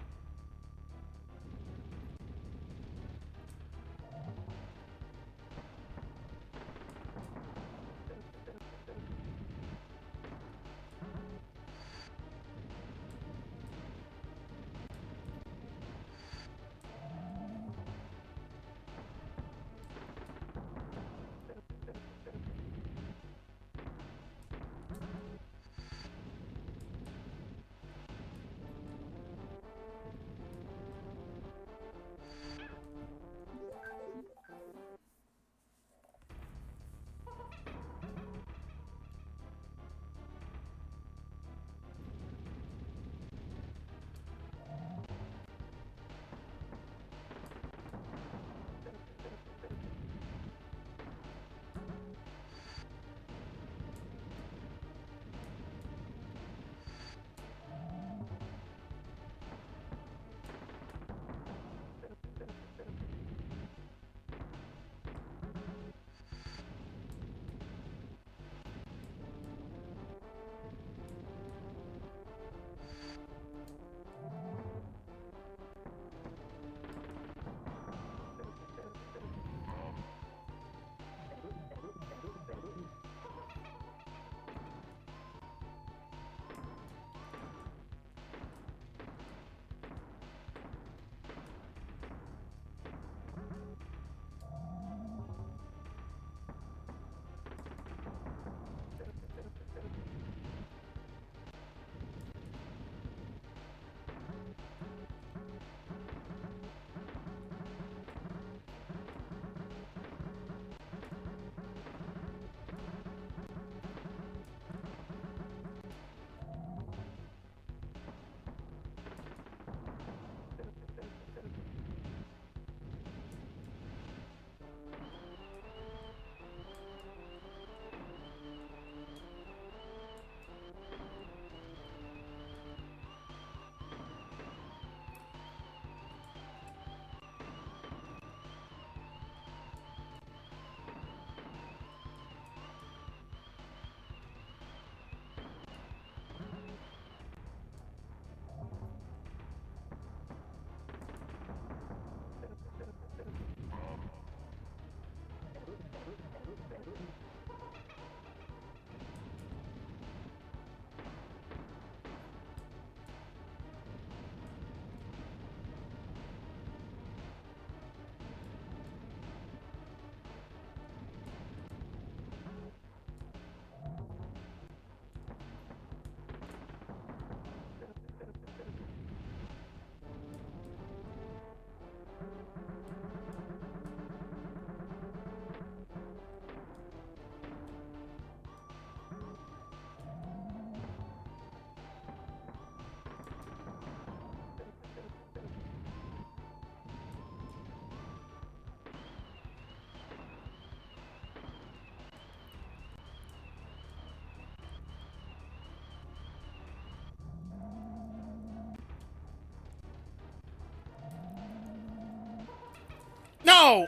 No!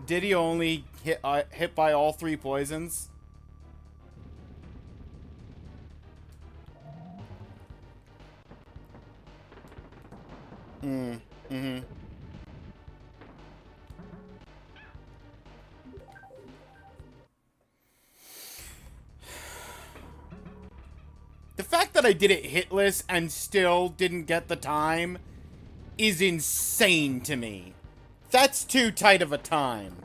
Did he only hit by all 3 poisons? Mm-hmm. The fact that I did it hitless and still didn't get the time is insane to me. That's too tight of a time.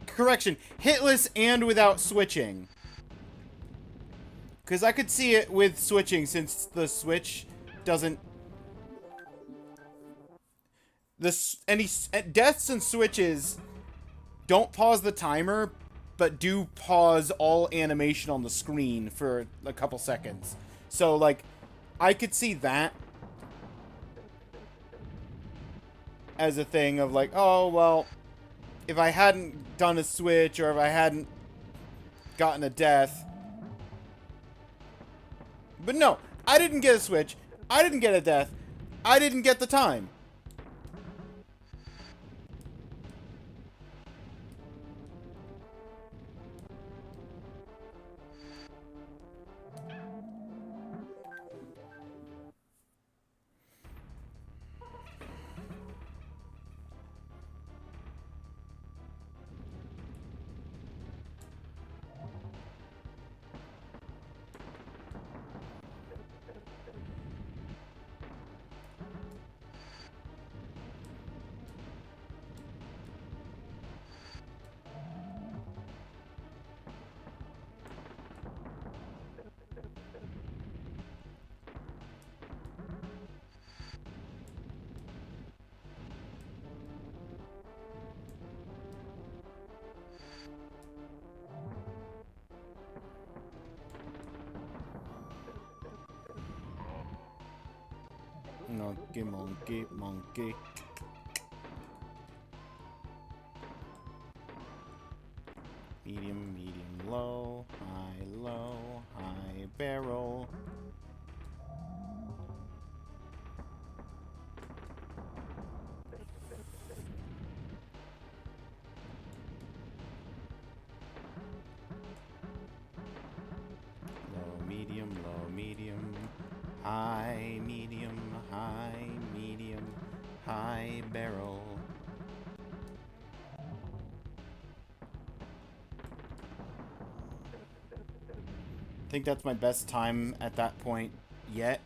Correction. Hitless and without switching. Because I could see it with switching since the switch doesn't... Any deaths and switches don't pause the timer, but do pause all animation on the screen for a couple seconds. So, like, I could see that as a thing of like, oh, well, if I hadn't done a switch or if I hadn't gotten a death. But no, I didn't get a switch. I didn't get a death. I didn't get the time. Monkey, monkey, monkey. Medium, medium, low, high barrel. Low, medium, high, medium, high barrel. I think that's my best time at that point yet.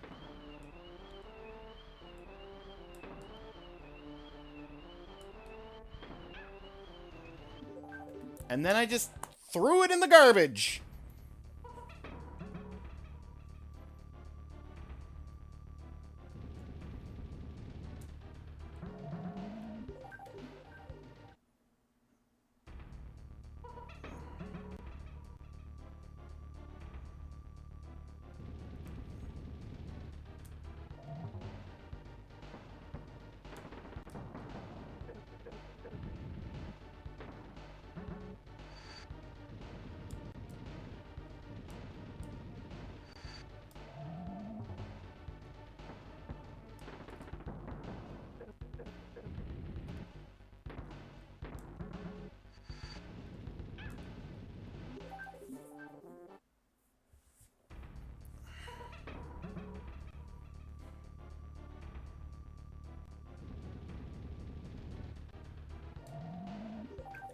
And then I just threw it in the garbage.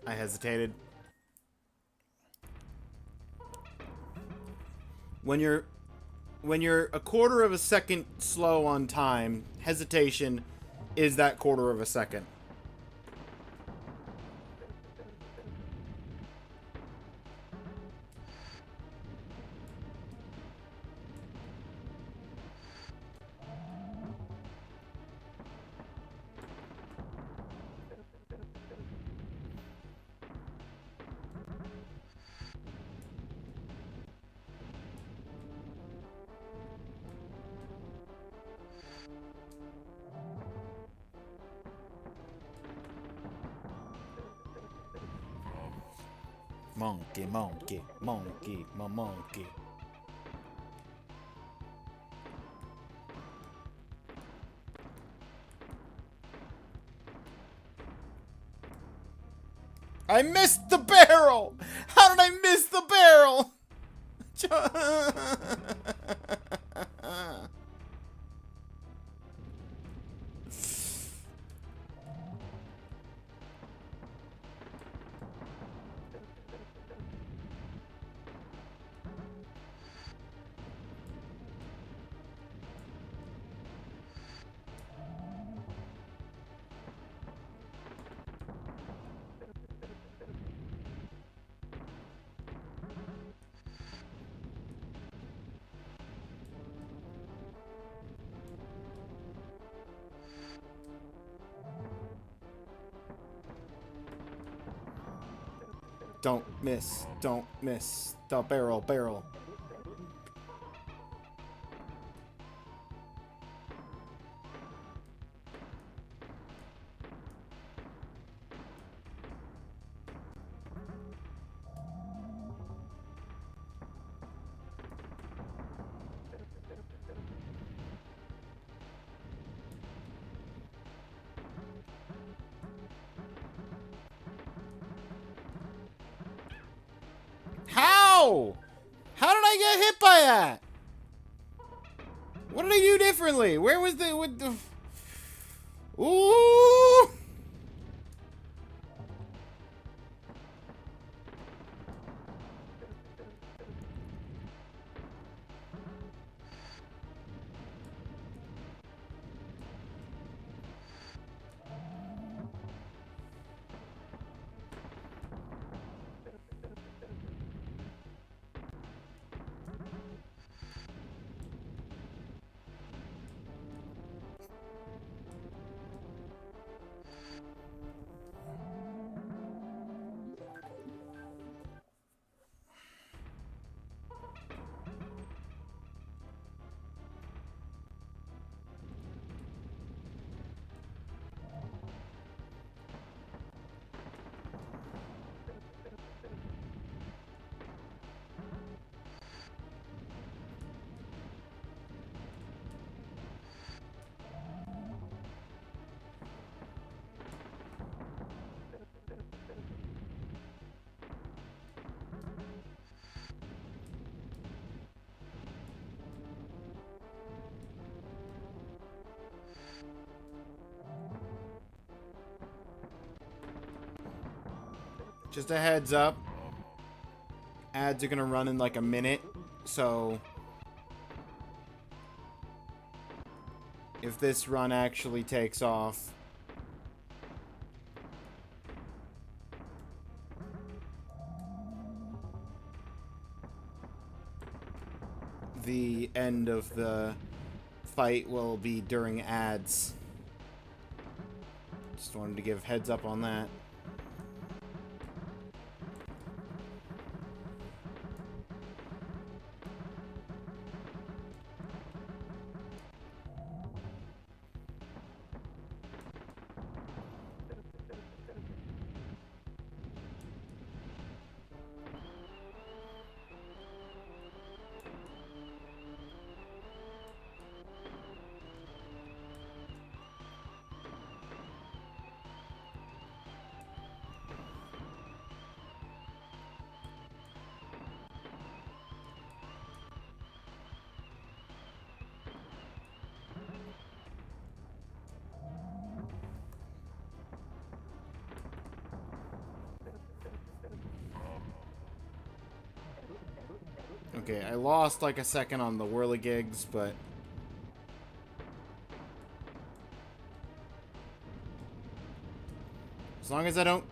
I hesitated. When you're a quarter of a second slow on time, hesitation is that quarter of a second. Monkey, monkey, monkey, my monkey. I missed the barrel! How did I miss the barrel? Don't miss. Don't miss. The barrel, barrel. How? How did I get hit by that? What did I do differently? Where was the... What the... Ooh! Just a heads up. Ads are gonna run in like a minute, so if this run actually takes off, the end of the fight will be during ads. Just wanted to give heads up on that. Okay, I lost like a second on the whirligigs, but as long as I don't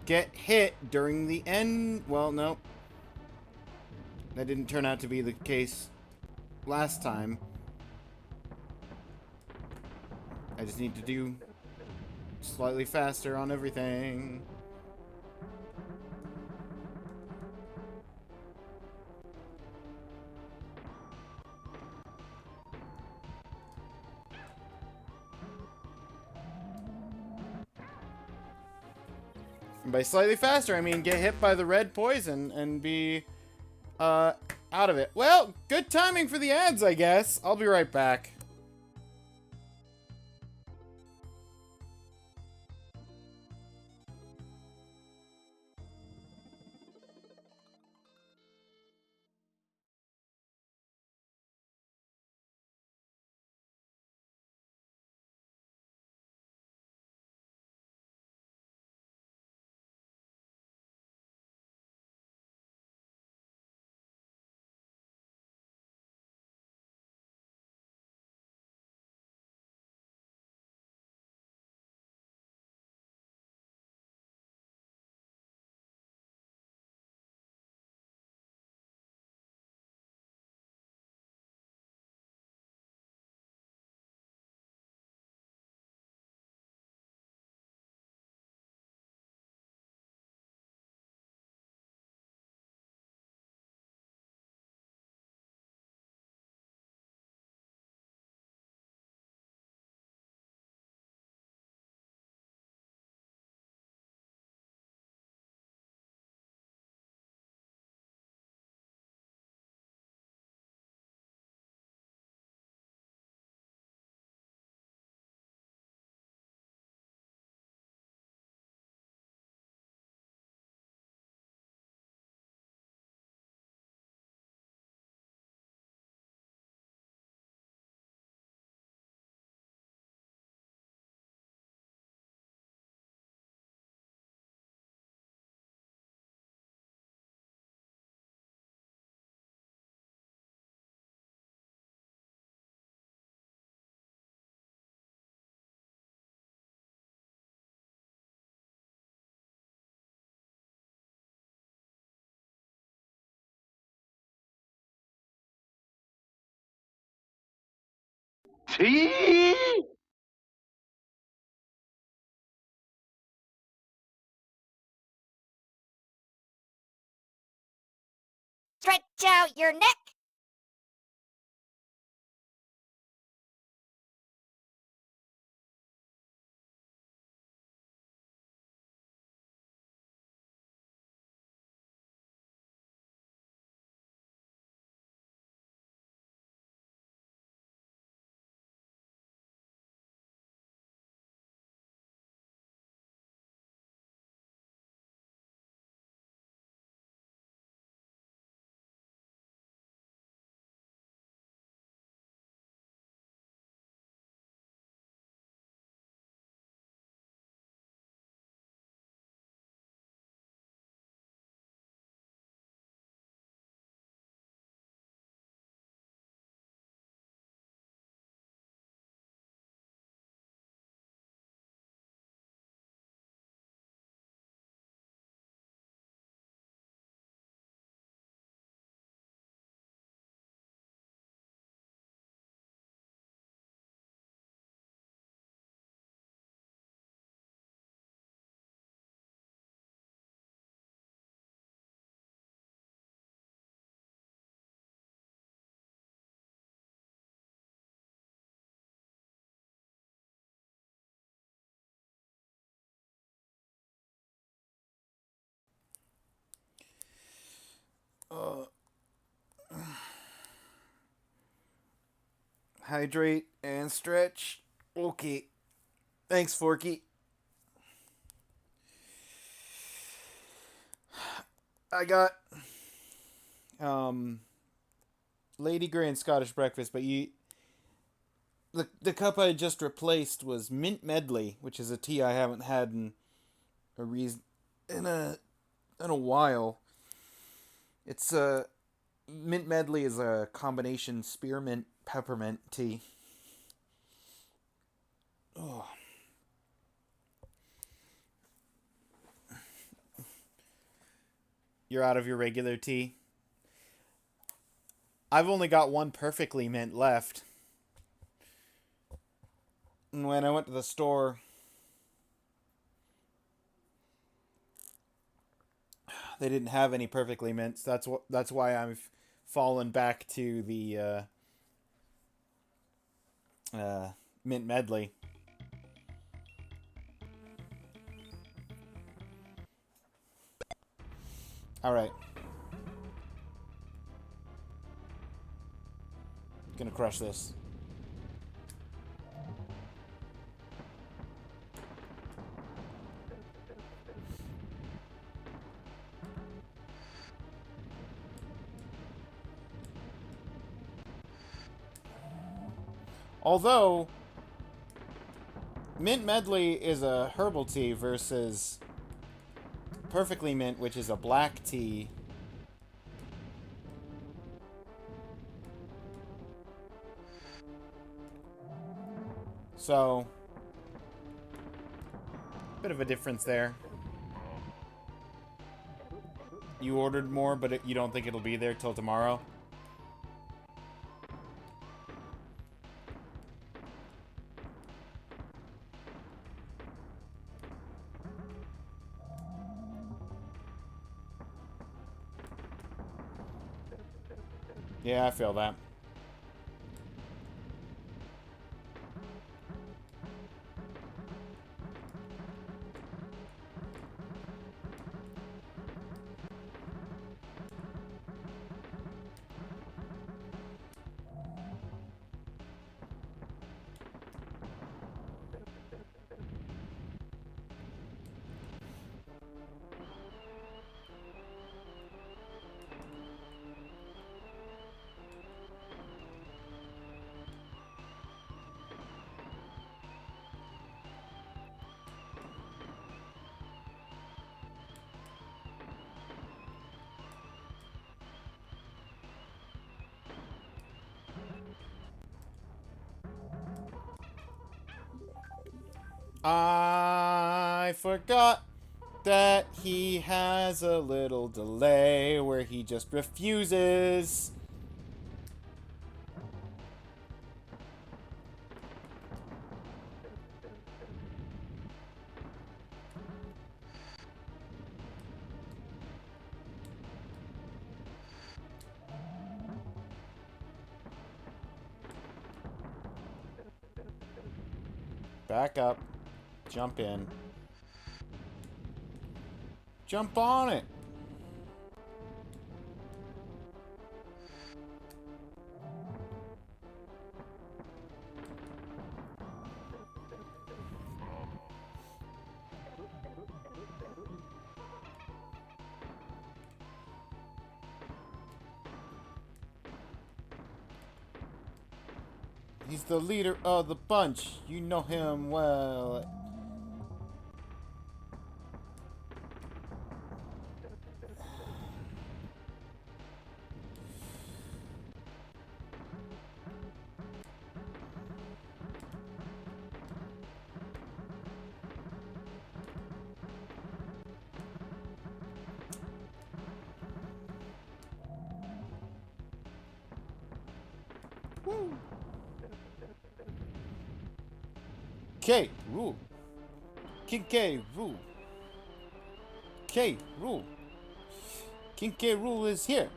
get hit during the end, well, no. That didn't turn out to be the case last time. I just need to do slightly faster on everything. And by slightly faster, I mean get hit by the red poison and be out of it. Well, good timing for the ads, I guess. I'll be right back. See? Stretch out your neck. Hydrate and stretch. Okay. Thanks, Forky. I got Lady Grey and Scottish breakfast, but the cup I just replaced was mint medley, which is a tea I haven't had a reason in a while. It's mint medley is a combination spearmint peppermint tea. Oh. You're out of your regular tea. I've only got one perfectly mint left. And when I went to the store, they didn't have any perfectly mints. That's why I've fallen back to the mint medley. Alright. Gonna crush this. Although, Mint Medley is a herbal tea versus Perfectly Mint, which is a black tea. So, bit of a difference there. You ordered more, but you don't think it'll be there till tomorrow? Yeah, I feel that. I forgot that he has a little delay where he just refuses. Back up. Jump in. Jump on it. He's the leader of the bunch. You know him well. Woo. K. Rule. King K. Rule. K. Rule. King K. Rule is here.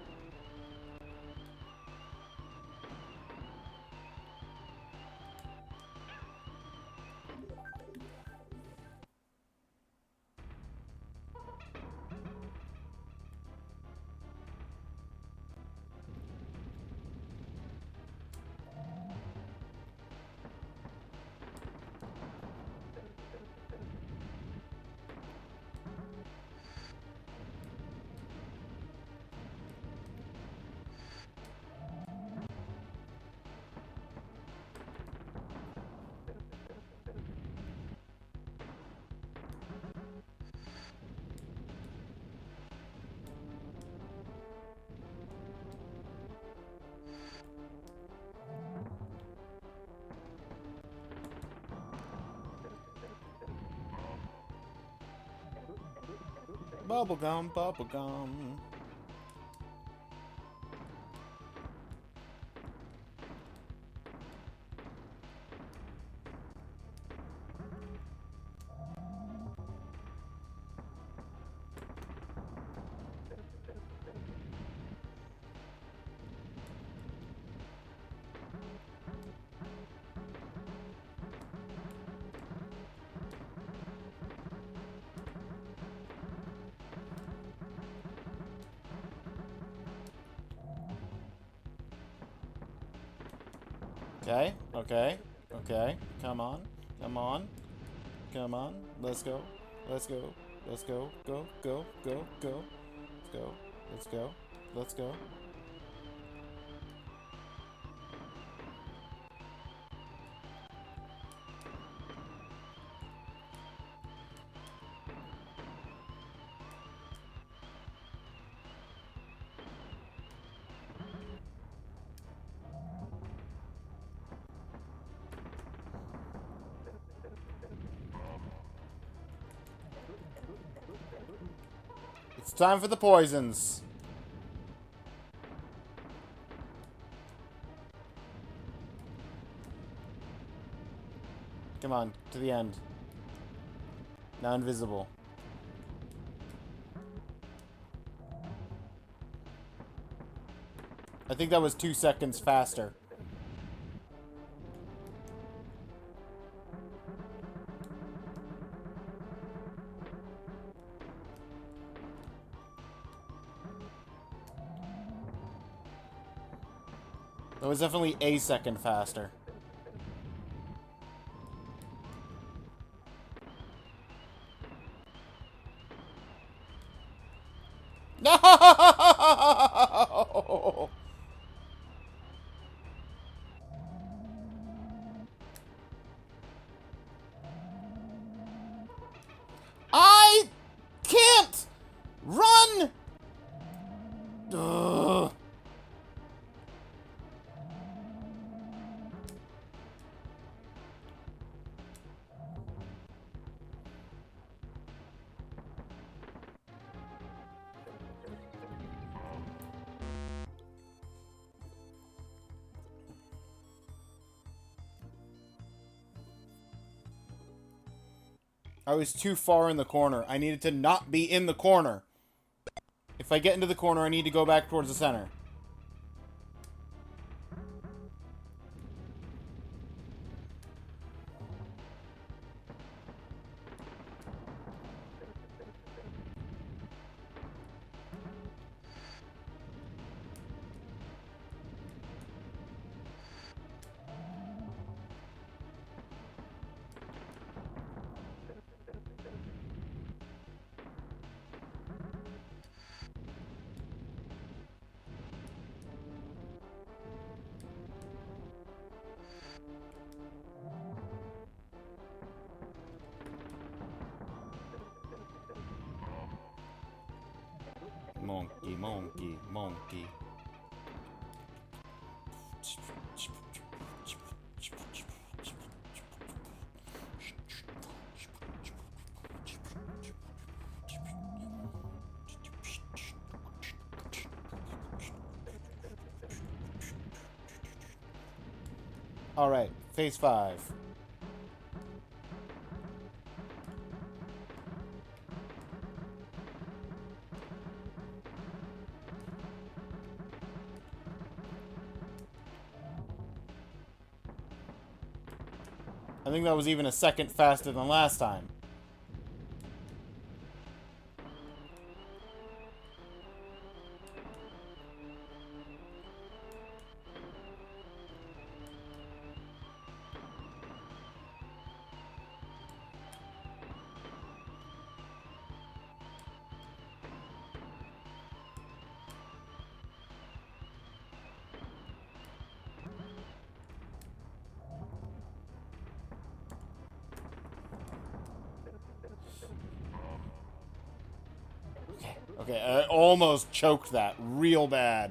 Bubblegum, bubblegum. Okay, okay, okay. Come on, come on, come on. Let's go, let's go, let's go, go, go, go, go. Let's go, let's go, let's go. It's time for the poisons. Come on, to the end. Now invisible. I think that was 2 seconds faster. That was definitely a second faster. No! I can't run! Ugh. I was too far in the corner. I needed to not be in the corner. If I get into the corner, I need to go back towards the center. Monkey, monkey, monkey. Alright, phase 5. I think that was even a second faster than last time. Okay, I almost choked that real bad.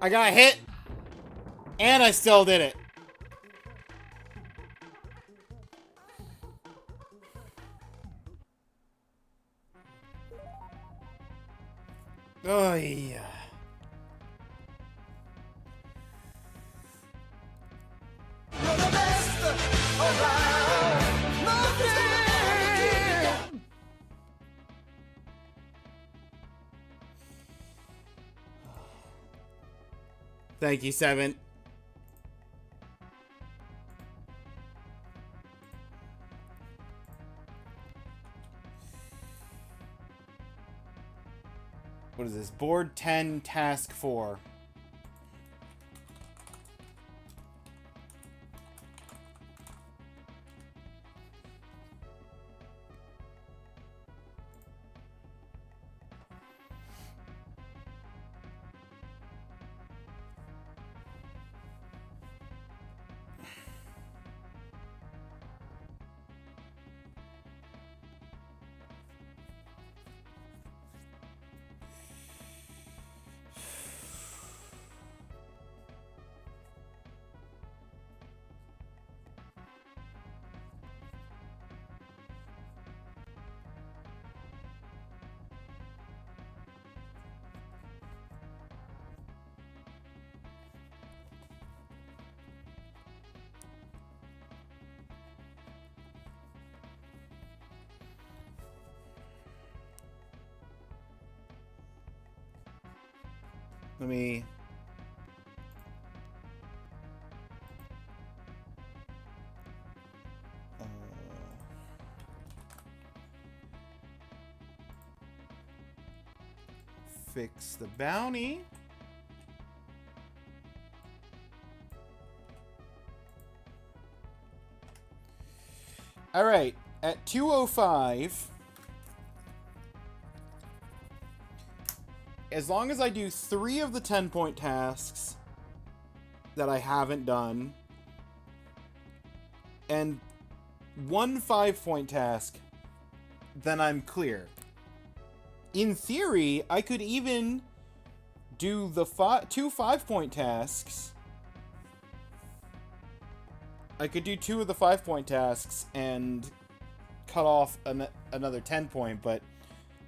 I got hit, and I still did it. Oh, yeah. You're the best around. Nothing. Thank you, Seven. What is this? Board 10, Task 4. Let me... fix the bounty. All right, at 2:05, as long as I do 3 of the 10-point tasks that I haven't done, and 1 5-point task, then I'm clear. In theory, I could even do the 2 5-point tasks. I could do 2 of the 5-point tasks and cut off another 10-point, but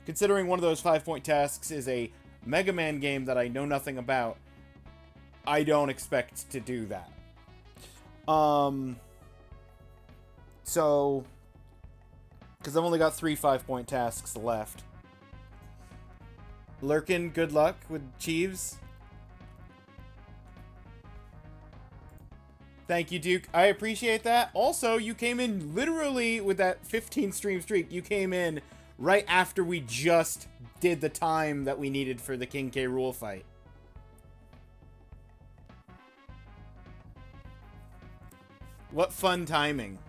considering one of those 5-point tasks is a Mega Man game that I know nothing about, I don't expect to do that. So, because I've only got 3 5-point tasks left. Lurkin, good luck with Cheeves. Thank you, Duke. I appreciate that. Also, you came in literally with that 15 stream streak. You came in right after we just did the time that we needed for the King K. Rool fight. What fun timing.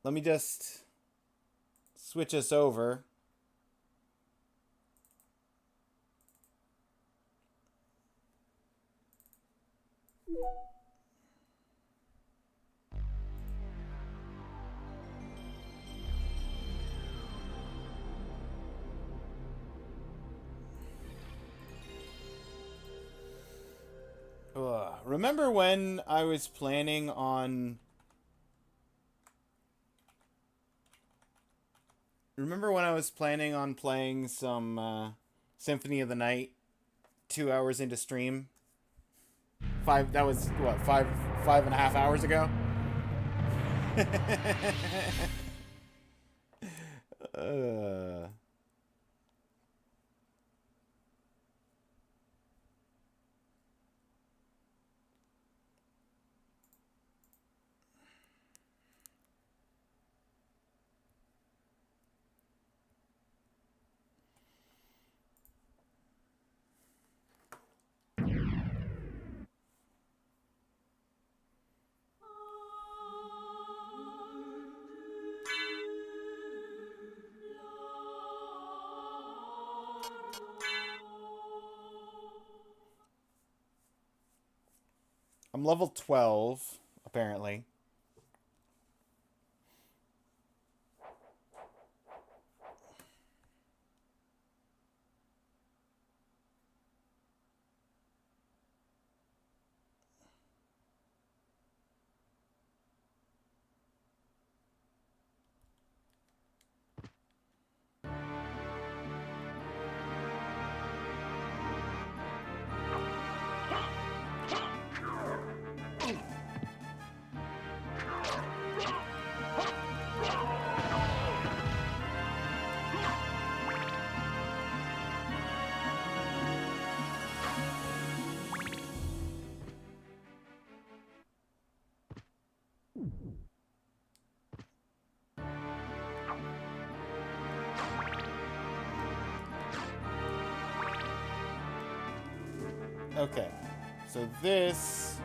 Let me just switch us over. Remember when I was planning on... Remember when I was planning on playing some Symphony of the Night 2 hours into stream? That was, what, five and a half hours ago? I'm level 12, apparently. Okay. So this...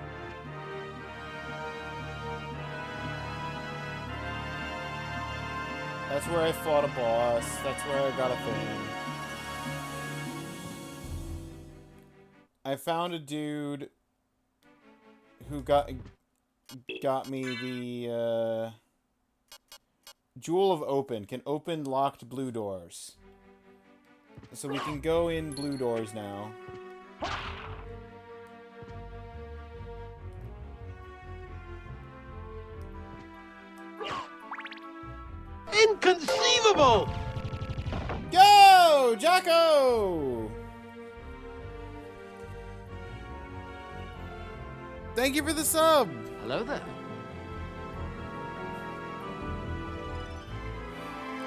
That's where I fought a boss. That's where I got a thing. I found a dude who got me the Jewel of Open. Can open locked blue doors. So we can go in blue doors now. Inconceivable! Go, Jocko! Thank you for the sub. Hello there.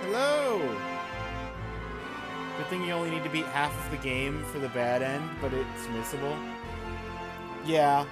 Hello. Good thing you only need to beat half of the game for the bad end, but it's missable. Yeah.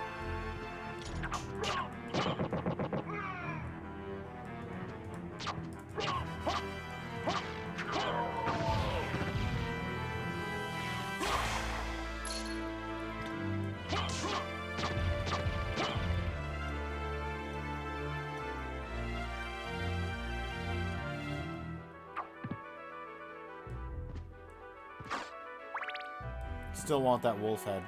Still want that wolf head.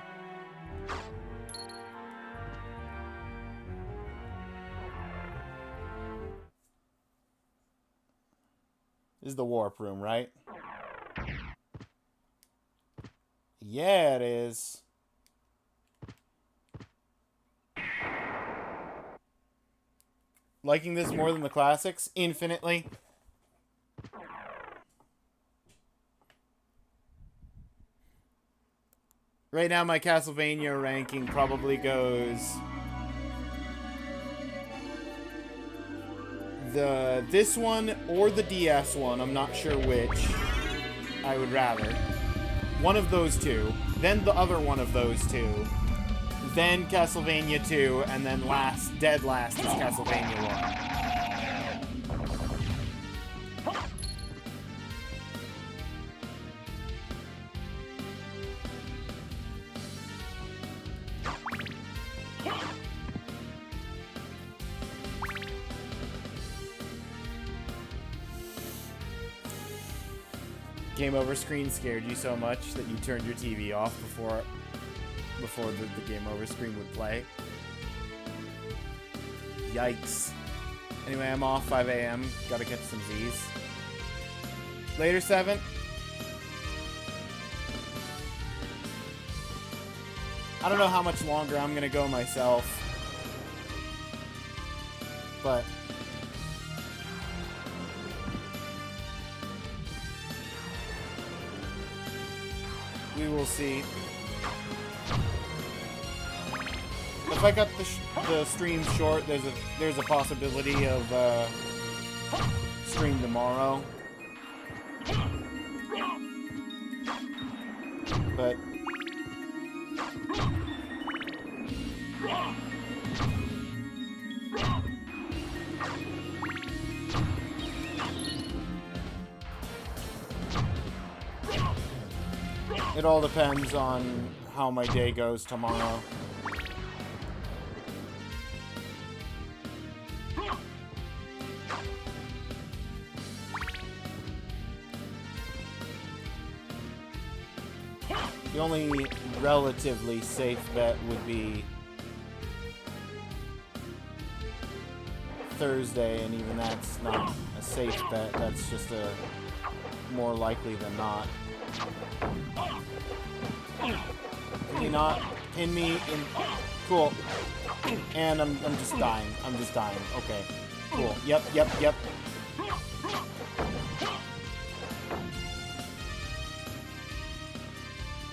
This is the warp room, right? Yeah, it is. Liking this more than the classics? Infinitely. Right now, my Castlevania ranking probably goes... this one or the DS one, I'm not sure which I would rather. One of those two, then the other one of those two, then Castlevania 2, and then dead last is Castlevania 1. Game over screen scared you so much that you turned your TV off before the game over screen would play. Yikes. Anyway, I'm off 5 a.m. Gotta catch some Z's. Later, 7. I don't know how much longer I'm gonna go myself. But... we will see. If I cut the stream short, there's a possibility of stream tomorrow. But it all depends on how my day goes tomorrow. The only relatively safe bet would be Thursday, and even that's not a safe bet. That's just a more likely than not. Can you not pin me in? Cool. And I'm just dying. I'm just dying. Okay. Cool. Yep.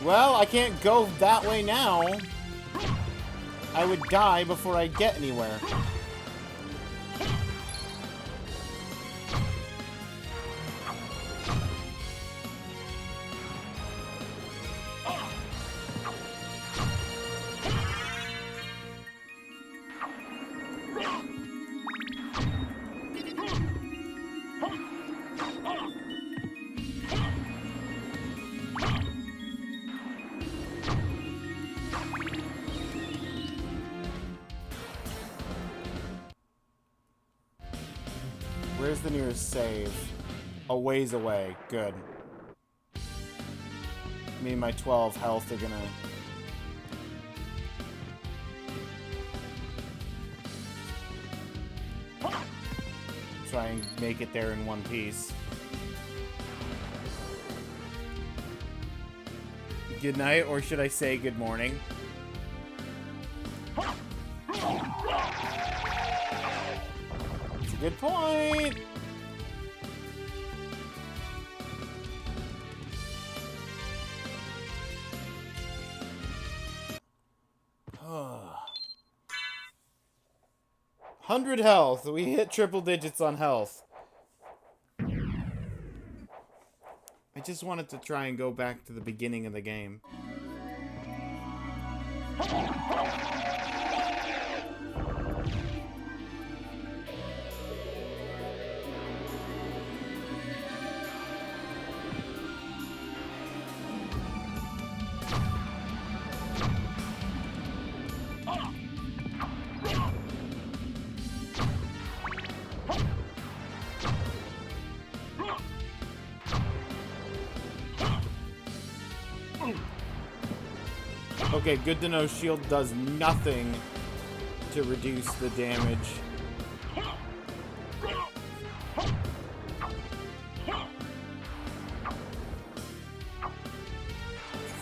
Well, I can't go that way now. I would die before I get anywhere. the nearest save? A ways away. Good. Me and my 12 health are gonna... try and make it there in one piece. Good night, or should I say good morning? It's a good point! $100 health. We hit triple digits on health. I just wanted to try and go back to the beginning of the game. Okay, good to know shield does nothing to reduce the damage.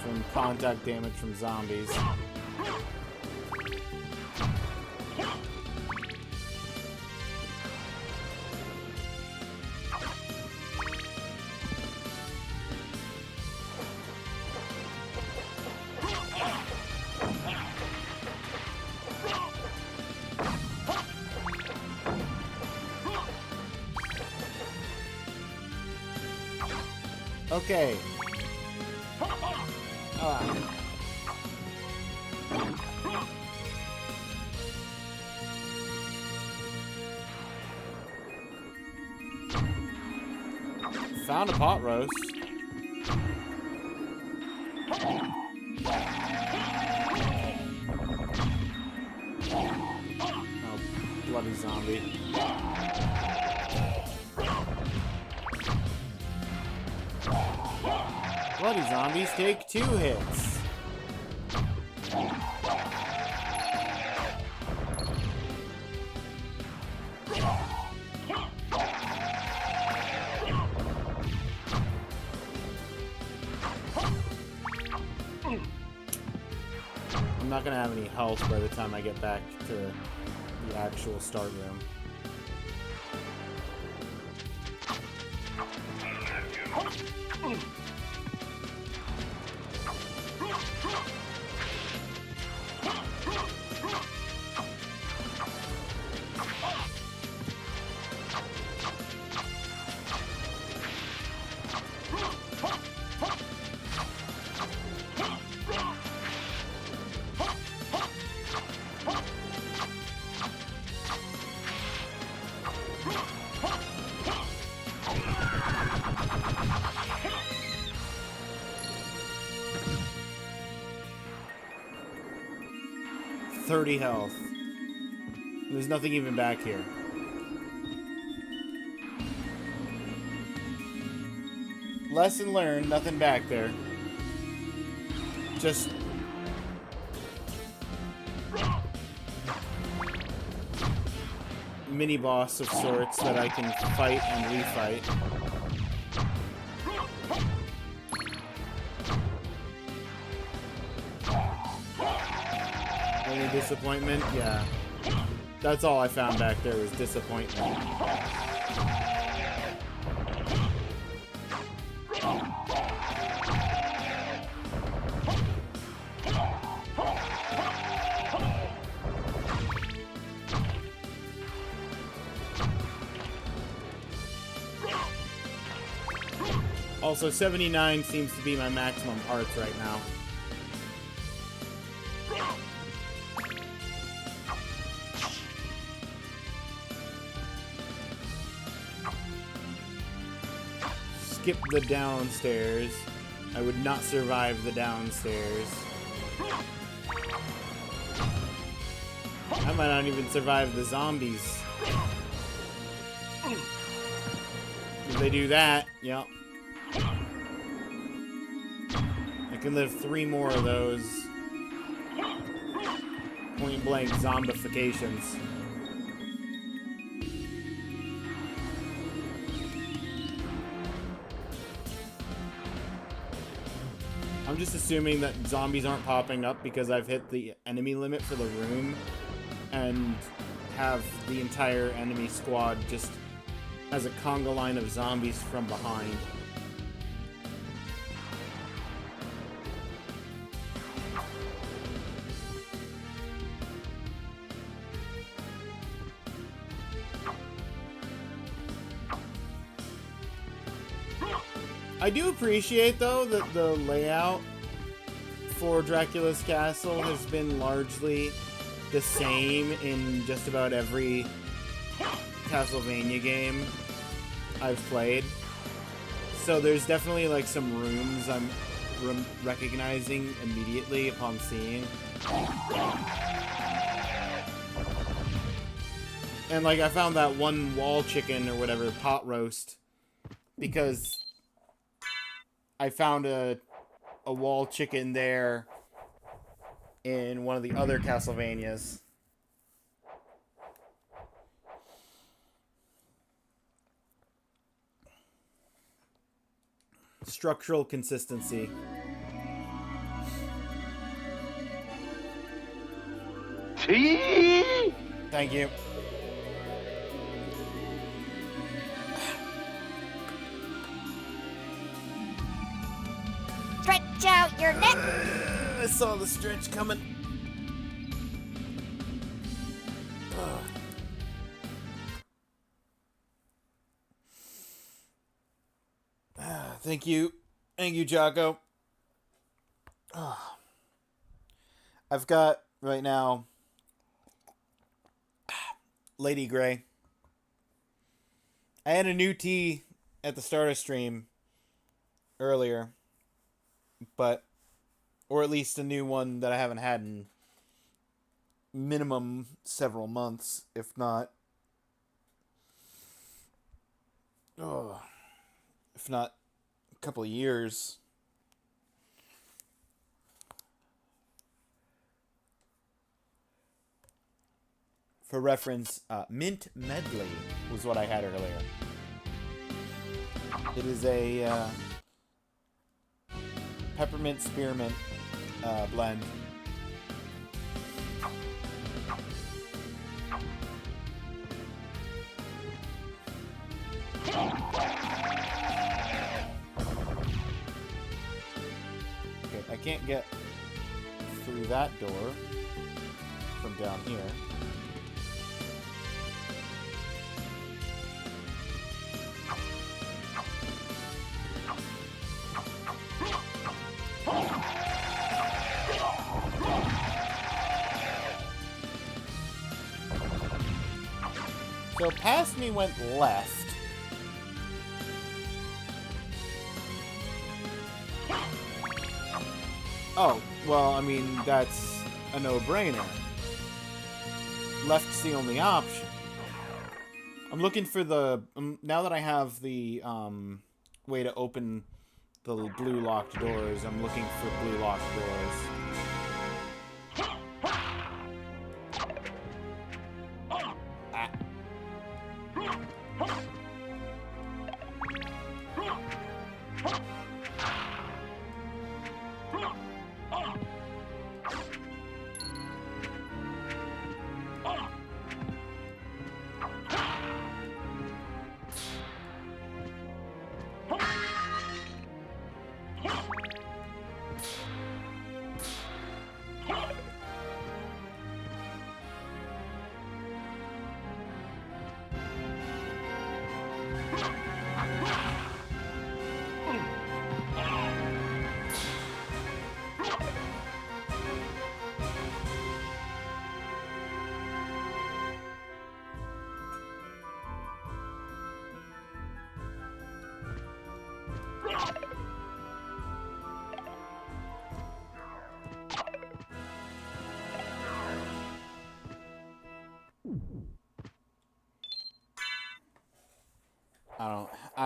From contact damage from zombies. Okay. Found a pot roast. Oh, bloody zombie. Bloody zombies take 2 hits. I'm not gonna have any health by the time I get back to the actual start room. .30 health. There's nothing even back here. Lesson learned, nothing back there. Just... mini-boss of sorts that I can fight and refight. Only disappointment? Yeah. That's all I found back there was disappointment. Also, 79 seems to be my maximum hearts right now. Skip the downstairs. I would not survive the downstairs. I might not even survive the zombies. they do that, yep. I can live 3 more of those point-blank zombifications. I'm just assuming that zombies aren't popping up because I've hit the enemy limit for the room and have the entire enemy squad just as a conga line of zombies from behind. I do appreciate, though, that the layout for Dracula's Castle has been largely the same in just about every Castlevania game I've played. So there's definitely, like, some rooms I'm recognizing immediately upon seeing. And, like, I found that one wall chicken or whatever, pot roast, because I found a wall chicken there in one of the other Castlevanias. Structural consistency. Thank you. Stretch out your neck. I saw the stretch coming. Thank you. Thank you, Jocko. I've got, right now, Lady Grey. I had a new tea at the start of stream earlier, but, or at least a new one that I haven't had in minimum several months, if not, if not a couple of years. For reference, Mint Medley was what I had earlier. It is a peppermint spearmint blend. Okay, I can't get through that door from down here. So past me went left. Oh, well, I mean, that's a no-brainer. Left's the only option. I'm looking for the... now that I have the way to open the blue locked doors, I'm looking for blue locked doors.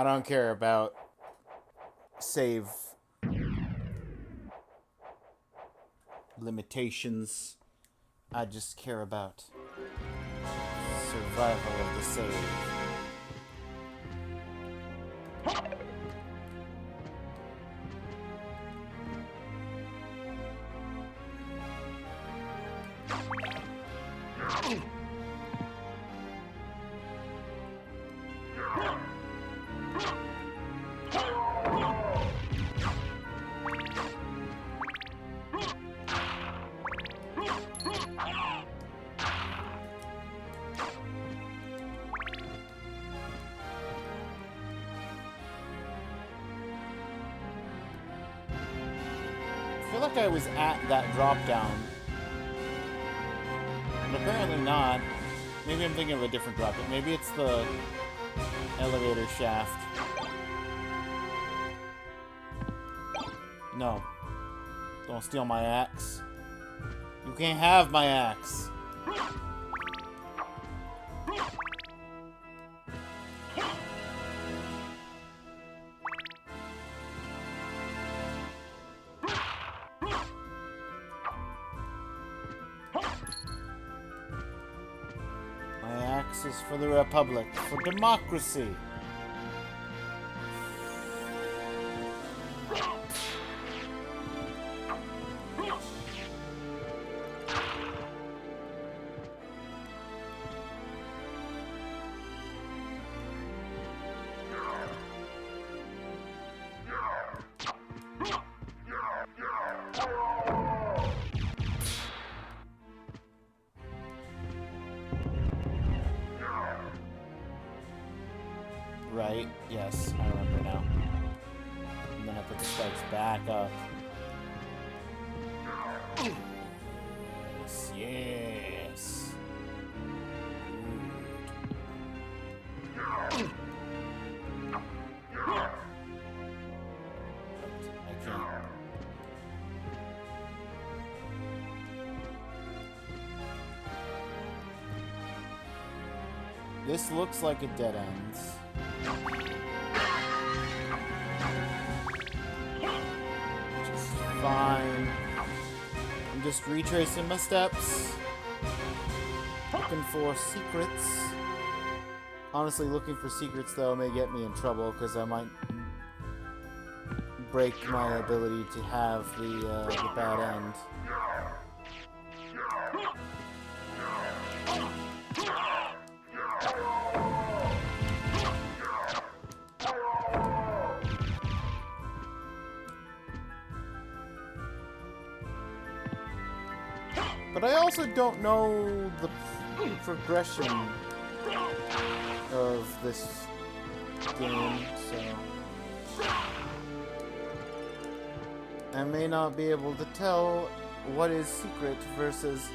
I don't care about save limitations. I just care about survival of the save. I feel like I was at that drop down. But apparently not. Maybe I'm thinking of a different drop down. Maybe it's the elevator shaft. No. Don't steal my axe. You can't have my axe. Is for the Republic, for democracy. Right, yes, I remember now. And then I put the spikes back up. Yes, yes. Good. I can't. This looks like a dead end. Fine. I'm just retracing my steps. Looking for secrets. Honestly, looking for secrets, though, may get me in trouble, because I might break my ability to have the bad end. But I also don't know the progression of this game, so I may not be able to tell what is secret versus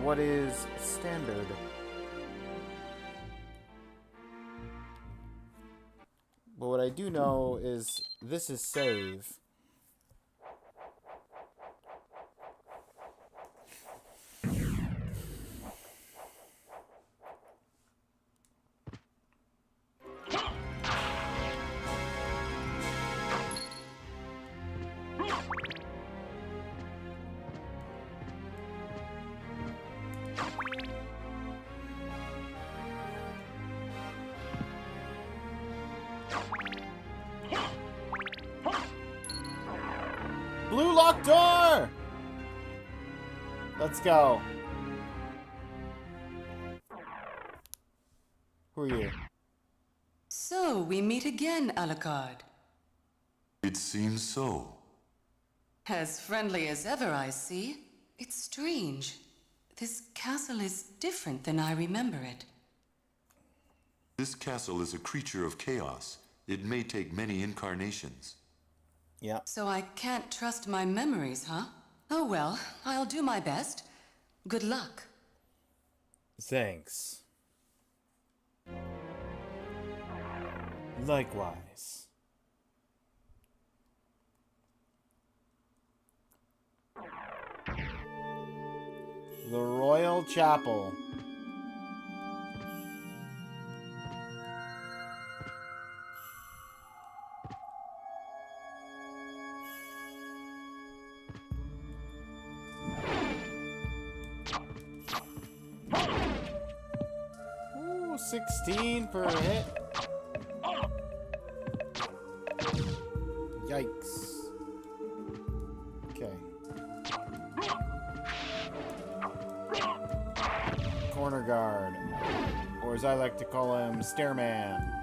what is standard. But what I do know is this is save. Blue locked door! Let's go. Who are you? So, we meet again, Alucard. It seems so. As friendly as ever, I see. It's strange. This castle is different than I remember it. This castle is a creature of chaos. It may take many incarnations. Yeah. So I can't trust my memories, huh? Oh well, I'll do my best. Good luck. Thanks. Likewise. The Royal Chapel. 16 per hit. Yikes. Okay. Corner guard. Or as I like to call him, Stairman.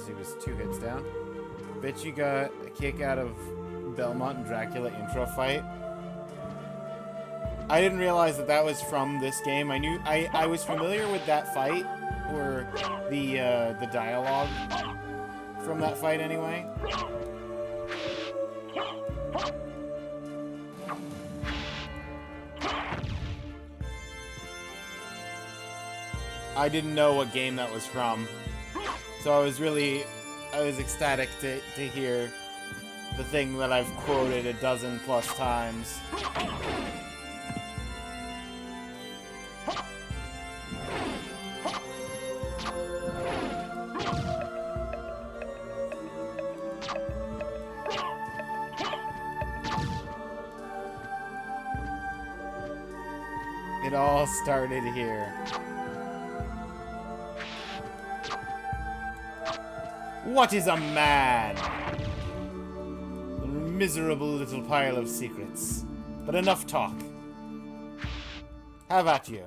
He was 2 hits down. Bet you got a kick out of Belmont and Dracula intro fight. I didn't realize that that was from this game. I was familiar with that fight, or the dialogue from that fight anyway. I didn't know what game that was from. So I was ecstatic to hear the thing that I've quoted a dozen plus times. It all started here. What is a man? A miserable little pile of secrets. But enough talk. Have at you.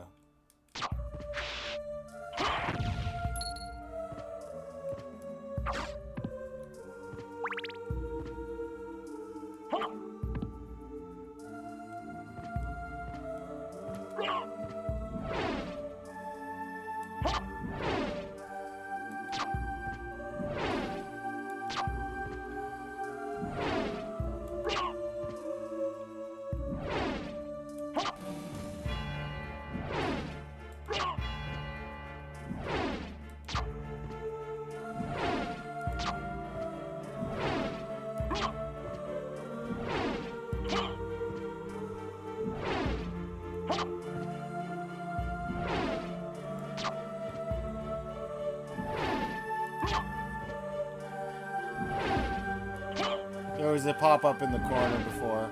There was a pop-up in the corner before,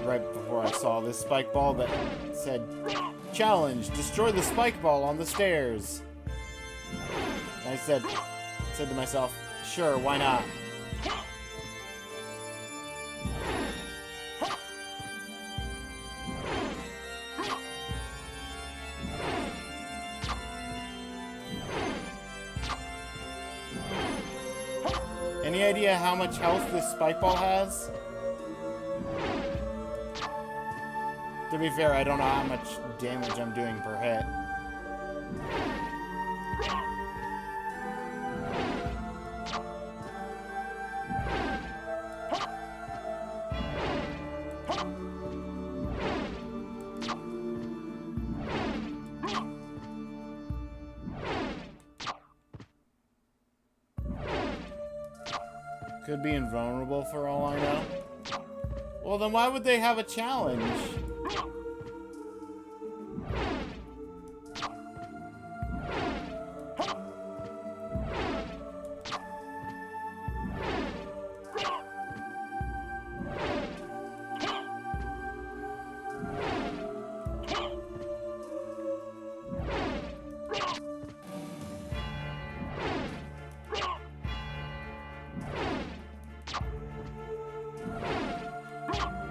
right before I saw this spike ball that said, "Challenge, destroy the spike ball on the stairs." And I said to myself, sure, why not? Any idea how much health this spike ball has? To be fair, I don't know how much damage I'm doing per hit. Could be invulnerable for all I know. Well, then why would they have a challenge?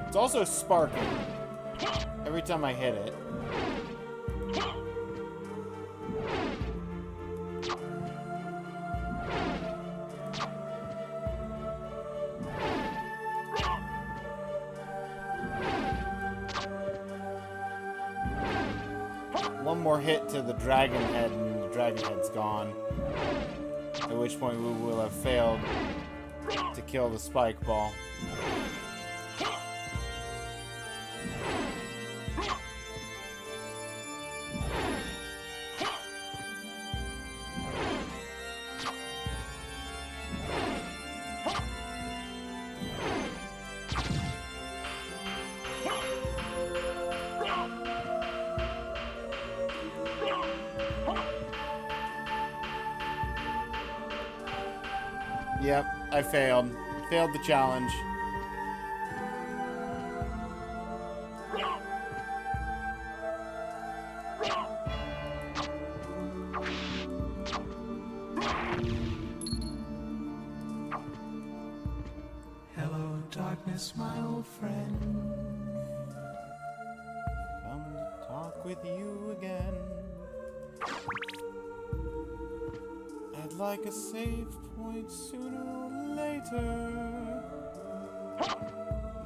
It's also sparking every time I hit it. One more hit to the dragon head and the dragon head's gone. At which point we will have failed to kill the spike ball. Yep, I failed. Failed the challenge. Hello, darkness, my old friend. Come to talk with you again. I'd like a save point sooner or later.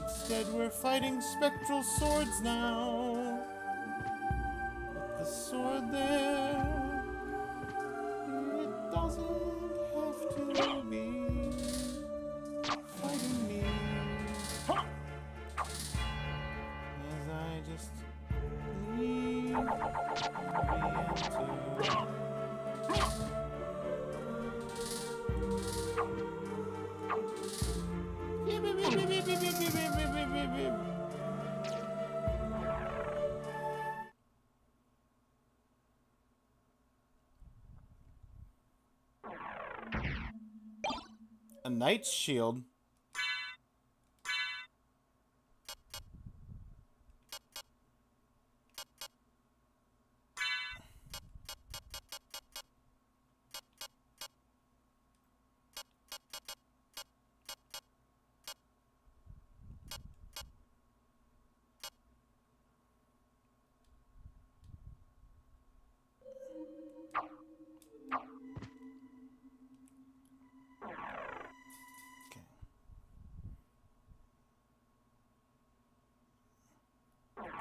Instead, we're fighting spectral swords now. With the sword there, it doesn't have to be fighting me. As I just leave the enter. A knight's shield.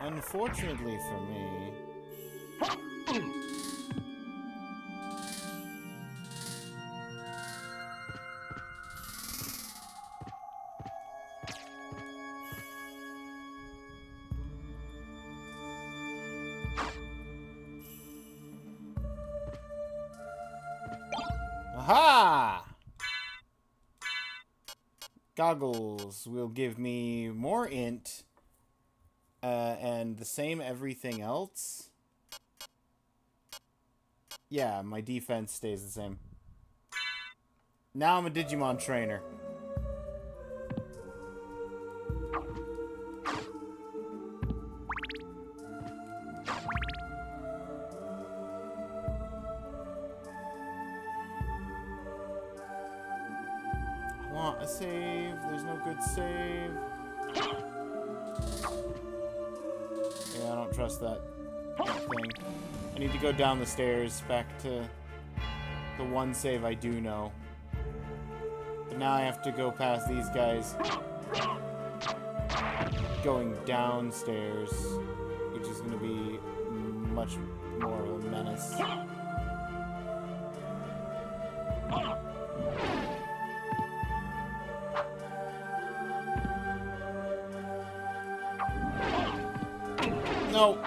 Unfortunately for me, aha! Goggles will give me more int. And the same everything else? Yeah, my defense stays the same. Now I'm a Digimon trainer. I want a save. There's no good save. Yeah, I don't trust that thing. I need to go down the stairs back to the one save I do know. But now I have to go past these guys going downstairs, which is going to be much more of a menace. No.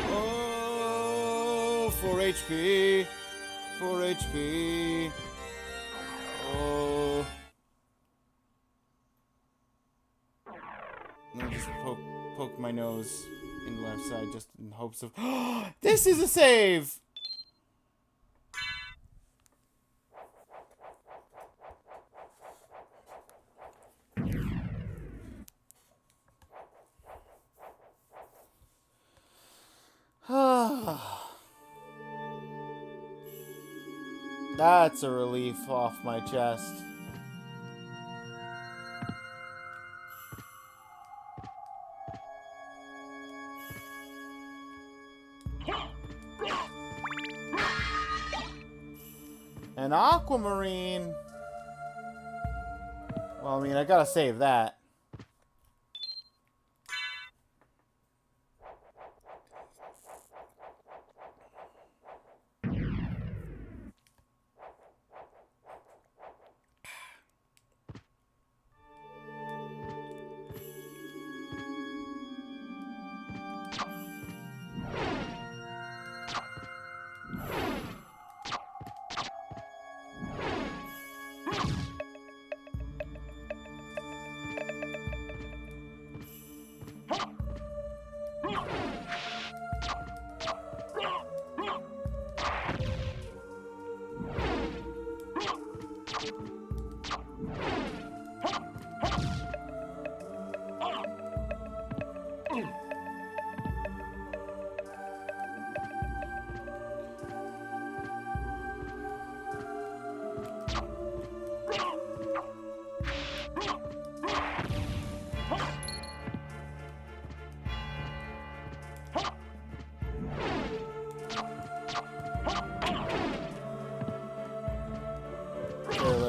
Oh, 4 HP. 4 HP. Oh. Let me just poke my nose in the left side just in hopes of... This is a save! That's a relief off my chest. An aquamarine. Well, I mean, I gotta save that.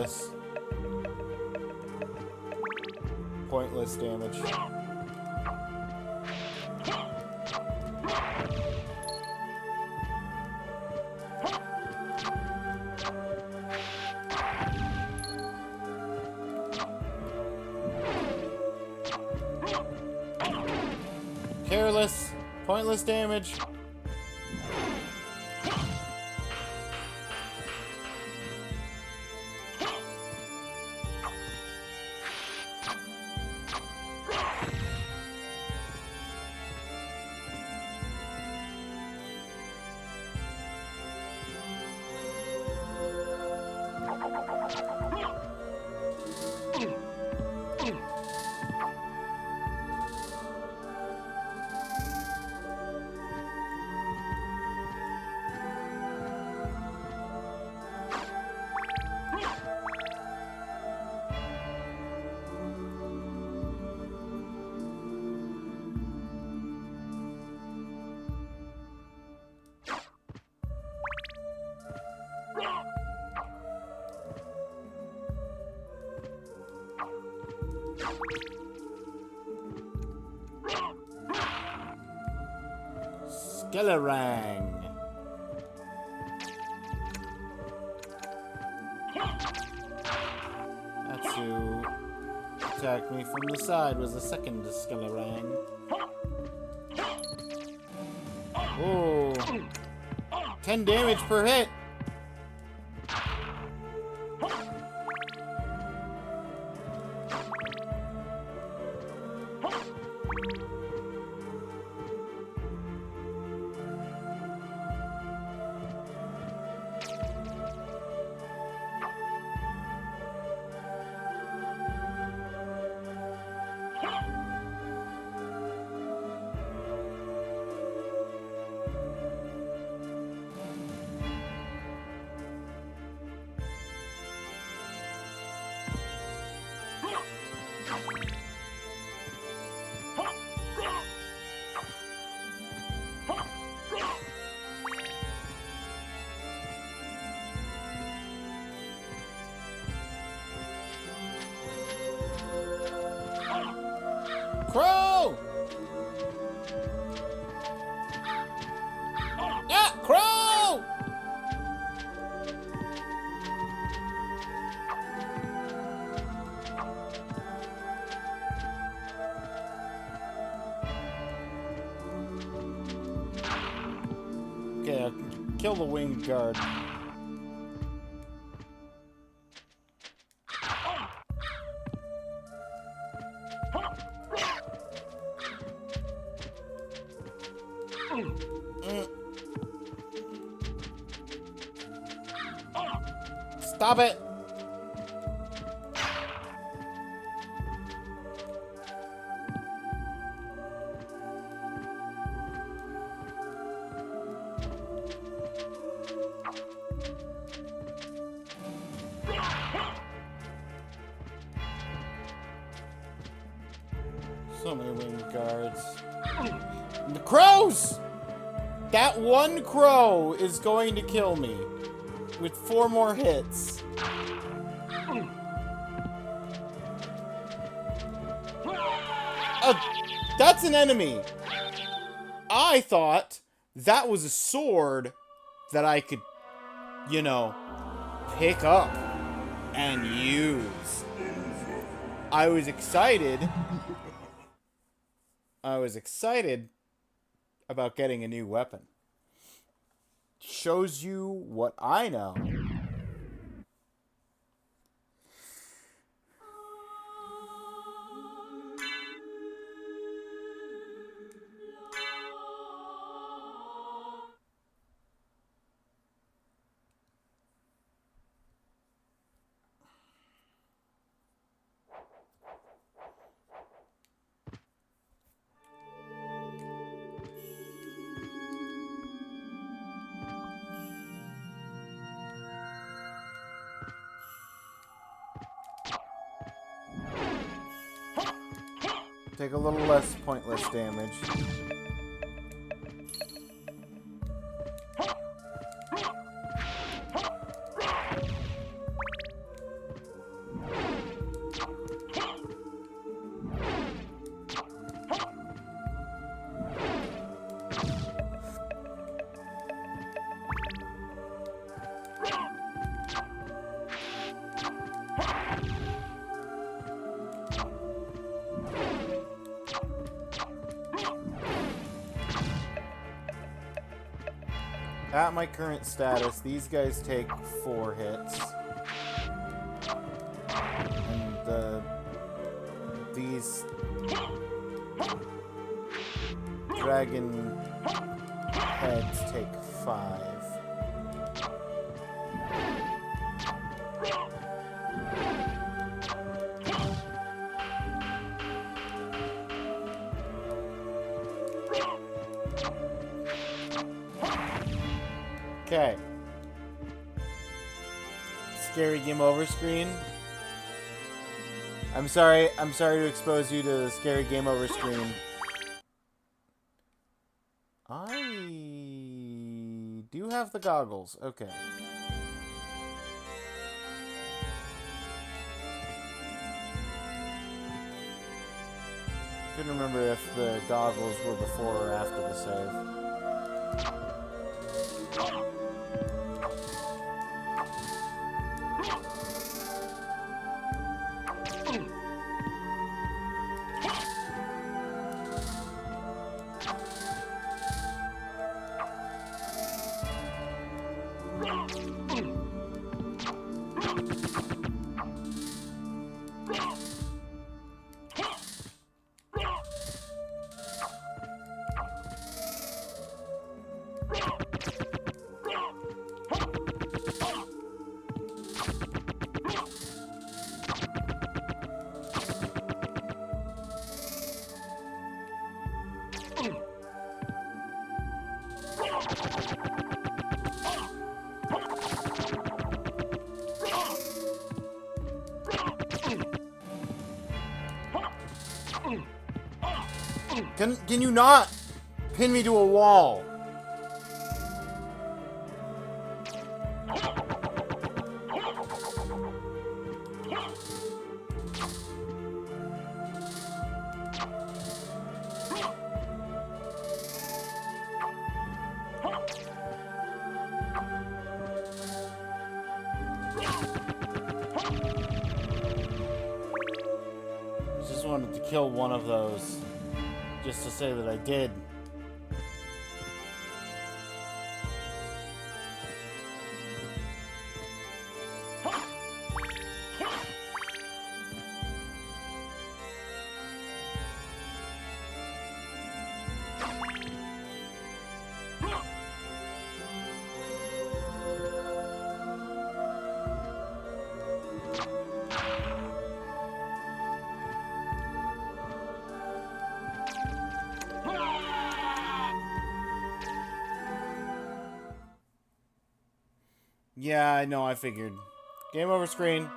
Careless. Pointless damage. Careless. Pointless damage. Skelerang. That's who attacked me from the side, was the second Skelerang. Oh, 10 damage per hit. Crow! Yeah, crow! Okay, I'll kill the winged guard. Stop it! So many winged guards. And the crows! That one crow is going to kill me with 4 more hits. That's an enemy. I thought that was a sword that I could, you know, pick up and use. I was excited. I was excited about getting a new weapon. Shows you what I know. Take a little less pointless damage. At my current status, these guys take 4 hits. And these dragon heads take 5. Okay. Scary game over screen. I'm sorry to expose you to the scary game over screen. I do have the goggles. Okay. Couldn't remember if the goggles were before or after the save. Can you not pin me to a wall? Just wanted to kill one of those. Just to say that I did. Yeah, I know, I figured. Game over screen.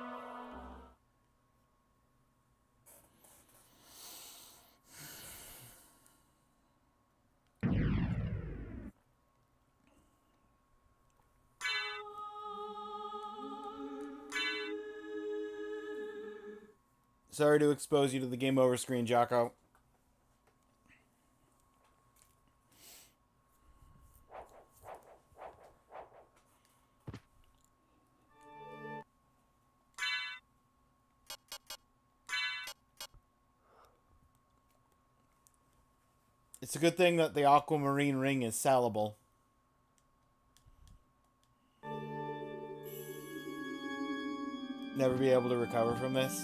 Sorry to expose you to the game over screen, Jocko. It's a good thing that the aquamarine ring is salable. Never be able to recover from this.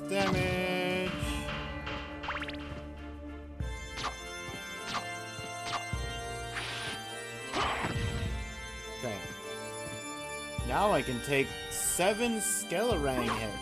damage. Okay. Now I can take 7 Skelerang hits.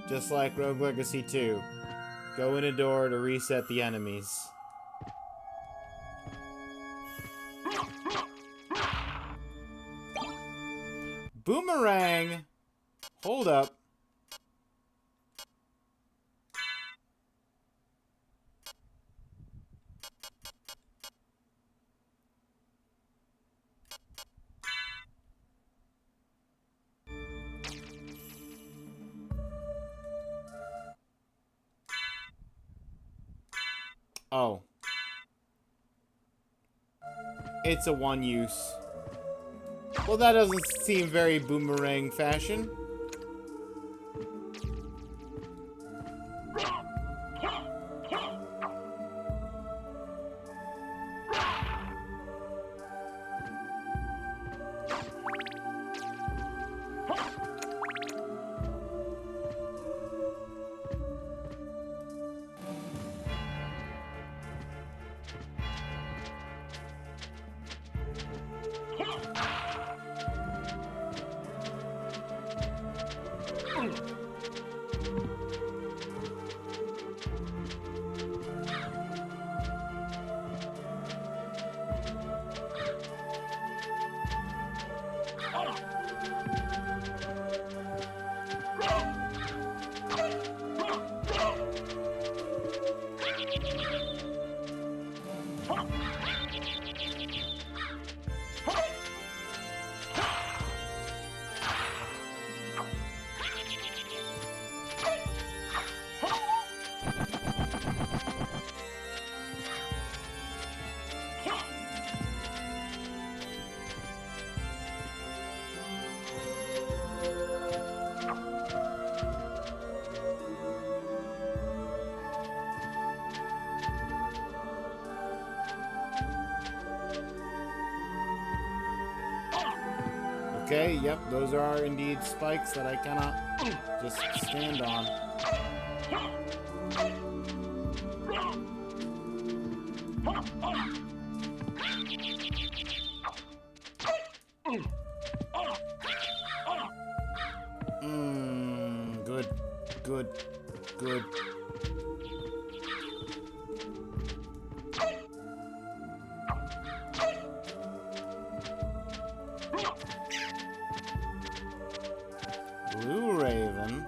Just like Rogue Legacy 2. Go in a door to reset the enemies. Boomerang! Hold up. Oh. It's a one use. Well, that doesn't seem very boomerang fashion. Okay, yep, those are indeed spikes that I cannot just stand on. Good, good, good. Blue Raven.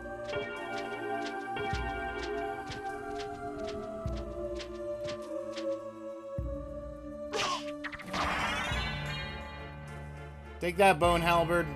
Take that, Bone Halberd.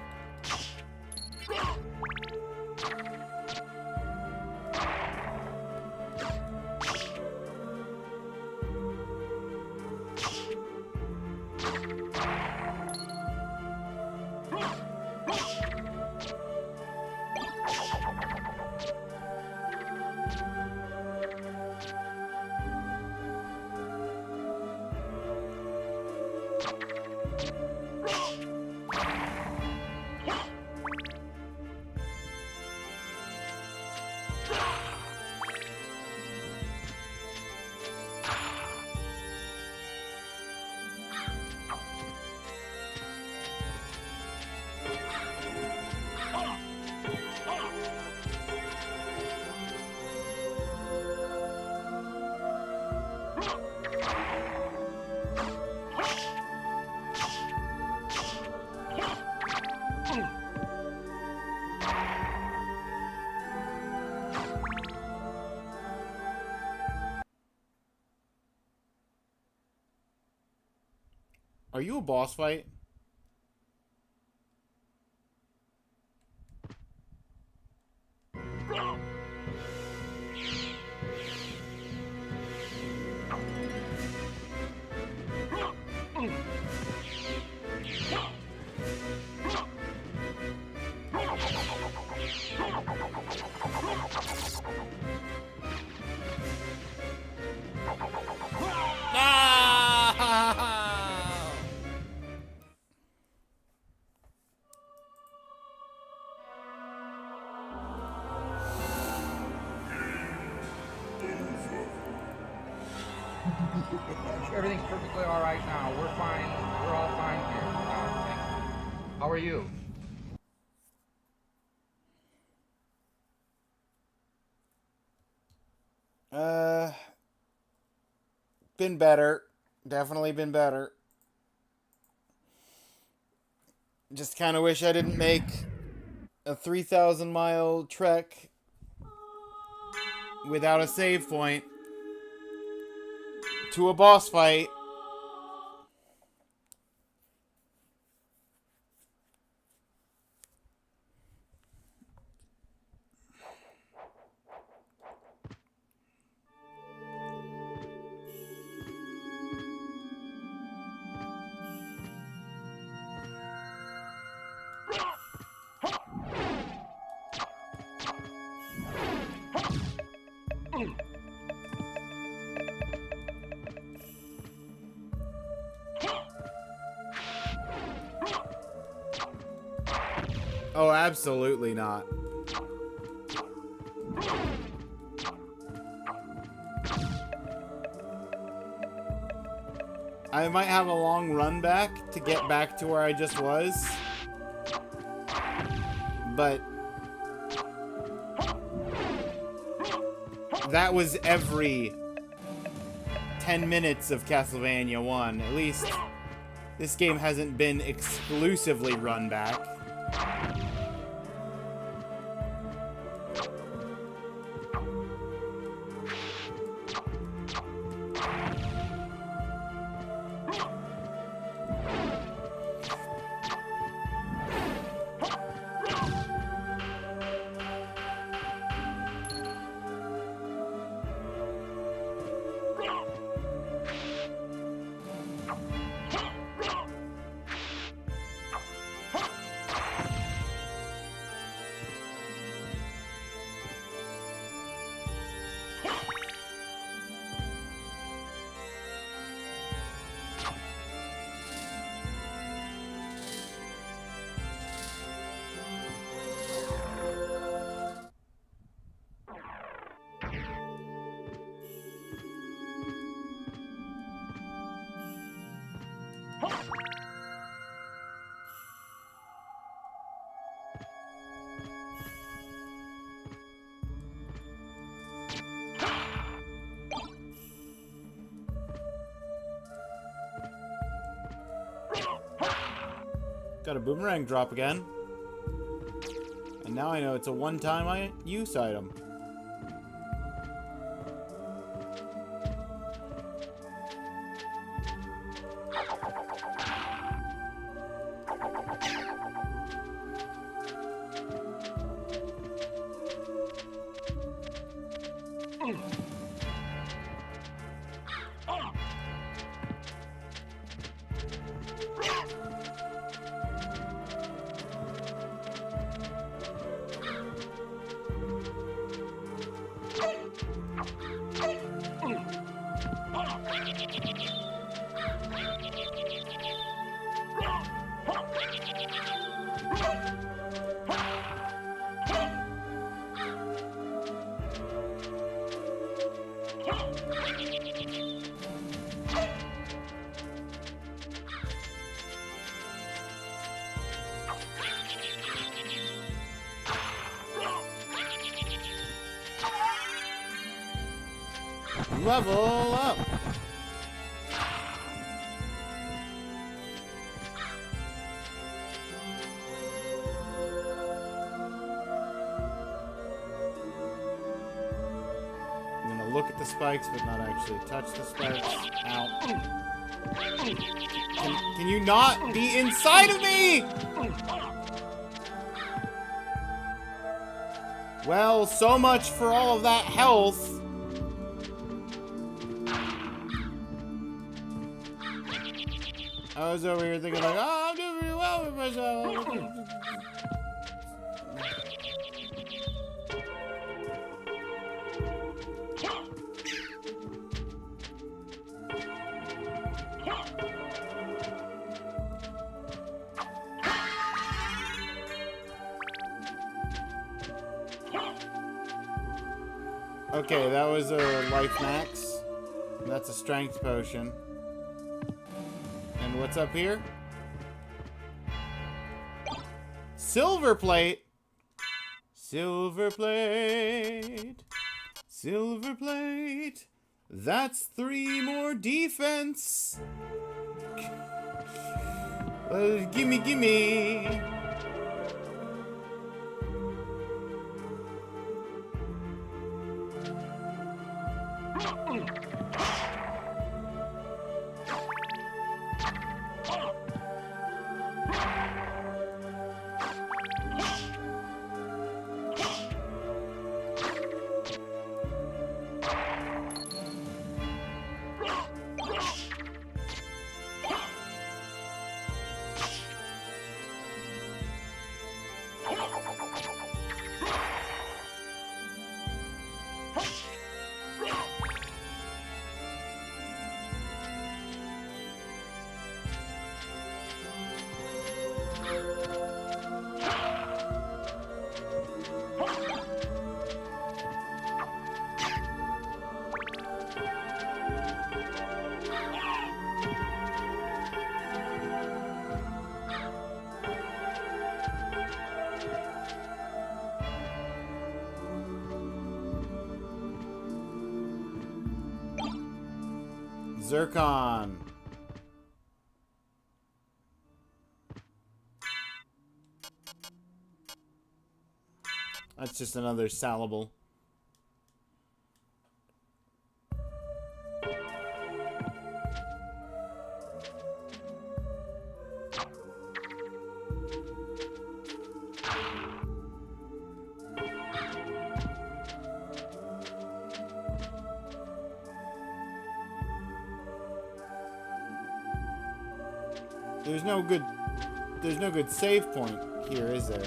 Are you a boss fight? Everything's perfectly all right now. We're fine. We're all fine here. Thank you. How are you? Been better. Definitely been better. Just kind of wish I didn't make a 3,000-mile trek without a save point to a boss fight. Oh, absolutely not. I might have a long run back to get back to where I just was. But that was every 10 minutes of Castlevania 1. At least this game hasn't been exclusively run back. Got a boomerang drop again. And now I know it's a one-time use item. Level up! I'm gonna look at the spikes, but not actually touch the spikes. Ow. Can you not be inside of me? Well, so much for all of that health. I was over here thinking like, oh, I'm doing really well with myself. Okay, that was a life max. That's a strength potion. And what's up here? Silver plate! Silver plate! Silver plate! That's 3 more defense! Gimme, gimme! Zircon. That's just another salable. There's no good save point here, is there?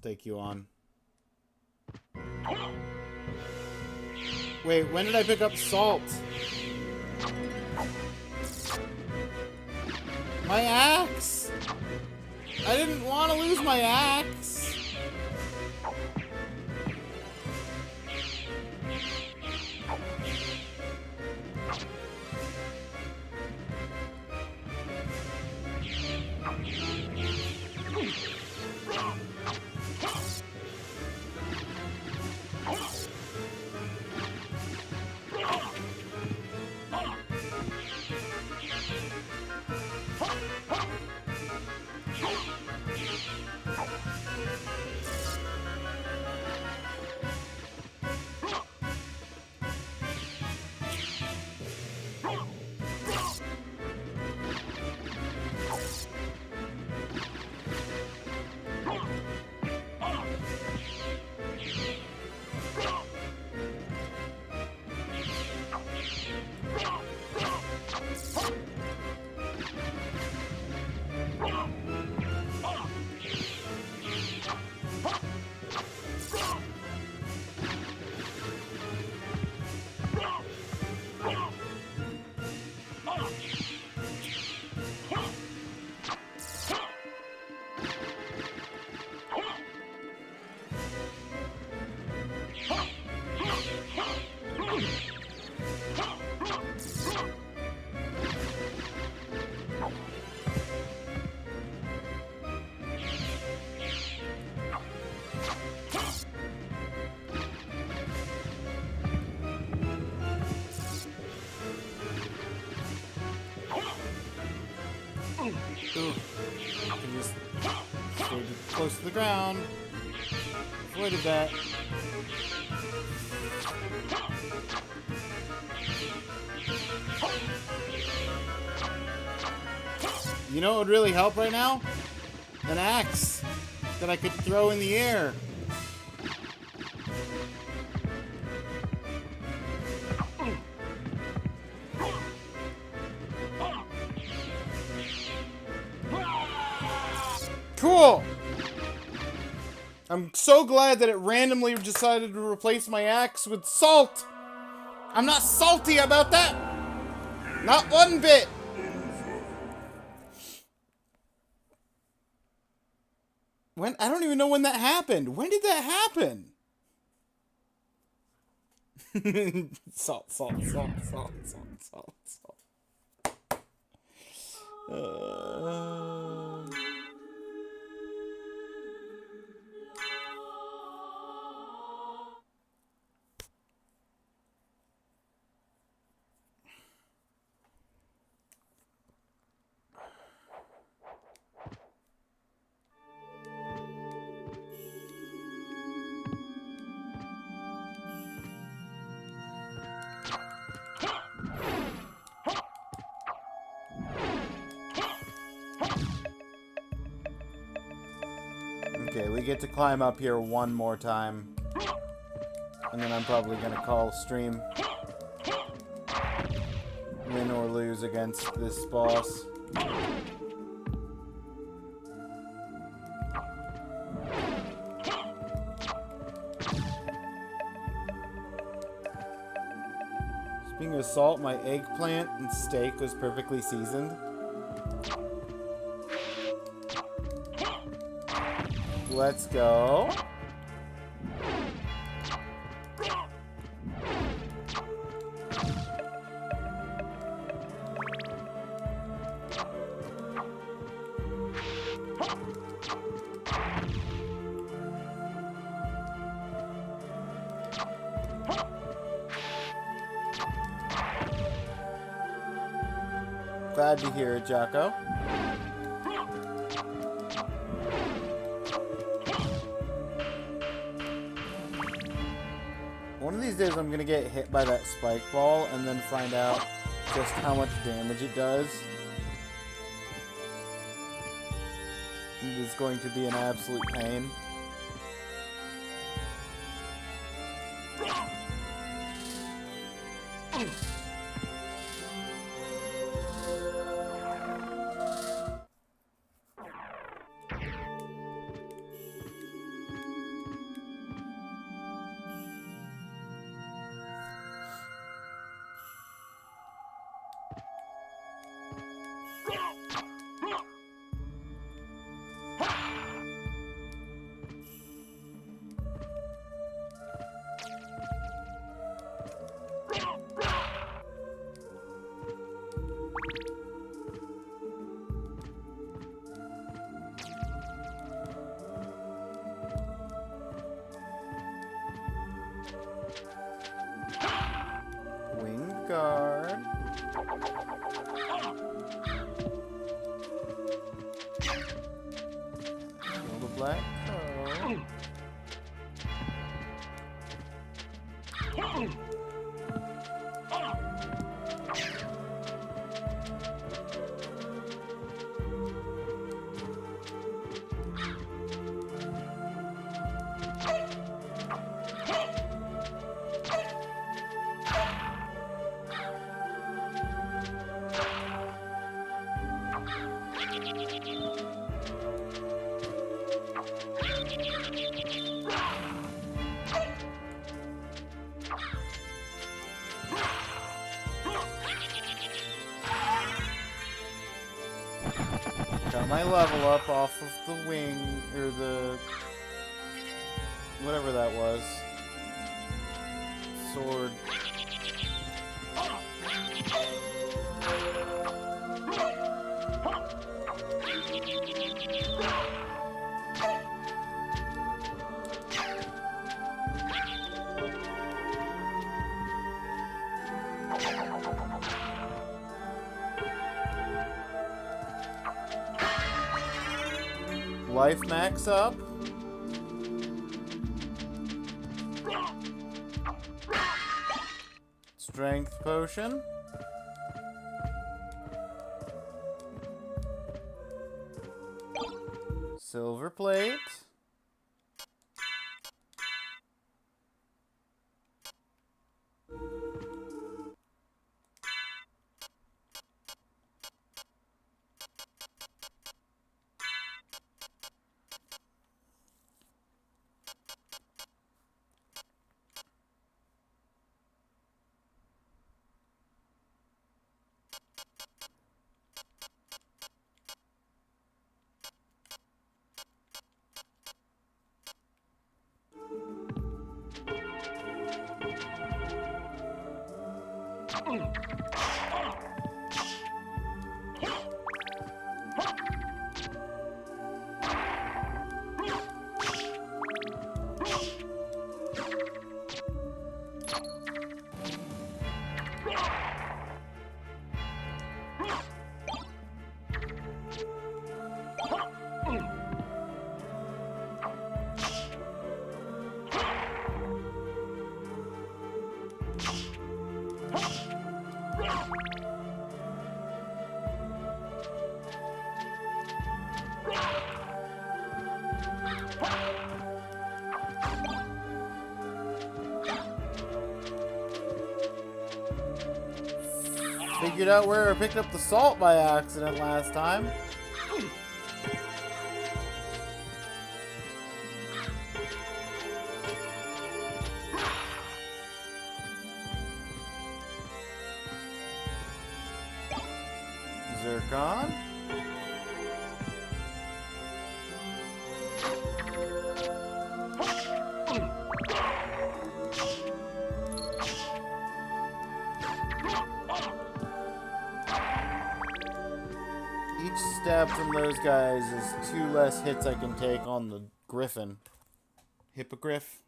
Take you on. Wait, when did I pick up salt? My axe! I didn't want to lose my axe! I can just stay close to the ground. Avoided that. You know what would really help right now? An axe that I could throw in the air. Cool! I'm so glad that it randomly decided to replace my axe with salt! I'm not salty about that! Not one bit! When? I don't even know when that happened. When did that happen? Salt, salt, salt, salt, salt, salt, salt. Okay, we get to climb up here one more time. And then I'm probably gonna call stream. Win or lose against this boss. Speaking of salt, my eggplant and steak was perfectly seasoned. Let's go. Glad to hear it, Jocko. One of these days I'm gonna get hit by that spike ball and then find out just how much damage it does. It is going to be an absolute pain. Winged guard. Kill the black crow. Got my level up off of the wing, or the... whatever that was. Sword. Life max up. Strength potion. Silver plate. Figured out where I picked up the salt by accident last time. Zircon. Each stab from those guys is 2 less hits I can take on the griffin. Hippogriff?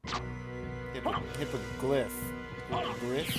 Hippoglyph. Hippogriff? Hippogriff.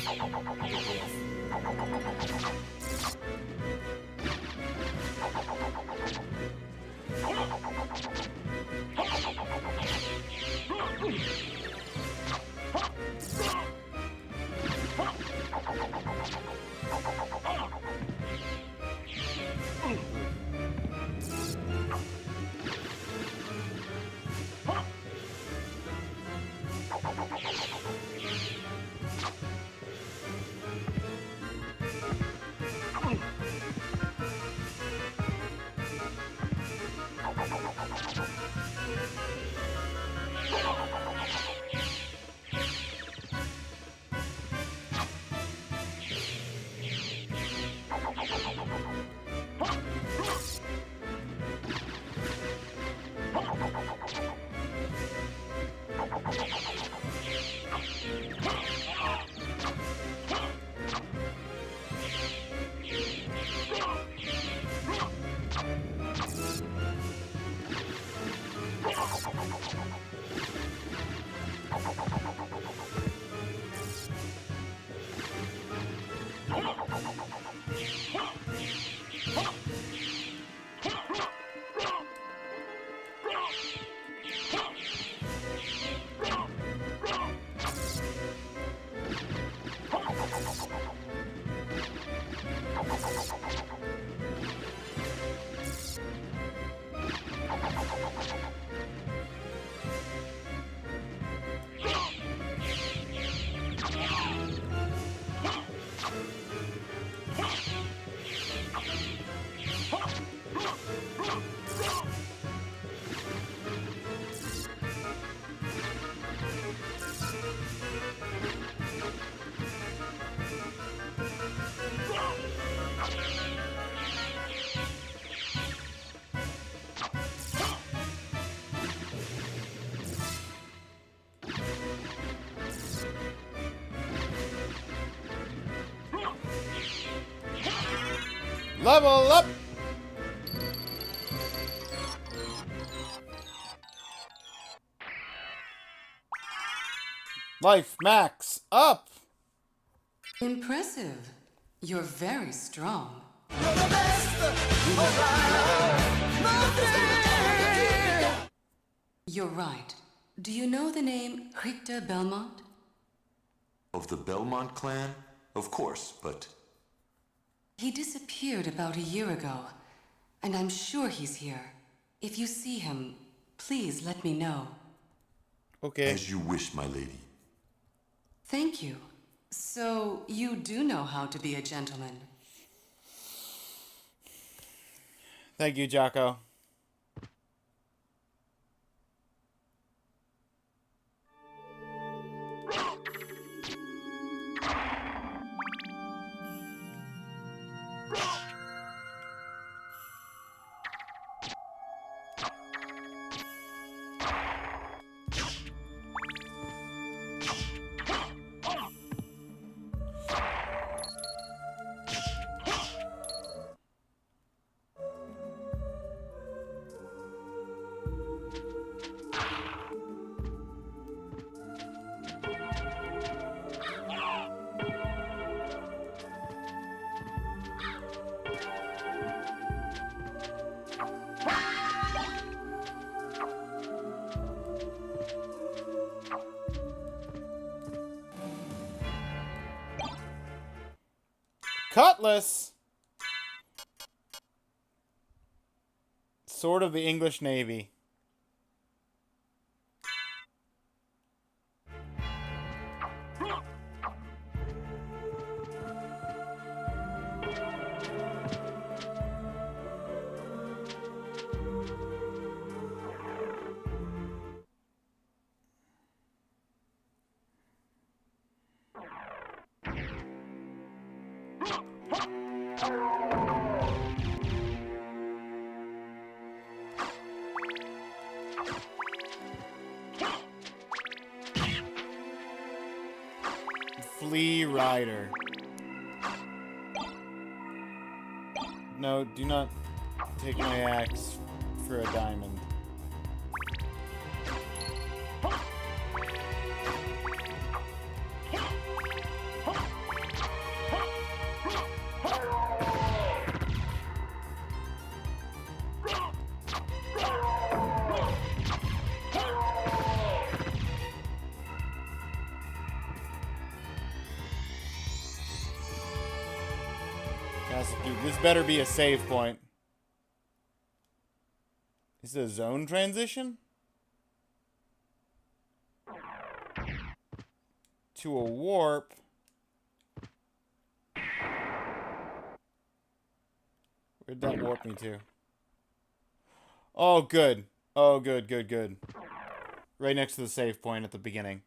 Level up! Life max up! Impressive. You're very strong. You're right. Do you know the name Richter Belmont? Of the Belmont clan? Of course, but He disappeared about a year ago, and I'm sure he's here. If you see him, please let me know. Okay. as you wish, my lady. Thank you. So, you do know how to be a gentleman. Thank you, Jocko. Cutlass! Sword of the English Navy. Flea Rider. No, do not take my axe for a diamond. Dude, this better be a save point. Is it a zone transition? To a warp. Where'd that warp me to? Oh, good. Oh, good, good, good. Right next to the save point at the beginning.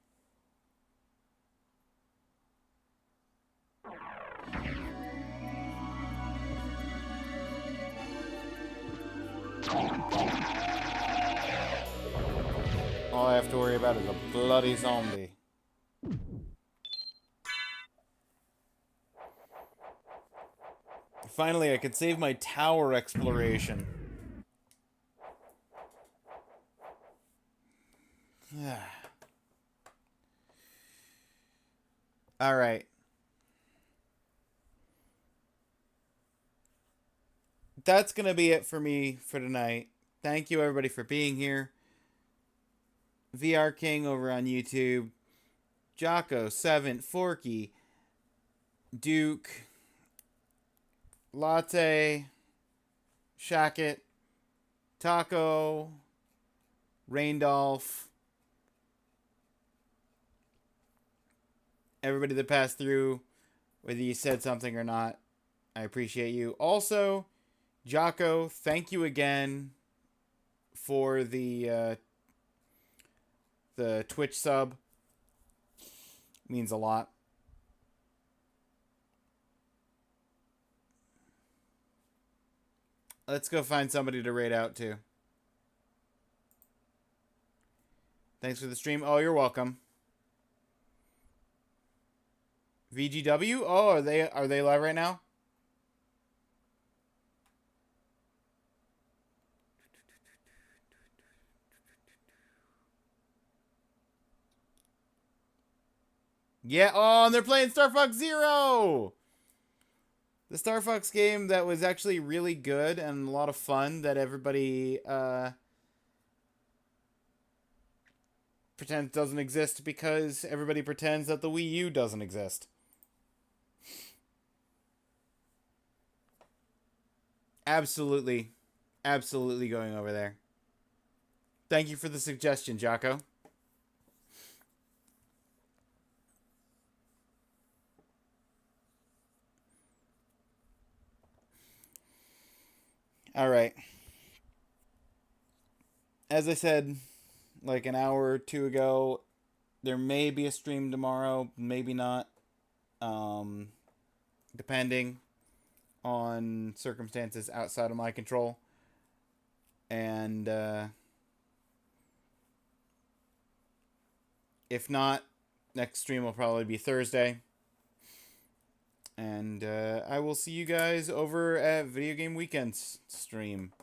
All I have to worry about is a bloody zombie. Finally, I could save my tower exploration. Alright. That's gonna be it for me for tonight. Thank you everybody for being here. VR King over on YouTube. Jocko, Seven, Forky, Duke, Latte, Shacket, Taco, Raindolph, everybody that passed through, whether you said something or not, I appreciate you. Also, Jocko, thank you again for the Twitch sub. Means a lot. Let's go find somebody to raid out to. Thanks for the stream. Oh, you're welcome. VGW? Oh, are they live right now? Yeah, oh, and they're playing Star Fox Zero! The Star Fox game that was actually really good and a lot of fun that everybody pretends doesn't exist because everybody pretends that the Wii U doesn't exist. Absolutely. Absolutely going over there. Thank you for the suggestion, Jocko. Alright. As I said, like an hour or two ago, there may be a stream tomorrow, maybe not. Depending on circumstances outside of my control. And, if not, next stream will probably be Thursday. And I will see you guys over at Video Game Weekend's stream.